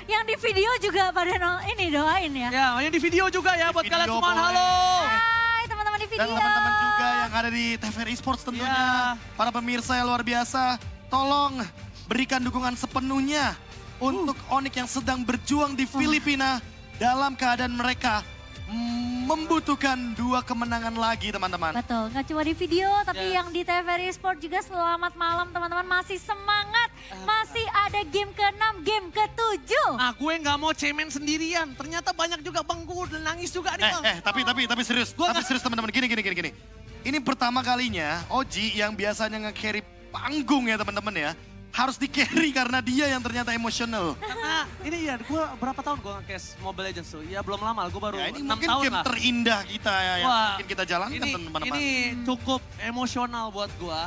Yang di video juga pada ini doain ya. Ya, yang di video juga ya buat kalian semua. Halo. Hai teman-teman di video. Dan teman-teman juga yang ada di TVRI Esports tentunya. Para pemirsa yang luar biasa, tolong berikan dukungan sepenuhnya untuk ONIC yang sedang berjuang di Filipina dalam keadaan mereka membutuhkan 2 kemenangan lagi teman-teman. Betul, nggak cuma di video tapi yang di TVRI Sport juga. Selamat malam teman-teman, masih semangat. Masih ada game ke-6, game ke-7. Nah gue nggak mau cemen sendirian, ternyata banyak juga bang, gue nangis juga nih bang. Tapi serius, serius teman-teman, gini. Ini pertama kalinya Oji yang biasanya nge-carry panggung ya teman-teman ya. Harus di-carry karena dia yang ternyata emosional. Karena ini ya, gue berapa tahun gue nge-case Mobile Legends tuh. Ya belum lama, gue baru 6 tahun lah. Ini mungkin game terindah kita ya, yang mungkin kita jalankan teman-teman. Ini cukup emosional buat gue.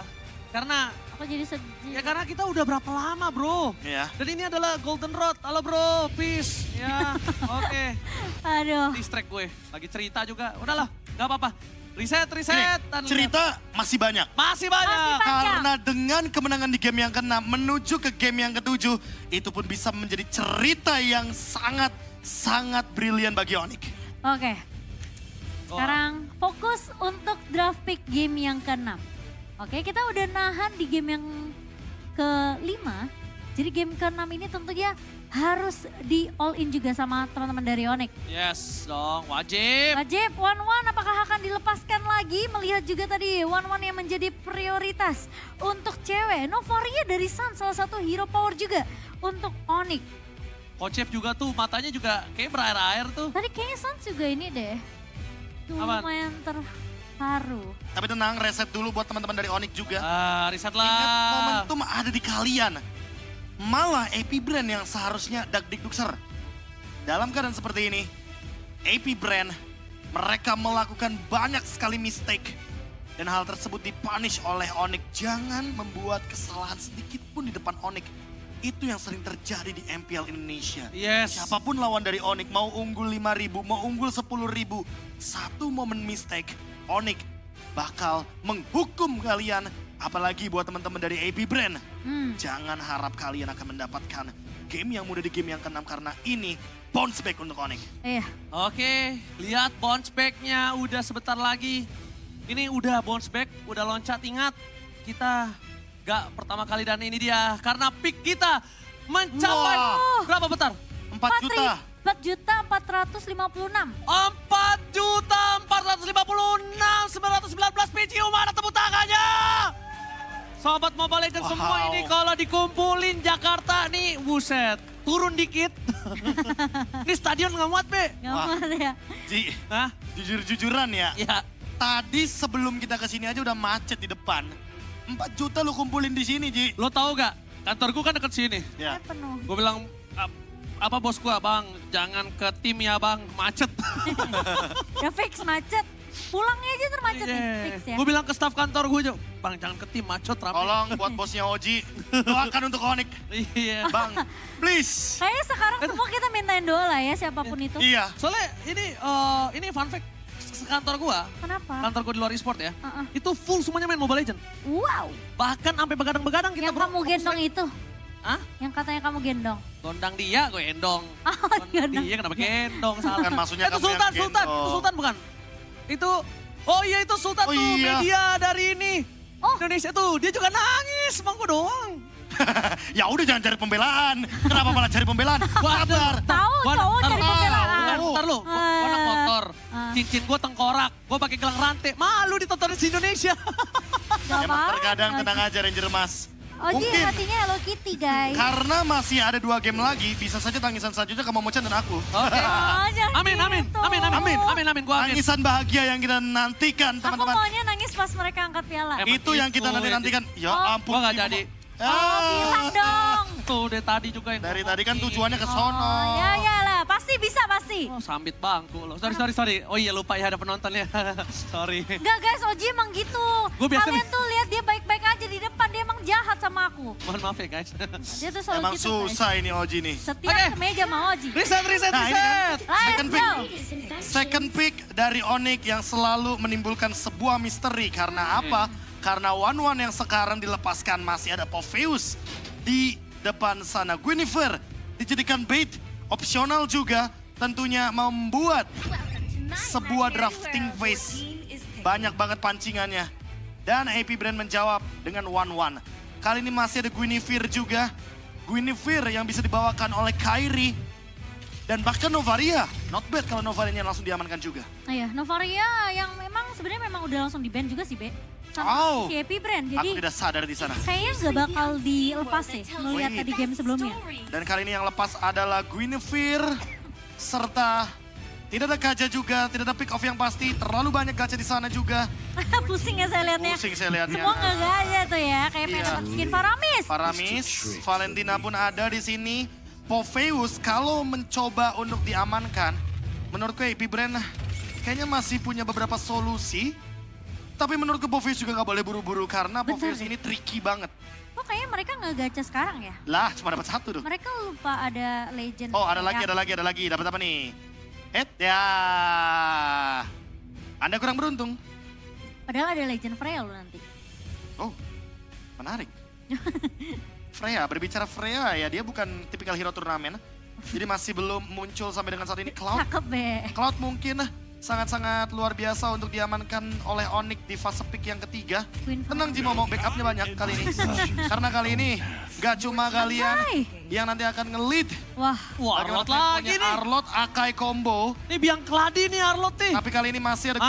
Karena aku jadi sedih. Ya karena kita udah berapa lama bro. Iya. Dan ini adalah Golden Road. Halo bro, peace. Ya, oke. Aduh. Distract gue, lagi cerita juga. Udahlah, gak apa-apa. Reset. Ini, cerita masih banyak. Masih banyak. Karena dengan kemenangan di game yang ke-6 menuju ke game yang ke-7, itu pun bisa menjadi cerita yang sangat brilian bagi ONIC. Oke. Sekarang fokus untuk draft pick game yang ke-6. Oke, kita udah nahan di game yang ke-5. Jadi game ke-6 ini tentunya harus di all in juga sama teman-teman dari ONIC. Yes dong, wajib. Wajib, 1-1 apakah akan dilepaskan lagi? Melihat juga tadi 1-1 yang menjadi prioritas untuk cewek. Novaria dari Sun, salah satu hero power juga untuk ONIC. Kocep juga tuh matanya juga kayak berair-air tuh. Tadi kayaknya Sans juga ini deh. Apaan? Lumayan terharu. Tapi tenang, reset dulu buat teman-teman dari ONIC juga. Riset lah. Ingat momentum ada di kalian. Malah AP Brand yang seharusnya dak-dik-dukser. Dalam keadaan seperti ini, AP Brand mereka melakukan banyak sekali mistake. Dan hal tersebut dipunish oleh ONIC. Jangan membuat kesalahan sedikit pun di depan ONIC. Itu yang sering terjadi di MPL Indonesia. Yes. Siapapun lawan dari ONIC, mau unggul 5.000, mau unggul 10.000. Satu momen mistake, ONIC bakal menghukum kalian. Apalagi buat teman-teman dari AP Brand. Jangan harap kalian akan mendapatkan game yang mudah di game yang ke-6. Karena ini bounce back untuk ONIC. Iya. Oke, lihat bounce back-nya udah sebentar lagi. Ini udah bounce back, udah loncat. Ingat, kita gak pertama kali dan ini dia. Karena pick kita mencapai berapa bentar? 4 juta. 4.456. 4.456.919 PCU, mana tepuk tangannya? Sobat Mobile Legends semua ini kalau dikumpulin Jakarta nih, buset. Turun dikit. Ini stadion nggak muat, Be. Nggak muat ya. Ji, jujur-jujuran ya. Iya. Tadi sebelum kita kesini aja udah macet di depan. 4 juta lu kumpulin di sini, Ji. Lo tahu gak? Kantor gue kan deket sini. Ya. Penuh. Gue bilang, apa bos gue, Bang, jangan ke tim ya, Bang, macet. Udah fix macet. Pulangnya aja termacet nih, fix ya. Gue bilang ke staf kantor gue aja, Bang, jangan ke tim, macet, rame. Tolong buat bosnya Oji, doakan untuk ONIC. Iya. Bang, please. Kayaknya sekarang semua kita mintain doa lah ya, siapapun itu. Iya. Soalnya ini fun fact, kantor gue. Kenapa? Kantor gue di luar e-sport ya. Itu full semuanya main Mobile Legends. Wow. Bahkan sampai begadang-begadang kita. Yang kamu gendong itu? Hah? Yang katanya kamu gendong? Gondang dia, gue endong. Gendong Dia kenapa gendong? Salah. Kan maksudnya Itu kamu yang Sultan, gendong. itu Sultan bukan? Itu, oh iya itu Sultan Oh tuh, iya. media dari ini. Indonesia tuh, dia juga nangis, bang gue doang. Ya udah jangan cari pembelaan. Kenapa malah cari pembelaan? Sabar. Tahu cowok cari pembelaan. Ntar lu, gue anak motor, cincin gue tengkorak, gue pakai gelang rantai, malu ditontonin di Indonesia. Emang terkadang tenang aja Ranger Mas. Oji hatinya Hello Kitty guys. Karena masih ada 2 game lagi, bisa saja tangisan selanjutnya ke Momochan dan aku. Oke. Amin, amin, amin, amin, amin, amin, gua amin. Tangisan bahagia yang kita nantikan Aku teman-teman. maunya nangis pas mereka angkat piala. Itu yang kita nantikan. Ya ampun. Gua gak jadi. Bilang dong. Tuh dari tadi juga yang Dari tadi kan tujuannya ke sono. Ya lah, pasti bisa pasti. Oh, sambit bangku lo. Sorry. Oh iya lupa ya ada penontonnya. Sorry. Enggak guys, Oji emang gitu. Kalian tuh lihat dia baik-baik aja di depan, dia emang jahat sama aku. Mohon maaf ya guys. Dia tuh selalu Emang gitu, susah ini Oji nih. Setiap semeja sama Oji. Reset. Nah, ini kan second pick. Let's Second pick dari ONIC yang selalu menimbulkan sebuah misteri. Karena apa? Karena one-one yang sekarang dilepaskan masih ada Popheus di depan sana. Guinevere dijadikan bait, opsional juga tentunya membuat sebuah drafting phase. Banyak banget pancingannya. Dan AP Brand menjawab dengan one-one. Kali ini masih ada Guinevere juga. Guinevere yang bisa dibawakan oleh Kairi. Dan bahkan Novaria. Not bad kalau Novarianya langsung diamankan juga. Iya, Novaria yang memang sebenarnya memang udah langsung di-ban juga sih, Be. Sama si AP Brand. Jadi Aku tidak sadar di sana. kayaknya nggak bakal dilepas sih melihat tadi game sebelumnya. Dan kali ini yang lepas adalah Guinevere. Serta tidak ada gacha juga, tidak ada pick off yang pasti. Terlalu banyak gacha di sana juga. Pusing ya saya lihatnya. Pusing saya lihatnya. Semua nggak gacha tuh ya, kayak pengen dapat skin Paramis. Paramis, Valentina pun ada di sini. Popheus kalau mencoba untuk diamankan, menurutku AP Brand kayaknya masih punya beberapa solusi. Tapi menurutku Popheus juga nggak boleh buru-buru karena Popheus ini tricky banget. Kok kayaknya mereka nggak gacha sekarang ya? Lah, cuma dapat 1 tuh. Mereka lupa ada legend. Oh, ada kayak- lagi. Dapat apa nih? Ya. Anda kurang beruntung. Padahal ada legend Freya loh nanti. Oh, menarik. Freya, berbicara Freya ya, dia bukan tipikal hero turnamen. Jadi masih belum muncul sampai dengan saat ini. Cloud. Cakep, Be. Cloud mungkin sangat-sangat luar biasa untuk diamankan oleh ONIC di fase pick yang ketiga. Tenang Jimo, mau backupnya banyak kali ini. Karena kali ini gak cuma kalian yang nanti akan nge-lead. Wah, Arlot lagi nih. Arlot Akai combo. Ini biang keladi nih Arlot nih. Tapi kali ini masih ada...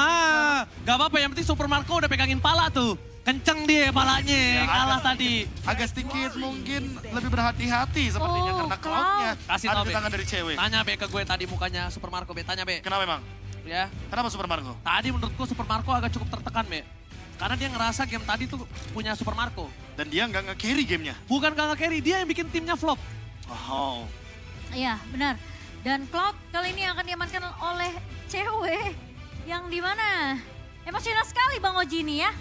Gak apa-apa, yang penting Super Marco udah pegangin pala tuh. Kenceng dia palanya, kalah tadi. Agak sedikit mungkin lebih berhati-hati sepertinya karena cloud-nya ada di tangan dari cewek. Tanya Be ke gue tadi mukanya Super Marco, Be. Tanya Be. Kenapa emang? Ya. Kenapa Super Marco? Tadi menurutku Super Marco agak cukup tertekan, Be. Karena dia ngerasa game tadi tuh punya Super Marco. Dan dia nggak nge-carry gamenya? Bukan nggak nge-carry, dia yang bikin timnya flop. Oh. Iya, benar. Dan Cloud kali ini akan diamankan oleh cewek yang dimana emosional sekali Bang Oji ini ya.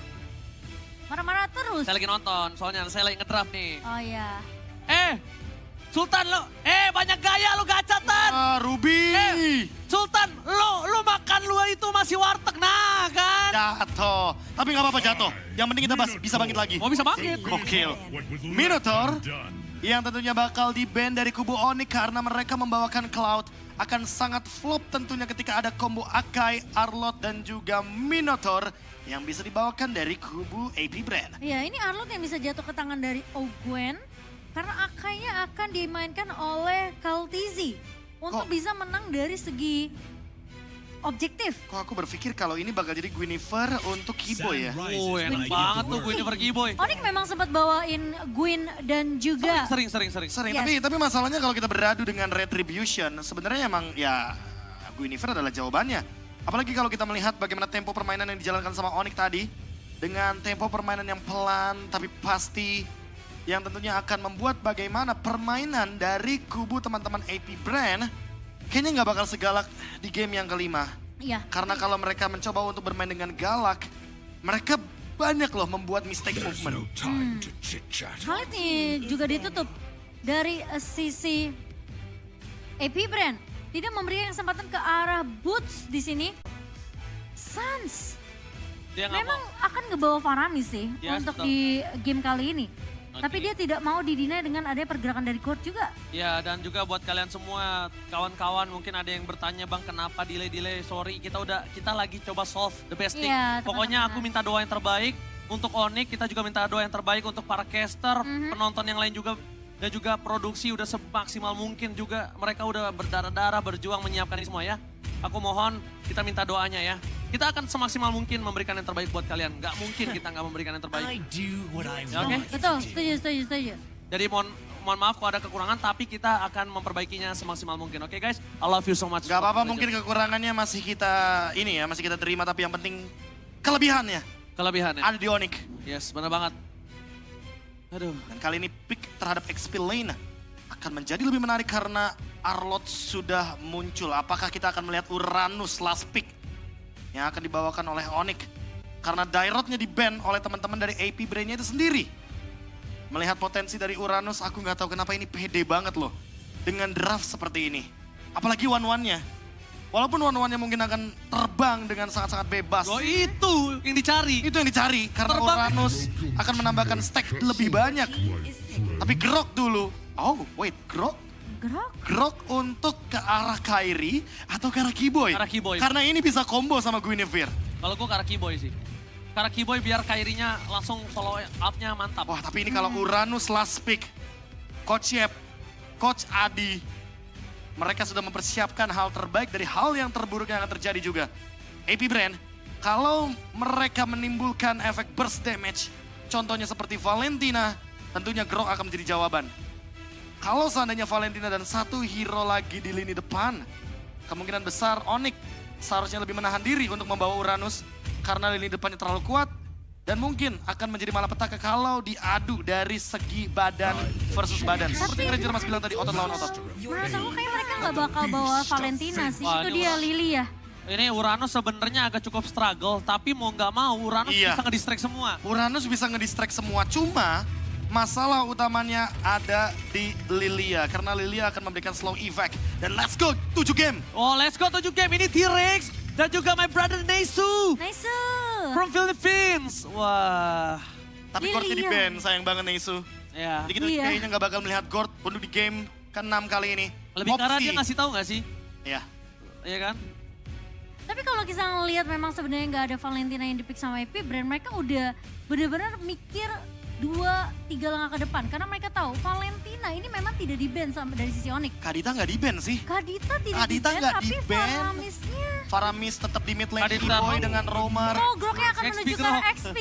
Marah-marah terus. Saya lagi nonton, soalnya saya lagi ngedraft nih. Oh iya. Sultan lo, banyak gaya lo gacatan. Ruby. Sultan, lo makan lu itu masih warteg, nah kan. Jatuh, tapi nggak apa-apa jatuh. Yang penting kita bisa bangkit lagi. Oh bisa bangkit. Gokil. Minotaur yang tentunya bakal di-ban dari kubu ONIC karena mereka membawakan Cloud. Akan sangat flop tentunya ketika ada combo Akai, Arlot, dan juga Minotaur yang bisa dibawakan dari kubu APBR. Iya, ini Arlot yang bisa jatuh ke tangan dari Ogwen karena Akainya akan dimainkan oleh Kaltizi untuk bisa menang dari segi objektif. Kok aku berpikir kalau ini bakal jadi Guinevere untuk Kiboy ya? Oh enak banget tuh Guinevere Kiboy. ONIC memang sempat bawain Gwyn dan juga... Sering. Yes. Tapi masalahnya kalau kita beradu dengan Retribution, sebenarnya emang ya Guinevere adalah jawabannya. Apalagi kalau kita melihat bagaimana tempo permainan yang dijalankan sama ONIC tadi. Dengan tempo permainan yang pelan tapi pasti. Yang tentunya akan membuat bagaimana permainan dari kubu teman-teman AP Brand kayaknya nggak bakal segalak di game yang kelima. Iya. Karena kalau mereka mencoba untuk bermain dengan galak, mereka banyak loh membuat mistake movement. Hal ini juga ditutup dari sisi AP Brand. Tidak memberikan kesempatan ke arah Boots di sini. Sans memang akan ngebawa Farani sih untuk di game kali ini. Tapi dia tidak mau didinai dengan adanya pergerakan dari court juga. Ya dan juga buat kalian semua kawan-kawan mungkin ada yang bertanya Bang kenapa delay, sorry kita lagi coba solve the best thing. Pokoknya aku minta doa yang terbaik untuk ONIC, kita juga minta doa yang terbaik untuk para caster, penonton yang lain juga. Dan juga produksi udah semaksimal mungkin juga mereka udah berdarah-darah berjuang menyiapkan ini semua ya. Aku mohon kita minta doanya ya. Kita akan semaksimal mungkin memberikan yang terbaik buat kalian. Gak mungkin kita gak memberikan yang terbaik. Ya, oke? Betul, setuju. Jadi mohon maaf kalau ada kekurangan, tapi kita akan memperbaikinya semaksimal mungkin. Oke guys, I love you so much. Gak apa-apa mungkin kekurangannya masih kita masih kita terima, tapi yang penting kelebihannya. Ada di ONIC. Yes, benar banget. Aduh. Dan kali ini pick terhadap XP lane akan menjadi lebih menarik karena Arlot sudah muncul. Apakah kita akan melihat Uranus last pick yang akan dibawakan oleh ONIC? Karena Dairotnya di-ban oleh teman-teman dari AP Brain-nya itu sendiri. Melihat potensi dari Uranus, aku nggak tahu kenapa ini pede banget loh. Dengan draft seperti ini. Apalagi one-one-nya. Walaupun one-one-nya mungkin akan terbang dengan sangat-sangat bebas. Oh itu yang dicari. Itu yang dicari. Karena Uranus akan menambahkan stack lebih banyak. Tapi Grok dulu. Oh wait, Grok? Grok untuk ke arah Kairi atau ke arah Kiboy? Ke arah Kiboy. Karena ini bisa combo sama Guinevere. Kalau gue ke arah Kiboy sih. Ke arah Kiboy biar Kairinya langsung follow up-nya mantap. Wah tapi ini kalau Uranus last pick. Coach Yep, Coach Adi. Mereka sudah mempersiapkan hal terbaik dari hal yang terburuk yang akan terjadi juga. AP Brand, kalau mereka menimbulkan efek burst damage. Contohnya seperti Valentina, tentunya Grok akan menjadi jawaban. Kalau seandainya Valentina dan satu hero lagi di lini depan, kemungkinan besar ONIC seharusnya lebih menahan diri untuk membawa Uranus karena lini depannya terlalu kuat dan mungkin akan menjadi malapetaka kalau diadu dari segi badan versus badan. Seperti yang Ranger Mas bilang tadi, otot lawan otot. Menurut aku kayak mereka nggak bakal bawa Valentina sih, itu dia Lily ya. Ini Uranus sebenarnya agak cukup struggle, tapi mau nggak mau Uranus bisa ngedistract semua. Uranus bisa ngedistract semua, cuma masalah utamanya ada di Lilia. Karena Lilia akan memberikan slow evac. Dan let's go, 7 game. Oh let's go 7 game, ini T-Rex. Dan juga my brother Neisu. From Philippines. Wah. Tapi Gordnya di ban, sayang banget Neisu. Ya. Jadi kita kayaknya nggak bakal melihat Gord untuk di game ke-6 kali ini. Lebih karena dia ngasih tahu nggak sih? Iya. Iya kan? Tapi kalau kita ngelihat memang sebenarnya nggak ada Valentina yang dipick sama APBR, mereka udah benar-benar mikir 2-3 langkah ke depan. Karena mereka tahu Valentina ini memang tidak di-ban dari sisi ONIC. Kadita nggak di-ban sih. Kadita tidak Kadita di-ban, nggak tapi di-ban. Faramisnya. Faramis tetap di mid lane Kadita Boy dengan Romer. Oh, Groknya akan menuju ke XP.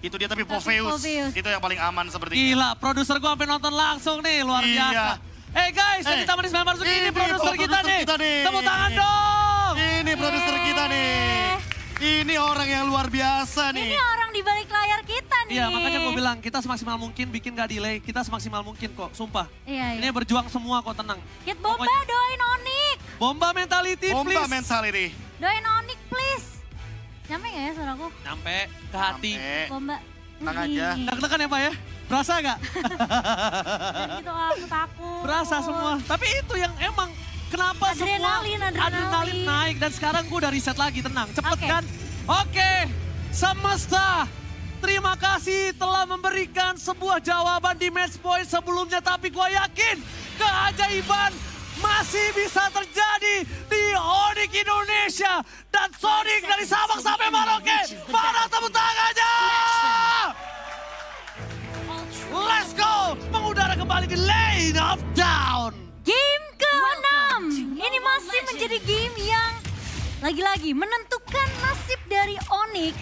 Itu dia tapi Poveus. Itu yang paling aman seperti itu. Gila, produser gua sampai nonton langsung nih, luar Iya. biasa. Guys, yang kita manis member ini produser kita nih. Tepuk tangan dong. Ini produser kita nih. Ini orang yang luar biasa nih. Ini orang di balik layar kita nih. Iya, makanya gue bilang kita semaksimal mungkin bikin gak delay, kita semaksimal mungkin kok, sumpah. Iya. Ini berjuang semua kok, tenang. Get bomba, doain ONIC. Bomba mentality, please. Bomba mentality. Doain ONIC, please. Nyampe gak ya suaraku? Nyampe ke hati. Bomba. Tenang aja. Deg-degan ya Pak ya? Berasa gak? Dan gitu aku takut. Berasa semua. Tapi itu yang emang kenapa Adrenalin. adrenalin naik. Dan sekarang gue udah reset lagi, tenang. Cepet kan? Oke, semesta. Terima kasih telah memberikan sebuah jawaban di match point sebelumnya. Tapi gue yakin keajaiban masih bisa terjadi di ONIC Indonesia. Dan Sonic dari Sabang sampai Merauke. Mana tepuk tangannya? Let's go! Mengudara kembali di Lane of Down. Game ke-6. Ini masih menjadi game yang lagi-lagi menentukan nasib dari ONIC.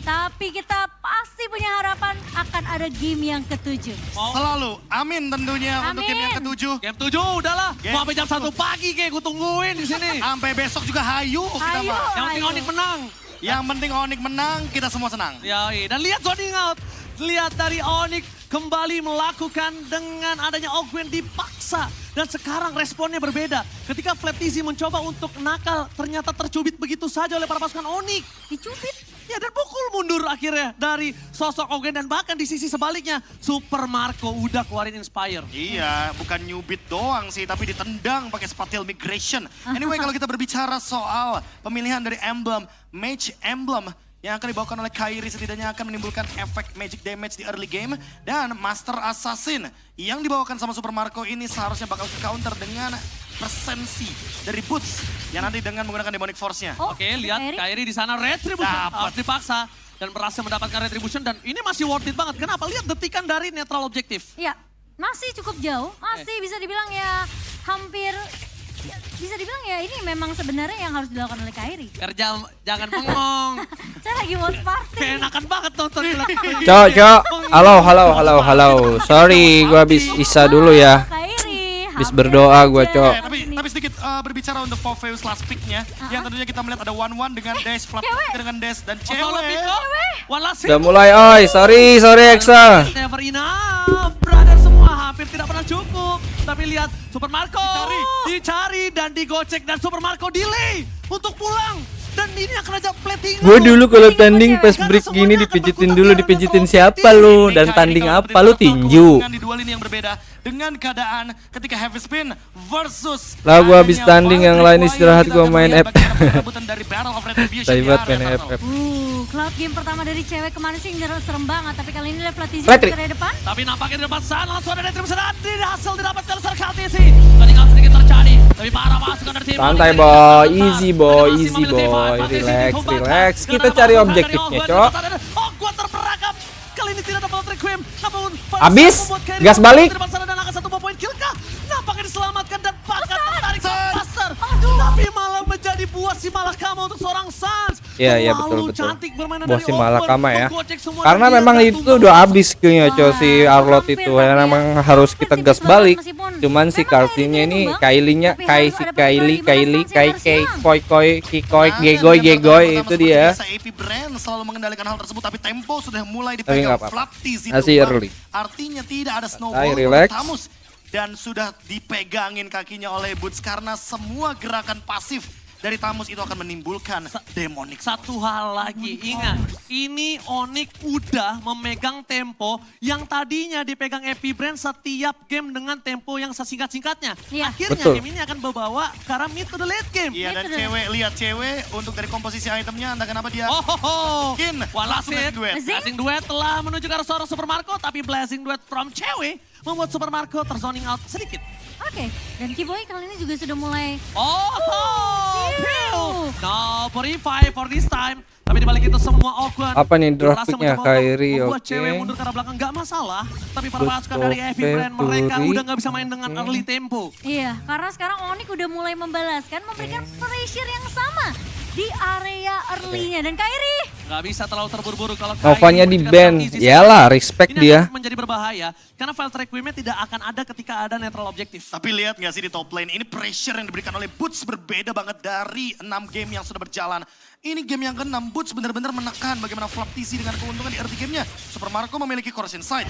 Tapi kita pasti punya harapan akan ada game yang ke-7. Selalu, amin tentunya untuk game yang ke-7. Game 7 udahlah, mau sampai jam 1 pagi kayak gue tungguin di sini. Sampai besok juga hayu kita mah. Yang penting ONIC menang. Yang penting ONIC menang, kita semua senang. Yoi, dan lihat zoning out. Lihat dari ONIC kembali melakukan dengan adanya Ogwen dipaksa. Dan sekarang responnya berbeda. Ketika Flaptizi mencoba untuk nakal, ternyata tercubit begitu saja oleh para pasukan ONIC. Dicubit? Ya, dan pukul mundur akhirnya dari sosok Ogwen. Dan bahkan di sisi sebaliknya, Super Marco udah keluarin Inspire. Iya, bukan nyubit doang sih, tapi ditendang pakai Spatil Migration. Anyway, kalau kita berbicara soal pemilihan dari emblem, Mage Emblem, yang akan dibawakan oleh Kairi setidaknya akan menimbulkan efek magic damage di early game. Dan Master Assassin yang dibawakan sama Super Marco ini seharusnya bakal ke counter dengan presensi dari Boots yang nanti dengan menggunakan Demonic Force-nya. Oke, lihat Kairi di sana Retribution harus dipaksa dan berhasil mendapatkan Retribution dan ini masih worth it banget. Kenapa? Lihat detikan dari netral objektif. Iya, masih cukup jauh. Masih bisa dibilang ya hampir... Bisa dibilang ya ini memang sebenarnya yang harus dilakukan oleh Kairi. Kerja jangan bengong. Saya lagi mau party. Keenakan banget nonton. Cok. Halo. Sorry, gua habis Isa dulu ya. Habis berdoa gua, Cok. Tapi sedikit berbicara untuk Poveus last pick-nya. Yang tentunya kita melihat ada 1-1 dengan Dash, Flap dengan Dash dan cewek. Udah mulai, oi. Sorry Eksa. Never enough, brother semua hampir tidak pernah cukup. Tapi lihat Super Marco dicari dan digocek dan Super Marco delay untuk pulang. Dan ini akan ada plating. Gue dulu kalau tanding pas break gini dipijitin siapa lu dan tanding apa lu tinju. Di dua lini yang berbeda dengan keadaan ketika heavy spin versus. Lah gue habis tanding yang lain istirahat gue main FF. Taibat main FF. Cloud game pertama dari cewek kemarin sih serem banget, tapi kali ini lihat Flaptizi dari depan. Tapi nampaknya di depan sana langsung ada Retribution dan hasil didapatkan oleh Kaltisi. Tinggal sedikit terjadi, tapi para pasukan dari tim. Santai boy, easy boy. Relax. Kita cari objektifnya, Cok. Oh, gua terperangkap. Kali ini tidak dapat requiem, namun habis, gas balik. Satu poin kill kah? Nampaknya diselamatkan dan bahkan tertarik Master. Tapi malah menjadi buah si malakama untuk seorang Sans. Iya betul. Buah si malakama ya. Karena memang itu udah habis kayaknya, Cok, si Arlot itu. Memang harus kita gas balik. Cuman si Karsinya ini Kylie-nya Kylie, Koi, Gegoy itu dia. APBR selalu mengendalikan hal tersebut, tapi tempo sudah mulai dipegang Flaptizi. Masih early. Artinya tidak ada snowball relax. Tamus dan sudah dipegangin kakinya oleh Boots karena semua gerakan pasif dari Tamus itu akan menimbulkan demonic. Satu hal lagi, ingat, ini ONIC udah memegang tempo yang tadinya dipegang APBR setiap game dengan tempo yang sesingkat-singkatnya. Akhirnya game ini akan membawa ke arah mid to the late game. Iya, dan cewek untuk dari komposisi itemnya, entah kenapa dia mungkin Blessing Duet telah menuju ke arah seorang Super Marco, tapi Blessing Duet from cewek membuat Super Marco terzoning out sedikit. Oke, dan Kiboy kali ini juga sudah mulai. No purify for this time. Tapi dibalik itu semua Ogun Apa nih draft berhasil picknya mencoba Kairi? untuk membuat Oke. cewek mundur ke arah belakang nggak masalah. Tapi para pasukan dari APBR mereka udah nggak bisa main dengan early tempo. Iya, karena sekarang ONIC udah mulai membalaskan, memberikan pressure yang sama di area early-nya. Dan Kairi Nggak bisa terlalu terburu-buru kalau Novanya di ban. Yalah, respect ini dia. akan menjadi berbahaya karena file requirement tidak akan ada ketika ada neutral objektif. Tapi lihat nggak sih di top lane, ini pressure yang diberikan oleh Boots berbeda banget dari 6 game yang sudah berjalan. Ini game yang ke-6, Boots benar-benar menekan bagaimana Flap TC dengan keuntungan di early game-nya. Super Marco memiliki Chorus Insight.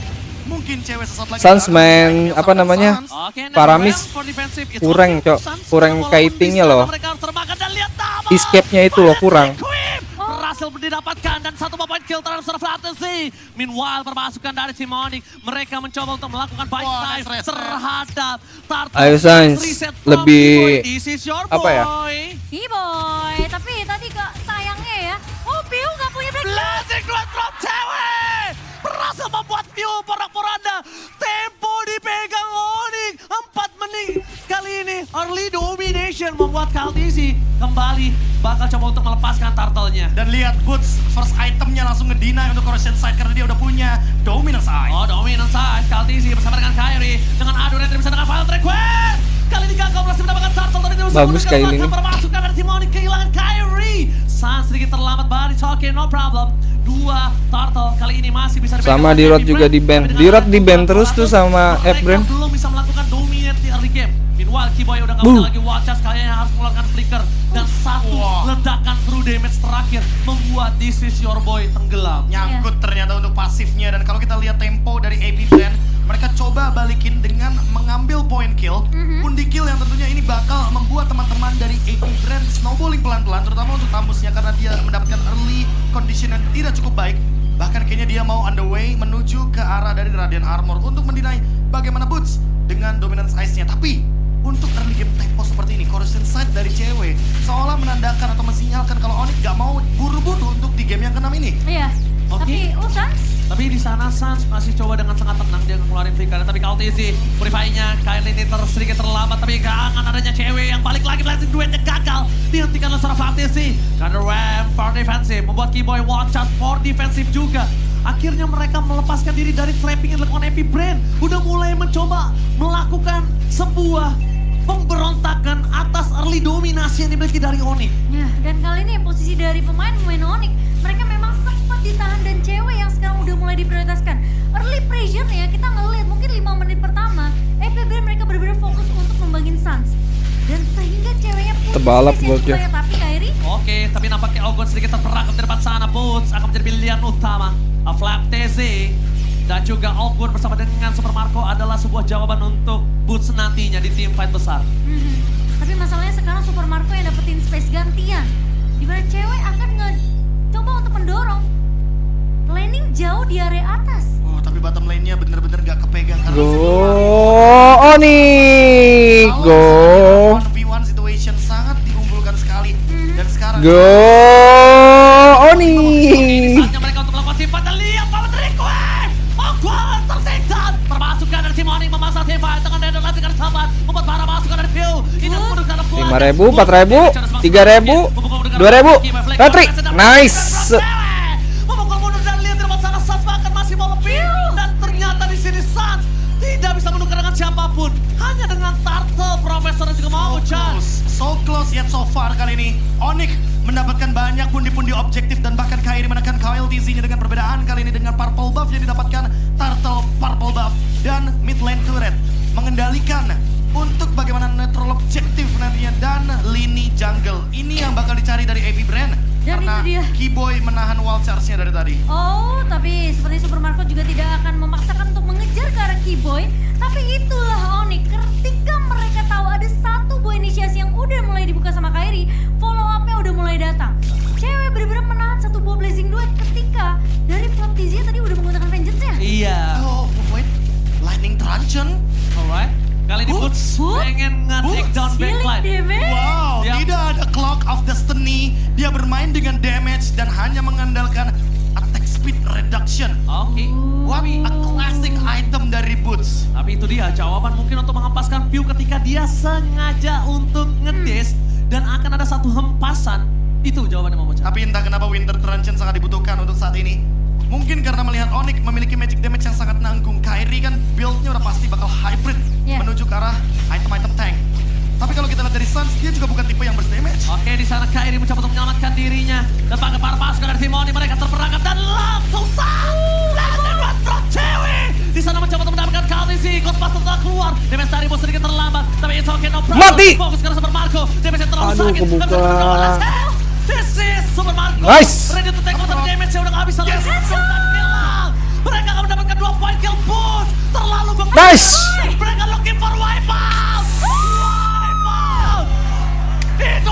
Mungkin cewek sesaat lagi. Sans main apa namanya? Paramis kurang, Cok. Kurang kitingnya loh. Escape-nya itu loh kurang. Berhasil didapatkan dan satu point kill terhadap Fantasy. Meanwhile permasukan dari tim ONIC, mereka mencoba untuk melakukan fight time terhadap Turtle. Ayo Sans, lebih apa ya? Kiboy, tapi tadi kok sayangnya ya, Piu nggak punya black. Blazing Great Drop cewek berhasil membuat Piu porak-poranda. Tempo dipegang ONIC, 4 menit. Kali ini early domination membuat Kaltisi kembali bakal coba untuk melepaskan turtle-nya. Dan lihat Boots first itemnya langsung ngedeny untuk Corrosion Side karena dia udah punya Dominance Eye. Oh, Dominance Eye, Kaltisi bersama dengan Kairi dengan adu retri bisa dengan File Request. Kali ini gagal berhasil mendapatkan turtle tapi dia bagus kali ini. Permasukan dari tim ONIC kehilangan Kairi. Sans sedikit terlambat, but it's okay, no problem. 2 turtle kali ini masih bisa sama di road juga di ban. Di road di ban terus tuh sama APBR. Belum bisa melakukan dominate di early game. Meanwhile, Kiboy udah gak bisa lagi watch out, kayaknya harus mengeluarkan flicker. Dan satu ledakan true damage terakhir membuat This Is Your Boy tenggelam. Nyangkut ternyata untuk pasifnya. Dan kalau kita lihat tempo dari APBR, mereka coba balikin dengan mengambil point kill. Pundi kill yang tentunya ini bakal membuat teman-teman dari APBR snowballing pelan-pelan. Terutama untuk Tambusnya karena dia mendapatkan early condition yang tidak cukup baik. Bahkan kayaknya dia mau on the way menuju ke arah dari Radiant Armor untuk mendinai bagaimana Boots dengan Dominance Ice-nya. Tapi untuk early game tempo seperti ini, Corrosion Side dari cewek seolah menandakan atau mensinyalkan kalau ONIC gak mau buru-buru untuk di game yang ke-6 ini. Iya, tapi Sans? Tapi di sana Sans masih coba dengan sangat tenang dia ngeluarin flicker. Tapi kalau TC, purify-nya kali ini sedikit terlambat. Tapi jangan adanya cewek yang balik lagi, blessing duetnya gagal. Dihentikan oleh seorang Fantasy. Karena Ram for defensive, membuat Kiboy watch out for defensive juga. Akhirnya mereka melepaskan diri dari trapping yang dilakukan APBR. Udah mulai mencoba melakukan sebuah pemberontakan atas early dominasi yang dimiliki dari ONIC. Ya, dan kali ini posisi dari pemain-pemain ONIC, mereka memang sempat ditahan dan cewek yang sekarang udah mulai diprioritaskan. Early pressure ya, kita ngeliat mungkin 5 menit pertama, APBR mereka benar-benar fokus untuk membangin Sans. Dan sehingga ceweknya punya terbalap goldnya. Tapi Kairi? Oke, tapi nampaknya Ogon sedikit terperangkap di depan sana. Boots akan menjadi pilihan utama. Flap TZ dan juga Ogun bersama dengan Super Marco adalah sebuah jawaban untuk Boots nantinya di tim fight besar. Tapi masalahnya sekarang Super Marco yang dapetin space gantian. Dimana cewek akan coba untuk mendorong laning jauh di area atas. Oh, tapi bottom lane-nya bener-bener gak kepegang. ONIC! Go! 1v1 situation sangat diunggulkan sekali. Dan sekarang Go! ONIC! Saatnya mereka untuk melakukan simpan dan lihat power request. Ogun tersiksa. Permasukan dari tim ONIC memasang tim fight dengan Dender lagi dengan sahabat. Membuat para masukan dari Phil. Ini menurunkan 5.000, 4.000, 3.000, 2.000, Patrick, nice. Memukul mundur dan lihat di depan sana Sans bahkan masih mau lebih. Dan ternyata di sini Sans tidak bisa menukar dengan siapapun. Hanya dengan Turtle, Profesor juga mau chance. So close yet so far kali ini. ONIC mendapatkan banyak pundi-pundi objektif dan bahkan Kairi menekan KLTZ-nya dengan perbedaan kali ini dengan purple buff yang didapatkan Turtle purple buff dan mid lane turret mengendalikan untuk bagaimana neutral objektif nantinya dan lini jungle. Ini yang bakal dicari dari APBR karena Kiboy menahan wall charge-nya dari tadi. Oh, tapi seperti Super Marco juga tidak akan memaksakan untuk mengejar ke arah Kiboy. Tapi itulah ONIC, ketika mereka tahu ada satu buah inisiasi yang udah mulai dibuka sama Kairi, follow up-nya udah mulai datang. Cewek bener-bener menahan satu buah blazing duet ketika dari Flap TZ tadi udah menggunakan vengeance-nya. Iya. Oh, wait, lightning truncheon. Alright. Kali ini Boots pengen nge-take down backline. Wow, tidak ada Clock of Destiny. Dia bermain dengan damage dan hanya mengandalkan attack speed reduction. Oke. What a classic item dari Boots. Tapi itu dia jawaban mungkin untuk mengempaskan Pew ketika dia sengaja untuk ngedes dan akan ada satu hempasan. Itu jawabannya Momo Chan. Tapi entah kenapa Winter Truncheon sangat dibutuhkan untuk saat ini. Mungkin karena melihat ONIC memiliki magic damage yang sangat nanggung. Kairi kan build-nya udah pasti bakal hybrid menuju ke arah item-item tank. Tapi kalau kita lihat dari Suns, dia juga bukan tipe yang berdamage. Oke, di sana Kairi mencoba untuk menyelamatkan dirinya. Depan ke para pasukan dari tim ONIC, mereka terperangkap dan langsung Truk cewek. Di sana mencoba untuk mendapatkan kasih. Ghostbuster telah keluar. Damage dari bos sedikit terlambat. Tapi it's okay, no problem. Mati! Fokus ke Super Marco. Damage terlalu sakit. Kebuka. This is Super Marco. Nice. Ready to take counter damage-nya udah gak bisa lagi. Mereka akan mendapatkan 2 point kill boost. Terlalu bagus. Nice. Mereka looking for wipeout.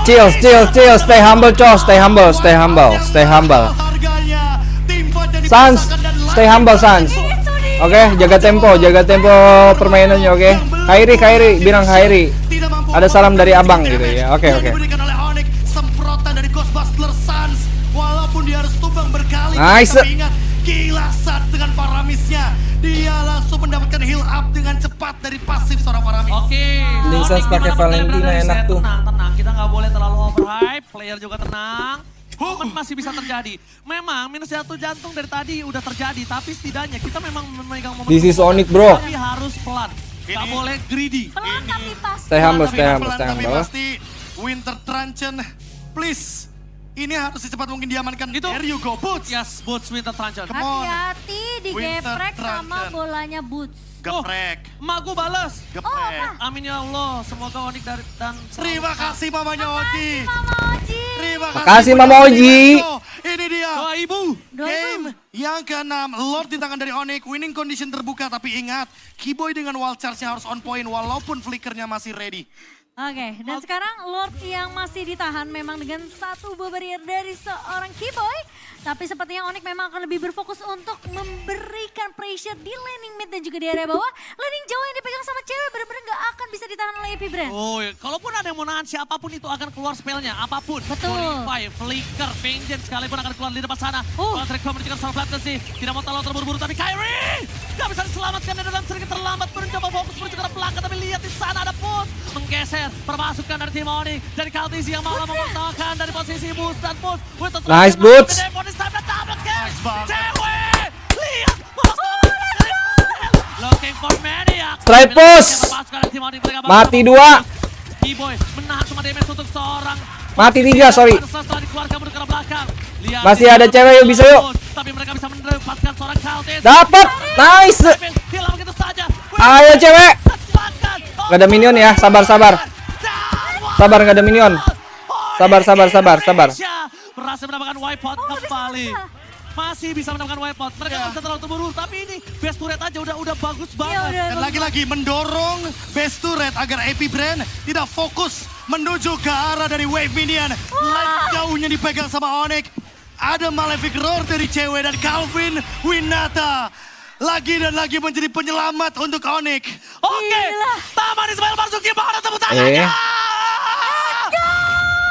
Chill, stay humble, Cos, stay humble. Sans, stay humble, Sans. Oke, jaga tempo permainannya, oke. Kairi, bilang Kairi. Ada salam dari abang gitu ya. Oke. Diberikan oleh ONIC semprotan dari Ghostbuster Suns. Walaupun dia harus tumbang berkali. Nice. Tapi ingat, kilasan dengan Paramisnya. Dia langsung mendapatkan heal up dengan cepat dari pasif seorang Paramis. Oke. Linsas pakai Valentina enak tuh. Tenang. Kita nggak boleh terlalu overhype. Player juga tenang. Momen masih bisa terjadi. Memang minus jatuh jantung dari tadi udah terjadi. Tapi setidaknya kita memang memegang momen. This is ONIC, bro. Tapi harus pelan. Gak boleh greedy. Pelan tapi pasti. Stay humble. Tapi pasti Winter Truncheon, please. Ini harus secepat mungkin diamankan. There you go, Boots. Yes, Boots Winter Truncheon. Hati-hati digeprek sama bolanya Boots. Geprek. Emak gue balas. Geprek. Amin ya Allah. Semoga ONIC dan terima kasih mamanya Oji. Terima kasih Mama Oji. Ini dia. Doa ibu. Game yang ke-6. Lord di tangan dari ONIC. Winning condition terbuka. Tapi ingat, Keyboy dengan wall charge-nya harus on point. Walaupun flickernya masih ready. Oke, dan sekarang Lord yang masih ditahan memang dengan satu barrier dari seorang Keyboy. Tapi sepertinya ONIC memang akan lebih berfokus untuk memberikan pressure di laning mid dan juga di area bawah. Laning jauh yang dipegang sama cewek benar-benar nggak akan bisa ditahan oleh APBR. Oh, kalaupun ada yang mau nahan siapapun itu akan keluar spellnya, apapun. Betul. Purify, Flicker, Vengeance sekalipun akan keluar di depan sana. Counter menunjukkan Soul Fantasy, tidak mau terlalu terburu-buru tapi Kyrie nggak bisa diselamatkan dan sedikit terlambat mencoba fokus menuju ke belakang tapi lihat di sana ada push menggeser permasukan dari tim ONIC dari Kaltizi yang malah memaksakan dari posisi boost dan push. Nice Boots. Cewek, lihat looking for maniac. Straight push. Mati 2. Keyboy menahan semua damage untuk seorang. Mati 3, sorry. Masih ada cewek yuk, bisa yuk. Tapi mereka bisa mendapatkan seorang Kaltis. Dapat. Nice. Ayo cewek. Gak ada minion ya, sabar. Sabar gak ada minion. Sabar. Berhasil mendapatkan wipeout kembali. Masih bisa mendapatkan wipeout. Mereka nggak bisa terlalu terburu, tapi ini best turret aja udah bagus banget. Dan lagi-lagi mendorong best turret agar APBR tidak fokus menuju ke arah dari wave minion. Jauhnya dipegang sama ONIC. Ada Malefic Roar dari cewek dan Calvin Winata. Lagi dan lagi menjadi penyelamat untuk ONIC. Oke, Taman Ismail Marzuki mana tepuk tangannya?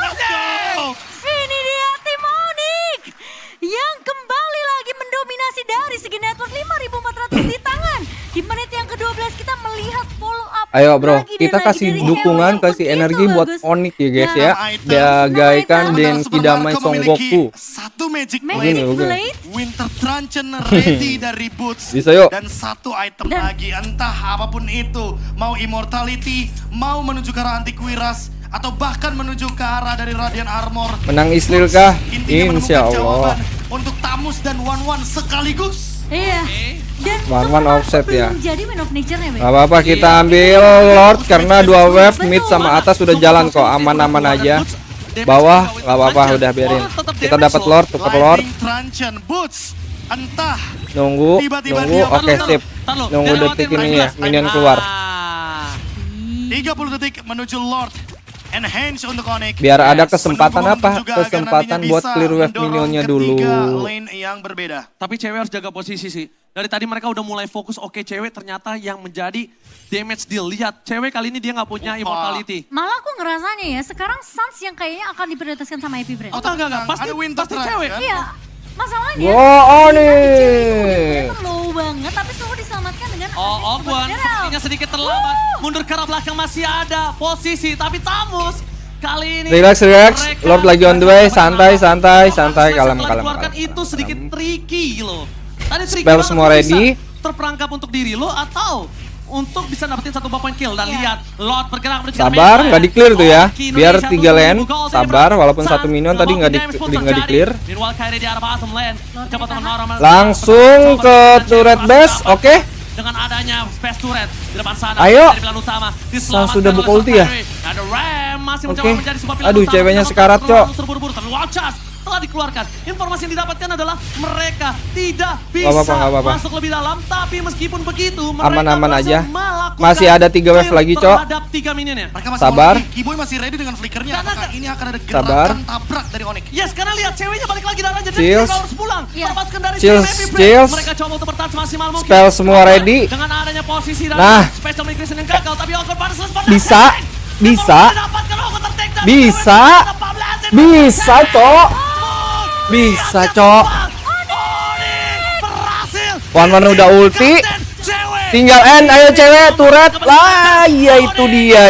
Let's go. Ini dia tim ONIC yang kembali lagi mendominasi dari segi network 5.400 di tangan. Di menit yang ke-12 kita melihat follow up. Ayo bro, kita kasih dukungan, kasih energi buat ONIC ya guys ya. Bagaikan Denki Damai Son Goku. Satu magic Blade. Winter Truncheon ready dari Boots. Bisa yuk. Dan satu item lagi, entah apapun itu. Mau Immortality, mau menuju ke arah Antiquiras, atau bahkan menuju ke arah dari Radiant Armor. Menang Islil kah? Insya Allah. Untuk Tamus dan One sekaligus. Iya. Dan One offset ya. Jadi win of nature-nya, Gak apa-apa, kita ambil Lord karena 2 wave mid sama atas sudah jalan kok, aman-aman aja. Bawah gak apa-apa, udah biarin. Kita dapat Lord, tukar Lord. Nunggu, oke sip. Nunggu detik ini ya, minion keluar. 30 detik menuju Lord. Enhance untuk ONIC. Biar ada kesempatan apa? Kesempatan buat clear wave minionnya dulu. Lane yang berbeda. Tapi cewek harus jaga posisi sih. Dari tadi mereka udah mulai fokus, oke cewek ternyata yang menjadi damage deal. Lihat, cewek kali ini dia nggak punya immortality. Malah aku ngerasanya ya, sekarang Suns yang kayaknya akan diprioritaskan sama APBR. Oh enggak, pasti cewek. Iya, masalahnya. ONIC. Low banget, tapi semua diselamatkan dengan Gwan sepertinya sedikit terlambat. Mundur ke arah belakang masih ada posisi, tapi Tamus Kali ini Relax. Lord lagi on the way. Santai. Kalem. Itu sedikit tricky loh. Tadi tricky Spell banget, semua lu ready. bisa terperangkap untuk diri lo atau untuk bisa dapetin 1 point kill. Dan lihat Lord bergerak menuju Sabar, nggak di clear tuh ya. Biar 3 lane. Sabar, walaupun 1 minion tadi nggak di clear. Langsung ke turret base, oke. Dengan adanya space turret di depan sana. Ayo. Dari pilihan utama. Sudah buka ulti ya. Ada Ram masih Oke. mencoba menjadi sebuah pilihan Aduh, utama. ceweknya sekarat, Cok. Terburu-buru, terlalu cas. Telah dikeluarkan. Informasi yang didapatkan adalah mereka tidak Nggak bisa apa-apa. masuk lebih dalam. Tapi meskipun begitu, mereka Aman aja. melakukan Masih ada 3 wave kill lagi, Cok. terhadap 3 minionnya. Mereka masih Sabar. Kiboy masih ready dengan flickernya. Apakah ini akan ada Sabar. gerakan tabrak dari ONIC? Yes, karena lihat ceweknya balik lagi darahnya. Dan Chills. dia harus pulang. Terpaskan dari Chills. tim APBR. Chills. Mereka coba untuk bertahan semaksimal mungkin. Spell semua ready. Dengan adanya posisi dan Nah. special migration yang gagal, tapi Alcor pada selesai. Bisa, Cok. Wan udah ulti. Tinggal end, ayo cewek, turret. Lah, iya itu dia.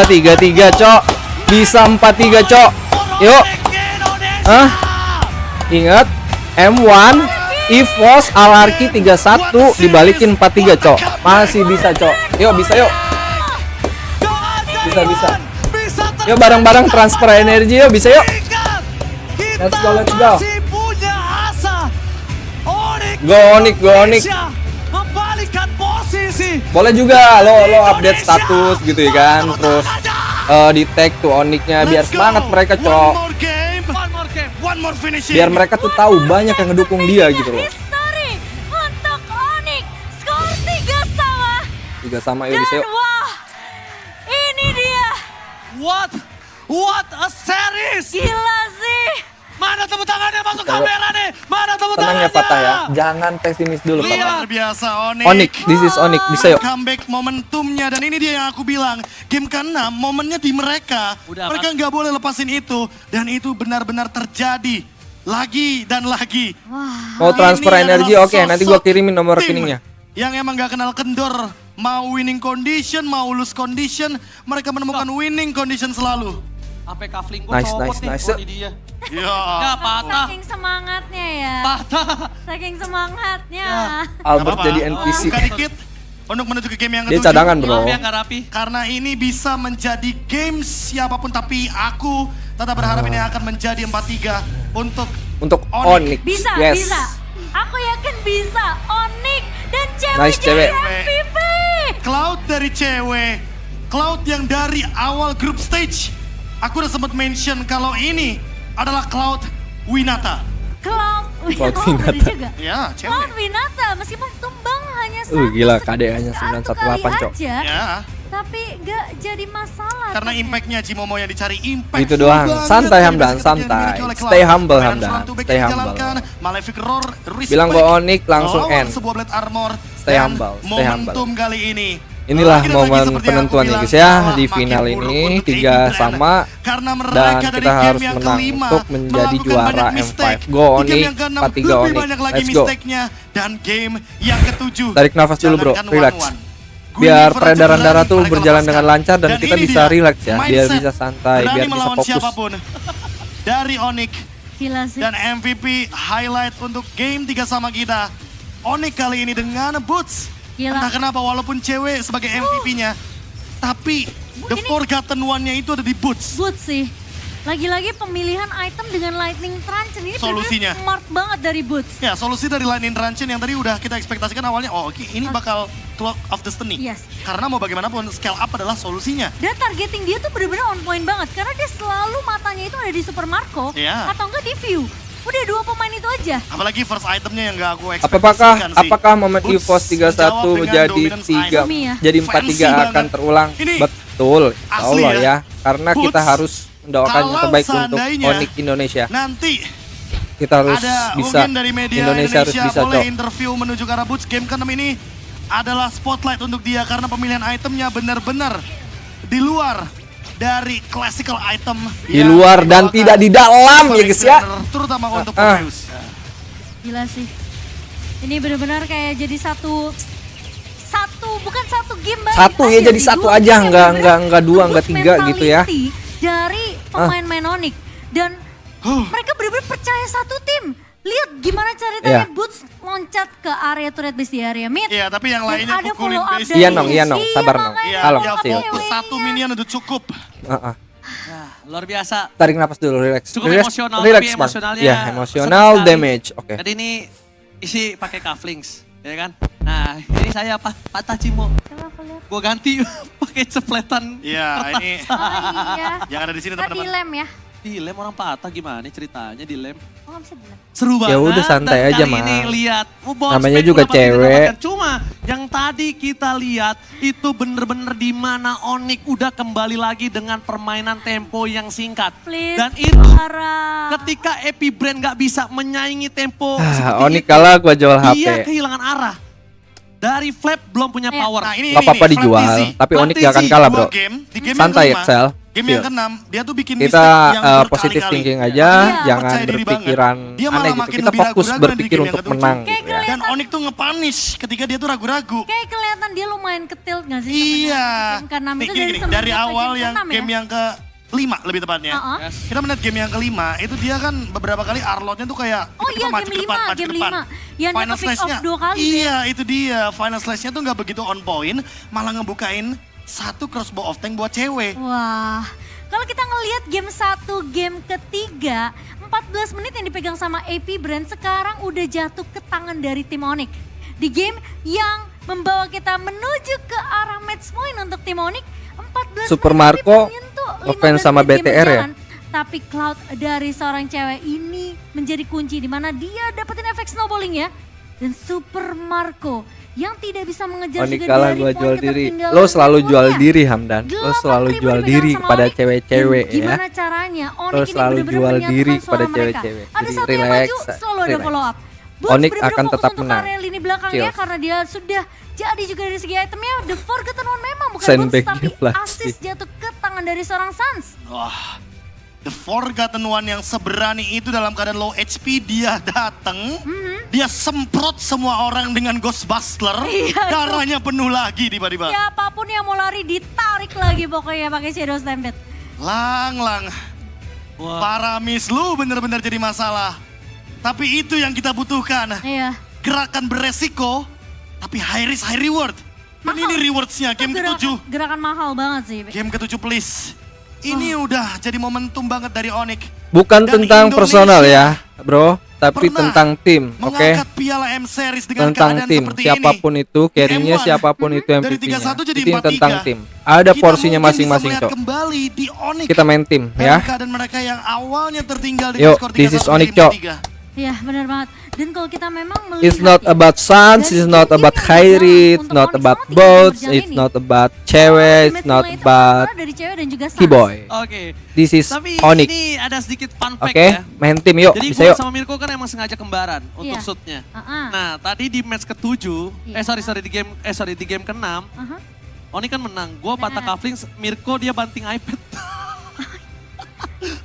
3-3, Cok. Bisa 4-3, Cok. Yuk. Ingat, M1 EVOS Alarki 31 dibalikin 4-3, Cok. Masih bisa, Cok. Yuk, bisa. Yuk bareng-bareng transfer energi, yuk bisa yuk. Let's go. Go ONIC. Membalikkan posisi. Boleh juga lo update status gitu ya kan. Terus di tag tuh ONIC-nya biar semangat mereka, Cok. One more finishing. Biar mereka tuh tahu banyak yang ngedukung dia gitu loh. History untuk ONIC. Skor 3-3. 3 yuk bisa yuk. Wah, ini dia. What a series. Gila sih. Mana tepuk tangannya masuk kamera nih? Mana tepuk Tenang tangannya? ya Fatah ya. Jangan pesimis dulu, Fatah. Luar biasa ONIC, this is ONIC, bisa yuk. Comeback momentumnya dan ini dia yang aku bilang. Game ke-6 momennya di mereka. Mereka nggak boleh lepasin itu dan itu benar-benar terjadi lagi dan lagi. Mau transfer energi, oke, nanti gua kirimin nomor rekeningnya. Yang emang gak kenal kendor, mau winning condition, mau lose condition, mereka menemukan winning condition selalu. Sampai kafling gua Nice. copot nih di dia. Ya, patah. Saking semangatnya ya. Patah. Saking semangatnya. Albert jadi NPC. Buka dikit untuk menuju ke game yang Dia ketujuh. cadangan, bro. Karena ini bisa menjadi game siapapun, tapi aku tetap berharap ini akan menjadi 4-3 untuk ONIC. Bisa. Aku yakin bisa. ONIC dan cewek Nice, cewek. MVP. Cloud dari cewek, Cloud yang dari awal group stage. Aku udah sempat mention kalau ini adalah Cloud Winata. Cloud Winata. juga. Ya, cewek. Cloud Winata meskipun tumbang hanya Gila, KDA-nya 918, Cok. aja. Ya. Tapi gak jadi masalah. Karena impactnya Cimomo yang dicari impact. Itu doang. Santai Hamdan, santai. Stay humble Hamdan. Stay humble. Malefic Roar, Bilang ke ONIC langsung lawan end. sebuah blade armor. Stay dan humble. momentum kali ini. Inilah Lagi dan lagi momen seperti yang penentuan aku nih bilang, guys ya bahwa di makin final buruk ini untuk 3 APBR. sama Karena mereka dan dari kita game harus yang menang kelima untuk menjadi melakukan juara banyak M5. mistake. Go Di ONIC, game yang ke-6 4-3 lebih ONIC. banyak lagi Let's go. mistake-nya dan game yang ke-7. Tarik nafas dulu bro, Jangankan relax. one-one. Biar Guinevere peredaran berani darah tuh mereka berjalan lepaskan. dengan lancar dan kita ini bisa dia, relax ya, biar mindset bisa santai, berani biar bisa melawan fokus. siapapun. Dari ONIC Gila sih. dan MVP highlight untuk game 3 sama kita. ONIC kali ini dengan boots. Gila. Entah kenapa walaupun cewek sebagai MVP-nya, tapi the forgotten one-nya itu ada di boots. Boots sih. Lagi-lagi pemilihan item dengan lightning truncheon ini Solusinya. bener-bener smart banget dari Boots. Ya, solusi dari lightning truncheon yang tadi udah kita ekspektasikan awalnya, oh oke, ini bakal Clock of Destiny. Yes. Karena mau bagaimanapun scale up adalah solusinya. Dan targeting dia tuh bener-bener on point banget. Karena dia selalu matanya itu ada di Super Marco. Iya. Atau enggak di view. Udah 2 pemain itu aja. Apalagi first itemnya yang gak aku ekspektasikan sih. Apakah momen Boots EVOS 31 menjawab dengan jadi dominance item. jadi Fancy 4-3 akan banget. terulang? Ini Betul, asli Allah ya. ya. Karena kita Boots, harus mendoakan yang kalau terbaik untuk seandainya ONIC Indonesia. Nanti Kita harus ada bisa, mungkin dari media Indonesia harus bisa, boleh Cok. interview menuju ke arah Boots. Game ke-6 ini adalah spotlight untuk dia karena pemilihan itemnya benar-benar di luar dari classical item. Di luar dan tidak di dalam ya guys ya. Terutama untuk Prometheus. Gila sih. Ini benar-benar kayak jadi satu bukan satu game baik Satu ya, jadi satu aja, enggak dua, enggak tiga gitu ya. Dari pemain-pemain ONIC dan mereka benar-benar percaya satu tim. Lihat gimana ceritanya Boots loncat ke area turret base di area mid. Iya, tapi yang lainnya pukulin base. Iya nong, sabar nong. Kalem, fokus satu minion udah cukup. Luar biasa. Tarik napas dulu, relax. Cukup emosional, relax, tapi emosionalnya ya, emosional damage. Oke. Jadi ini isi pakai cufflinks, ya kan? Nah, ini saya patah Cimo. Gua ganti pakai cepletan. Iya, ini. Yang ada di sini teman-teman. Dilem ya. Dilem orang patah gimana ceritanya dilem? Oh, bisa dilem. Seru banget. Ya udah santai dan aja, kali ini Mas. lihat, Namanya juga cewek. Cuma yang tadi kita lihat itu bener-bener di mana ONIC udah kembali lagi dengan permainan tempo yang singkat. Please, dan itu ketika APBR nggak bisa menyaingi tempo ONIC kalah, gua jual HP. Dia kehilangan arah. Dari Flap belum punya power. Nah, Gak apa-apa dijual, tapi ONIC gak akan kalah bro. Santai Excel. Game yang ke-6, dia tuh bikin kita positif thinking aja, jangan berpikiran aneh gitu. Kita fokus berpikir untuk menang gitu ya. Dan ONIC tuh nge-punish ketika dia tuh ragu-ragu. Kayak kelihatan dia lumayan ketilt gak sih? Iya. Dari awal yang game yang ke-5 lebih tepatnya. Kita melihat game yang ke-5 itu dia kan beberapa kali Arlotnya tuh kayak kita maju ke depan, maju ke depan. Final slash-nya, iya itu dia. Final slash-nya tuh gak begitu on point, malah ngebukain satu crossbow of tank buat cewek. Wah, kalau kita ngelihat game 1, game ketiga, 14 menit yang dipegang sama APBR sekarang udah jatuh ke tangan dari tim ONIC. Di game yang membawa kita menuju ke arah match point untuk tim ONIC, 14 Super menit Marco menyentuh offense 15 sama menit game BTR ya. berjalan. Tapi Cloud dari seorang cewek ini menjadi kunci di mana dia dapetin efek snowballing ya. Dan Super Marco yang tidak bisa mengejar ONIC juga kalah, dari gua poin jual diri. ketertinggalan Lo selalu jual timurnya. diri Hamdan. Lo selalu jual diri kepada cewek-cewek ya. Gimana caranya ONIC Lo ini selalu benar-benar jual menyatukan diri suara kepada mereka. cewek-cewek. Ada Jadi satu yang relax, maju, selalu ada relax. follow up. ONIC benar-benar akan fokus tetap untuk menang. area lini belakangnya Cheers. karena dia sudah jadi juga dari segi itemnya. The Forgotten One memang bukan Sandbag boots tapi plastik. assist jatuh ke tangan dari seorang Suns. Wah, The Forgotten One yang seberani itu dalam keadaan low HP dia datang, dia semprot semua orang dengan Ghostbuster, Iya, darahnya penuh lagi tiba-tiba. Siapapun yang mau lari ditarik lagi pokoknya pakai Shadow Stampede. Lang, para miss lu bener-bener jadi masalah. Tapi itu yang kita butuhkan. Iya. Gerakan beresiko, tapi high risk, high reward. Dan ini rewardsnya game ke-7. Gerakan mahal banget sih. Game ke-7 please. Ini udah jadi momentum banget dari ONIC. Bukan Dan tentang Indonesia personal ya bro, tapi tentang tim, oke? mengangkat piala M-Series dengan Tentang keadaan tim, seperti siapapun ini. itu, carry-nya siapapun itu Dari MVP-nya. 3-1 jadi Itu 4-3. tentang tim. Ada Kita porsinya mungkin bisa masing-masing, melihat Cok. kembali di ONIC. Kita main tim ya. Dalam keadaan mereka yang awalnya tertinggal di Yuk, skor 3-1 this is ONIC, menjadi Cok. 4-3. Iya benar banget. Dan kalau kita memang melihat It's not about Suns, it's not about Kyrie, it's not about boats, it's not about cewek, it's not about dari cewek dan juga Suns. Keyboy. Oke. This is Tapi ONIC. ini ada sedikit fun fact Oke, ya. main tim yuk, Jadi bisa gua yuk. sama Mirko kan emang sengaja kembaran untuk Iya. shootnya. Uh-uh. Nah, tadi di match ke-7, Iya. di game ke-6, ONIC kan menang. Gua patah cufflinks, Mirko dia banting iPad.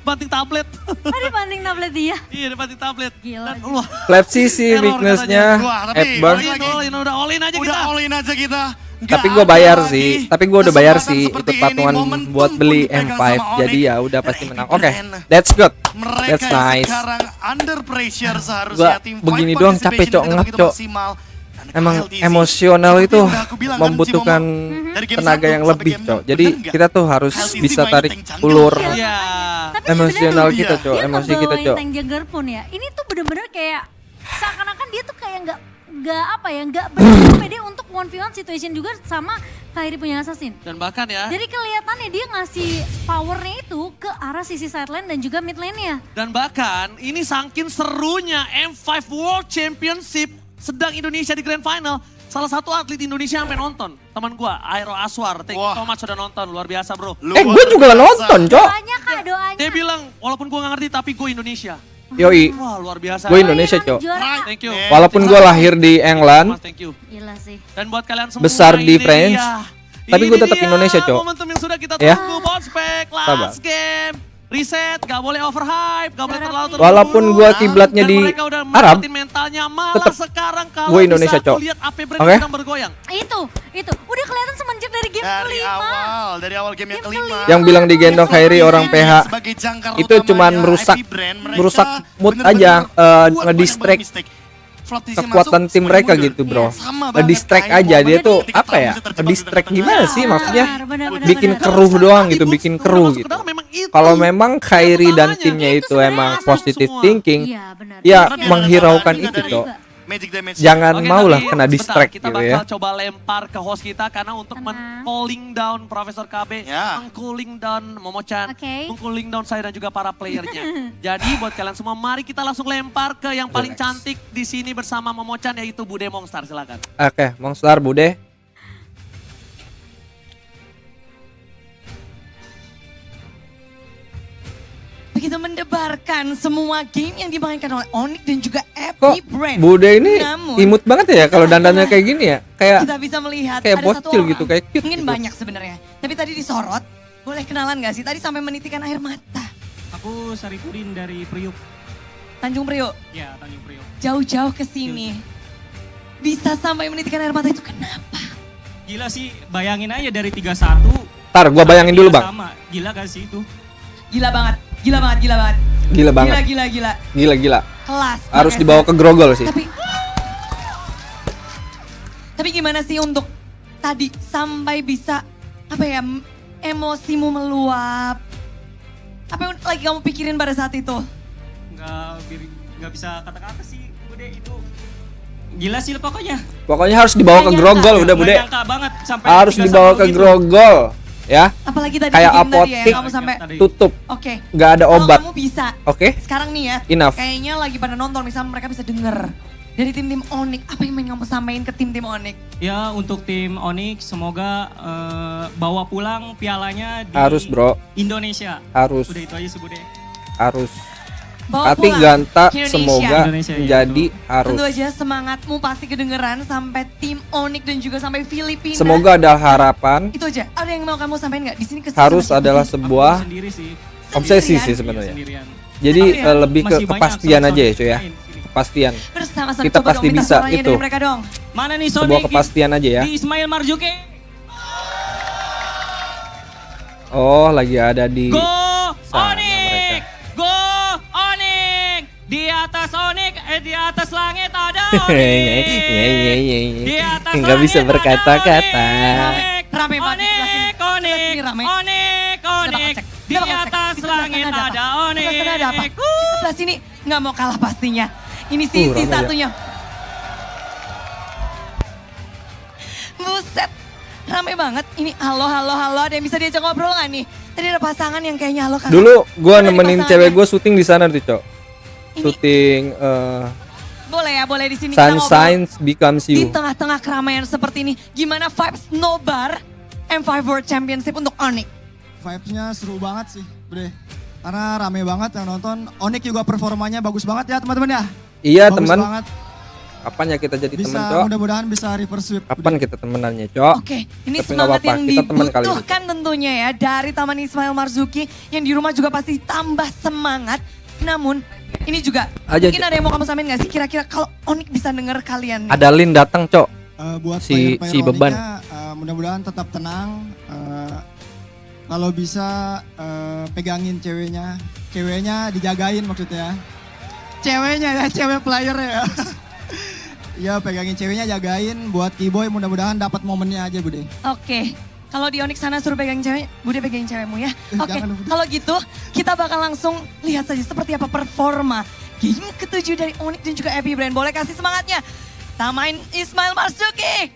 banting tablet. Ada banding tablet dia. Iya, dia banting tablet. Gila. Dan wah, Flap sih error weakness-nya, Wah, tapi Edbar. udah all in aja Udah kita. all in aja kita. Tapi Nggak gue ada bayar lagi sih, tapi gue udah bayar kesempatan sih seperti ikut ini, patungan momentum buat pun beli dipegang M5, sama jadi ONIC. ya udah pasti Dan menang. APBR. Oke, that's good, Mereka that's yang nice. sekarang under pressure seharusnya Gua tim begini fight doang capek participation Cok, tidak ngap begitu Cok. maksimal. Dan Emang KLTC, emosional seperti itu yang udah aku bilang kan, membutuhkan Dari game tenaga 1 yang sampai lebih game Cok. 6, Jadi bener nggak? kita tuh harus KLTC bisa main tarik tank jungle. ulur Iya. Tapi emosional sebenarnya kita dia Cok, emosi kita ngebawain Cok. tank jagger pun ya. Ini tuh bener-bener kayak seakan-akan dia tuh kayak nggak benar pede untuk 1v1 situation juga sama Kyrie punya assassin. Dan bahkan ya. Jadi kelihatannya dia ngasih powernya itu ke arah sisi side lane dan juga mid lane-nya. Dan bahkan ini saking serunya M5 World Championship sedang Indonesia di Grand Final. Salah satu atlet Indonesia sampai nonton. Teman gua, Aero Aswar. Thank you so much sudah nonton. Luar biasa bro. Gue juga nonton Cok. Doanya kak, doanya. Dia bilang, walaupun gua gak ngerti tapi gue Indonesia. Yoi, Wah luar biasa. gue Indonesia Cok. Thank you. Walaupun gue lahir di England, Thank you. Gila sih. Dan buat kalian semua besar di ini France, dia. tapi gue Ini tetap dia Indonesia Cok. Momentum yang sudah kita Ya. tunggu. Bonspec, Sabar. last game. Reset, gak boleh overhype, gak boleh terlalu Walaupun gue kiblatnya di Dan mereka udah Arab, menempatin mentalnya, malah sekarang kalau gue Indonesia, bisa Cok. lihat APBR Oke. sedang bergoyang. Itu udah kelihatan semenjak dari game kelima. Dari awal game yang kelima. Yang bilang digendong Kairi orang PH Sebagai jangkar itu cuman merusak mood aja, ngedistract kekuatan tim mereka gitu bro. Ngedistract aja dia tuh apa ya? Ngedistract gimana sih maksudnya? Bikin keruh doang gitu, bikin keruh gitu. Kalau memang Kairi dan timnya itu emang positive thinking, ya menghiraukan itu Cok. Jangan mau lah kena distract kita gitu ya. bakal coba lempar ke host kita karena untuk men-cooling down Profesor KB, meng-cooling down Momo-chan, meng-cooling down saya dan juga para playernya. Jadi buat kalian semua, mari kita langsung lempar ke yang paling cantik di sini bersama Momo-chan, yaitu Bude Mongstar, silakan. Oke, Mongstar Bude. Begitu mendebarkan semua game yang dimainkan oleh ONIC dan juga APBR. Bude ini Namun, imut banget ya kalau dandannya kayak gini ya. Kayak kita bisa melihat kayak ada satu bocil orang, gitu, kayak cute mungkin gitu. banyak sebenarnya. Tapi tadi disorot, boleh kenalan gak sih? Tadi sampai menitikan air mata. Aku Sarifudin dari Priuk. Tanjung Priok. Ya, Tanjung Priok. Jauh-jauh ke sini. Bisa sampai menitikan air mata itu kenapa? Gila sih, bayangin aja dari 3-1. Ntar gua bayangin dulu bang. Sama, gila gak sih itu? Gila banget, gila banget, gila banget. Gila banget. Gila. Gila. Kelas. Harus Makanya dibawa ke grogol sih. Tapi gimana sih untuk tadi sampai bisa apa ya, emosimu meluap? Apa yang lagi kamu pikirin pada saat itu? Nggak bisa kata-kata sih, Bude itu. Gila sih pokoknya. Pokoknya harus dibawa ke grogol udah Bude. Nggak nyangka banget sampai Harus 3-1 dibawa ke gitu. grogol. Ya, Apalagi tadi kayak di game tadi ya, apotik kamu sampai tutup, Oke. nggak ada Kalau obat. kamu bisa. Oke. Sekarang nih ya, Enough. kayaknya lagi pada nonton, misalnya mereka bisa denger dari tim-tim ONIC, apa yang ingin kamu sampaikan ke tim-tim ONIC? Ya untuk tim ONIC semoga bawa pulang pialanya di Harus, bro. Indonesia. Harus. Udah itu aja sih Bude. Harus. Bawa Tapi pulang Ganta ke Indonesia. semoga Indonesia, ya, jadi harus. Tentu aja semangatmu pasti kedengeran sampai tim ONIC dan juga sampai Filipina. Semoga ada harapan. Itu aja. Ada yang mau kamu sampaikan nggak di sini? Harus adalah sebuah obsesi sih sebenarnya. Jadi lebih ke kepastian aja ya cuy ya. Kepastian. Bersama-sama Kita coba pasti dong, minta bisa suaranya itu. dari mereka dong. Mana nih Sebuah kepastian aja ya. Di Ismail Marzuki. Oh, lagi ada di Go sana ONIC! Go ONIC! Di atas ONIC, di atas langit ada ONIC! Di atas nggak bisa berkata-kata. Rame ONIC! banget. ONIC! ONIC! Di atas langit ada ONIC! Ada apa? Di sebelah sini nggak mau kalah pastinya. Ini sisi rame ya. satunya. Buset, rame banget. Ini halo, ada yang bisa diajak ngobrol nggak nih? Tadi ada pasangan yang kayaknya halo kakak. Dulu gua Mana nih nemenin pasangannya? cewek gua syuting di sana tuh, Cok. Syuting Boleh ya, boleh di sini kita ngobrol. Sunshine Becomes Di You. tengah-tengah keramaian seperti ini, gimana vibes Nobar M5 World Championship untuk ONIC? Vibes-nya seru banget sih, Bre. Karena rame banget yang nonton. ONIC juga performanya bagus banget ya teman-teman ya. Iya Bagus teman. banget. Kapan ya kita jadi teman, Bisa Cok? mudah-mudahan bisa reverse sweep. Kapan kita temenannya, Cok? Oke, ini Tapi nggak semangat apa-apa, yang kita teman kali ini. dibutuhkan tentunya ya dari Taman Ismail Marzuki yang di rumah juga pasti tambah semangat. Namun ini juga mungkin ada yang mau kamu sampaikan nggak sih kira-kira kalau ONIC bisa denger kalian nih? Ada Lin datang, Cok. Buat si player-player beban. ONIC-nya, mudah-mudahan tetap tenang. Kalau bisa pegangin ceweknya dijagain maksudnya. Ceweknya ya, cewek player ya. Ya pegangin ceweknya, jagain buat Kiboy, mudah-mudahan dapat momennya aja Bude. Oke, kalau di ONIC sana suruh pegang cewek, Bude pegangin cewekmu ya. Oke, jangan, Bude. kalau gitu kita bakal langsung lihat saja seperti apa performa game ke-7 dari ONIC dan juga APBR. Boleh kasih semangatnya? Taman Ismail Marzuki.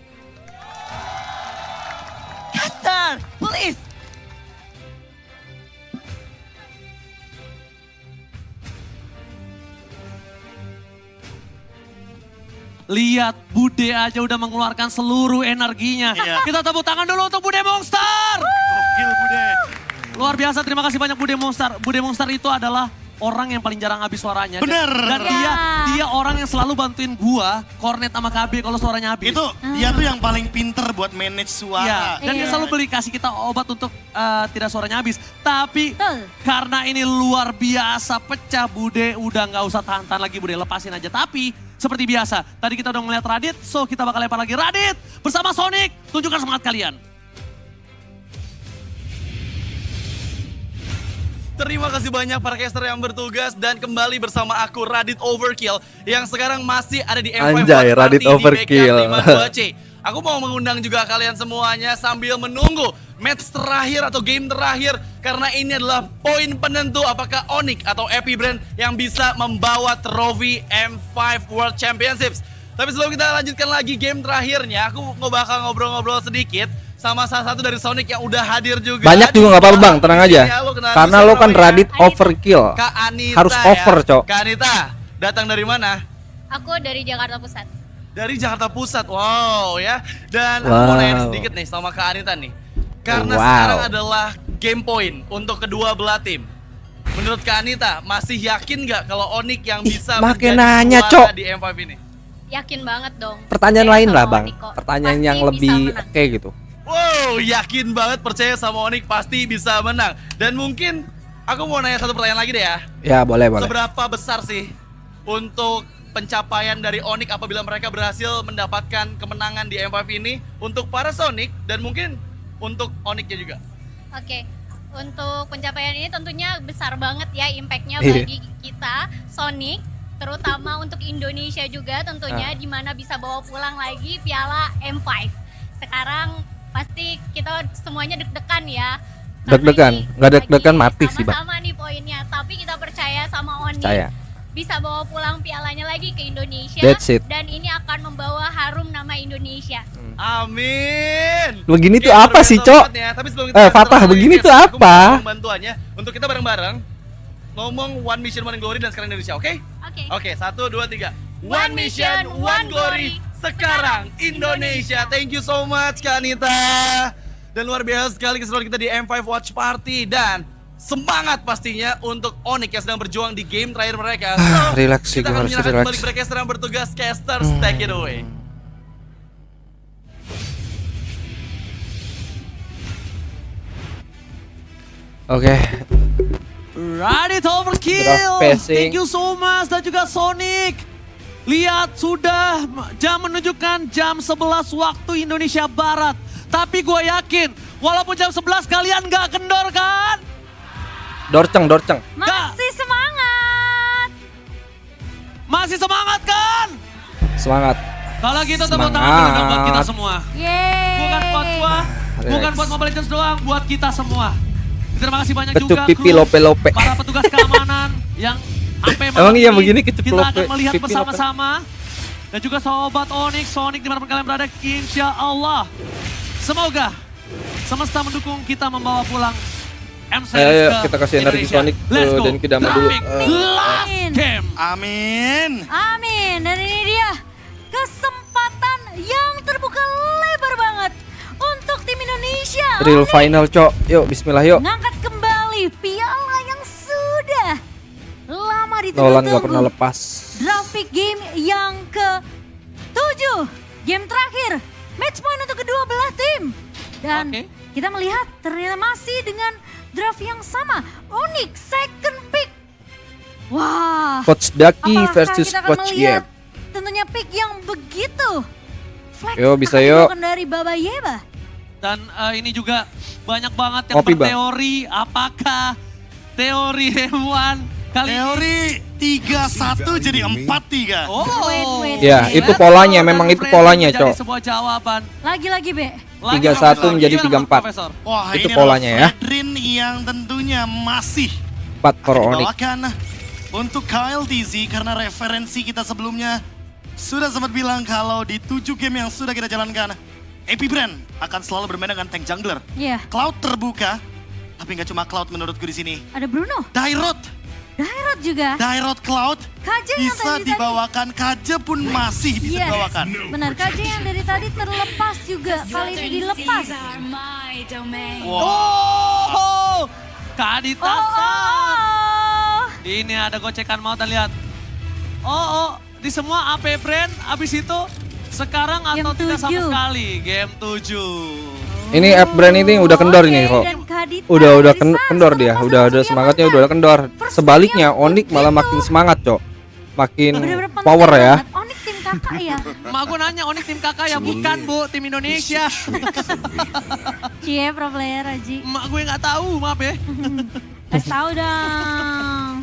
Caster, please. Lihat, Bude aja udah mengeluarkan seluruh energinya. Kita tepuk tangan dulu untuk Bude Mongstar. Gokil Bude. Luar biasa, terima kasih banyak Bude Mongstar. Bude Mongstar itu adalah orang yang paling jarang habis suaranya. Bener. Dan dia orang yang selalu bantuin gua, kornet sama KB kalau suaranya habis. Itu dia tuh yang paling pinter buat manage suara. Iya, dan dia selalu beli kasih kita obat untuk tidak suaranya habis. Tapi karena ini luar biasa pecah, Bude udah nggak usah tahan-tahan lagi, Bude lepasin aja. Tapi seperti biasa. Tadi kita udah ngeliat Radit, so kita bakal lempar lagi. Radit bersama Sonic, tunjukkan semangat kalian. Terima kasih banyak para caster yang bertugas dan kembali bersama aku Radit Overkill yang sekarang masih ada di M5 Anjay, Radit Overkill. di BK 52C. Aku mau mengundang juga kalian semuanya sambil menunggu match terakhir atau game terakhir karena ini adalah poin penentu apakah ONIC atau APBR yang bisa membawa trofi M5 World Championships. Tapi sebelum kita lanjutkan lagi game terakhirnya, aku bakal ngobrol-ngobrol sedikit sama salah satu dari Sonic yang udah hadir juga. Banyak juga nggak apa-apa bang, tenang aja. Karena lo kan Radit Overkill. Kak Anita, harus over, Cok. Kak Anita, datang dari mana? Aku dari Jakarta Pusat. Dari Jakarta Pusat, wow ya. Dan aku mau nanya sedikit nih sama Kak Anita nih. Karena sekarang adalah game point untuk kedua belah tim. Menurut Kak Anita, masih yakin nggak kalau ONIC yang bisa Makin menjadi nanya, juara Cok. di M5 ini? Yakin banget dong. Pertanyaan Percaya lain sama lah bang, ONIC kok. pertanyaan Pasti yang bisa lebih menang. oke gitu. Wow, yakin banget percaya sama ONIC pasti bisa menang. Dan mungkin aku mau nanya satu pertanyaan lagi deh ya. Ya boleh boleh. Seberapa besar sih untuk pencapaian dari ONIC apabila mereka berhasil mendapatkan kemenangan di M5 ini untuk para Sonic dan mungkin untuk ONIC-nya juga? Oke, untuk pencapaian ini tentunya besar banget ya impact-nya Iya. bagi kita Sonic, terutama untuk Indonesia juga tentunya di mana bisa bawa pulang lagi piala M5. Sekarang pasti kita semuanya deg-degan ya. Deg-degan, nggak deg-degan mati sih bang. Sama nih poinnya, tapi kita percaya sama ONIC. Percaya. Bisa bawa pulang pialanya lagi ke Indonesia. That's it. Dan ini akan membawa harum nama Indonesia. Amin. Begini tuh Oke, apa luar sih, biasa Cok? banget ya. Tapi sebelum kita Fatah, terus begini lagi, tuh aku apa? mau ngomong bantuannya untuk kita bareng-bareng ngomong one mission one glory dan sekarang Indonesia, oke? Oke. Oke, 1 2 3. One mission one glory sekarang Indonesia. Thank you so much Kak Anita. Dan luar biasa sekali keseruan kita di M5 Watch Party dan semangat pastinya untuk ONIC yang sedang berjuang di game terakhir mereka. So, Relax sih, kita gue akan harus menyerahkan relax. kembali kepada caster yang bertugas. Casters, take it away. Oke. Radit Overkill, Draft passing. thank you so much dan juga Sonic. Lihat sudah jam menunjukkan jam 11 waktu Indonesia Barat. Tapi gue yakin walaupun jam 11 kalian gak kendor kan? Dorceng. Masih semangat. Masih semangat kan? Semangat. Kalau gitu tepuk Semangat. tangan dulu dong buat kita semua. Yeay. Bukan buat gua, bukan buat Mobile Legends doang, buat kita semua. Terima kasih banyak Kecup juga pipi kru, lope-lope. para petugas keamanan yang sampai Emang malam iya ini begini kecup kita lope, akan melihat pipi lope. bersama-sama. Dan juga sobat ONIC, Sonic dimanapun kalian berada, insya Allah. Semoga semesta mendukung kita membawa pulang M-Series Ayo ke kita kasih energi Indonesia. Sonic Let's ke go. dan Kidama dulu. Last game. Amin. Amin. Dan ini dia kesempatan yang terbuka lebar banget untuk tim Indonesia. Real final, Cok. Yuk, bismillah yuk. Ngangkat kembali piala yang sudah lama Nolan ditunggu-tunggu. gak pernah lepas. Draft pick game yang ke-7. Game terakhir. Match point untuk kedua belah tim. Dan kita melihat ternyata masih dengan draft yang sama. ONIC second pick. Wah. Coach Daki apakah versus kita akan Coach melihat Yep. tentunya pick yang begitu flex Yo, bisa akan yuk. dilakukan dari Baba Yeba. Dan ini juga banyak banget yang Kopi, Bang. berteori apakah teori M1 kali Teori ini 3-1 jadi 4-3. Oh, Ya, itu polanya, memang itu polanya, Jadi Cok. sebuah jawaban. Lagi-lagi, Be. 3-1 menjadi 3-4. Wah, Itu ini polanya ya. adalah Fedrin yang tentunya masih 4 for ONIC. dibawakan untuk KLTZ karena referensi kita sebelumnya sudah sempat bilang kalau di 7 game yang sudah kita jalankan, APBR akan selalu bermain dengan tank jungler. Iya. Cloud terbuka, tapi nggak cuma Cloud menurutku di sini. Ada Bruno. Dairot juga. Dairot Cloud Kaje yang bisa tadi dibawakan, Kaje pun masih bisa Yes. dibawakan. Benar, Kaje yang dari tadi terlepas juga. Kali ini dilepas. Oh, Kadita Oh. Ini ada gocekan mau dan lihat. Oh, di semua AP brand abis itu sekarang atau tidak sama 7. sekali game 7. Ini app brand ini udah kendor ini kok. Udah kendor dia. Udah semangatnya udah kendor. Sebaliknya ONIC malah makin semangat, Cok. Makin power ya. ONIC kakak ya? Mak gue nanya ONIC tim kakak ya, bukan Bu, tim Indonesia. Cie pro player Aji. Mak gue nggak tahu, maaf ya. Kasih tahu dong.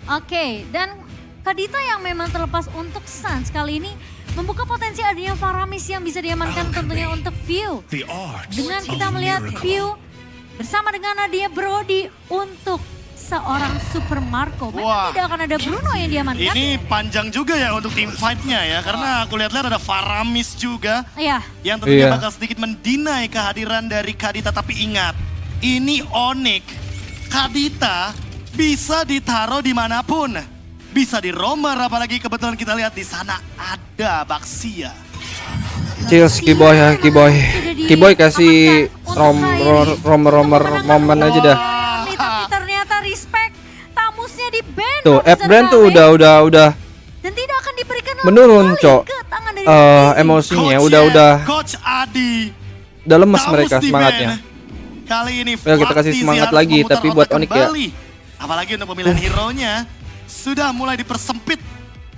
Oke, dan Kadita yang memang terlepas untuk Suns kali ini membuka potensi adanya Faramis yang bisa diamankan tentunya untuk View. Dengan kita melihat View bersama dengan Nadia Brody untuk seorang Super Marco. Memang tidak akan ada Bruno yang diamankan. Ini panjang juga ya untuk tim fight-nya ya. Karena aku lihat-lihat ada Faramis juga. Iya. Yang tentunya bakal sedikit mendinai kehadiran dari Kadita. Tapi ingat, ini ONIC. Kadita bisa ditaruh dimanapun. Bisa di romer, apalagi kebetulan kita lihat di sana ada Baxia. Cheers Kiboy ya, Kiboy. Kiboy kasih romer momen aja dah. Tapi ternyata respect tamusnya di band. Tuh, APBR tuh udah dan tidak akan diberikan menurun, Cok. ke tangan dari Emosinya udah Coach Adi. Udah lemes mereka semangatnya. Kali ini ya, kita kasih semangat lagi tapi buat ONIC ya. Apalagi untuk pemilihan hero-nya sudah mulai dipersempit.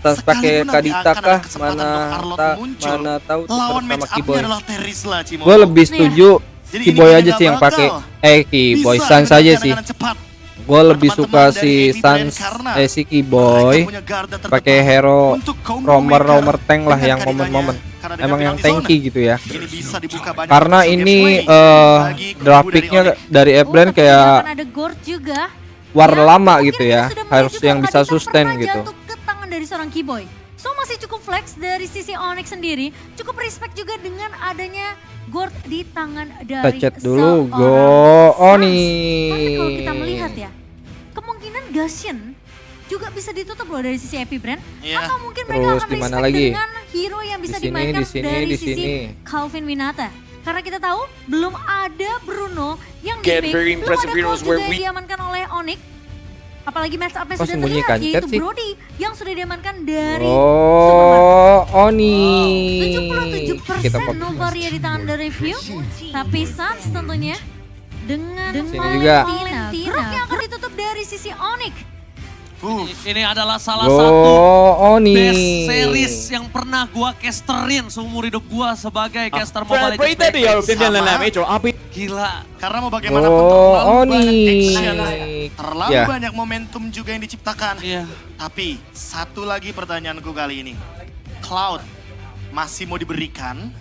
Tas pakai Kadita kah? Mana tahu lawan sama match Kiboy. adalah Terisla, Cimo. Gue lebih setuju Kiboy aja sih yang pakai Kiboy Sans aja sih. Gue lebih suka si Sans si Kiboy pakai hero romer tank lah yang momen-momen. Emang yang tanky gitu ya. Karena ini grafiknya dari APBR kayak ada Gord juga. war lama gitu ya. Harus yang bisa sustain gitu. Ke tangan dari seorang Kiboy. So masih cukup flex dari sisi ONIC sendiri. Cukup respect juga dengan adanya Gord di tangan dari Pecet dulu go ONIC. Tapi kalau kita melihat ya, kemungkinan Gashin juga bisa ditutup loh dari sisi APBR. Atau mungkin mereka akan respect dengan hero yang bisa dimainkan dari sisi Calvin Winata. Karena kita tahu belum ada Bruno yang di-pick, belum ada Cole juga yang diamankan oleh ONIC. Apalagi match up-nya sudah terlihat, yaitu Brody yang sudah diamankan dari ONIC. 77% Novaria di tangan dari View. Tapi Suns tentunya dengan Valentina. Grup yang akan ditutup dari sisi ONIC. Ini adalah salah satu best series yang pernah gua casterin seumur hidup gua sebagai caster Mobile Legends. Gila, karena mau bagaimanapun terlalu banyak action, terlalu banyak momentum juga yang diciptakan. Tapi satu lagi pertanyaanku kali ini, Cloud masih mau diberikan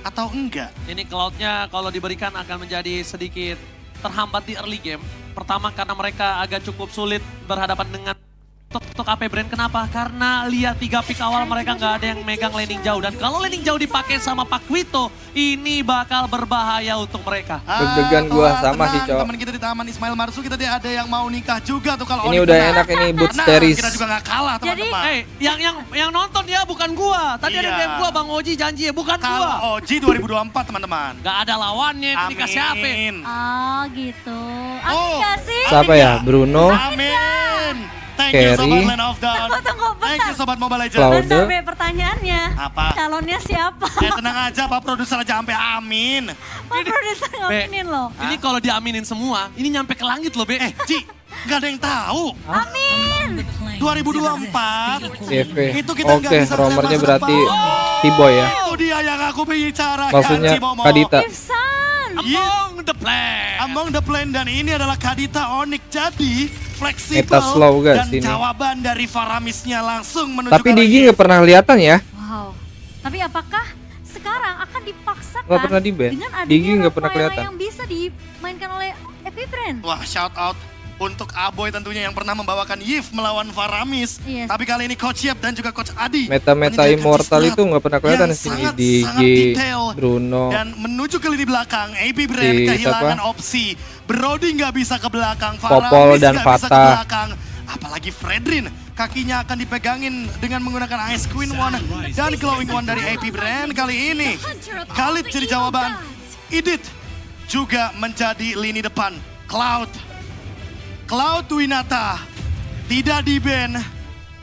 atau enggak? Ini Cloud-nya kalau diberikan akan menjadi sedikit terhambat di early game. Pertama karena mereka agak cukup sulit berhadapan dengan untuk APBR. Kenapa? Karena lihat 3 pick awal mereka nggak ada yang megang landing jauh. Dan kalau landing jauh dipakai sama Pak Quito, ini bakal berbahaya untuk mereka. Deg-degan gua sama sih, Cok. Teman kita di Taman Ismail Marzu, kita ada yang mau nikah juga tuh kalau ini udah enak ini boot series. Kita juga nggak kalah teman-teman. Yang nonton ya bukan gua. Tadi ada DM gua, Bang Oji janji ya bukan gua. Kalau Oji 2024 teman-teman. Gak ada lawannya, nikah siapa? Oh gitu. Amin kasih. Siapa ya? Bruno. Amin. Thank Carry. you Sobat Land of Dawn. Tunggu, Thank you Sobat Mobile Legends. Cloud. Sampai pertanyaannya. Apa? Calonnya siapa? Tenang aja Pak Produser aja sampai amin. Pak Produser ngaminin loh. Ini kalau diaminin semua, ini nyampe ke langit loh Be. Ci, gak ada yang tahu. Amin. 2024. Itu kita nggak bisa romernya berarti Kiboy ya. Itu dia yang aku bicarakan. Maksudnya Kadita. Among the plan. Among the plan dan ini adalah Kadita ONIC. Jadi fleksibel dan jawaban dari Faramisnya langsung menuju tapi Digi nggak pernah kelihatan ya. Wow. Tapi apakah sekarang akan dipaksakan nggak pernah di ban. dengan Digi adanya nggak pernah kelihatan yang bisa dimainkan oleh APBR? Wah, shout out untuk Aboy tentunya yang pernah membawakan Yif melawan Faramis. Tapi kali ini Coach Yep dan juga Coach Adi. Meta Immortal itu nggak pernah kelihatan di sini. Digi, Bruno. Dan menuju ke lini belakang, APBR kehilangan opsi. Brody nggak bisa ke belakang, Popol dan nggak bisa ke Fata. belakang. Apalagi Fredrin, kakinya akan dipegangin dengan menggunakan Ice Queen One dan Glowing One dari APBR kali ini. Khalid jadi jawaban, Idit juga menjadi lini depan. Cloud Winata tidak di-ban,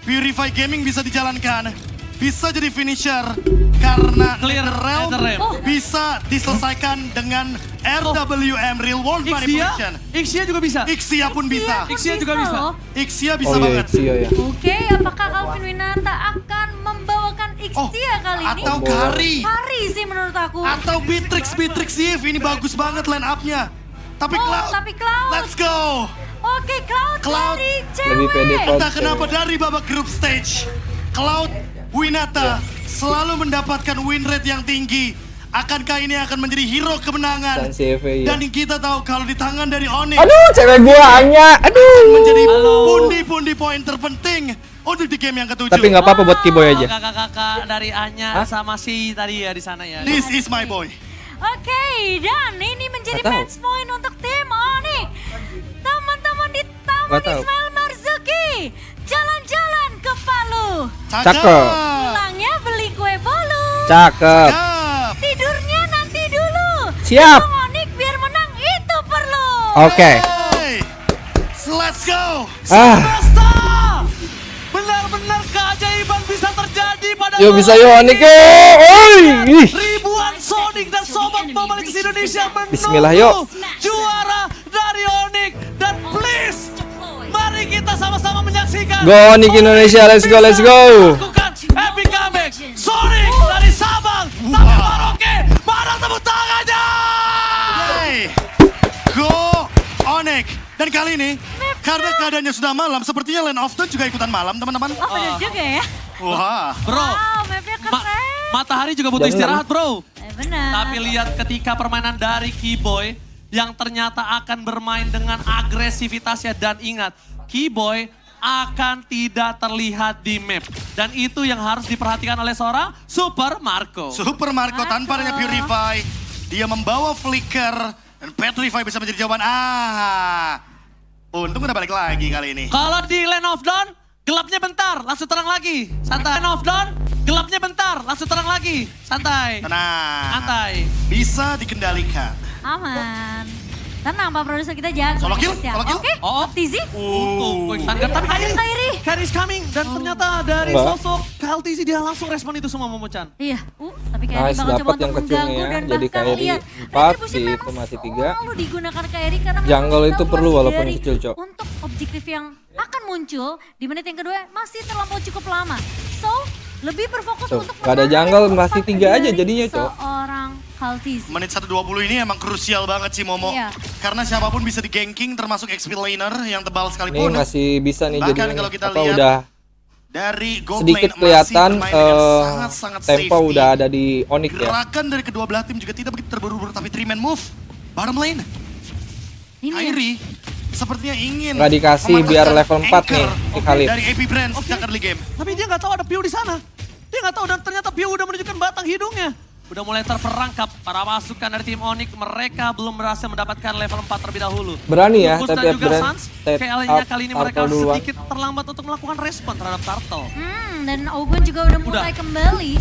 Purify Gaming bisa dijalankan, bisa jadi finisher karena Realm bisa diselesaikan dengan RWM Real World Manipulation. Ixia juga bisa. Ixia pun bisa. Ixia juga bisa. Ixia bisa banget. Oke, apakah Calvin Winata akan membawakan XT ya kali ini. Atau Kari. Kari sih menurut aku. Atau Beatrix Eve. Ini bagus banget line up-nya. Tapi Cloud. Let's go. Oke, Cloud dari cewek. Lebih pede Cloud. Entah kenapa dari babak group stage, Cloud Winata selalu mendapatkan win rate yang tinggi. Akankah ini akan menjadi hero kemenangan? Dan kita tahu kalau di tangan dari ONIC. Aduh, cewek gua Anya. Aduh. Menjadi pundi-pundi poin terpenting untuk di game yang ke-7. Tapi nggak apa-apa buat Kiboy aja. Kakak-kakak dari Anya sama si tadi ya di sana ya. This is my boy. Oke, dan ini menjadi match point untuk tim ONIC. Teman-teman di Taman Ismail Marzuki, jalan-jalan ke Palu. Cakep. Pulangnya beli kue bolu. Cakep. Tidurnya nanti dulu. Siap. Dukung ONIC biar menang itu perlu. Oke. Let's go. Benar-benar keajaiban bisa terjadi pada Yuk bisa yuk ONIC. Oi. ribuan Sonic dan sobat Mobile Legends Indonesia menunggu Bismillah yuk. juara dari ONIC. Dan please, mari kita sama-sama menyaksikan Go ONIC Indonesia, let's go. lakukan epic comeback Sonic dari Sabang sampai Merauke. Mana tepuk tangannya? Go ONIC. Dan kali ini, karena keadaannya sudah malam, sepertinya Land of Dawn juga ikutan malam, teman-teman. Oh, benar juga ya. Wah. Bro, mapnya keren. matahari juga butuh istirahat, bro. Benar. Tapi lihat ketika permainan dari Keyboy yang ternyata akan bermain dengan agresivitasnya. Dan ingat, Keyboy akan tidak terlihat di map. Dan itu yang harus diperhatikan oleh seorang Super Marco. Super Marco tanpa adanya Purify, dia membawa Flicker. Dan Petrify bisa menjadi jawaban. Untung udah balik lagi kali ini. Kalau di Land of Dawn, gelapnya bentar, langsung terang lagi. Santai. Land of Dawn, gelapnya bentar, langsung terang lagi. Santai. Tenang. Santai. Bisa dikendalikan. Aman. Tenang Pak Produser, kita jaga. Solo kill, Ya. solo kill. Oke, Tizi. Tapi Kairi is coming. Dan ternyata dari Mbak. sosok KLTZ dia langsung respon itu semua Momo-chan. Iya, tapi Kairi Nice, bakal coba dapat untuk yang kecilnya mengganggu ya. dan Jadi bahkan Kairi lihat. 4, Retribution si memang itu masih 3. selalu digunakan Kairi karena Jungle memang itu kita perlu walaupun dari kecil, Cok. Untuk objektif yang akan muncul di menit yang kedua masih terlampau cukup lama. So, lebih berfokus Tuh, untuk gak ada jungle, masih 3 aja dari jadinya, Cok. seorang Kaltiz. Menit 1:20 ini emang krusial banget sih Momo. Iya. Karena siapapun bisa di ganking termasuk XP laner yang tebal Ini sekalipun. masih bisa nih Bahkan jadinya. kalau kita Apa lihat udah dari gold sedikit lane kelihatan masih bermain dengan sangat-sangat tempo safety. udah ada di ONIC ya. Gerakan dari kedua belah tim juga tidak begitu terburu-buru, tapi 3-man move. Bottom lane. Kairi sepertinya ingin Nggak dikasih biar level 4 nih si Khalid. dari APBR sejak early game. Tapi dia nggak tahu ada Piu di sana. Dia nggak tahu dan ternyata Piu udah menunjukkan batang hidungnya. Udah mulai terperangkap para pasukan dari tim ONIC. Mereka belum berhasil mendapatkan level 4 terlebih dahulu. Berani ya, Lupus tapi dan juga Brand Sans, step kayaknya up kali ini mereka Turtle duluan. sedikit terlambat untuk melakukan respon terhadap Turtle. Dan Ogun juga udah mulai kembali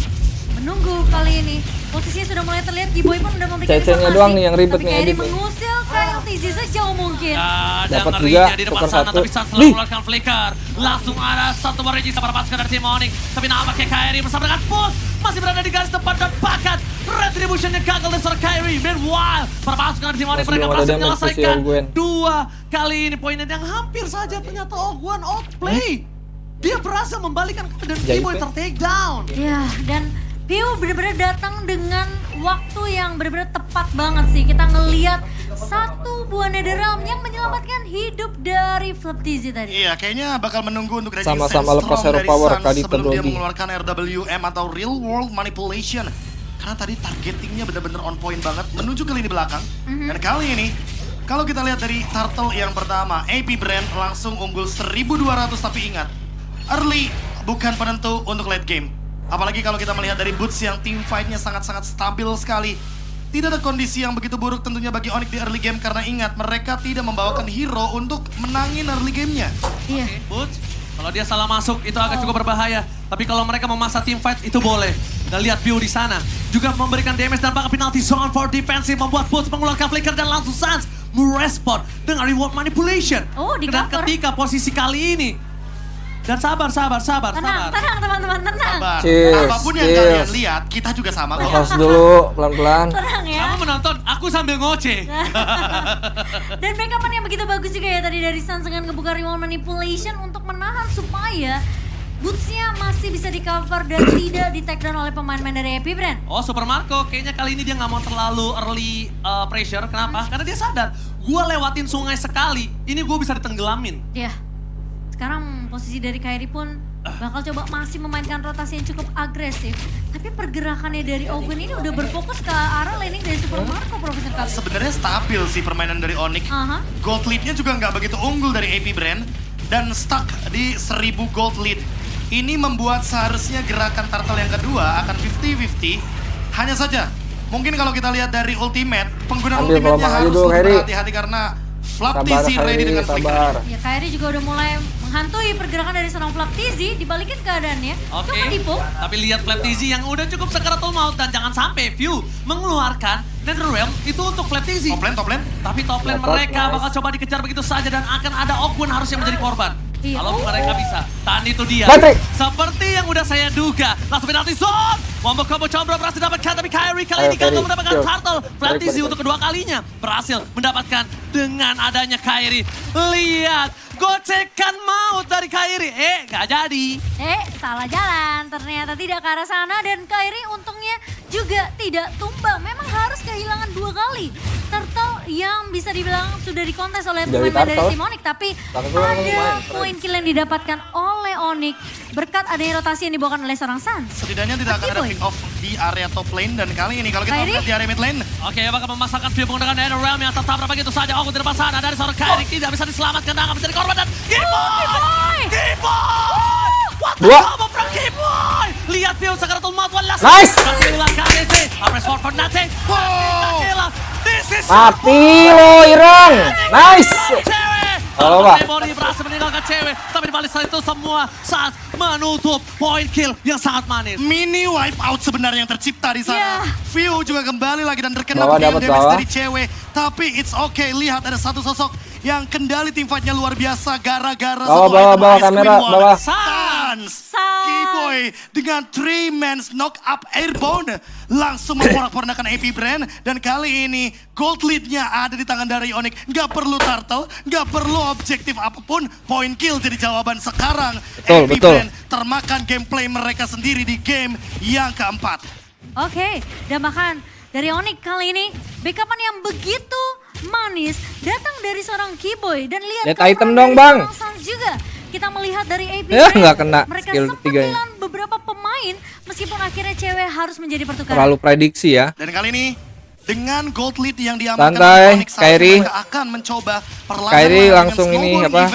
menunggu kali ini. Posisinya sudah mulai terlihat, Giboy pun udah memberikan Cecenya doang nih yang ribet tapi nih Kairi edit nih. mengusil KLTZ sejauh mungkin. Dapat Ada juga ngerinya di depan tukar sana, satu. tapi Sans selalu mengeluarkan flicker. Langsung ada satu regis para pasukan dari tim ONIC. Tapi nampaknya Kairi bersama dengan Push masih berada di garis depan dan pakat. Retributionnya gagal dari seorang Kairi. Meanwhile, para pasukan dari tim ONIC Masih mereka belum ada berhasil damage menyelesaikan si Ogwen. 2 kali ini poinnya yang hampir saja ternyata Ogwen outplay. Dia berhasil membalikan dan Keyboy ter-take down. Ya, dan Piu benar-benar datang dengan waktu yang benar-benar tepat banget sih. Kita ngelihat satu buah netherrealm yang menyelamatkan hidup dari Fliptizi tadi. Iya, kayaknya bakal menunggu untuk Raging Sama-sama lepas hero dari power Sans tadi sebelum dia terlebih. mengeluarkan RWM atau Real World Manipulation. Karena tadi targetingnya benar-benar on point banget menuju ke lini belakang. Dan kali ini, kalau kita lihat dari Turtle yang pertama, APBR langsung unggul 1200, tapi ingat, early bukan penentu untuk late game. Apalagi kalau kita melihat dari Boots yang team fight-nya sangat-sangat stabil sekali. Tidak ada kondisi yang begitu buruk tentunya bagi ONIC di early game karena ingat mereka tidak membawakan hero untuk menangin early game-nya. Iya. Boots, kalau dia salah masuk itu agak cukup berbahaya. Tapi kalau mereka memaksa team fight itu boleh. Dan lihat Piu di sana juga memberikan damage dan bakal penalty zone for defensive membuat Boots mengeluarkan flicker dan langsung Sans merespon dengan reward manipulation. Oh, di dan cover. ketika posisi kali ini dan sabar. Tenang teman-teman, tenang. Sabar. Cheers, Apapun yang cheers. kalian lihat, kita juga sama kok. Nafas dulu, pelan-pelan. Tenang ya. Kamu menonton, aku sambil ngoceh. Dan backupan yang begitu bagus juga ya tadi dari Sans dengan ngebuka reward manipulation untuk menahan supaya Boots-nya masih bisa di-cover dan tidak di-takedown oleh pemain-pemain dari APBR. Oh, Super Marco kayaknya kali ini dia nggak mau terlalu early pressure. Kenapa? Karena dia sadar, gue lewatin sungai sekali, ini gue bisa ditenggelamin. Ya, sekarang posisi dari Kairi pun bakal coba masih memainkan rotasi yang cukup agresif. Tapi pergerakannya dari Ogun ini udah berfokus ke arah laning dari Super Marco, Profesor Kalo. Sebenarnya stabil sih permainan dari ONIC. Gold lead-nya juga nggak begitu unggul dari APBR dan stuck di 1000 gold lead. Ini membuat seharusnya gerakan turtle yang kedua akan 50-50. Hanya saja, mungkin kalau kita lihat dari ultimate, penggunaan ultimate-nya harus berhati-hati karena Flaptizi ready dengan flicker. Ya, Kairi juga udah mulai menghantui pergerakan dari seorang Flaptizi, dibalikin keadaannya. Oke, Cuma dipuk. tapi lihat Flaptizi yang udah cukup sekaratul maut dan jangan sampai View mengeluarkan Netherrealm itu untuk Flaptizi. Top lane. Tapi top lane mereka bakal coba dikejar begitu saja dan akan ada Ogun harus yang menjadi korban. Kalau mereka bisa, tahan itu dia. Seperti yang udah saya duga, langsung penalti zone. Wombo combo combro berhasil dapatkan, tapi Kairi kali ini gagal mendapatkan turtle. Flaptizi untuk kedua kalinya berhasil mendapatkan dengan adanya Kairi. Lihat, gocekan maut dari Kairi. Nggak jadi. Salah jalan. Ternyata tidak ke arah sana dan Kairi untungnya juga tidak tumbang. Memang harus kehilangan 2 kali. Turtle yang bisa dibilang sudah dikontes oleh pemain dari tim ONIC. Tapi ada poin kill yang didapatkan oleh ONIC berkat adanya rotasi yang dibawakan oleh seorang Sans. Setidaknya tidak akan ada pick off di area top lane dan kali ini kalau kita lihat di area mid lane. Oke, bakal memasangkan view menggunakan Netherrealm yang tetap begitu saja. Oh, di depan sana dari seorang Kairi tidak bisa diselamatkan dan akan menjadi korban dan Giboy! What the combo from Giboy! Lihat view sekaratul maut one last. Nice! Mati lo Irang. Nice. Halo Pak. Memori berhasil meninggalkan cewek, tapi dibalik itu semua saat menutup poin kill yang sangat manis. Mini wipe out sebenarnya yang tercipta di sana. View juga kembali lagi dan terkena damage dari cewek. Tapi it's okay, lihat ada satu sosok yang kendali tim fight-nya luar biasa gara-gara bawa kamera, bawa. Sans. Keyboy dengan 3 man's knock up airborne langsung memporak-porandakan APBR dan kali ini gold lead-nya ada di tangan dari ONIC. Nggak perlu turtle, nggak perlu objektif apapun, point kill jadi jawaban sekarang. APBR termakan gameplay mereka sendiri di game yang keempat. Oke, dan bahkan dari ONIC kali ini backupan yang begitu manis datang dari seorang Keyboy dan lihat item dong Bang. Sans juga. Kita melihat dari APBR, nggak kena mereka skill sempat kehilangan beberapa pemain meskipun akhirnya cewek harus menjadi pertukaran. Terlalu prediksi ya. Dan kali ini dengan gold lead yang diamankan oleh ONIC, Kairi akan mencoba perlahan Kairi langsung ini apa?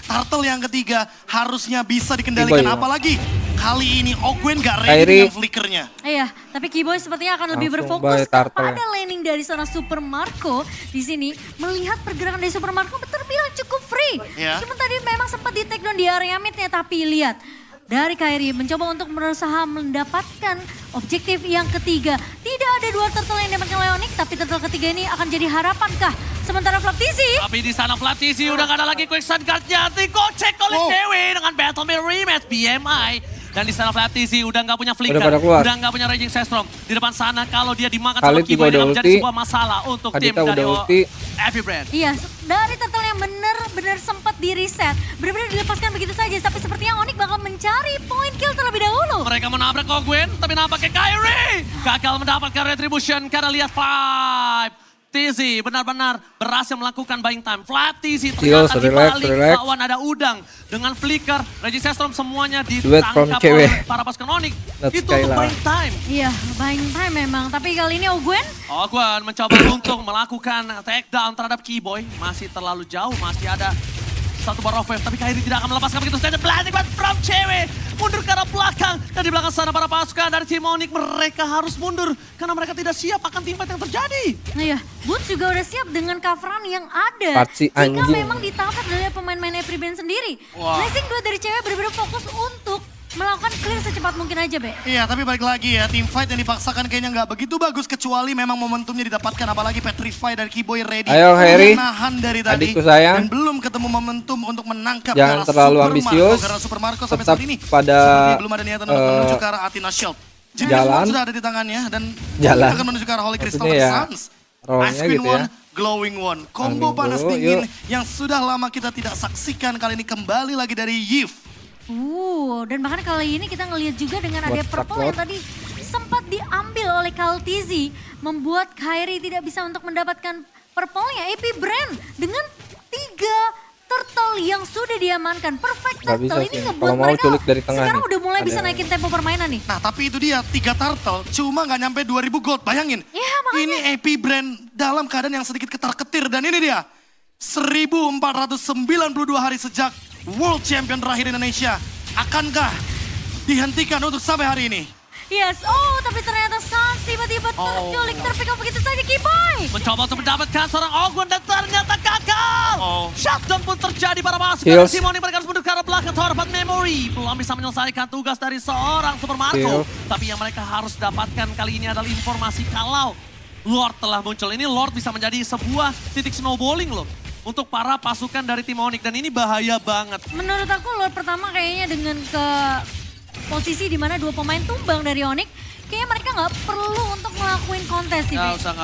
Turtle yang ketiga harusnya bisa dikendalikan apalagi kali ini Ogwen gak ready dengan flickernya. Iya, tapi Keyboy sepertinya akan lebih berfokus kepada laning dari seorang Super Marco di sini. Melihat pergerakan dari Super Marco terbilang cukup free. Cuma tadi memang sempat di take down di area midnya, tapi lihat dari Kairi mencoba untuk berusaha mendapatkan objektif yang ketiga. Tidak ada 2 turtle yang dapatkan oleh ONIC, tapi turtle ketiga ini akan jadi harapankah? Sementara Flaptizi. Tapi di sana Flaptizi udah gak ada lagi quick stun guard-nya. Digocek oleh cewek dengan Battle Rematch BMI. Dan di sana Flaptizi udah nggak punya flicker, udah nggak punya raging Sestrom. Di depan sana kalau dia dimakan sama Keyboy akan menjadi sebuah masalah untuk tim dari APBR. Iya, dari turtle yang benar-benar sempat di reset, benar-benar dilepaskan begitu saja. Tapi sepertinya ONIC bakal mencari point kill terlebih dahulu. Mereka menabrak Ogwen, tapi nampaknya Kairi gagal mendapatkan retribution karena lihat Flaptizi benar-benar berhasil melakukan buying time. Flaptizi ternyata di balik kawan ada udang dengan flicker, Raging Sestrom semuanya ditangkap oleh para pasukan ONIC. Itu untuk buying time. Iya, buying time memang. Tapi kali ini Ogwen mencoba untuk melakukan takedown terhadap Keyboy. Masih terlalu jauh, masih ada satu bar of wave, tapi Kairi tidak akan melepaskan begitu saja. Blinding ban from cewek, mundur ke arah belakang. Dan di belakang sana para pasukan dari tim ONIC, mereka harus mundur karena mereka tidak siap akan teamfight yang terjadi. Nah ya, Boots juga udah siap dengan coveran yang ada. Jika memang ditangkap dari pemain-pemain APBR sendiri. Blessing 2 dari cewek benar-benar fokus untuk melakukan clear secepat mungkin aja, Be. Iya, tapi balik lagi ya, team fight yang dipaksakan kayaknya nggak begitu bagus kecuali memang momentumnya didapatkan, apalagi Petrify dan Keyboy ready. Ayo Harry, nahan dari tadi adikku sayang. Dan belum ketemu momentum untuk menangkap. Jangan terlalu ambisius. Super Marco sampai saat ini pada belum ada niatan untuk menuju ke arah Athena Shield. Jadi jalan sudah ada di tangannya dan akan menuju ke arah Holy Crystal Sans. Ice Queen gitu One, Glowing One, combo panas dingin yang sudah lama kita tidak saksikan kali ini kembali lagi dari Yves. Dan bahkan kali ini kita ngelihat juga dengan ada purple yang tadi sempat diambil oleh Kaltizi, membuat Kairi tidak bisa untuk mendapatkan purple-nya. AP Brand dengan 3 turtle yang sudah diamankan. Perfect turtle ini ngebuat mereka sekarang udah mulai bisa naikin tempo permainan nih. Nah tapi itu dia, 3 turtle cuma nggak nyampe 2000 gold. Bayangin, ini AP Brand dalam keadaan yang sedikit ketar-ketir. Dan ini dia, 1492 hari sejak World Champion terakhir Indonesia. Akankah dihentikan untuk sampai hari ini? Yes, tapi ternyata Sans tiba-tiba terculik, terpick up begitu saja Kiboy. Mencoba untuk mendapatkan seorang Ogun dan ternyata gagal. Shutdown pun terjadi para pasukan tim ONIC, mereka harus mundur ke arah belakang. Torbat Memory belum bisa menyelesaikan tugas dari seorang Super Marco. Tapi yang mereka harus dapatkan kali ini adalah informasi kalau Lord telah muncul. Ini Lord bisa menjadi sebuah titik snowballing loh untuk para pasukan dari tim ONIC, dan ini bahaya banget. Menurut aku Lord pertama kayaknya dengan posisi di mana 2 pemain tumbang dari ONIC, kayaknya mereka nggak perlu untuk ngelakuin kontes sih.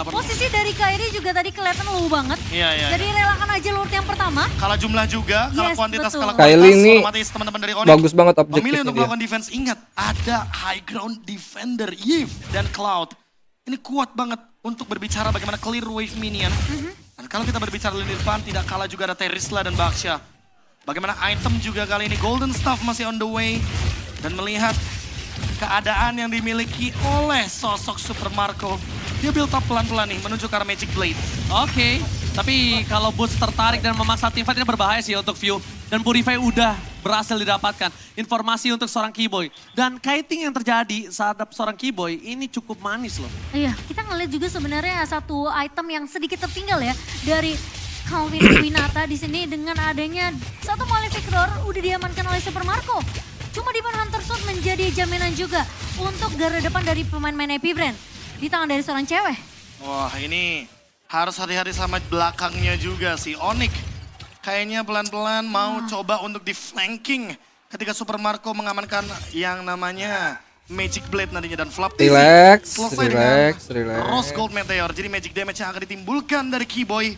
Posisi dari Kairi juga tadi kelihatan low banget. Jadi relakan aja Lord yang pertama. Kalah jumlah juga, kalah kuantitas, kalah Kairi ini teman-teman dari ONIC bagus banget objektifnya. memilih untuk melakukan defense. Ingat, ada high ground defender Yves dan Cloud. Ini kuat banget untuk berbicara bagaimana clear wave minion. Dan kalau kita berbicara lini depan, tidak kalah juga ada Terisla dan Baksha. Bagaimana item juga kali ini, Golden Staff masih on the way. Dan melihat keadaan yang dimiliki oleh sosok Super Marco, dia build up pelan-pelan nih menuju ke arah Magic Blade. Tapi kalau Boots tertarik dan memaksa teamfight ini berbahaya sih untuk View. Dan Purify udah berhasil didapatkan. Informasi untuk seorang Keyboy. Dan kiting yang terjadi saat seorang Keyboy ini cukup manis loh. Iya, kita ngeliat juga sebenarnya satu item yang sedikit tertinggal ya dari Calvin Winata di sini dengan adanya satu Malefic Roar udah diamankan oleh Super Marco. Cuma Demon Hunter Sword menjadi jaminan juga untuk garda depan dari pemain-pemain AP Brand di tangan dari seorang cewek. Wah, ini harus hati-hati sama belakangnya juga sih. ONIC kayaknya pelan-pelan mau coba untuk di flanking ketika Super Marco mengamankan yang namanya Magic Blade nantinya, dan Flap Tizi selesai dengan Rose Gold Meteor. Jadi magic damage yang akan ditimbulkan dari Keyboy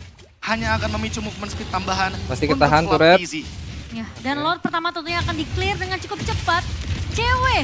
hanya akan memicu movement speed tambahan pasti ketahan turret. Ya, dan Lord pertama tentunya akan di-clear dengan cukup cepat. Cewek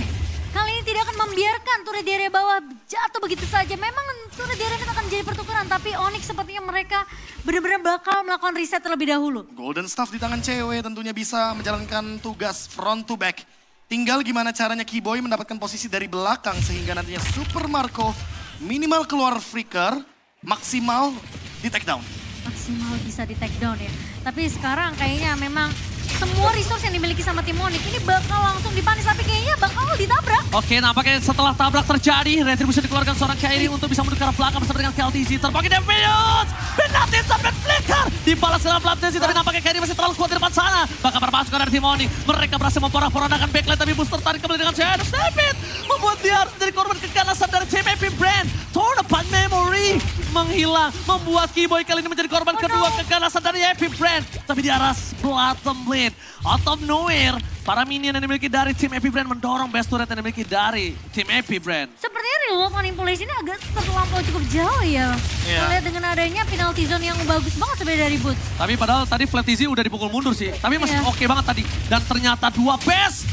kali ini tidak akan membiarkan turret di area bawah jatuh begitu saja. Memang turret di area itu akan menjadi pertukaran, tapi ONIC sepertinya mereka benar-benar bakal melakukan reset terlebih dahulu. Golden Staff di tangan cewek tentunya bisa menjalankan tugas front to back. Tinggal gimana caranya Keyboy mendapatkan posisi dari belakang sehingga nantinya Super Marco minimal keluar flicker, maksimal di take down. Maksimal bisa di take down ya. Tapi sekarang kayaknya memang semua resource yang dimiliki sama tim ONIC ini bakal langsung dipanis, tapi kayaknya bakal ditabrak. Nampaknya setelah tabrak terjadi, retribution dikeluarkan seorang Kairi untuk bisa menuju ke arah belakang bersama dengan Kaltizi. Terbagi Devius, Benatin sampai flicker, dibalas dengan Flaptizi, tapi nampaknya Kairi masih terlalu kuat di depan sana. Bahkan para pasukan dari tim ONIC, mereka berhasil memporak-porandakan backline, tapi Booster tarik kembali dengan Shadow Snapit, membuat dia harus menjadi korban keganasan dari tim AP Brand. Torbat Memory menghilang, membuat Keyboy kali ini menjadi korban kedua keganasan dari AP Brand. Tapi di arah bottom lane, out of nowhere, para minion yang dimiliki dari tim AP Brand mendorong best turret yang dimiliki dari tim AP Brand. Sepertinya real manipulation ini agak terlampau cukup jauh ya. Lihat dengan adanya penalty zone yang bagus banget sebenarnya dari Boots. Tapi padahal tadi Flaptizi udah dipukul mundur sih. Tapi masih oke banget tadi. Dan ternyata 2 best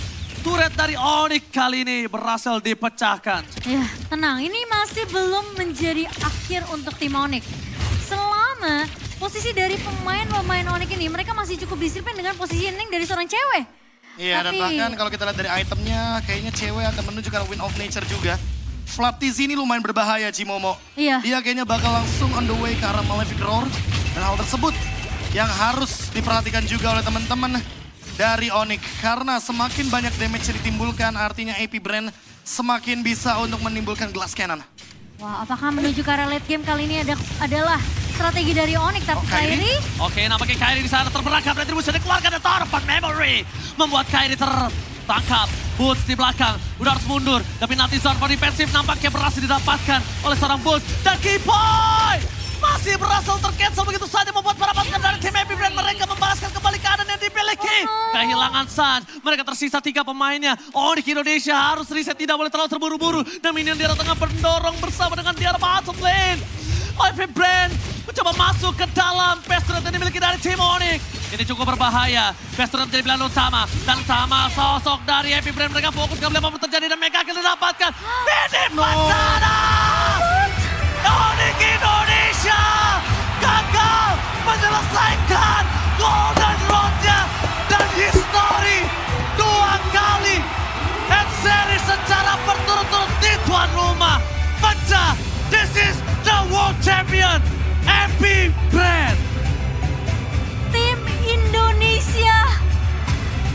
turret dari ONIC kali ini berhasil dipecahkan. Ya, tenang. Ini masih belum menjadi akhir untuk tim ONIC. Selama posisi dari pemain-pemain ONIC ini, mereka masih cukup disiplin dengan positioning dari seorang cewek. Iya, dan bahkan kalau kita lihat dari itemnya, kayaknya cewek akan menuju ke Wind of Nature juga. Flaptizi ini lumayan berbahaya, Cimomo. Iya. Dia kayaknya bakal langsung on the way ke arah Malefic Roar. Dan hal tersebut yang harus diperhatikan juga oleh teman-teman dari ONIC. Karena semakin banyak damage yang ditimbulkan, artinya AP Brand semakin bisa untuk menimbulkan glass cannon. Wah, apakah menuju ke arah late game kali ini adalah strategi dari ONIC, tapi Kairi? Nampaknya Kairi di sana terperangkap, retribution dikeluarkan dan Torbat Memory membuat Kairi tertangkap. Boots di belakang, udah harus mundur. Tapi nanti zone for defensif nampaknya berhasil didapatkan oleh seorang Boots. Dan Keyboy masih berhasil tercancel begitu saja, membuat para pasukan dari tim AP Brand mereka membalaskan kembali keadaan yang dimiliki. Kehilangan Sun, mereka tersisa 3 pemainnya. ONIC Indonesia harus reset, tidak boleh terlalu terburu-buru. Dan minion di arah tengah mendorong bersama dengan di arah bottom lane. AP Brand mencoba masuk ke dalam best turret yang dimiliki dari tim ONIC. Ini cukup berbahaya. Veteran menjadi pilihan utama. Dan sama sosok dari APBR mereka fokus ke apa yang terjadi dan mereka akan didapatkan. Finish Pantana! ONIC Indonesia gagal menyelesaikan Golden Road-nya dan histori 2 kali M Series secara berturut-turut di tuan rumah. Pecah. This is the World Champion APBR. Tim Indonesia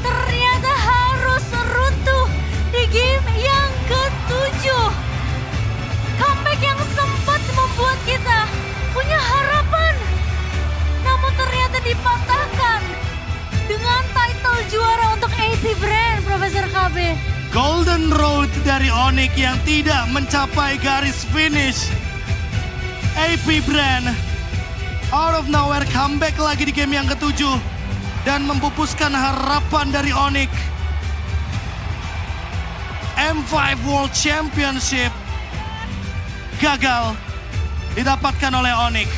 ternyata harus runtuh di game yang ke-7. Comeback yang sempat membuat kita punya harapan, namun ternyata dipatahkan dengan title juara untuk APBR, Profesor KB. Golden Road dari ONIC yang tidak mencapai garis finish. APBR out of nowhere comeback lagi di game yang ke-7 dan memupuskan harapan dari ONIC. M5 World Championship gagal didapatkan oleh ONIC.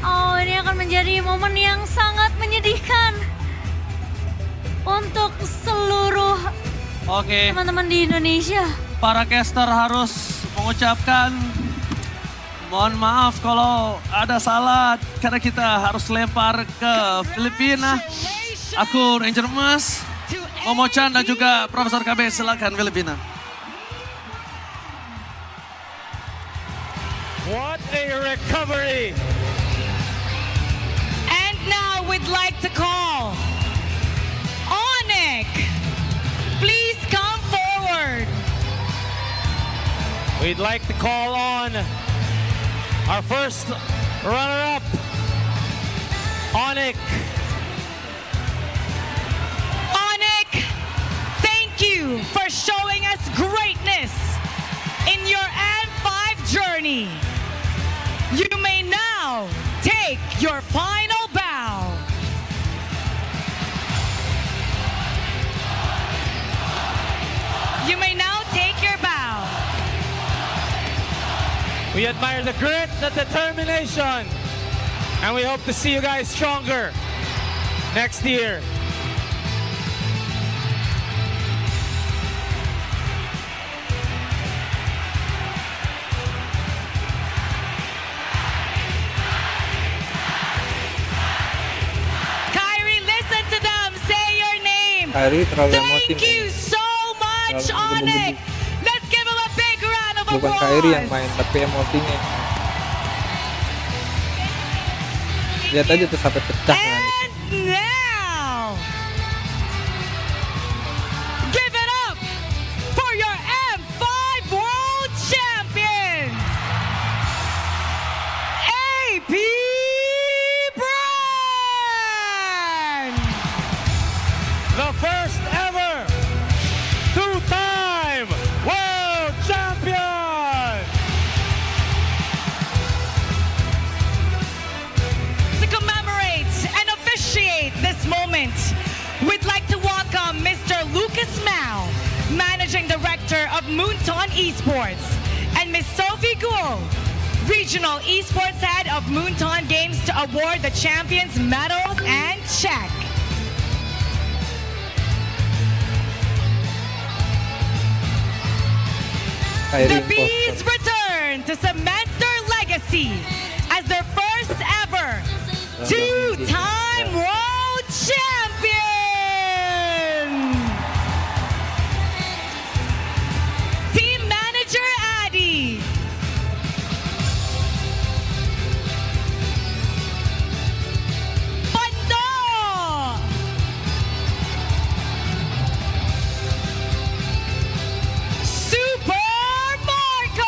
Oh, ini akan menjadi momen yang sangat menyedihkan untuk seluruh teman-teman di Indonesia. Para caster harus mengucapkan mohon maaf kalau ada salah karena kita harus lempar ke Filipina. Aku Ranger Emas, Momo Chan dan juga Profesor KB, silakan Filipina. What a recovery! And now we'd like to call ONIC. Please come forward. We'd like to call on our first runner-up, ONIC. ONIC, thank you for showing us greatness in your M5 journey. You may now take your final bow. You may now take your bow. We admire the grit, the determination, and we hope to see you guys stronger next year. Kyrie, listen to them. Say your name. Kyrie terlalu emosi. Thank you so much, ONIC. Let's give him a big round of Bukan applause. Kyrie yang main, tapi emosinya. Lihat aja tuh sampai pecah nangis. Now, give it up for your M5 World Champion, APBR. The first ever two-time world champion. To commemorate and officiate this moment, we'd like to welcome Mr. Lucas Mao, Managing Director of Moonton Esports, and Ms. Sophie Guo, Regional Esports Head of Moonton Games, to award the champions medals and check. The Bees return to cement their legacy as their first ever two-time world champion. Team Manager Addy. Bantu. Super Marco.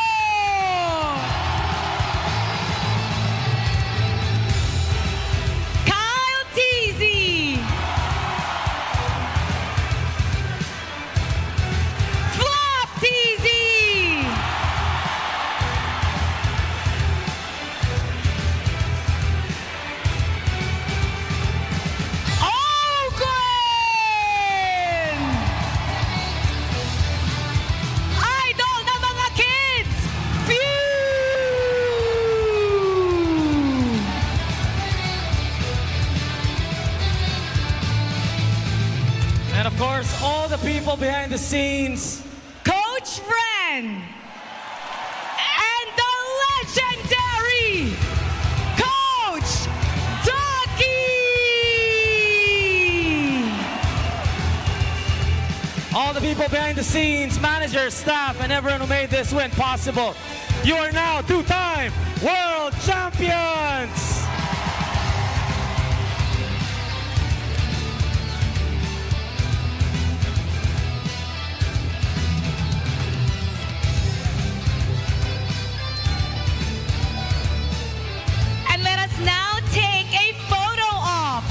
And of course, all the people behind the scenes. Coach Bren and the legendary Coach Ducky. All the people behind the scenes, managers, staff, and everyone who made this win possible. You are now two-time world champions! And let us now take a photo op.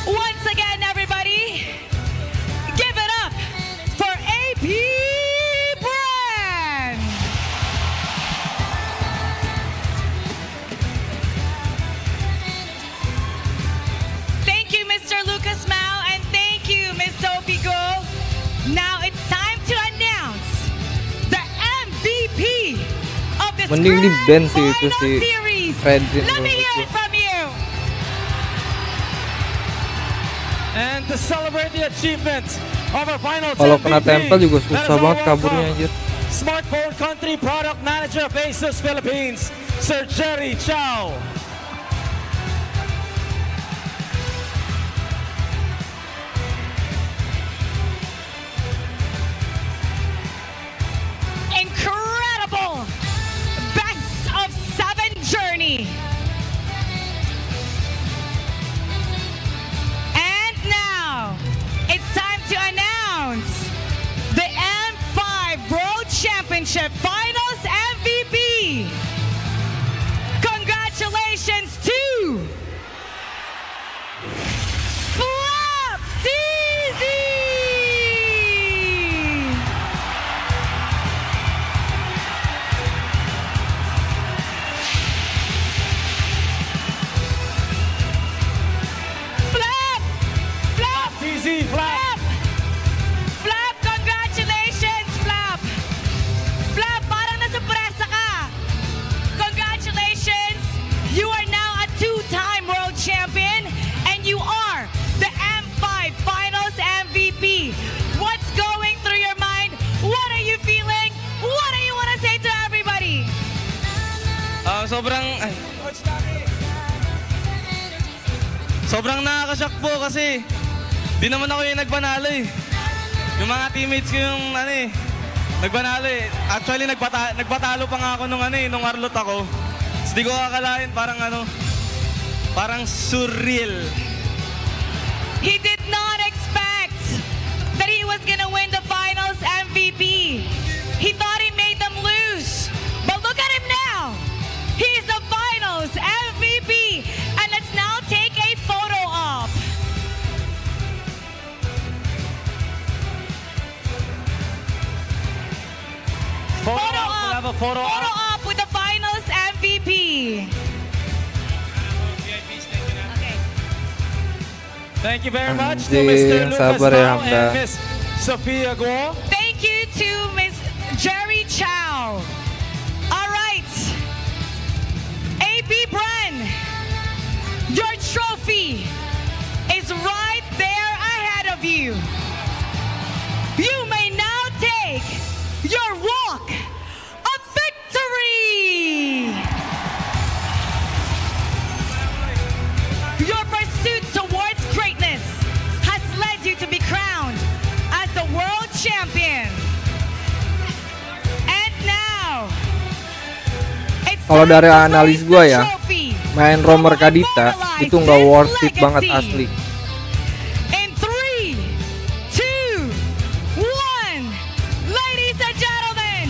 Once again, everybody, give it up for APBR. Thank you, Mr. Lucas Mao, and thank you, Ms. Sophie Go. Now it's time to announce the MVP of this Mending di band sih itu si series. Fredrin. Let me hear it from you. And to celebrate the achievement of our final Kalau kena MVP, tempel juga let susah us banget welcome kaburnya anjir. Smartphone Country Product Manager of Asus Philippines, Sir Jerry Chow. Incredible best of 7 journey. And now it's time to announce the M5 World Championship Finals MVP. Congratulations to Flap TZ. TZ Flap. Flap, congratulations, Flap. Flap, parang nasurpresa ka. Congratulations. You are now a 2-time world champion and you are the M5 Finals MVP. What's going through your mind? What are you feeling? What do you want to say to everybody? Sobrang nakakashock po kasi di naman ako yung nagpanalo eh. Yung mga teammates ko yung nagpanalo eh. Actually nagpatalo pa nga ako nung arlot ako. So, di ko akalain parang surreal. He did not expect that he was going to win the finals MVP. He thought he made them lose. But look at him now. He's the finals MVP. And let's now take a photo op. Photo op. We'll have a photo op with the finals MVP. Thank you very much to Anjing, Mr. Lucas sabar ya, Mao Hamda. and Miss Sophia Guo. Thank you to Miss Jerry Chow. All right. AP Bren, your trophy is right there ahead of you. You may now take your walk of victory. Your pursuit towards greatness has led you to be crowned as the world champion. And now, it's Kalau dari analis gua ya, main romer Kadita itu nggak worth it banget asli. in 3, 2, 1, ladies and gentlemen,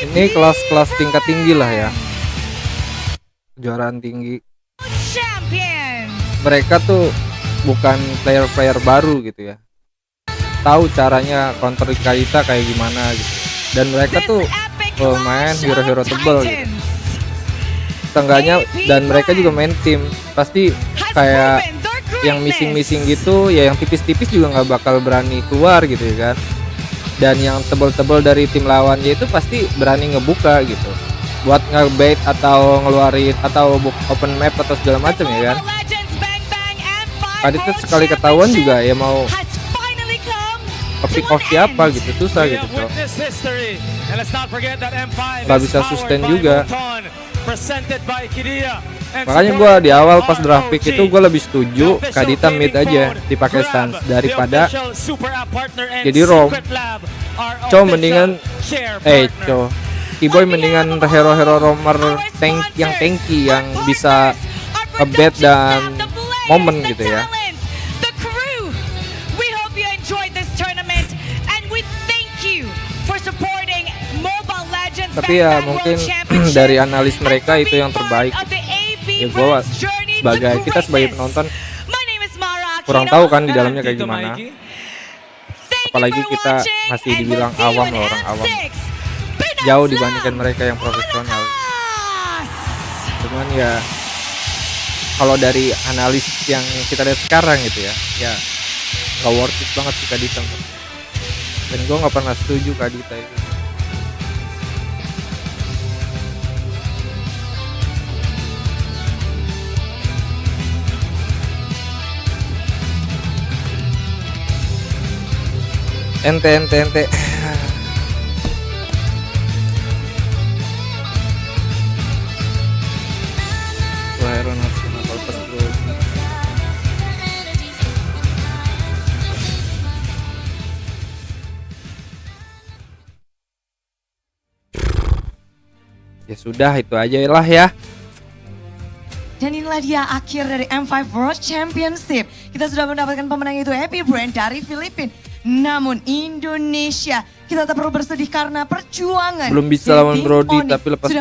Ini kelas-kelas tingkat tinggi lah ya, kejuaraan tinggi. champion. Mereka tuh bukan player-player baru gitu ya, tahu caranya counter Kadita kayak gimana gitu. Dan mereka tuh main hero-hero tebel gitu. Seenggaknya, dan mereka juga main tim, pasti kayak yang missing-missing gitu ya, yang tipis-tipis juga nggak bakal berani keluar gitu ya kan. Dan yang tebel-tebel dari tim lawannya itu pasti berani ngebuka gitu, buat nge-bait atau ngeluarin atau open map atau segala macam ya kan. Kadita sekali ketahuan juga ya mau pick off siapa gitu, susah gitu Cok. Gak bisa sustain juga. Makanya gue di awal pas draft pick itu gue lebih setuju Kadita mid aja dipakai stance daripada jadi rom. Mendingan T-Boy mendingan hero-hero romer yang tanky yang bisa ngebet dan momen gitu ya. Tapi ya mungkin dari analis mereka itu yang terbaik. Ya gue kita sebagai penonton kurang tahu kan di dalamnya kayak gimana. Apalagi kita masih dibilang awam loh, orang awam. Jauh dibandingkan mereka yang profesional. Cuman ya kalau dari analis yang kita lihat sekarang gitu ya gak worth it banget sih Kadita. Dan gue gak pernah setuju Kadita itu. Ente. Ya sudah, itu aja lah ya. Dan inilah dia akhir dari M5 World Championship. Kita sudah mendapatkan pemenang itu APBR dari Filipina. Namun Indonesia, kita tak perlu bersedih karena perjuangan. Belum bisa lawan Brody, tapi lepas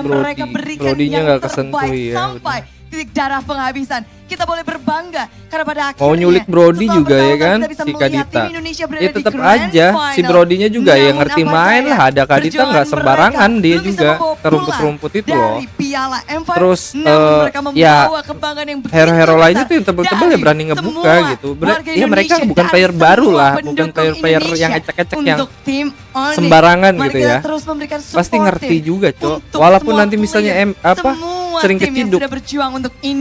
Brody-nya gak kesentuh ya. Sampai titik darah penghabisan. Kita boleh berbangga karena pada akhirnya mau nyulik Brody juga ya kan si Kadita. Ya tetap aja si Brody-nya juga ya ngerti main lah. Ada Kadita nggak sembarangan, dia juga ke rumput-rumput itu loh. Terus ya hero-hero lainnya tuh yang tebel-tebel ya berani ngebuka gitu. Ya mereka bukan player baru lah, bukan player yang ecek-ecek yang sembarangan gitu ya. Pasti ngerti juga Cok. Walaupun nanti misalnya sering keciduk,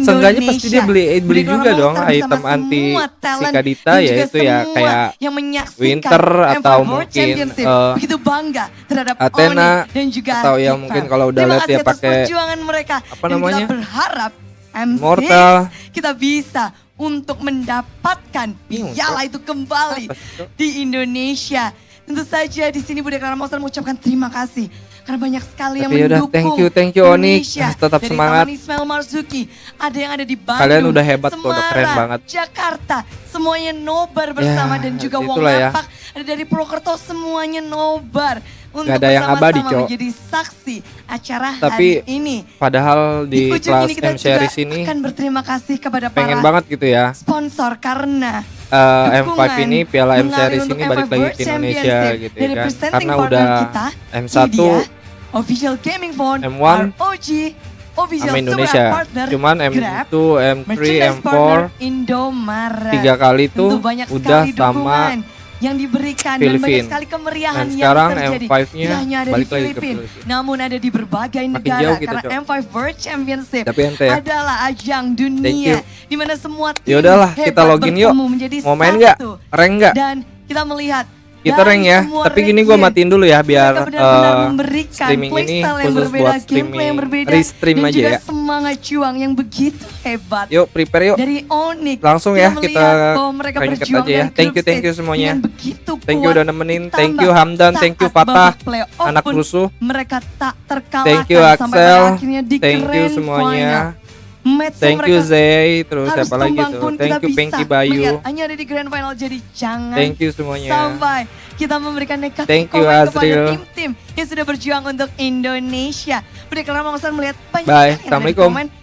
seenggaknya pasti dia beli juga dong item anti si Kadita, yaitu ya kayak Winter atau mungkin Athena atau yang mungkin kalau udah lihat ya pakai apa namanya Mortal. Kita bisa untuk mendapatkan piala itu kembali di Indonesia. Tentu saja di sini Budi Karama mengucapkan terima kasih karena banyak sekali yang mendukung. Thank you ONIC, tetap semangat. Dari Ismail Marzuki, ada yang ada di Bantu, kalian udah hebat kok, udah keren banget. Jakarta, semuanya nobar bersama dan juga Wong Lapak, ada dari Purwokerto semuanya nobar. Untuk gak ada yang abadi Cok. Menjadi saksi acara tapi, hari ini. Padahal di kelas M series ini akan berterima kasih kepada pengen banget gitu ya sponsor karena M5 ini Piala M Series ini balik lagi ke Indonesia gitu ya kan. Karena udah M1 official gaming phone M1 ROG sama Indonesia. Cuman M2, M3, M4 Indomaret 3 kali tuh udah sama yang diberikan dan banyak sekali kemeriahan yang terjadi. Tidak hanya ada di Filipina, namun ada di berbagai negara karena M5 World Championship adalah ajang dunia di mana semua tim kita login yuk. Mau main nggak? Rank nggak? Dan kita melihat kita rank ya, tapi gini gue matiin dulu ya biar streaming ini khusus buat restream aja ya. Semangat juang yang begitu hebat. Yuk prepare yuk. Dari ONIC. Langsung ya kita rank aja ya. Thank you semuanya. Thank you udah nemenin. Thank you Hamdan, thank you Fatah, anak rusuh. Mereka tak terkalahkan. Thank you Axel. Thank you semuanya. Thank you Zay, terus siapa lagi tuh? Thank you Pinky Bayu. Hanya ada di grand final, jadi jangan thank you semuanya. Sampai kita memberikan negatif komen kepada tim-tim yang sudah berjuang untuk Indonesia. Budi Karama melihat banyak bye. Assalamualaikum.